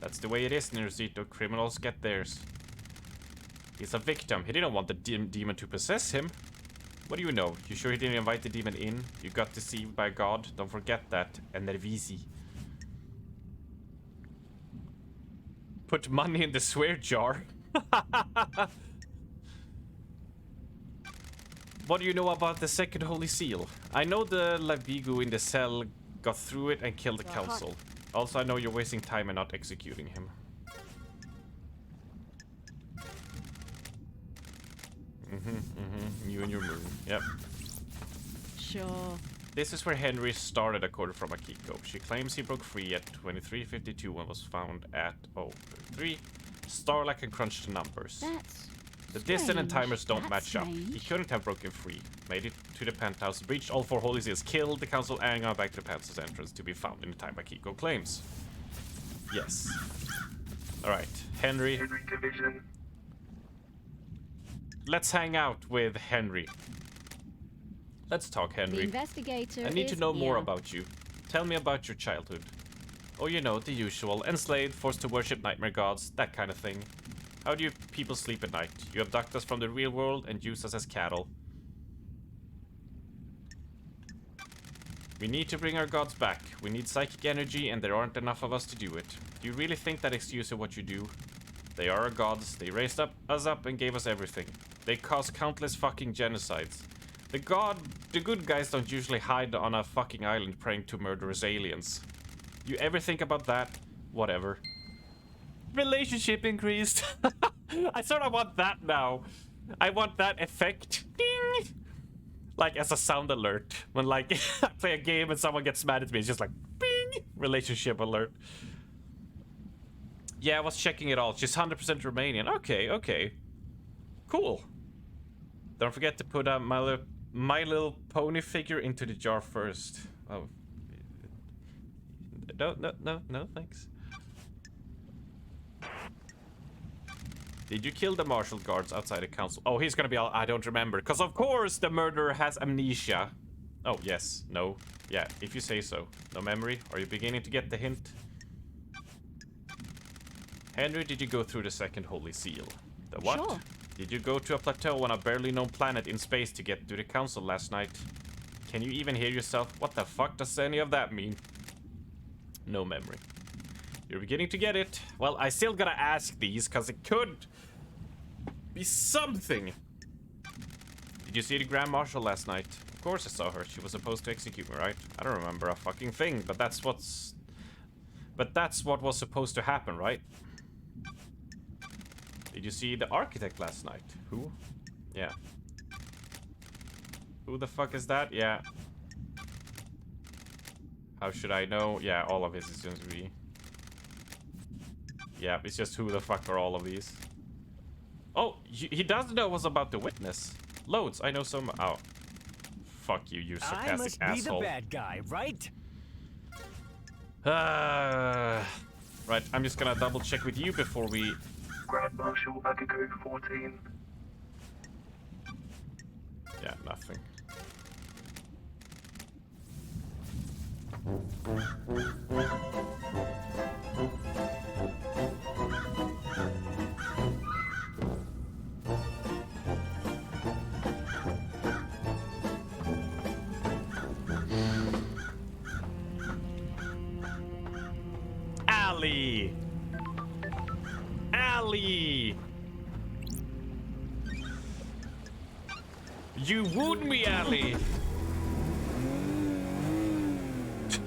A: That's the way it is, Neruzito. Criminals get theirs. He's a victim. He didn't want the demon to possess him. What do you know? You sure he didn't invite the demon in? You got deceived by God. Don't forget that. Enervisi. Put money in the swear jar. What do you know about the second holy seal? I know the Lavigu in the cell got through it and killed the council. Also, I know you're wasting time and not executing him. You and your moon. Yep.
D: Sure.
A: This is where Henry started, according from Akiko. She claims he broke free at 23:52 and was found at 03. Starlight can crunch the numbers.
D: That's
A: the distance and timers don't match up.
D: strange.
A: He couldn't have broken free. Made it to the penthouse, breached all 4 holy seals, killed the council, and gone back to the penthouse entrance to be found in the time Akiko claims. Yes. Alright, Henry.
F: Henry Division.
A: Let's hang out with Henry. Let's talk,
D: The
A: Henry.
D: investigator
A: I need to
D: is
A: know more
D: here.
A: about you. Tell me about your childhood. Oh, you know, the usual. Enslaved, forced to worship nightmare gods, that kind of thing. How do you people sleep at night? You abduct us from the real world and use us as cattle. We need to bring our gods back. We need psychic energy and there aren't enough of us to do it. Do you really think that excuses what you do? They are our gods. They raised us up and gave us everything. They caused countless fucking genocides. The good guys don't usually hide on a fucking island praying to murderous aliens. You ever think about that? Whatever. Relationship increased. I sort of want that now. I want that effect. Ding! Like as a sound alert. When like I play a game and someone gets mad at me, it's just like bing! Relationship alert. Yeah, I was checking it all. She's 100% Romanian. Okay, okay. Cool. Don't forget to put My Little Pony figure into the jar first. Oh. No, thanks. Did you kill the martial guards outside the council? Oh, he's gonna be all, I don't remember. Because of course the murderer has amnesia. Oh, yes. No. Yeah, if you say so. No memory? Are you beginning to get the hint? Henry, did you go through the second holy seal? The what?
D: Sure.
A: Did you go to a plateau on a barely known planet in space to get to the council last night? Can you even hear yourself? What the fuck does any of that mean? No memory. You're beginning to get it. Well, I still gotta ask these, because it could be something. Did you see the Grand Marshal last night? Of course I saw her. She was supposed to execute me, right? I don't remember a fucking thing, but that's what was supposed to happen, right? Did you see the architect last night? Who? Yeah. Who the fuck is that? Yeah. How should I know? Yeah, all of his is going to be. Yeah, it's just who the fuck are all of these? Oh, he doesn't know what's about the witness. Loads, I know some. Oh. Fuck you, you sarcastic asshole.
B: I must be the bad guy, right?
A: Right, I'm just gonna double check with you before we...
F: Grand Marshal Akiko 14.
A: Yeah, nothing. Ali! Ali! You wooed me, Ali!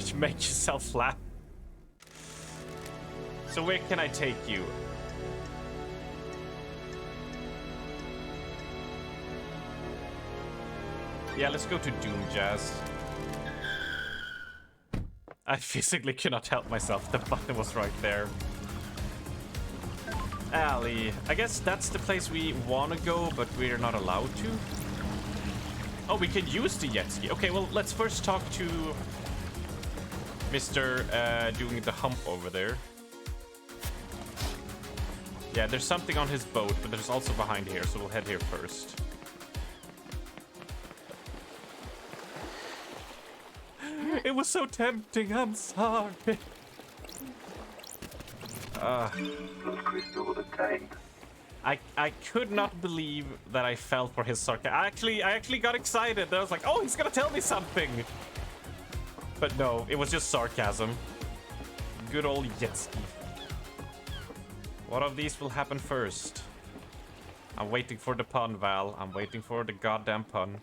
A: You make yourself laugh. So where can I take you? Yeah, let's go to Doom Jazz. I physically cannot help myself. The button was right there. Ali. I guess that's the place we want to go, but we're not allowed to. Oh, we can use the jet ski. Okay, well, let's first talk to Mr. Doing the hump over there. Yeah, there's something on his boat, but there's also behind here, so we'll head here first. It was so tempting, I'm sorry.
F: Crystal obtained.
A: I could not believe that I fell for his sarcasm. I actually got excited. I was like, oh, he's gonna tell me something. But no, it was just sarcasm. Good old jet ski. What of these will happen first? I'm waiting for the pun, Val. I'm waiting for the goddamn pun.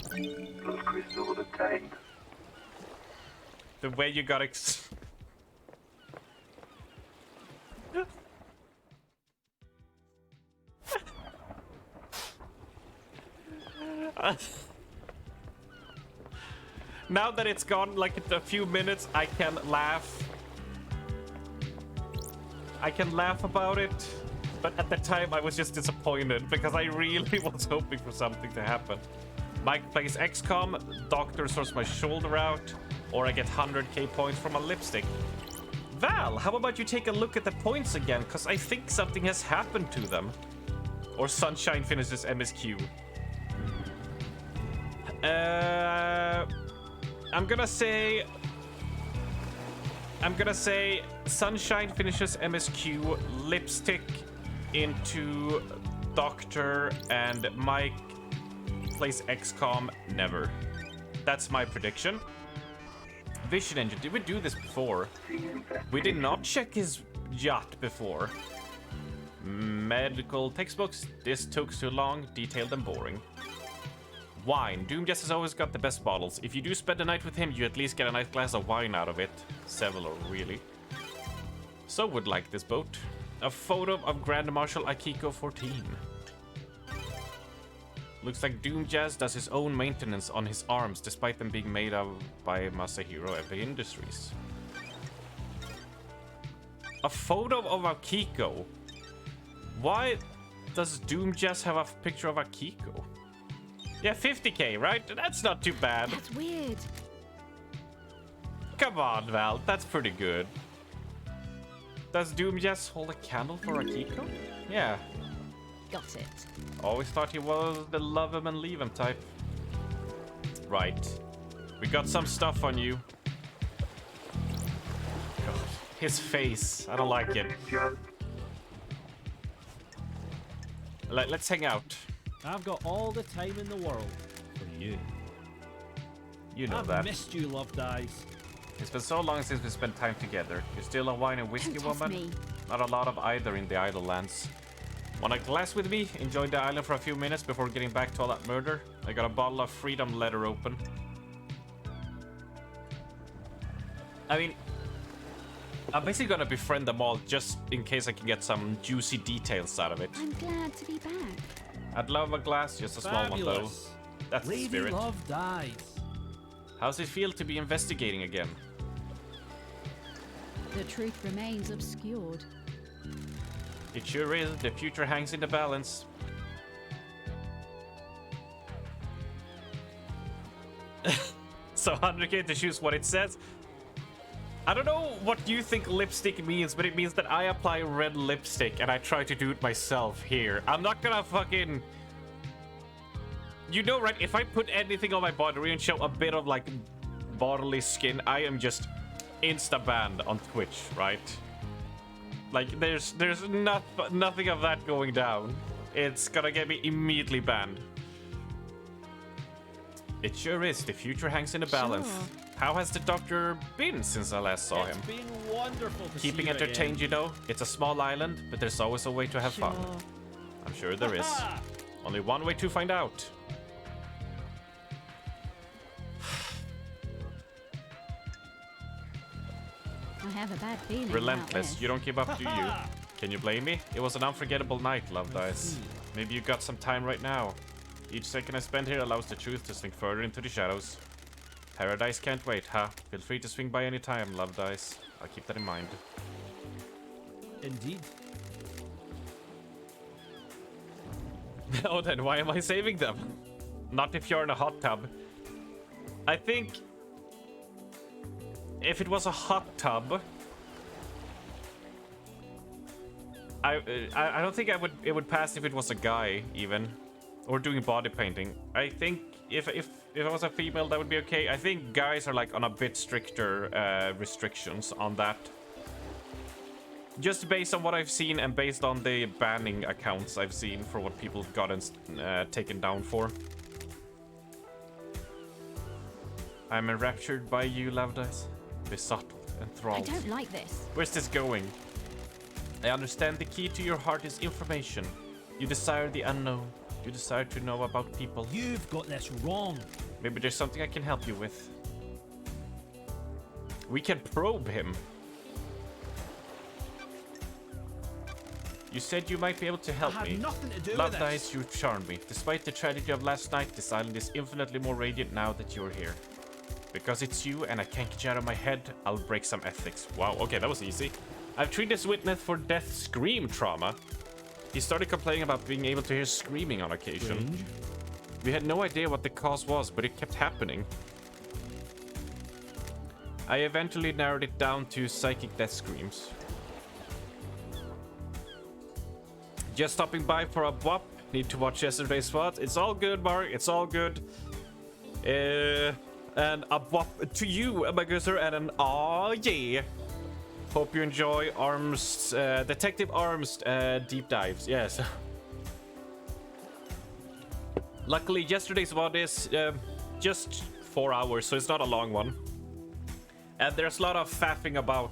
F: Crystal obtained.
A: The way you got Now that it's gone like a few minutes, I can laugh. I can laugh about it, but at the time I was just disappointed because I really was hoping for something to happen. Mike plays XCOM, Doctor sorts my shoulder out, or I get 100k points from a lipstick. Val, how about you take a look at the points again, because I think something has happened to them. Or Sunshine finishes MSQ. I'm gonna say Sunshine finishes MSQ, lipstick into Doctor, and Mike plays XCOM never. That's my prediction. Vision Engine, did we do this before? We did not check his yacht before. Medical textbooks, this took too long, detailed and boring. Wine, Doom Jazz has always got the best bottles. If you do spend the night with him, you at least get a nice glass of wine out of it. Several, really. So would like this boat. A photo of Grand Marshal Akiko 14. Looks like Doom Jazz does his own maintenance on his arms, despite them being made by Masahiro Heavy Industries. A photo of Akiko. Why does Doom Jazz have a picture of Akiko? Yeah, 50k, right? That's not too bad.
D: That's weird.
A: Come on, Val. That's pretty good. Does Doom Jazz hold a candle for Akiko? Yeah.
D: Got it.
A: Always thought he was the love him and leave him type. Right. We got some stuff on you. God, his face. I don't like it. Let's hang out.
L: I've got all the time in the world for you.
A: You know
L: I've
A: that.
L: missed you, Love Dies.
A: It's been so long since we spent time together. You're still a wine and whiskey woman?
D: Me.
A: Not a lot of either in the Idle Lands. Want a glass with me? Enjoy the island for a few minutes before getting back to all that murder? I got a bottle of Freedom Leather open. I mean, I'm basically gonna befriend them all just in case I can get some juicy details out of it.
D: I'm glad to be back.
A: I'd love a glass, just a small one though. That's the spirit.
L: Love Dies.
A: How's it feel to be investigating again?
D: The truth remains obscured.
A: It sure is. The future hangs in the balance. So 100k to choose what it says. I don't know what you think lipstick means, but it means that I apply red lipstick and I try to do it myself here. I'm not gonna fucking... You know, right? If I put anything on my body and show a bit of like bodily skin, I am just insta-banned on Twitch, right? Like, there's nothing of that going down. It's gonna get me immediately banned. It sure is. The future hangs in the balance.
D: Sure.
A: How has the doctor been since I last saw him?
L: It's been wonderful to
A: Keeping
L: see you
A: entertained,
L: again.
A: you know? It's a small island, but there's always a way to have fun. I'm sure there is. Only one way to find out.
D: I have a bad feeling.
A: Relentless.
D: about
A: You don't give up, do you? Can you blame me? It was an unforgettable night, Love Dice. Maybe you got some time right now. Each second I spend here allows the truth to sink further into the shadows. Paradise can't wait, huh? Feel free to swing by any time, Love Dice. I'll keep that in mind.
L: Indeed.
A: Oh, then why am I saving them? Not if you're in a hot tub. I think... If it was a hot tub... I don't think it would pass if it was a guy, even. Or doing body painting. I think if it was a female, that would be okay. I think guys are like on a bit stricter restrictions on that. Just based on what I've seen and based on the banning accounts I've seen for what people have gotten taken down for. I'm enraptured by you, Love Dice. Besotted, enthralled.
D: I don't like this.
A: Where's this going? I understand the key to your heart is information. You desire the unknown. You desire to know about people.
L: You've got this wrong.
A: Maybe there's something I can help you with. We can probe him. You said you might be able to help
L: I
A: me.
L: have nothing to do
A: Love
L: with
A: Dice,
L: this.
A: you charm me. Despite the tragedy of last night, this island is infinitely more radiant now that you're here. Because it's you and I can't get you out of my head, I'll break some ethics. Wow, okay, that was easy. I've treated this witness for death scream trauma. He started complaining about being able to hear screaming on occasion.
L: Strange.
A: We had no idea what the cause was, but it kept happening. I eventually narrowed it down to psychic death screams. Just stopping by for a bop. Need to watch yesterday's spot. It's all good, Mark. It's all good. And a bop to you, my good sir, and an aw yeah. Hope you enjoy Arms, Detective Arms deep dives. Yes. Luckily, yesterday's VOD is just 4 hours, so it's not a long one. And there's a lot of faffing about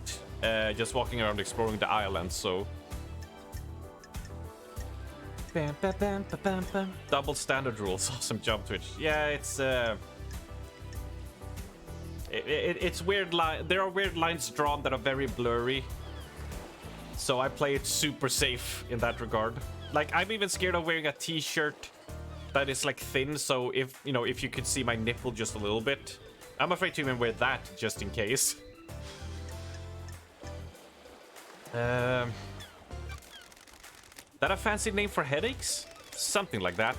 A: just walking around exploring the island, so... Bam, bam, bam, bam, bam, bam. Double standard rules. Awesome job, Twitch. Yeah, it's... It's weird. There are weird lines drawn that are very blurry, so I play it super safe in that regard. Like, I'm even scared of wearing a t-shirt that is like thin, so if you could see my nipple just a little bit, I'm afraid to even wear that just in case. That a fancy name for headaches? Something like that.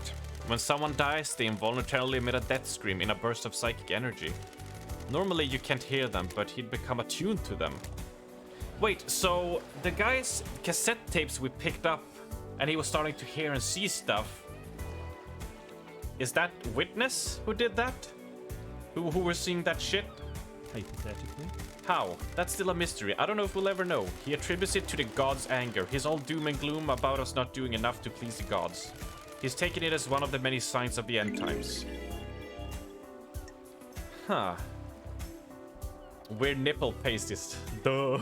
A: When someone dies, they involuntarily emit a death scream in a burst of psychic energy. Normally you can't hear them, but he'd become attuned to them. Wait, so the guy's cassette tapes we picked up and he was starting to hear and see stuff. Is that Witness who did that? Who was seeing that shit?
L: Hypothetically.
A: How? That's still a mystery. I don't know if we'll ever know. He attributes it to the gods' anger. He's all doom and gloom about us not doing enough to please the gods. He's taken it as one of the many signs of the end times. Huh. Weird nipple paste is. Duh.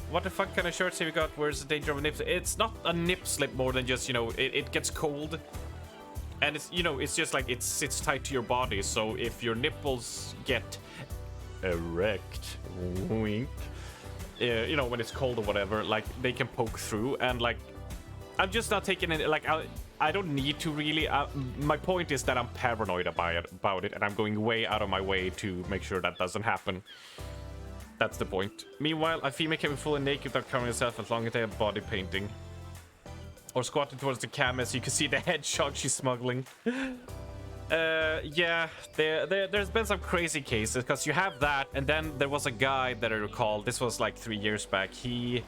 A: What the fuck kind of shirts have you got? Where's the danger of a nip slip? It's not a nip slip more than just, it gets cold. And it's, it's just like it sits tight to your body. So if your nipples get erect, wink, when it's cold or whatever, like they can poke through. And like, I'm just not taking it, like, I don't need to really. My point is that I'm paranoid about it, and I'm going way out of my way to make sure that doesn't happen. That's the point. Meanwhile, a female can be fully naked without covering herself as long as they have body painting. Or squatting towards the cam as you can see the headshot she's smuggling. Yeah, there's been some crazy cases because you have that, and then there was a guy that I recall. This was like 3 years back. He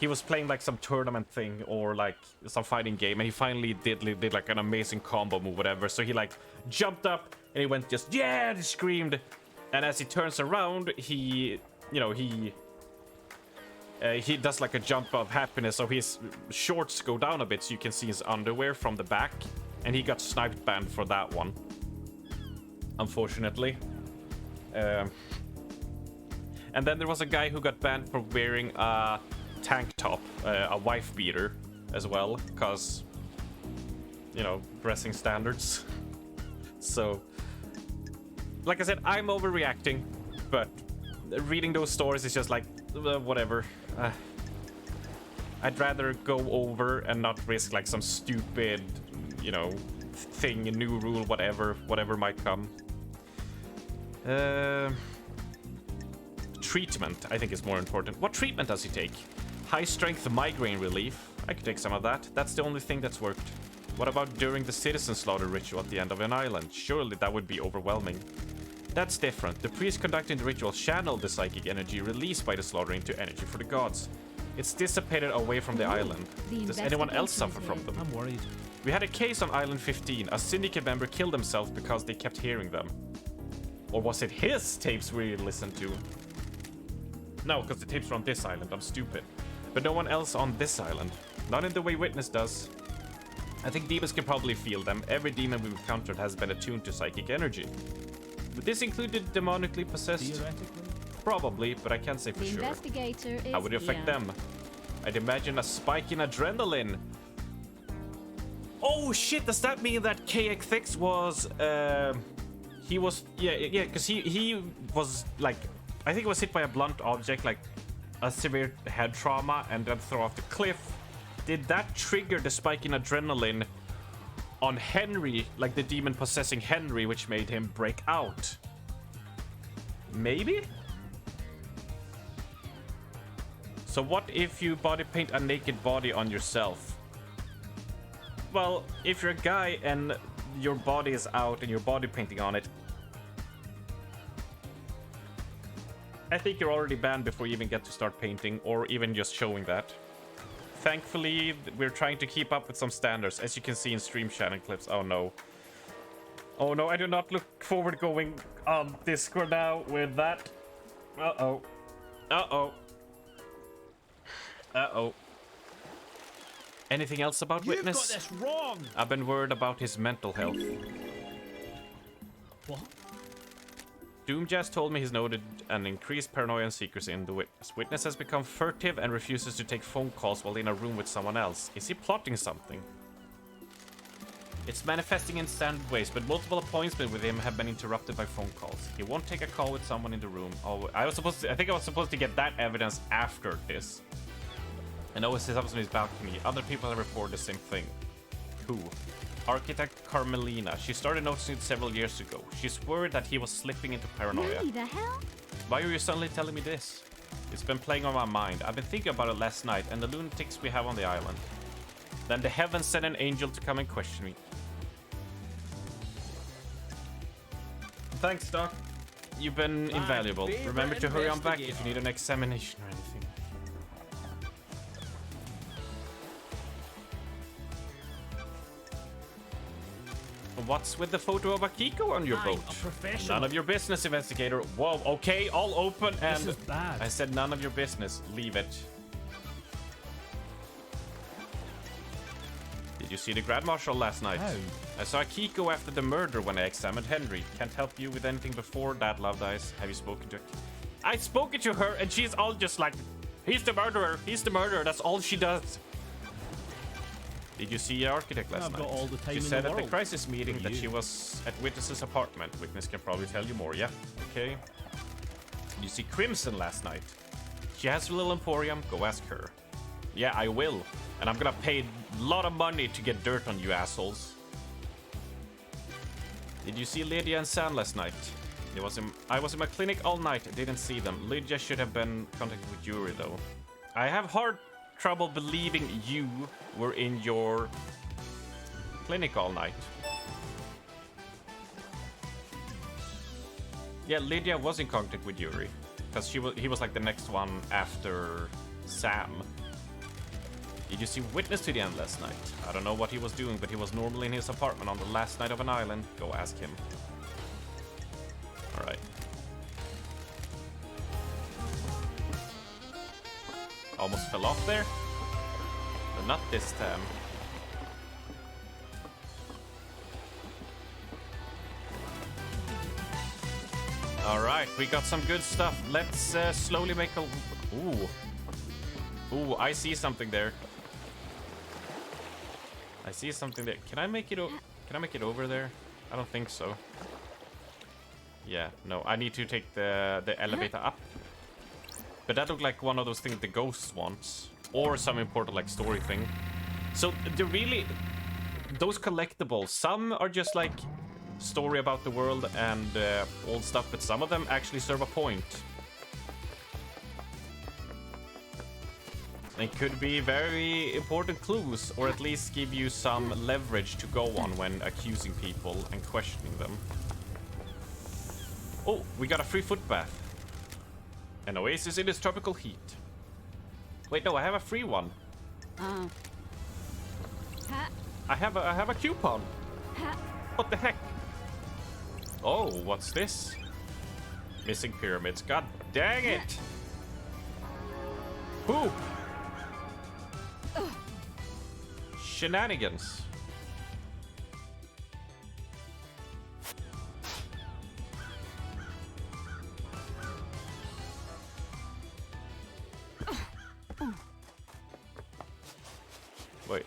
A: was playing like some tournament thing or like some fighting game, and he finally did like an amazing combo move, whatever. So he like jumped up and he went just yeah, he screamed, and as he turns around, he does like a jump of happiness, so his shorts go down a bit so you can see his underwear from the back, and he got sniped banned for that one, unfortunately. And then there was a guy who got banned for wearing a tank top, a wife beater as well, because, you know, dressing standards. So, like I said, I'm overreacting, but reading those stories is just like, whatever. I'd rather go over and not risk like some stupid, you know, thing, a new rule, whatever might come. Treatment, I think, is more important. What treatment does he take? High strength migraine relief. I could take some of that. That's the only thing that's worked. What about during the citizen slaughter ritual at the end of an island? Surely that would be overwhelming. That's different. The priest conducting the ritual channeled the psychic energy released by the slaughter into energy for the gods. It's dissipated away from the island. Does anyone else suffer from them?
L: I'm worried.
A: We had a case on Island 15. A syndicate member killed himself because they kept hearing them. Or was it his tapes we listened to? No, because the tapes were on this island. I'm stupid. But no one else on this island. Not in the way Witness does. I think demons can probably feel them. Every demon we've encountered has been attuned to psychic energy. Would this include the demonically possessed?
L: Theoretically?
A: Probably, but I can't say for
D: The
A: sure.
D: investigator is
A: How would it affect them? I'd imagine a spike in adrenaline. Oh shit, does that mean that KX was he was because he was like, I think he was hit by a blunt object, like a severe head trauma, and then thrown off the cliff. Did that trigger the spike in adrenaline on Henry, like the demon possessing Henry, which made him break out? Maybe? So what if you body paint a naked body on yourself? Well, if you're a guy and your body is out and you're body painting on it, I think you're already banned before you even get to start painting, or even just showing that. Thankfully, we're trying to keep up with some standards, as you can see in stream channel clips. Oh no. Oh no, I do not look forward to going on Discord now with that. Uh-oh. Uh-oh. Uh-oh. Anything else about Witness?
L: You've got this wrong!
A: I've been worried about his mental health.
L: What?
A: Doomjazz told me he's noted an increased paranoia and secrecy in the Witness. Witness has become furtive and refuses to take phone calls while in a room with someone else. Is he plotting something? It's manifesting in standard ways, but multiple appointments with him have been interrupted by phone calls. He won't take a call with someone in the room. Oh, I think I was supposed to get that evidence after this. And always sits up on his balcony. Other people have reported the same thing. Who? Architect Carmelina. She started noticing it several years ago. She's worried that he was slipping into paranoia.
D: Who the hell?
A: Why are you suddenly telling me this? It's been playing on my mind. I've been thinking about it last night and the lunatics we have on the island. Then the heavens sent an angel to come and question me. Thanks, Doc. You've been invaluable. Remember to hurry on back if you need an examination or anything. What's with the photo of Akiko on your boat? None of your business, investigator. Whoa, okay, all open and...
L: This is bad.
A: I said none of your business. Leave it. Did you see the Grand Marshal last night?
L: How?
A: I saw Akiko after the murder when I examined Henry. Can't help you with anything before that, Love Dice. Have you spoken to her? I've spoken to her and she's all just like, he's the murderer, that's all she does. Did you see the architect last night?
L: Got all the time
A: she
L: in
A: said
L: the
A: at the
L: world.
A: crisis meeting that she was at Witness's apartment. Witness can probably tell you more, yeah? Okay. Did you see Crimson last night? She has a little emporium, go ask her. Yeah, I will. And I'm gonna pay a lot of money to get dirt on you assholes. Did you see Lydia and Sam last night? I was in my clinic all night, didn't see them. Lydia should have been contacted with Yuri though. I have hard trouble believing you were in your clinic all night. Yeah, Lydia was in contact with Yuri. Because he was like the next one after Sam. Did you see Witness to the End last night? I don't know what he was doing, but he was normally in his apartment on the last night of an island. Go ask him. Alright. Almost fell off there. But not this time. Alright, we got some good stuff. Let's slowly make a... Ooh. Ooh, I see something there. I see something there. Can I make it over there? I don't think so. Yeah, no. I need to take the elevator up. But that looked like one of those things the ghost wants. Or some important like story thing. So those collectibles, some are just like story about the world and old stuff, but some of them actually serve a point. They could be very important clues, or at least give you some leverage to go on when accusing people and questioning them. Oh, we got a free foot bath. An oasis in its tropical heat. Wait, no, I have a free one. I have a coupon. What the heck? Oh, what's this? Missing pyramids. God dang it! Poop! Shenanigans. Wait.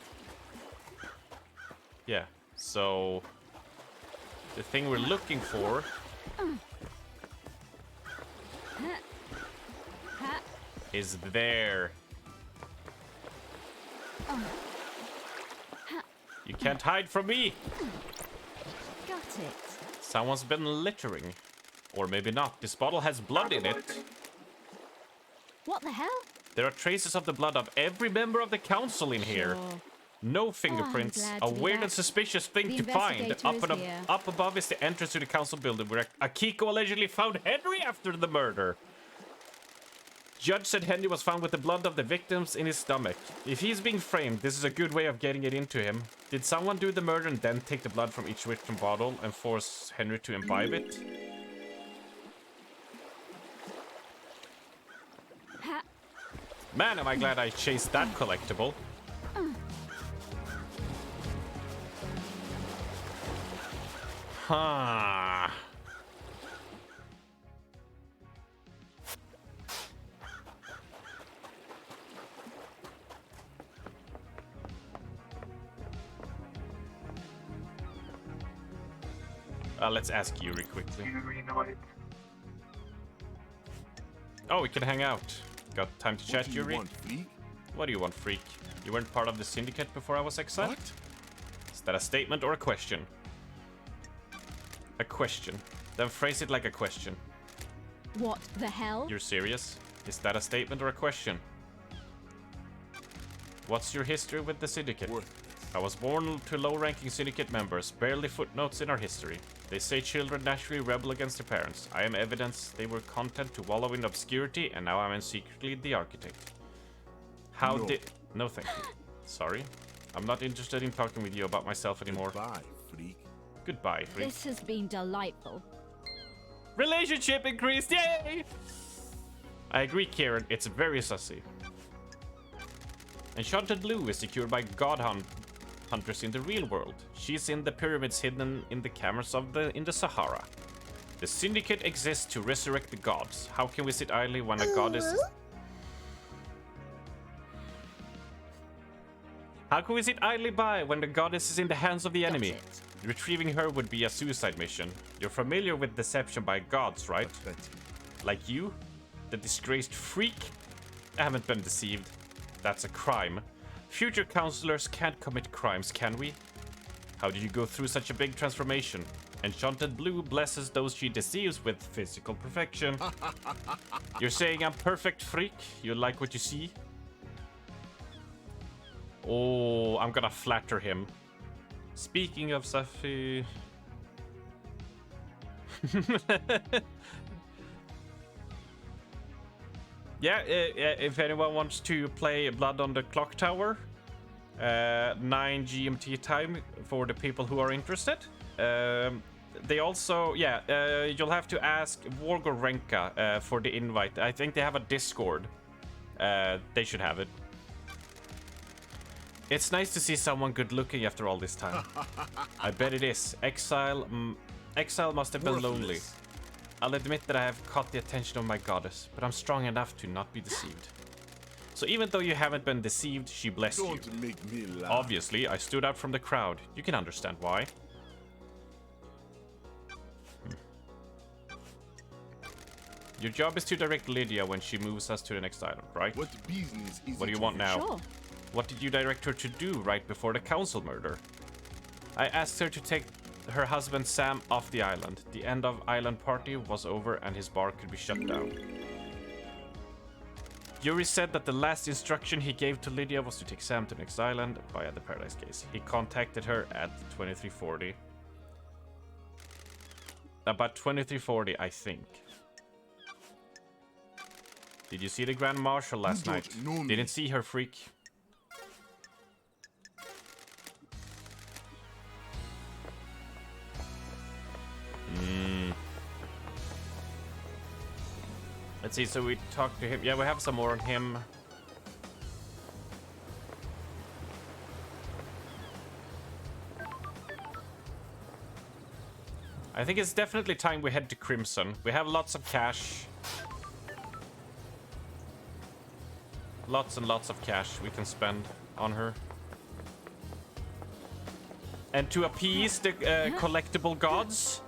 A: Yeah, so the thing we're looking for is there. You can't hide from me.
D: Got it.
A: Someone's been littering. Or maybe not. This bottle has blood in it.
D: What the hell?
A: There are traces of the blood of every member of the council in here. No fingerprints.
D: glad
A: A
D: to be
A: weird
D: back.
A: and suspicious thing
D: The
A: to find.
D: investigator is here.
A: Up above is the entrance to the council building where Akiko allegedly found Henry after the murder. Judge said Henry was found with the blood of the victims in his stomach. If he's being framed, this is a good way of getting it into him. Did someone do the murder and then take the blood from each victim bottle and force Henry to imbibe it? Man, am I glad I chased that collectible. Huh. Let's ask Yuri quickly.
F: Yuri Knight.
A: Oh, we can hang out. Got time to chat,
J: What do you
A: Yuri?
J: want, freak?
A: What do you want, freak? You weren't part of the syndicate before I was exiled?
J: What?
A: Is that a statement or a question? A question. Then phrase it like a question.
D: What the hell?
A: You're serious? Is that a statement or a question? What's your history with the syndicate? I was born to low-ranking syndicate members, barely footnotes in our history. They say children naturally rebel against their parents. I am evidence they were content to wallow in obscurity, and now I am secretly the architect. How
J: No.
A: did... No, thank you. Sorry. I'm not interested in talking with you about myself anymore.
J: Bye, freak.
A: Goodbye, freak.
D: This has been delightful.
A: Relationship increased, yay! I agree, Kieran, it's very sussy. Enchanted Blue is secured by hunters in the real world. She's in the pyramids hidden in the caverns in the Sahara. The syndicate exists to resurrect the gods. How can we sit idly when a goddess is... How can we sit idly by when the goddess is in the hands of the enemy? Retrieving her would be a suicide mission. You're familiar with deception by gods, right? Like you? The disgraced freak? I haven't been deceived. That's a crime. Future counselors can't commit crimes, can we? How did you go through such a big transformation? Enchanted Blue blesses those she deceives with physical perfection. You're saying I'm perfect, freak? You like what you see? Oh, I'm gonna flatter him. Speaking of Safi... Yeah, if anyone wants to play Blood on the Clock Tower, 9 GMT time for the people who are interested. They also, you'll have to ask Wargorenka for the invite. I think they have a Discord. They should have it. It's nice to see someone good looking after all this time. I bet it is. Exile must have been lonely. I'll admit that I have caught the attention of my goddess, but I'm strong enough to not be deceived. So even though you haven't been deceived, she blessed you.
J: Make me laugh.
A: Obviously, I stood out from the crowd. You can understand why. Your job is to direct Lydia when she moves us to the next island, right?
J: What business is
A: What do you
J: it
A: want now?
D: Sure.
A: What did you direct her to do right before the council murder? I asked her to take her husband Sam off the island. The end of island party was over and his bar could be shut down. Yuri said that the last instruction he gave to Lydia was to take Sam to the next island via the Paradise Case. He contacted her at 2340. About 2340, I think. Did you see the Grand Marshal last night? Didn't see her, freak. Let's see, so we talked to him. Yeah, we have some more on him. I think it's definitely time we head to Crimson. We have lots of cash. Lots and lots of cash we can spend on her. And to appease the collectible gods,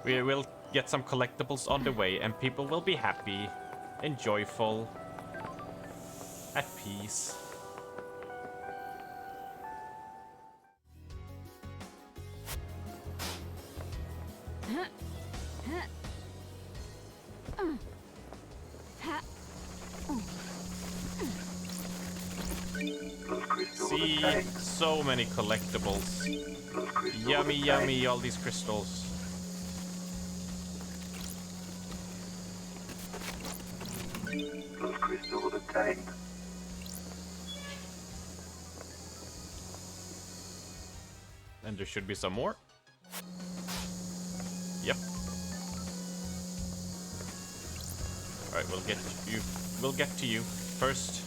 A: we will get some collectibles on the way and people will be happy and joyful, at peace. See, so many collectibles. Yummy, yummy, all these crystals.
F: Crystal obtained.
A: And there should be some more. Yep. Alright, we'll get you. We'll get to you first.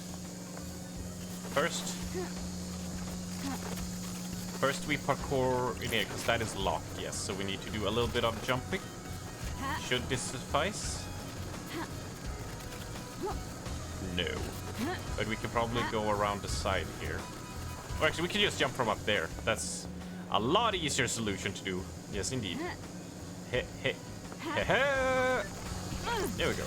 A: First we parkour in here, because that is locked, yes. So we need to do a little bit of jumping. Should this suffice? No. But we can probably go around the side here. Or actually, we can just jump from up there. That's a lot easier solution to do. Yes, indeed. There we go.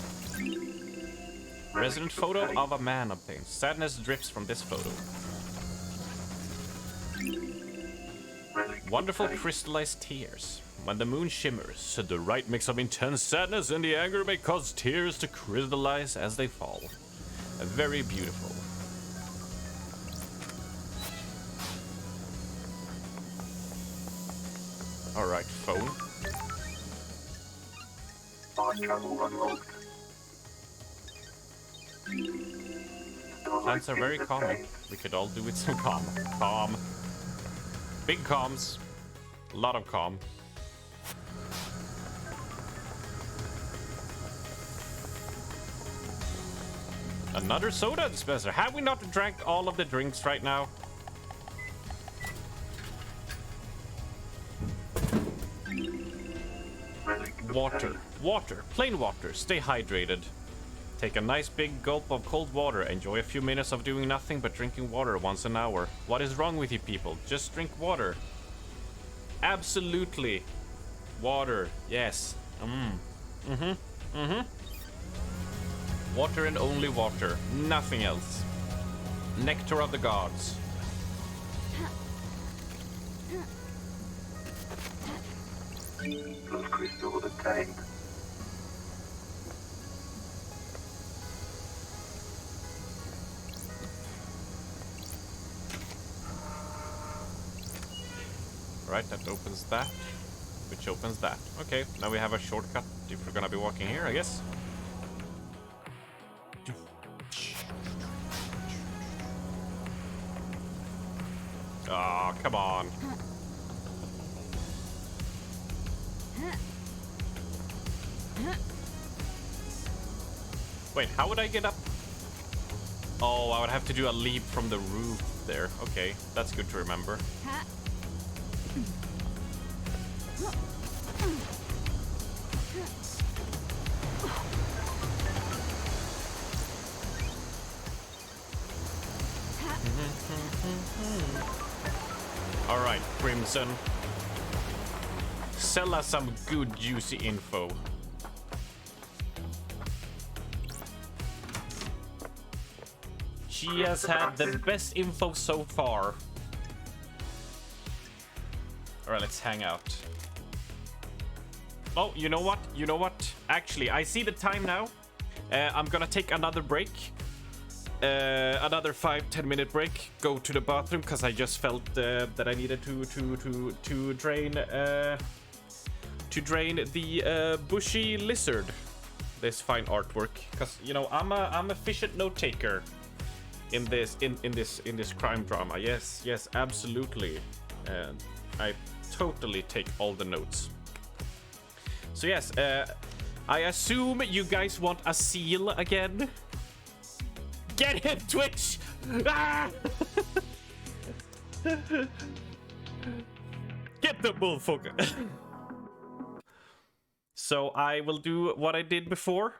A: Resident photo of a man obtained. Sadness drips from this photo. Wonderful crystallized tears. When the moon shimmers, the right mix of intense sadness and the anger may cause tears to crystallize as they fall. Very beautiful. Alright, phone.
F: Travel unlocked.
A: Plants are very calming. We could all do with some calm. Calm. Big calms. A lot of calm. Another soda dispenser. Have we not drank all of the drinks right now? Water. Water. Plain water. Stay hydrated. Take a nice big gulp of cold water. Enjoy a few minutes of doing nothing but drinking water once an hour. What is wrong with you people? Just drink water. Absolutely. Water. Yes. Water and only water. Nothing else. Nectar of the gods.
F: Crystal obtained.
A: right? That opens that. Which opens that. Okay, now we have a shortcut if we're gonna be walking here, I guess. Oh, come on. Wait, how would I get up? Oh, I would have to do a leap from the roof there. Okay, that's good to remember. All right, Crimson. Sell us some good, juicy info. She has had the best info so far. All right, let's hang out. Oh, you know what? You know what? Actually, I see the time now. I'm gonna take another break. Another 5-10 minute break. Go to the bathroom because I just felt that I needed to drain the bushy lizard. This fine artwork, because you know I'm a efficient note taker in this crime drama. Yes, absolutely. And I totally take all the notes. So yes, I assume you guys want a seal again. Get him, Twitch! Ah! Get the bullfucker! So I will do what I did before,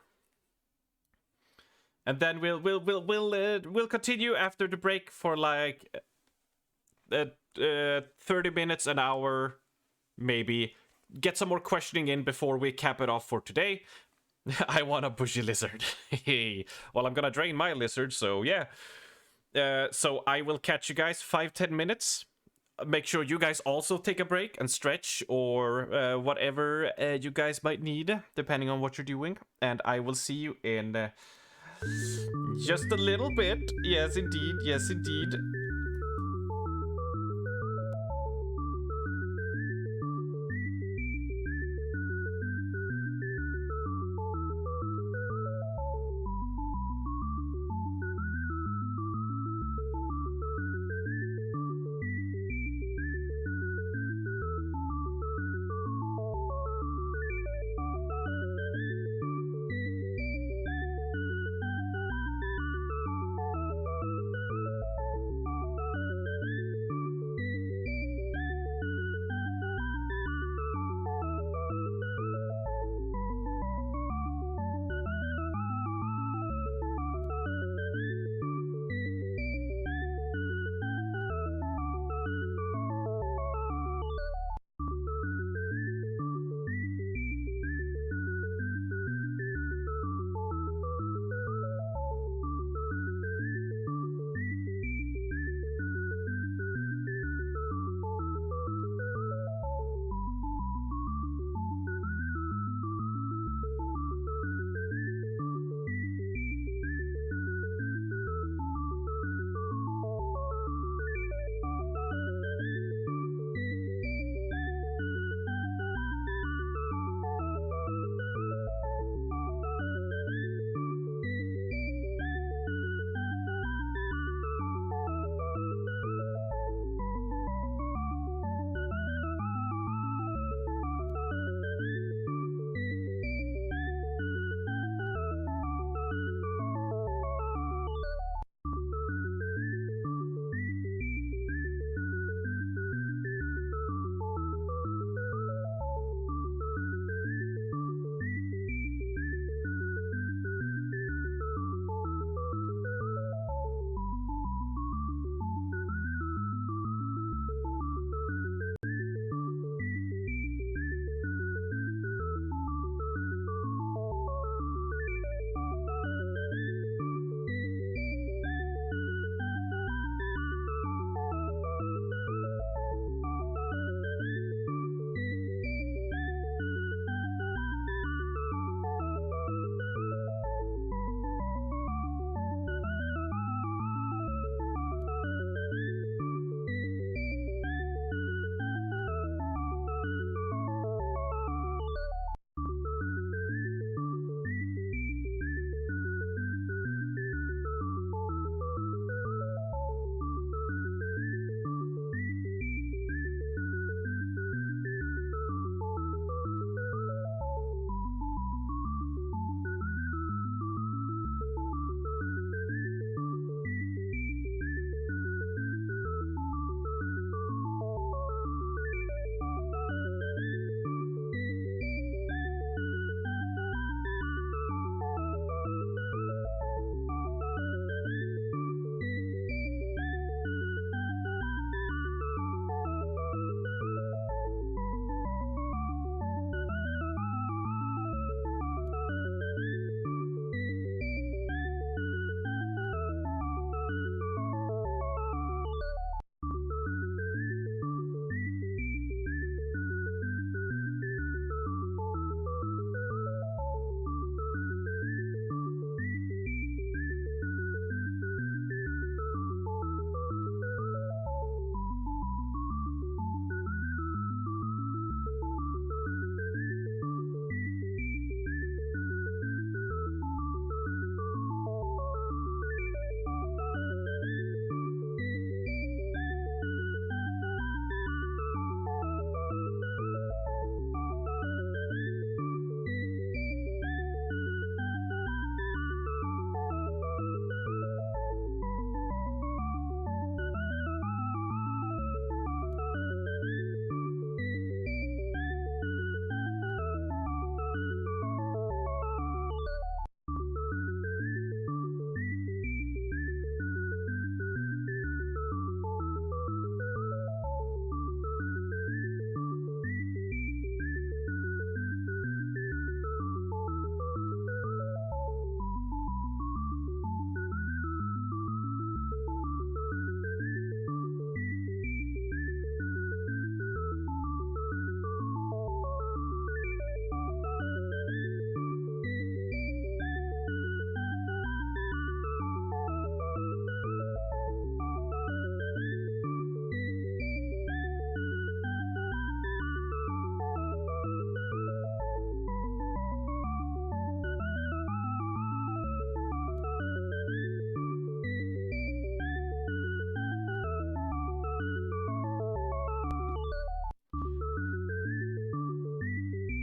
A: and then we'll continue after the break for like 30 minutes, an hour, maybe. Get some more questioning in before we cap it off for today. I want a bushy lizard. Well, I'm gonna drain my lizard, so yeah. So I will catch you guys 5-10 minutes. Make sure you guys also take a break and stretch or whatever you guys might need, depending on what you're doing. And I will see you in just a little bit. Yes, indeed. Yes, indeed.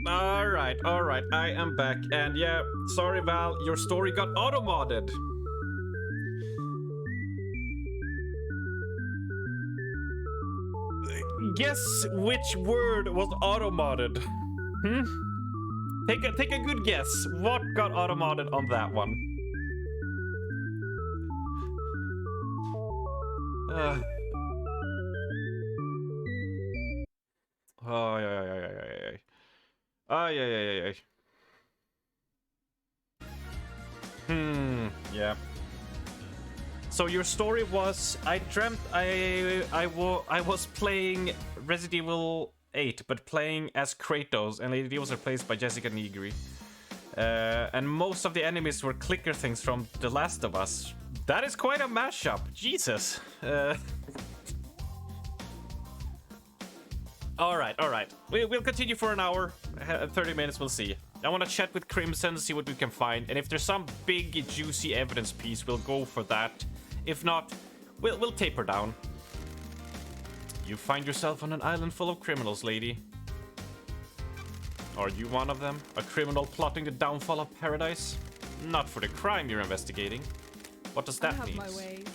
A: Alright, I am back. And yeah, sorry Val, your story got auto-modded. Guess which word was auto-modded? Take a good guess. What got auto-modded on that one? Oh, yeah. Yeah. So your story was, I dreamt I was playing Resident Evil 8, but playing as Kratos, and Lady D was replaced by Jessica Nigri. And most of the enemies were clicker things from The Last of Us. That is quite a mashup. Jesus. Alright. We'll continue for an hour. 30 minutes, we'll see. I want to chat with Crimson, see what we can find. And if there's some big, juicy evidence piece, we'll go for that. If not, we'll taper down. You find yourself on an island full of criminals, lady. Are you one of them? A criminal plotting the downfall of paradise? Not for the crime you're investigating. What does that mean?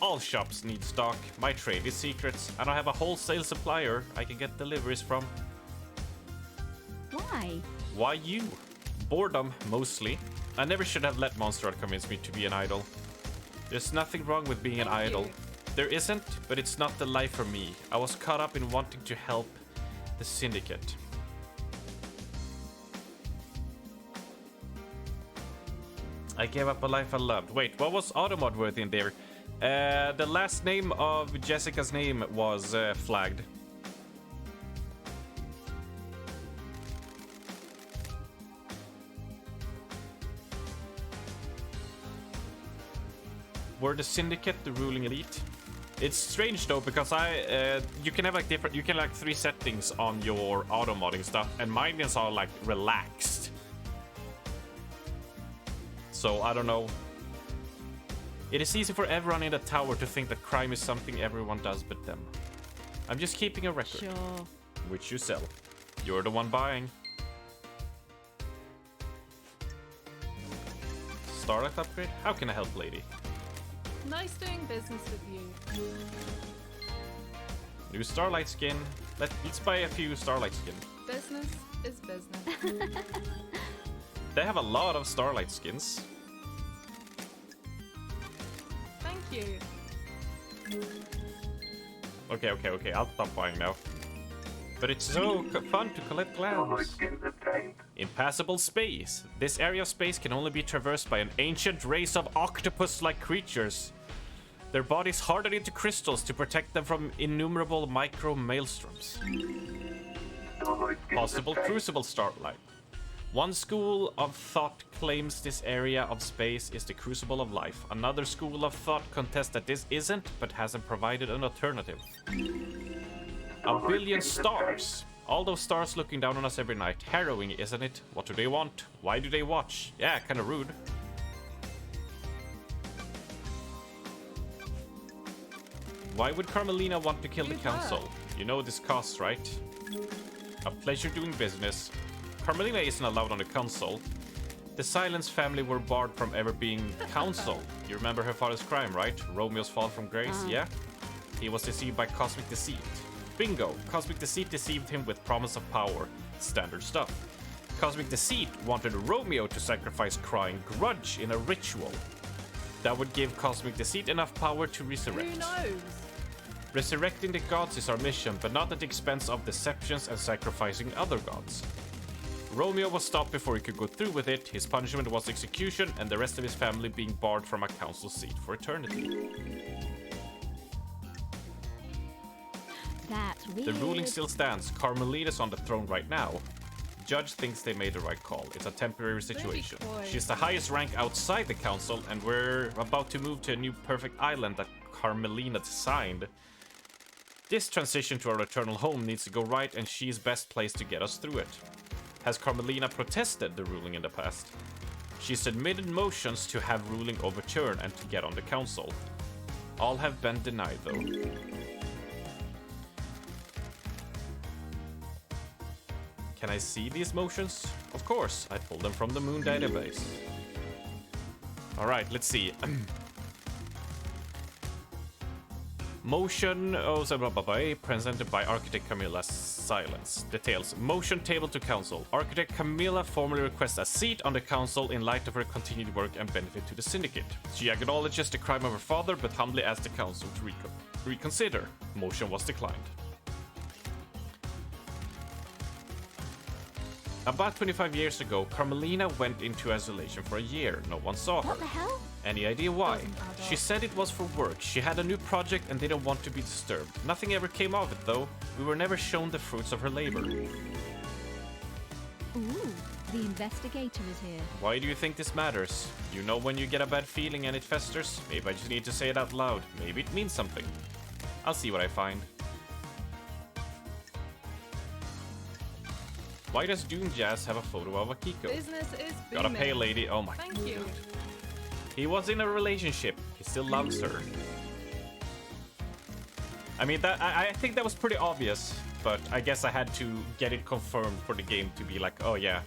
A: All shops need stock. My trade is secrets. I don't have a wholesale supplier I can get deliveries from.
D: Why?
A: Why you? Boredom, mostly. I never should have let Monsterrot convince me to be an idol. There's nothing wrong with being an idol. There isn't, but it's not the life for me. I was caught up in wanting to help the Syndicate. I gave up a life I loved. Wait, what was Automod worth in there? The last name of Jessica's name was flagged. Were the Syndicate the ruling elite? It's strange though, because you can have like different, you can like 3 settings on your auto modding stuff, and mine is all like relaxed. So I don't know. It is easy for everyone in the tower to think that crime is something everyone does but them. I'm just keeping a record.
D: Sure.
A: Which you sell. You're the one buying. Starlight upgrade? How can I help, lady?
M: Nice doing business with you.
A: New Starlight skin. Let's buy a few Starlight skin.
M: Business is business.
A: They have a lot of Starlight skins.
M: Thank you.
A: Okay. I'll stop buying now. But it's so fun to collect glands. Impassable space. This area of space can only be traversed by an ancient race of octopus-like creatures. Their bodies hardened into crystals to protect them from innumerable micro maelstroms. Possible crucible starlight. One school of thought claims this area of space is the crucible of life. Another school of thought contests that this isn't, but hasn't provided an alternative. A billion stars. All those stars looking down on us every night. Harrowing, isn't it? What do they want? Why do they watch? Yeah, kind of rude. Why would Carmelina want to kill the council? You know this costs, right? A pleasure doing business. Carmelina isn't allowed on the council. The Silence family were barred from ever being council. You remember her father's crime, right? Romeo's fall from grace, yeah? He was deceived by cosmic deceit. Bingo! Cosmic deceit deceived him with promise of power. Standard stuff. Cosmic deceit wanted Romeo to sacrifice crying grudge in a ritual. That would give Cosmic deceit enough power to resurrect.
M: Who knows?
A: Resurrecting the gods is our mission, but not at the expense of deceptions and sacrificing other gods. Romeo was stopped before he could go through with it. His punishment was execution, and the rest of his family being barred from a council seat for eternity.
D: That's weird.
A: The ruling still stands. Carmelita's on the throne right now. Judge thinks they made the right call. It's a temporary situation. She's the highest rank outside the council, and we're about to move to a new perfect island that Carmelina designed. This transition to our eternal home needs to go right, and she's best placed to get us through it. Has Carmelina protested the ruling in the past? She submitted motions to have ruling overturned and to get on the council. All have been denied, though.
N: Can I see these motions? Of course, I pulled them from the Moon database. Alright, let's see. Motion, presented by Architect Camilla Silence. Details. Motion table to council. Architect Camilla formally requests a seat on the council in light of her continued work and benefit to the syndicate. She acknowledges the crime of her father, but humbly asks the council to reconsider. Motion was declined. About 25 years ago, Carmelina went into isolation for a year. No one saw her.
D: What the hell?
N: Any idea why? She said it was for work. She had a new project and didn't want to be disturbed. Nothing ever came of it, though. We were never shown the fruits of her labor.
D: Ooh, the investigator is here.
N: Why do you think this matters? You know when you get a bad feeling and it festers? Maybe I just need to say it out loud. Maybe it means something. I'll see what I find. Why does Doom Jazz have a photo of Akiko?
M: Business is booming.
N: Gotta pay, lady. Oh my god.
M: Thank you.
N: He was in a relationship. He still loves her. I mean, that I think that was pretty obvious, but I guess I had to get it confirmed for the game to be like, oh yeah.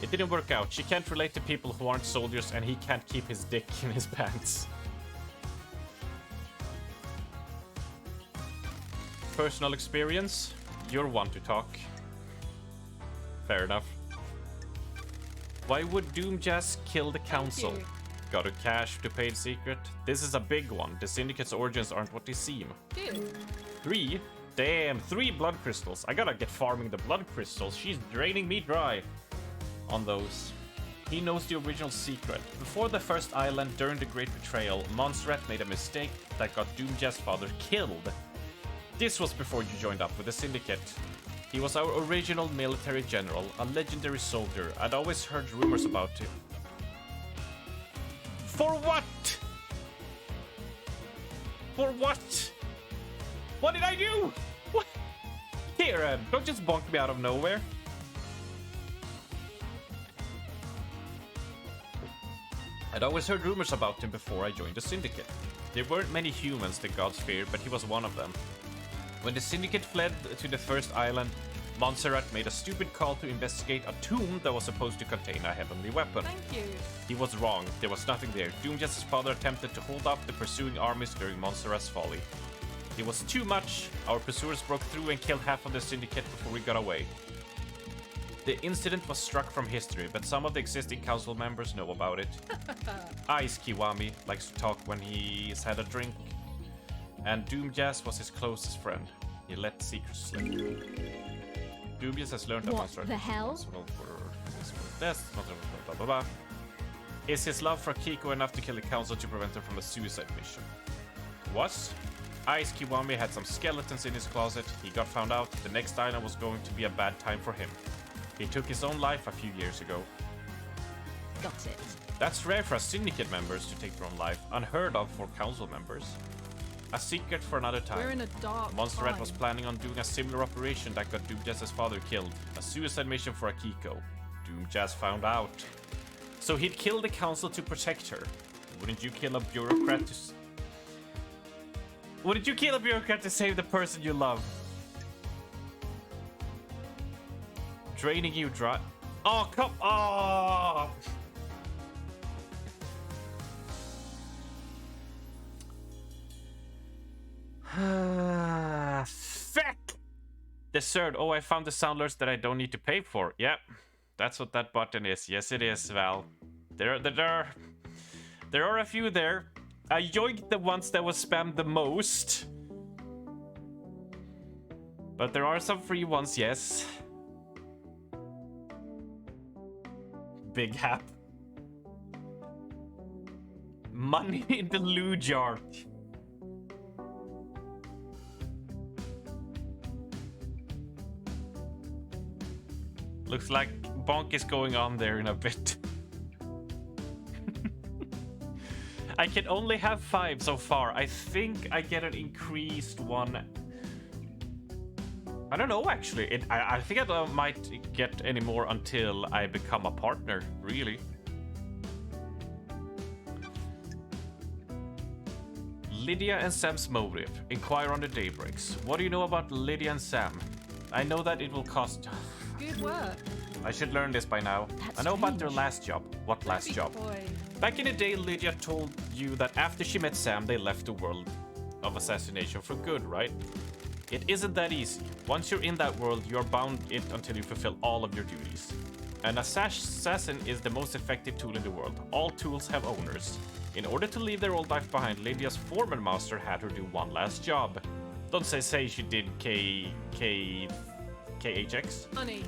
N: It didn't work out. She can't relate to people who aren't soldiers, and he can't keep his dick in his pants. Personal experience? You're one to talk. Fair enough. Why would Doom Jazz kill the council? Got a cash to pay in secret? This is a big one. The Syndicate's origins aren't what they seem.
M: Dude.
N: 3? Damn, 3 blood crystals. I gotta get farming the blood crystals. She's draining me dry on those. He knows the original secret. Before the first island, during the Great Betrayal, Montserrat made a mistake that got Doom Jazz's father killed. This was before you joined up with the Syndicate. He was our original military general, a legendary soldier. I'd always heard rumors about him. For what? For what? What did I do? What? Here, don't just bonk me out of nowhere. I'd always heard rumors about him before I joined the Syndicate. There weren't many humans the gods feared, but he was one of them. When the Syndicate fled to the first island, Montserrat made a stupid call to investigate a tomb that was supposed to contain a heavenly weapon.
M: Thank you.
N: He was wrong. There was nothing there. Doom Jazz's father attempted to hold up the pursuing armies during Montserrat's folly. It was too much. Our pursuers broke through and killed half of the Syndicate before we got away. The incident was struck from history, but some of the existing council members know about it. Ice Kiwami likes to talk when he's had a drink. And Doom Jazz was his closest friend. He let secrets slip. Doom Jazz has learned that Montserrat
D: the hell?
N: Blah, blah, blah. Is his love for Kiko enough to kill the council to prevent her from a suicide mission? What? Ice Kiwami had some skeletons in his closet. He got found out. The next island was going to be a bad time for him. He took his own life a few years ago.
D: Got it.
N: That's rare for Syndicate members to take their own life. Unheard of for council members. A secret for another time.
M: We're in a dark
N: Montserrat
M: time.
N: was planning on doing a similar operation that got Doom Jazz's father killed. A suicide mission for Akiko. Doom Jazz found out. So he'd kill the council to protect her. Wouldn't you kill a bureaucrat to... Wouldn't you kill a bureaucrat to save the person you love? Draining you dry. Oh, come on! Fuck! Dessert. Oh, I found the sound alerts that I don't need to pay for. Yep, that's what that button is. Yes, it is, Val. There are a few there. I yoinked the ones that was spammed the most. But there are some free ones, yes. Big hap. Money in the loo jar. Looks like bonk is going on there in a bit. I can only have 5 so far. I think I get an increased one. I don't know, actually. I think I might get any more until I become a partner, really. Lydia and Sam's motive. Inquire on the daybreaks. What do you know about Lydia and Sam? I know that it will cost...
M: Good work.
N: I should learn this by now. I know about their last job. What last
M: Big
N: job?
M: boy.
N: Back in the day, Lydia told you that after she met Sam, they left the world of assassination for good, right? It isn't that easy. Once you're in that world, you're bound it until you fulfill all of your duties. An assassin is the most effective tool in the world. All tools have owners. In order to leave their old life behind, Lydia's former master had her do one last job. Don't say she did KHX?
M: Honey.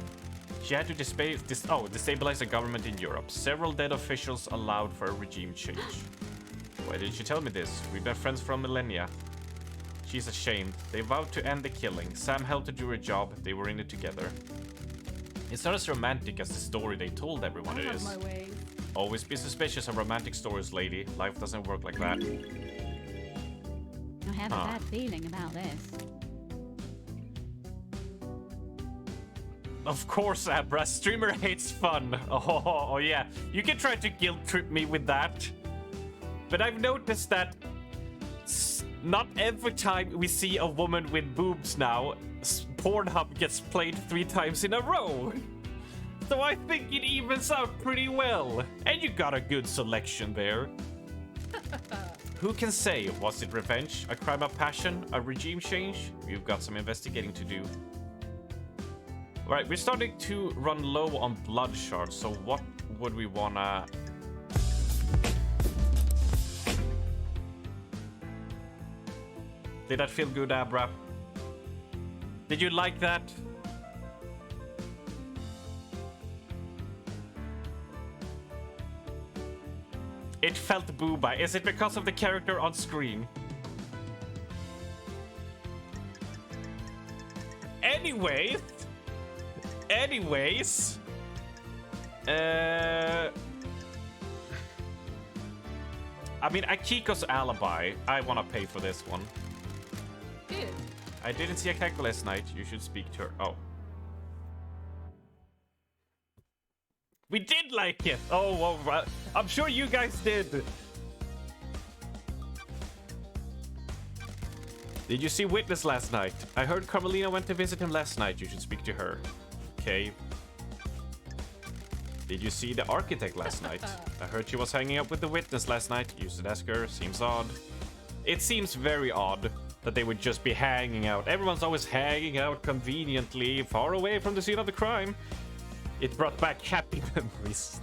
N: She had to destabilize the government in Europe. Several dead officials allowed for a regime change. Why didn't she tell me this? We've been friends for millennia. She's ashamed. They vowed to end the killing. Sam helped her do her job. They were in it together. It's not as romantic as the story they told everyone it is.
M: My way.
N: Always be suspicious of romantic stories, lady. Life doesn't work like that.
D: I have a bad feeling about this.
N: Of course, Abra. Streamer hates fun. Oh, yeah. You can try to guilt trip me with that. But I've noticed that not every time we see a woman with boobs now, Pornhub gets played 3 times in a row. So I think it evens out pretty well. And you got a good selection there. Who can say? Was it revenge? A crime of passion? A regime change? You've got some investigating to do. Alright, we're starting to run low on blood shards, so what would we wanna... Did that feel good, Abra? Did you like that? It felt booba. Is it because of the character on screen? Anyways, I mean, Akiko's alibi. I want to pay for this one.
M: Good.
N: I didn't see Akiko last night. You should speak to her. Oh. We did like it. Oh, well, I'm sure you guys did. Did you see Witness last night? I heard Carmelina went to visit him last night. You should speak to her. Okay. Did you see the Architect last night? I heard she was hanging out with the Witness last night. You should ask her. Seems odd. It seems very odd that they would just be hanging out. Everyone's always hanging out conveniently far away from the scene of the crime. It brought back happy memories.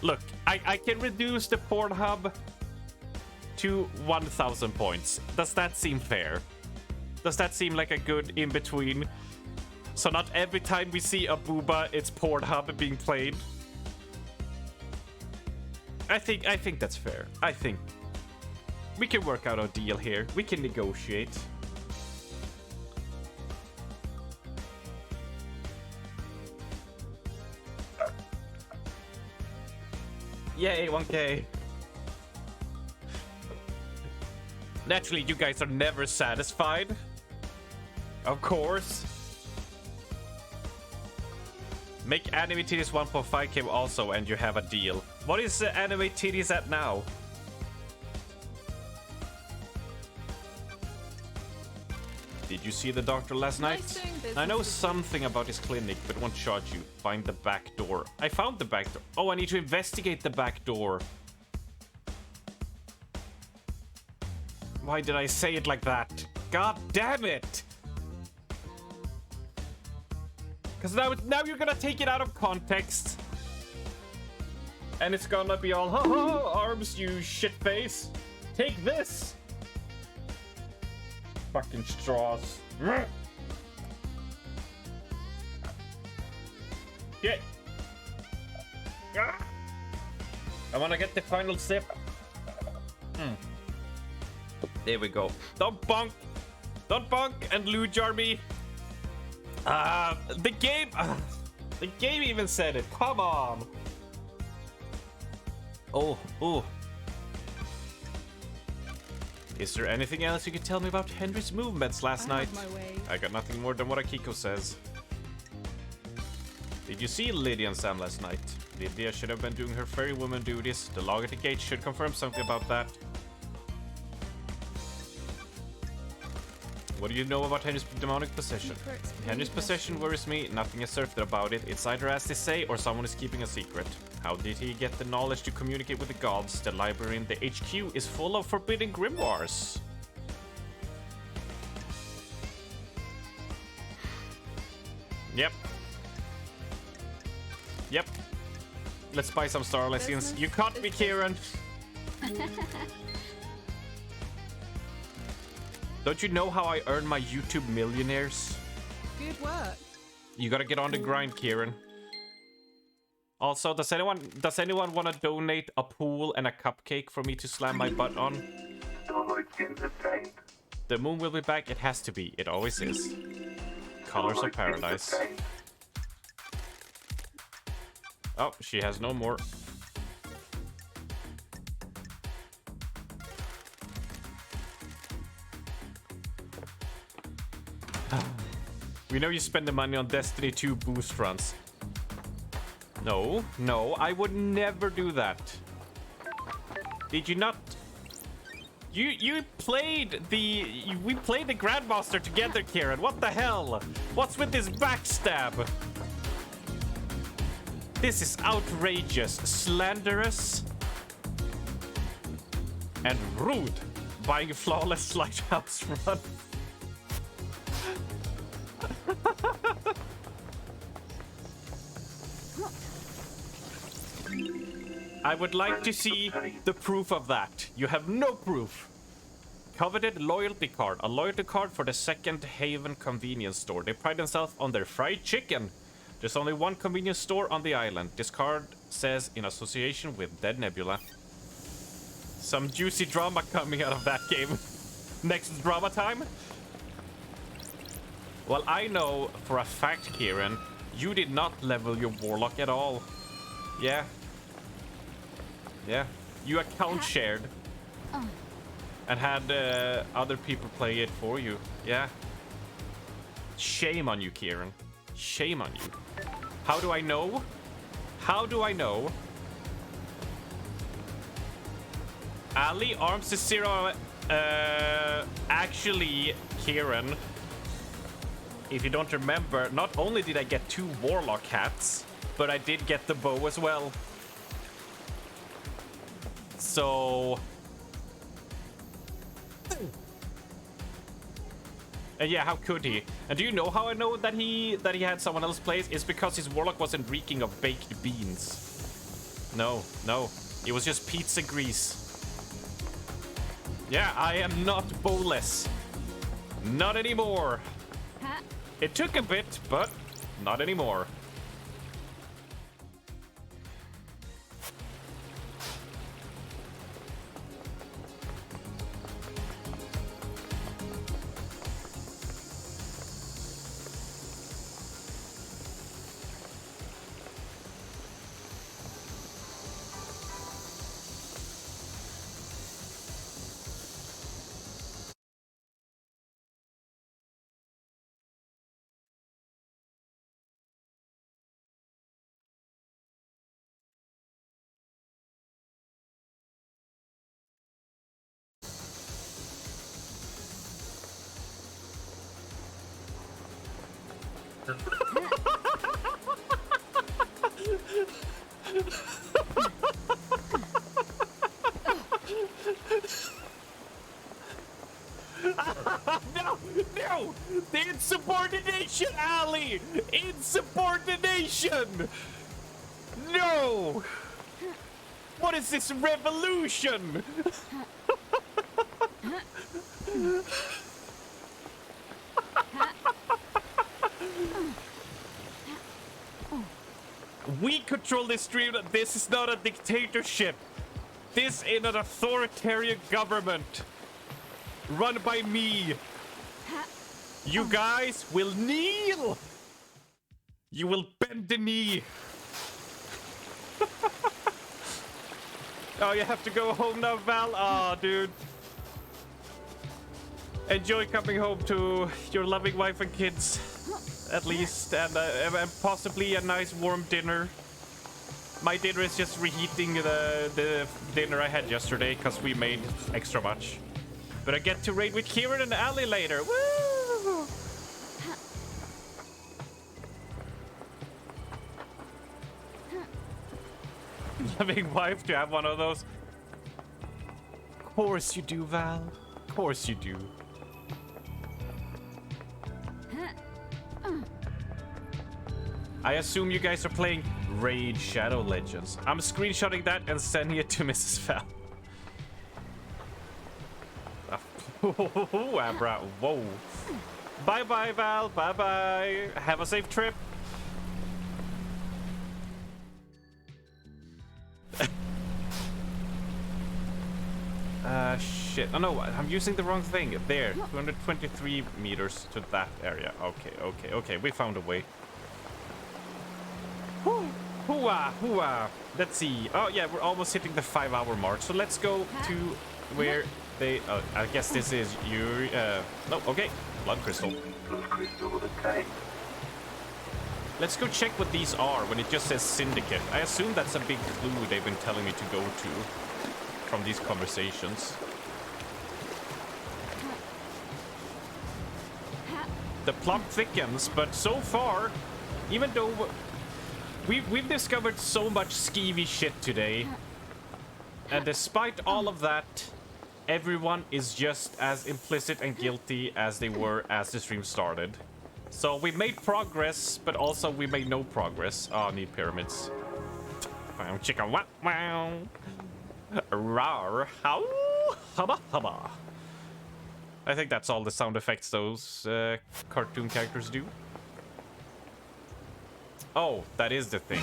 N: Look, I can reduce the Pornhub to 1,000 points. Does that seem fair? Does that seem like a good in-between? So not every time we see a booba, it's Pornhub being played. I think that's fair. I think we can work out a deal here. We can negotiate. Yay, 1K. Naturally, you guys are never satisfied. Of course. Make anime titties 1.5k also and you have a deal. What is anime titties at now? Did you see the doctor last night? I know something about his clinic, but won't charge you. Find the back door. I found the back door. Oh, I need to investigate the back door. Why did I say it like that? God damn it! Because now you're gonna take it out of context. And it's gonna be all, ha arms, you shitface. Take this. Fucking straws. Get. I wanna get the final sip. There we go. Don't bonk. Don't bonk and loot jar me. The game even said it. Come on. Oh. Is there anything else you could tell me about Henry's movements last night? I got nothing more than what Akiko says. Did you see Lydia and Sam last night? Lydia should have been doing her ferrywoman duties. The log at the gate should confirm something about that. What do you know about Henry's demonic possession? Henry's possession worries me. Nothing is certain about it. It's either as they say or someone is keeping a secret. How did he get the knowledge to communicate with the gods? The library in the HQ is full of forbidden grimoires. Yep. Yep. Let's buy some Starlight skins. You caught me, Kieran. Don't you know how I earn my YouTube millionaires?
K: Good work.
N: You gotta get on the grind, Kieran. Also, does anyone want to donate a pool and a cupcake for me to slam my butt on? The moon will be back. It has to be. It always is. Colors of Paradise. Oh, she has no more. We know you spend the money on Destiny 2 boost runs. No, no, I would never do that. Did you not? You played we played the Grandmaster together, Kieran. What the hell? What's with this backstab? This is outrageous, slanderous, and rude. Buying a flawless lighthouse run. I would like to see the proof of that. You have no proof. Coveted loyalty card. A loyalty card for the Second Haven convenience store. They pride themselves on their fried chicken. There's only one convenience store on the island. This card says in association with Dead Nebula. Some juicy drama coming out of that game. Next drama time? Well, I know for a fact, Kieran, you did not level your warlock at all. Yeah. Yeah. You account shared. And had other people play it for you. Yeah. Shame on you, Kieran. Shame on you. How do I know? How do I know? Ali, Arms to Zero. Actually, Kieran, if you don't remember, not only did I get 2 warlock hats, but I did get the bow as well. So... And yeah, how could he? And do you know how I know that he had someone else play? It's because his warlock wasn't reeking of baked beans. No, no. It was just pizza grease. Yeah, I am not bowless. Not anymore. It took a bit, but not anymore. No! No! The insubordination, Ali! Insubordination! No! What is this revolution? We control this stream. This is not a dictatorship. This is an authoritarian government run by me. You guys will kneel. You will bend the knee. Oh, you have to go home now, Val? Aw, dude. Enjoy coming home to your loving wife and kids. At least, and possibly a nice warm dinner. My dinner is just reheating the dinner I had yesterday because we made extra much. But I get to raid with Kieran and Ali later. Woo! loving wife to have one of those. Of course you do, Val. Of course you do. I assume you guys are playing Raid Shadow Legends. I'm screenshotting that and sending it to Mrs. Val. Abra, whoa. Bye-bye, Val. Bye-bye. Have a safe trip. Shit. Oh no, I'm using the wrong thing. There, 223 meters to that area. Okay. We found a way. Hooah, hooah. Let's see. Oh yeah, we're almost hitting the 5-hour mark. So let's go to where they. I guess this is your. No, okay. Blood crystal.
F: Blood crystal obtained.
N: Let's go check what these are when it just says Syndicate. I assume that's a big clue they've been telling me to go to from these conversations. The plot thickens, but so far, even though we've discovered so much skeevy shit today, and despite all of that, everyone is just as implicit and guilty as they were as the stream started. So we made progress, but also we made no progress. Oh, I need pyramids. Chicken wow wow. Rawr. How? Hubba hubba. I think that's all the sound effects those cartoon characters do. Oh, that is the thing.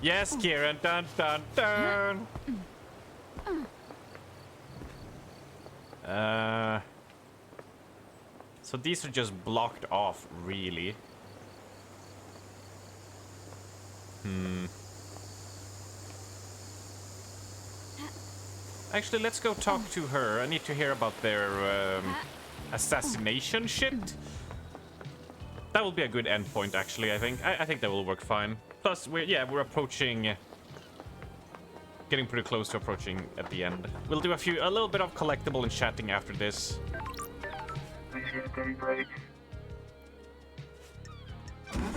N: Yes, Kieran. Dun dun dun. So these are just blocked off, really. Actually, let's go talk to her. I need to hear about their assassination shit. That will be a good endpoint, actually, I think. I think that will work fine. Plus, we're approaching... getting pretty close to approaching at the end. We'll do a little bit of collectible and chatting after this.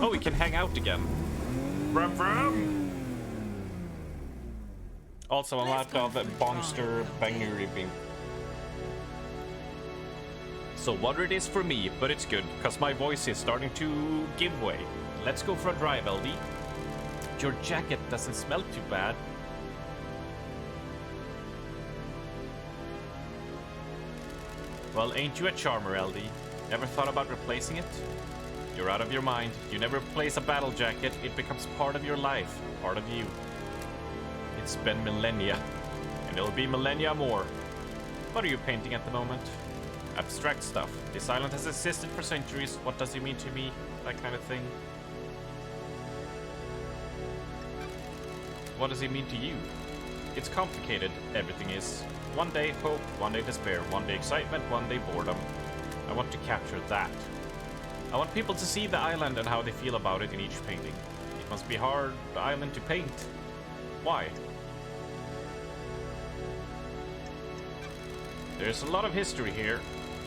N: Oh, we can hang out again. Brum, brum. Also, I'm out of Bongster Banger ripping. So water it is for me, but it's good, because my voice is starting to give way. Let's go for a drive, LD. Your jacket doesn't smell too bad. Well, ain't you a charmer, LD? Ever thought about replacing it? You're out of your mind. You never replace a battle jacket, it becomes part of your life, part of you. It's been millennia, and it'll be millennia more. What are you painting at the moment? Abstract stuff. This island has existed for centuries. What does it mean to me? That kind of thing. What does it mean to you? It's complicated, everything is. One day hope, one day despair, one day excitement, one day boredom. I want to capture that. I want people to see the island and how they feel about it in each painting. It must be hard island to paint. Why? There's a lot of history here.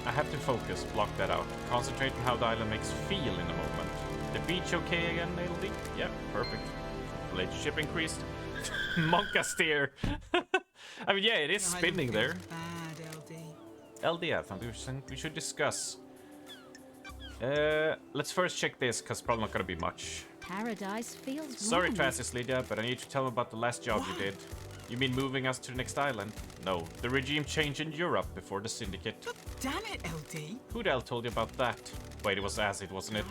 N: I have to focus, block that out. Concentrate on how the island makes feel in the moment. The beach okay again, LD? Yep, perfect. Relationship increased. Monka steer. I mean, yeah, it is spinning there. LD, I think we should discuss. Let's first check this, because probably not gonna be much.
D: Paradise feels
N: Sorry,
D: wrong.
N: Trassis Lydia, but I need to tell me about the last job you did. You mean moving us to the next island? No, the regime changed in Europe before the Syndicate.
K: Damn it, LD.
N: Who the hell told you about that? Wait, it was Acid, wasn't it?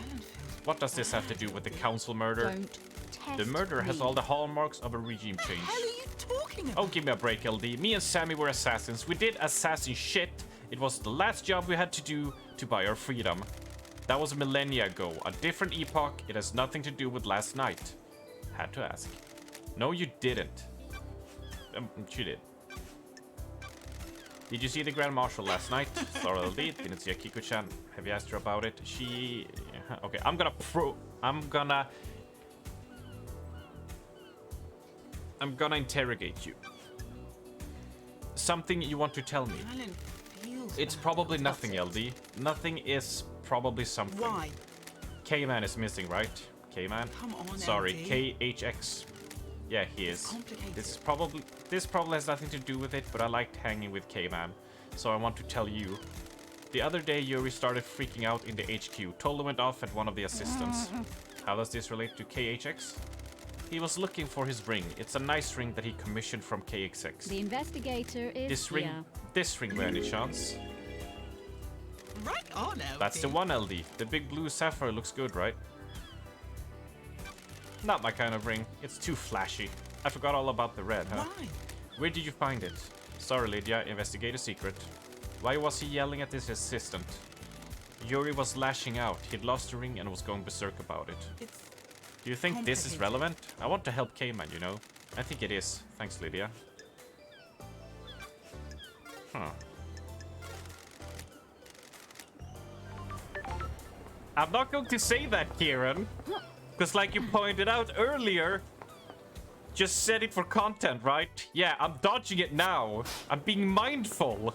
N: What does this have to do with the council murder?
D: Don't test
N: The murder has
D: me.
N: all the hallmarks of a regime change.
K: What are you talking about?
N: Oh, give me a break, LD. Me and Sammy were assassins. We did assassin shit. It was the last job we had to do to buy our freedom. That was millennia ago, a different epoch. It has nothing to do with last night. Had to ask. No, you didn't. She did. Did you see the Grand Marshal last night? Sorry, LD. Didn't see Akiko-chan. Have you asked her about it? She... Okay, I'm gonna interrogate you. Something you want to tell me. It's probably nothing, LD. Nothing is probably something.
K: Why?
N: K-Man is missing, right? K-Man?
K: Come on,
N: Sorry,
K: LD.
N: KHX. Yeah, he is.
K: Complicated.
N: This probably has nothing to do with it, but I liked hanging with K-Man, so I want to tell you. The other day, Yuri started freaking out in the HQ. Totally went off at one of the assistants. How does this relate to KHX? He was looking for his ring. It's a nice ring that he commissioned from KXX.
D: The investigator is
N: This
D: here.
N: ring by any chance?
K: Right on, LD.
N: That's the one, LD. The big blue sapphire looks good, right? Not my kind of ring. It's too flashy. I forgot all about the red, huh?
K: Why?
N: Where did you find it? Sorry, Lydia. Investigate a secret. Why was he yelling at his assistant? Yuri was lashing out. He'd lost the ring and was going berserk about it.
K: It's
N: Do you think this is relevant? I want to help K-Man, you know. I think it is. Thanks, Lydia. Huh. I'm not going to say that, Kieran. Because like you pointed out earlier, just said it for content, right? Yeah, I'm dodging it now. I'm being mindful.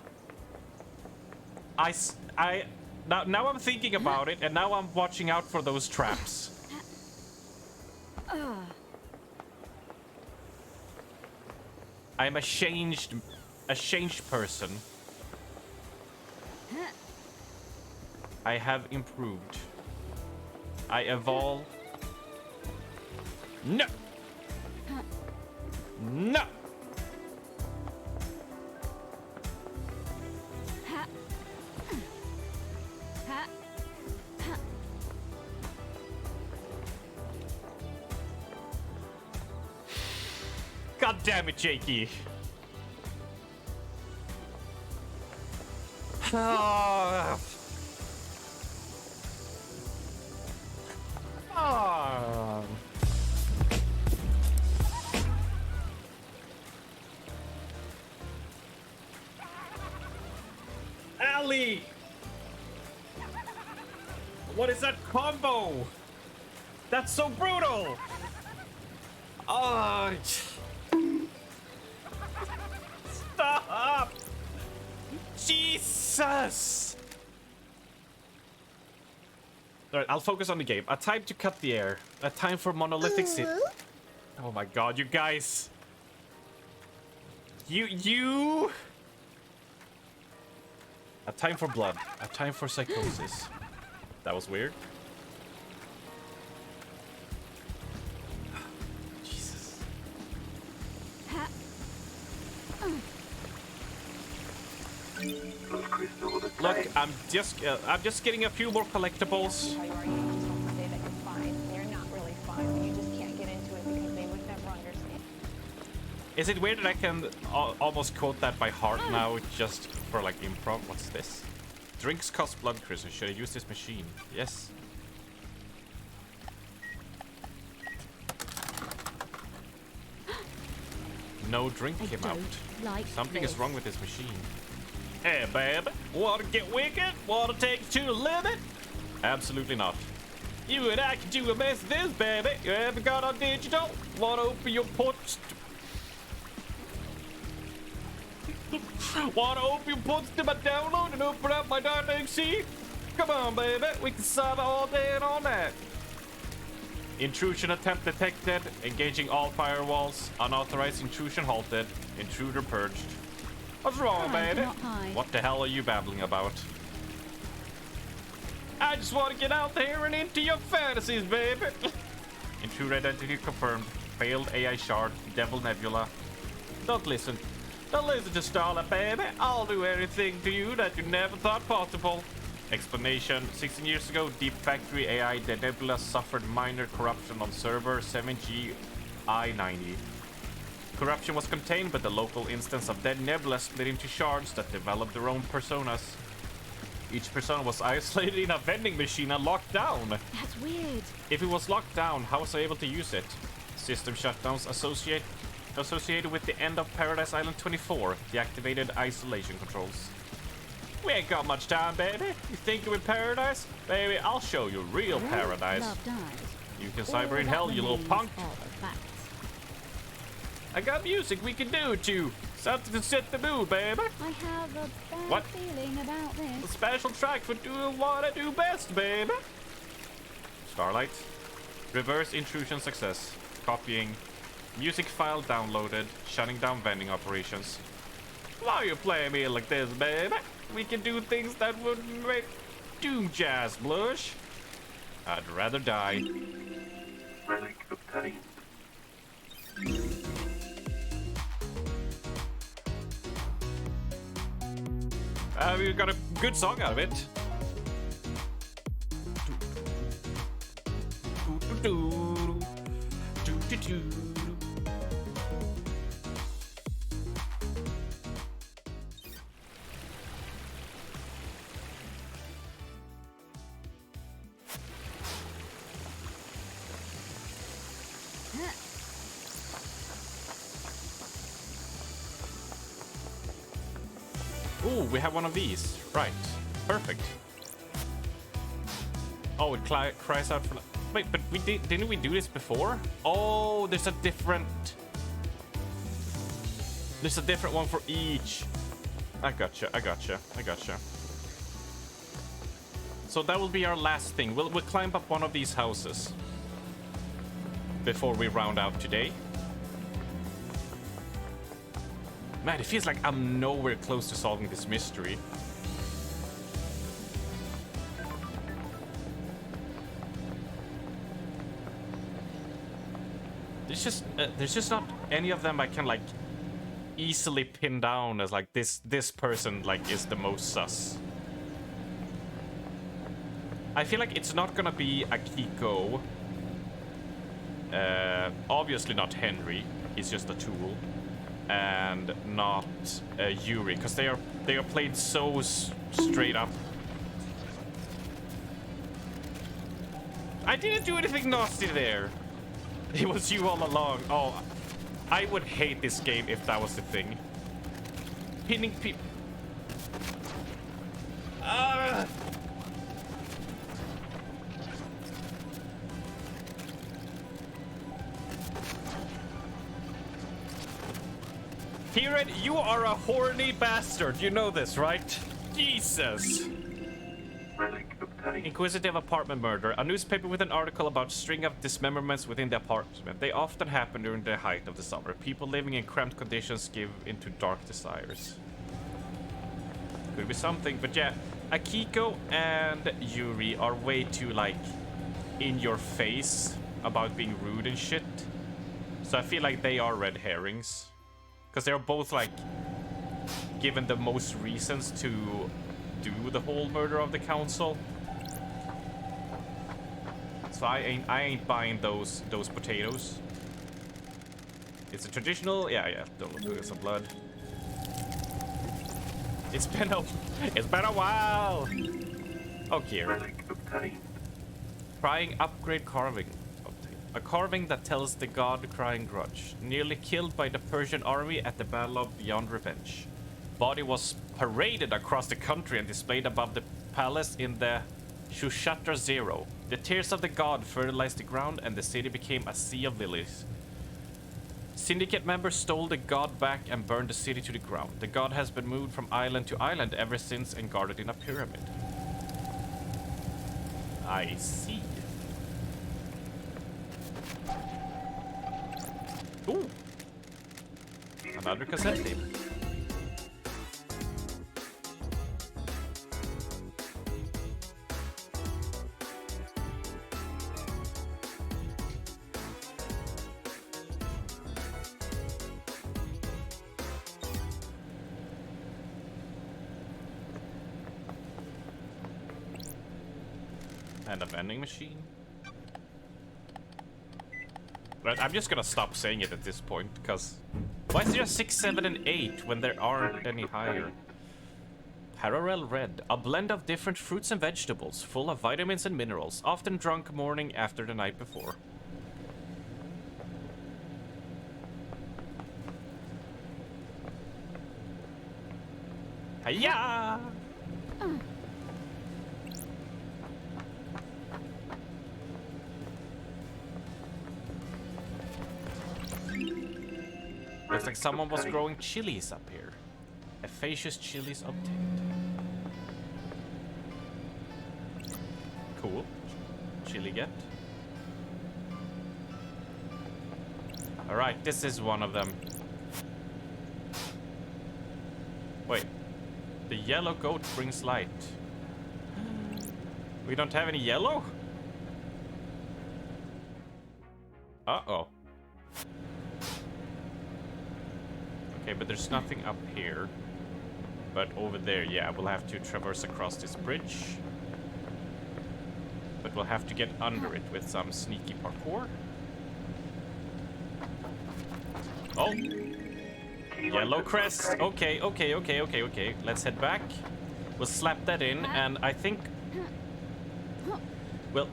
N: Now I'm thinking about it, and now I'm watching out for those traps. I'm a changed person. I have improved. I evolve. No! No! God damn it, Jakey. Ah. Ah. Ali! What is that combo? That's so brutal! Oh, stop! Jesus! Alright, I'll focus on the game. A time to cut the air. A time for monolithic city. Oh my god, you guys. You... A time for blood. A time for psychosis. That was weird. Jesus. Look, I'm just getting a few more collectibles. Is it weird that I can almost quote that by heart now, just for like improv? What's this? Drinks cost blood, Chris. Should I use this machine? Yes. No drink came out.
D: Like
N: Something
D: this.
N: is wrong with this machine. Hey, baby. Want to get wicked? Want to take it to the limit? Absolutely not. You and I can do a mess of this, baby. You ever got on digital? Want to open your ports? Want to open your ports to my download and open up my .exe? Come on, baby. We can solve all day and all night. Intrusion attempt detected. Engaging all firewalls. Unauthorized intrusion halted. Intruder purged. What's wrong, baby? What the hell are you babbling about? I just want to get out there and into your fantasies, baby. Intruder identity confirmed. Failed AI shard. Devil Nebula. Don't listen. Don't listen to Starlight, baby. I'll do anything to you that you never thought possible. Explanation. 16 years ago, Deep Factory AI Dead Nebula suffered minor corruption on server 7G I-90. Corruption was contained, but the local instance of Dead Nebula split into shards that developed their own personas. Each persona was isolated in a vending machine and locked down.
D: That's weird.
N: If it was locked down, how was I able to use it? System shutdowns associated with the end of Paradise Island 24, deactivated isolation controls. We ain't got much time, baby. You think you're in paradise? Baby, I'll show you real paradise. You can cyber in hell, you little punk. I got music we can do too. Something to set the mood, baby.
D: I have a bad feeling about this.
N: A special track for doing what I do best, baby. Starlight. Reverse intrusion success. Copying. Music file downloaded. Shutting down vending operations. Why you play me like this, baby? We can do things that would make Doom Jazz blush. I'd rather die.
F: Relic obtained.
N: We got a good song out of it. Ooh, we have one of these. Right. Perfect. Oh, it cries out for... Wait, but didn't we do this before? Oh, there's a different one for each. I gotcha. So that will be our last thing. We'll climb up one of these houses before we round out today. Man, it feels like I'm nowhere close to solving this mystery. There's just not any of them I can like easily pin down as like this person like is the most sus. I feel like it's not gonna be Akiko. Obviously not Henry. He's just a tool. And not Yuri, because they are played so straight up. I didn't do anything nasty there. It was you all along. Oh, I would hate this game if that was the thing. Pinning people. Kieran, you are a horny bastard. You know this, right? Jesus. Inquisitive apartment murder. A newspaper with an article about a string of dismemberments within the apartment. They often happen during the height of the summer. People living in cramped conditions give into dark desires. Could be something, but yeah. Akiko and Yuri are way too, like, in your face about being rude and shit. So I feel like they are red herrings. Because they're both, like, given the most reasons to do the whole murder of the council. So I ain't buying those potatoes. It's a traditional, yeah. Don't look at some blood. It's been a while. Okay. Crying upgrade carving. A carving that tells the god Crying Grudge. Nearly killed by the Persian army at the Battle of Beyond Revenge. Body was paraded across the country and displayed above the palace in the Shushatra Zero. The tears of the god fertilized the ground and the city became a sea of lilies. Syndicate members stole the god back and burned the city to the ground. The god has been moved from island to island ever since and guarded in a pyramid. I see. Ooh. Another cassette tape. And a vending machine. But I'm just gonna stop saying it at this point, because why is there a 6, 7, and 8 when there aren't any higher? Parallel Red, a blend of different fruits and vegetables, full of vitamins and minerals, often drunk morning after the night before. Hiya! Looks like someone was growing chilies up here. Effacious chilies obtained. Cool. Chili get. All right, this is one of them. Wait. The yellow goat brings light. We don't have any yellow? Uh-oh. Okay, but there's nothing up here. But over there, yeah, we'll have to traverse across this bridge. But we'll have to get under it with some sneaky parkour. Oh! Yellow crest! Okay, okay, okay, okay, okay. Let's head back. We'll slap that in, and I think... Well...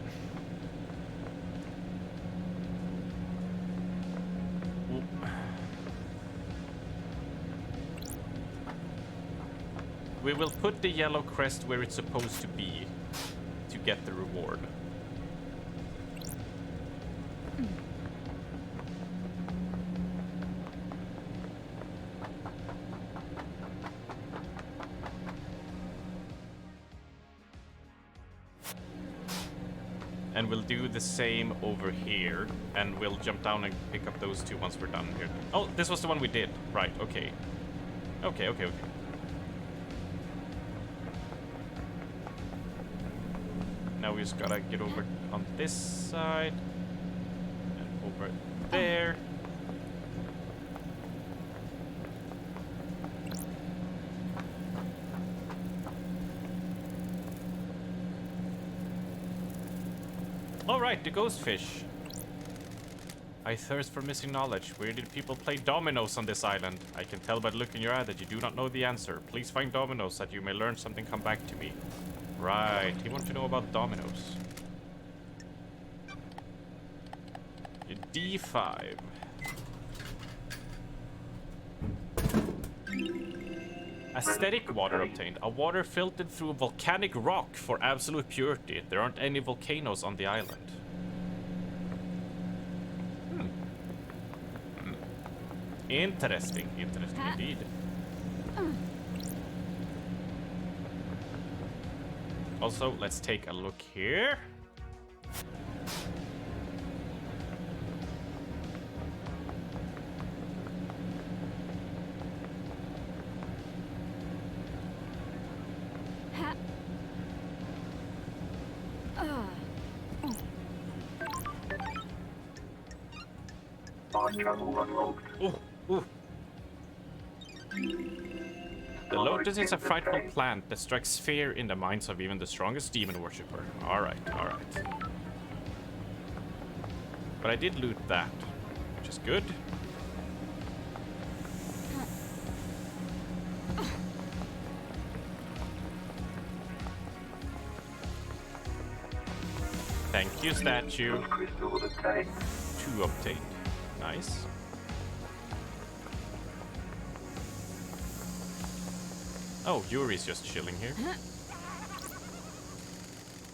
N: We will put the yellow crest where it's supposed to be to get the reward. And we'll do the same over here, and we'll jump down and pick up those two once we're done here. Oh, this was the one we did. Right, okay. Okay, okay, okay. Now we just gotta get over on this side and over there. All right, the ghost fish. I thirst for missing knowledge. Where did people play dominoes on this island? I can tell by the look in your eye that you do not know the answer. Please find dominoes that you may learn something. Come back to me. Right, he wants to know about dominoes. Your D5. Aesthetic water obtained. A water filtered through volcanic rock for absolute purity. There aren't any volcanoes on the island. Interesting. Interesting indeed. Also, let's take a look here. Ooh, ooh. The lotus is a frightful plant that strikes fear in the minds of even the strongest demon worshipper. Alright, alright. But I did loot that, which is good. Thank you, statue. 2 obtained. Nice. Oh, Yuri's just chilling here.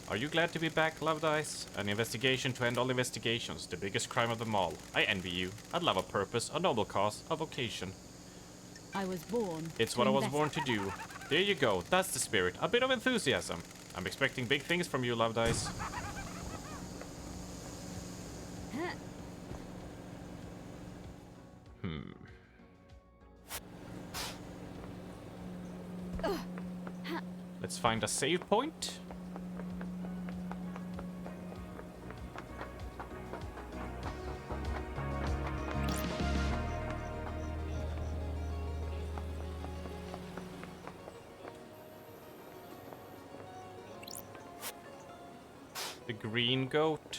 N: Are you glad to be back, Loved Eyes? An investigation to end all investigations, the biggest crime of them all. I envy you. I'd love a purpose, a noble cause, a vocation.
D: I was born.
N: It's what I was born to do. There you go, that's the spirit. A bit of enthusiasm. I'm expecting big things from you, Loved Eyes. Let's find a save point. The green goat.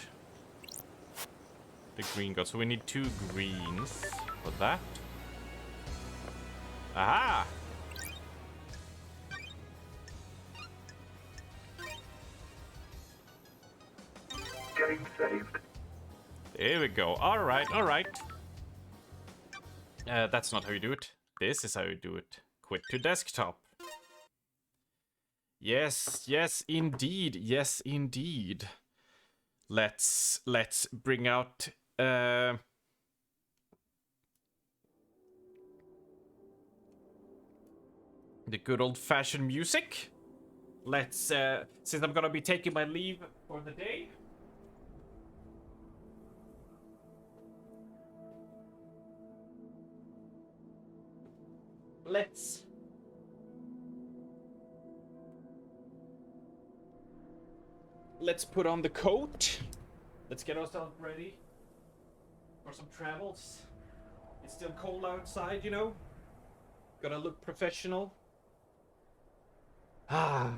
N: The green goat. So we need 2 greens for that. Aha!
F: Game saved.
N: There we go. All right, all right. That's not how you do it. This is how you do it. Quit to desktop. Yes, yes, indeed. Yes, indeed. Let's bring out the good old-fashioned music. Let's since I'm gonna be taking my leave for the day.
A: let's put on the coat. Let's get ourselves ready for some travels. It's still cold outside, you know. Gotta look professional. Ah.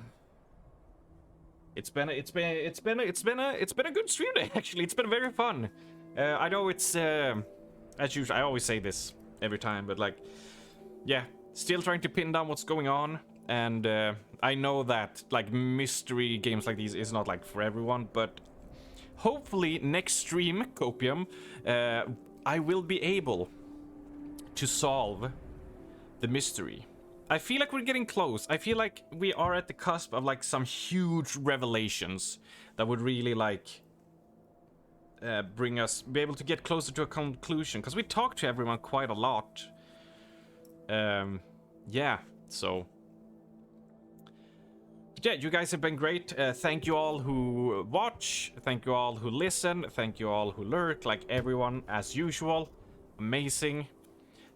A: It's been a good stream day, actually. It's been very fun. I know it's as usual. I always say this every time, but like, yeah, still trying to pin down what's going on. And I know that like mystery games like these is not like for everyone, but hopefully next stream, Copium, I will be able to solve the mystery. I feel like we're getting close. I feel like we are at the cusp of like some huge revelations that would really like be able to get closer to a conclusion. Because we talked to everyone quite a lot. Yeah, so... yeah, you guys have been great. Thank you all who watch. Thank you all who listen. Thank you all who lurk, like everyone as usual. Amazing.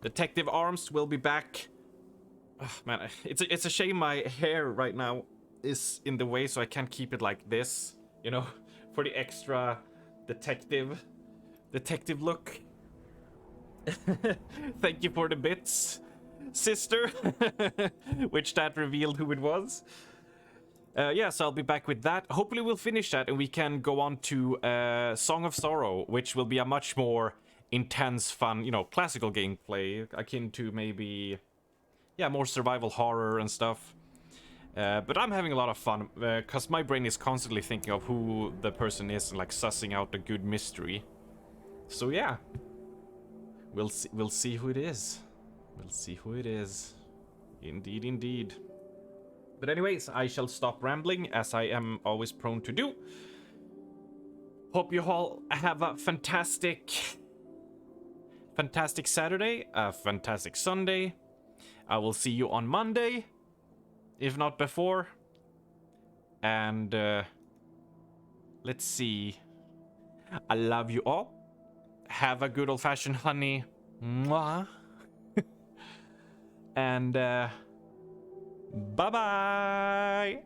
A: Detective Arms will be back. Oh, man, it's a shame my hair right now is in the way, so I can't keep it like this, you know, for the extra detective look. Thank you for the bits, sister. Which that revealed who it was. Yeah, so I'll be back with that. Hopefully we'll finish that and we can go on to Song of Sorrow, which will be a much more intense, fun, you know, classical gameplay, akin to maybe, yeah, more survival horror and stuff. But I'm having a lot of fun, because my brain is constantly thinking of who the person is and like sussing out a good mystery. So yeah, we'll see who it is. We'll see who it is. Indeed, indeed. But anyways, I shall stop rambling, as I am always prone to do. Hope you all have a fantastic Saturday, a fantastic Sunday. I will see you on Monday, if not before. And let's see. I love you all. Have a good old-fashioned honey. Mwah. And bye-bye.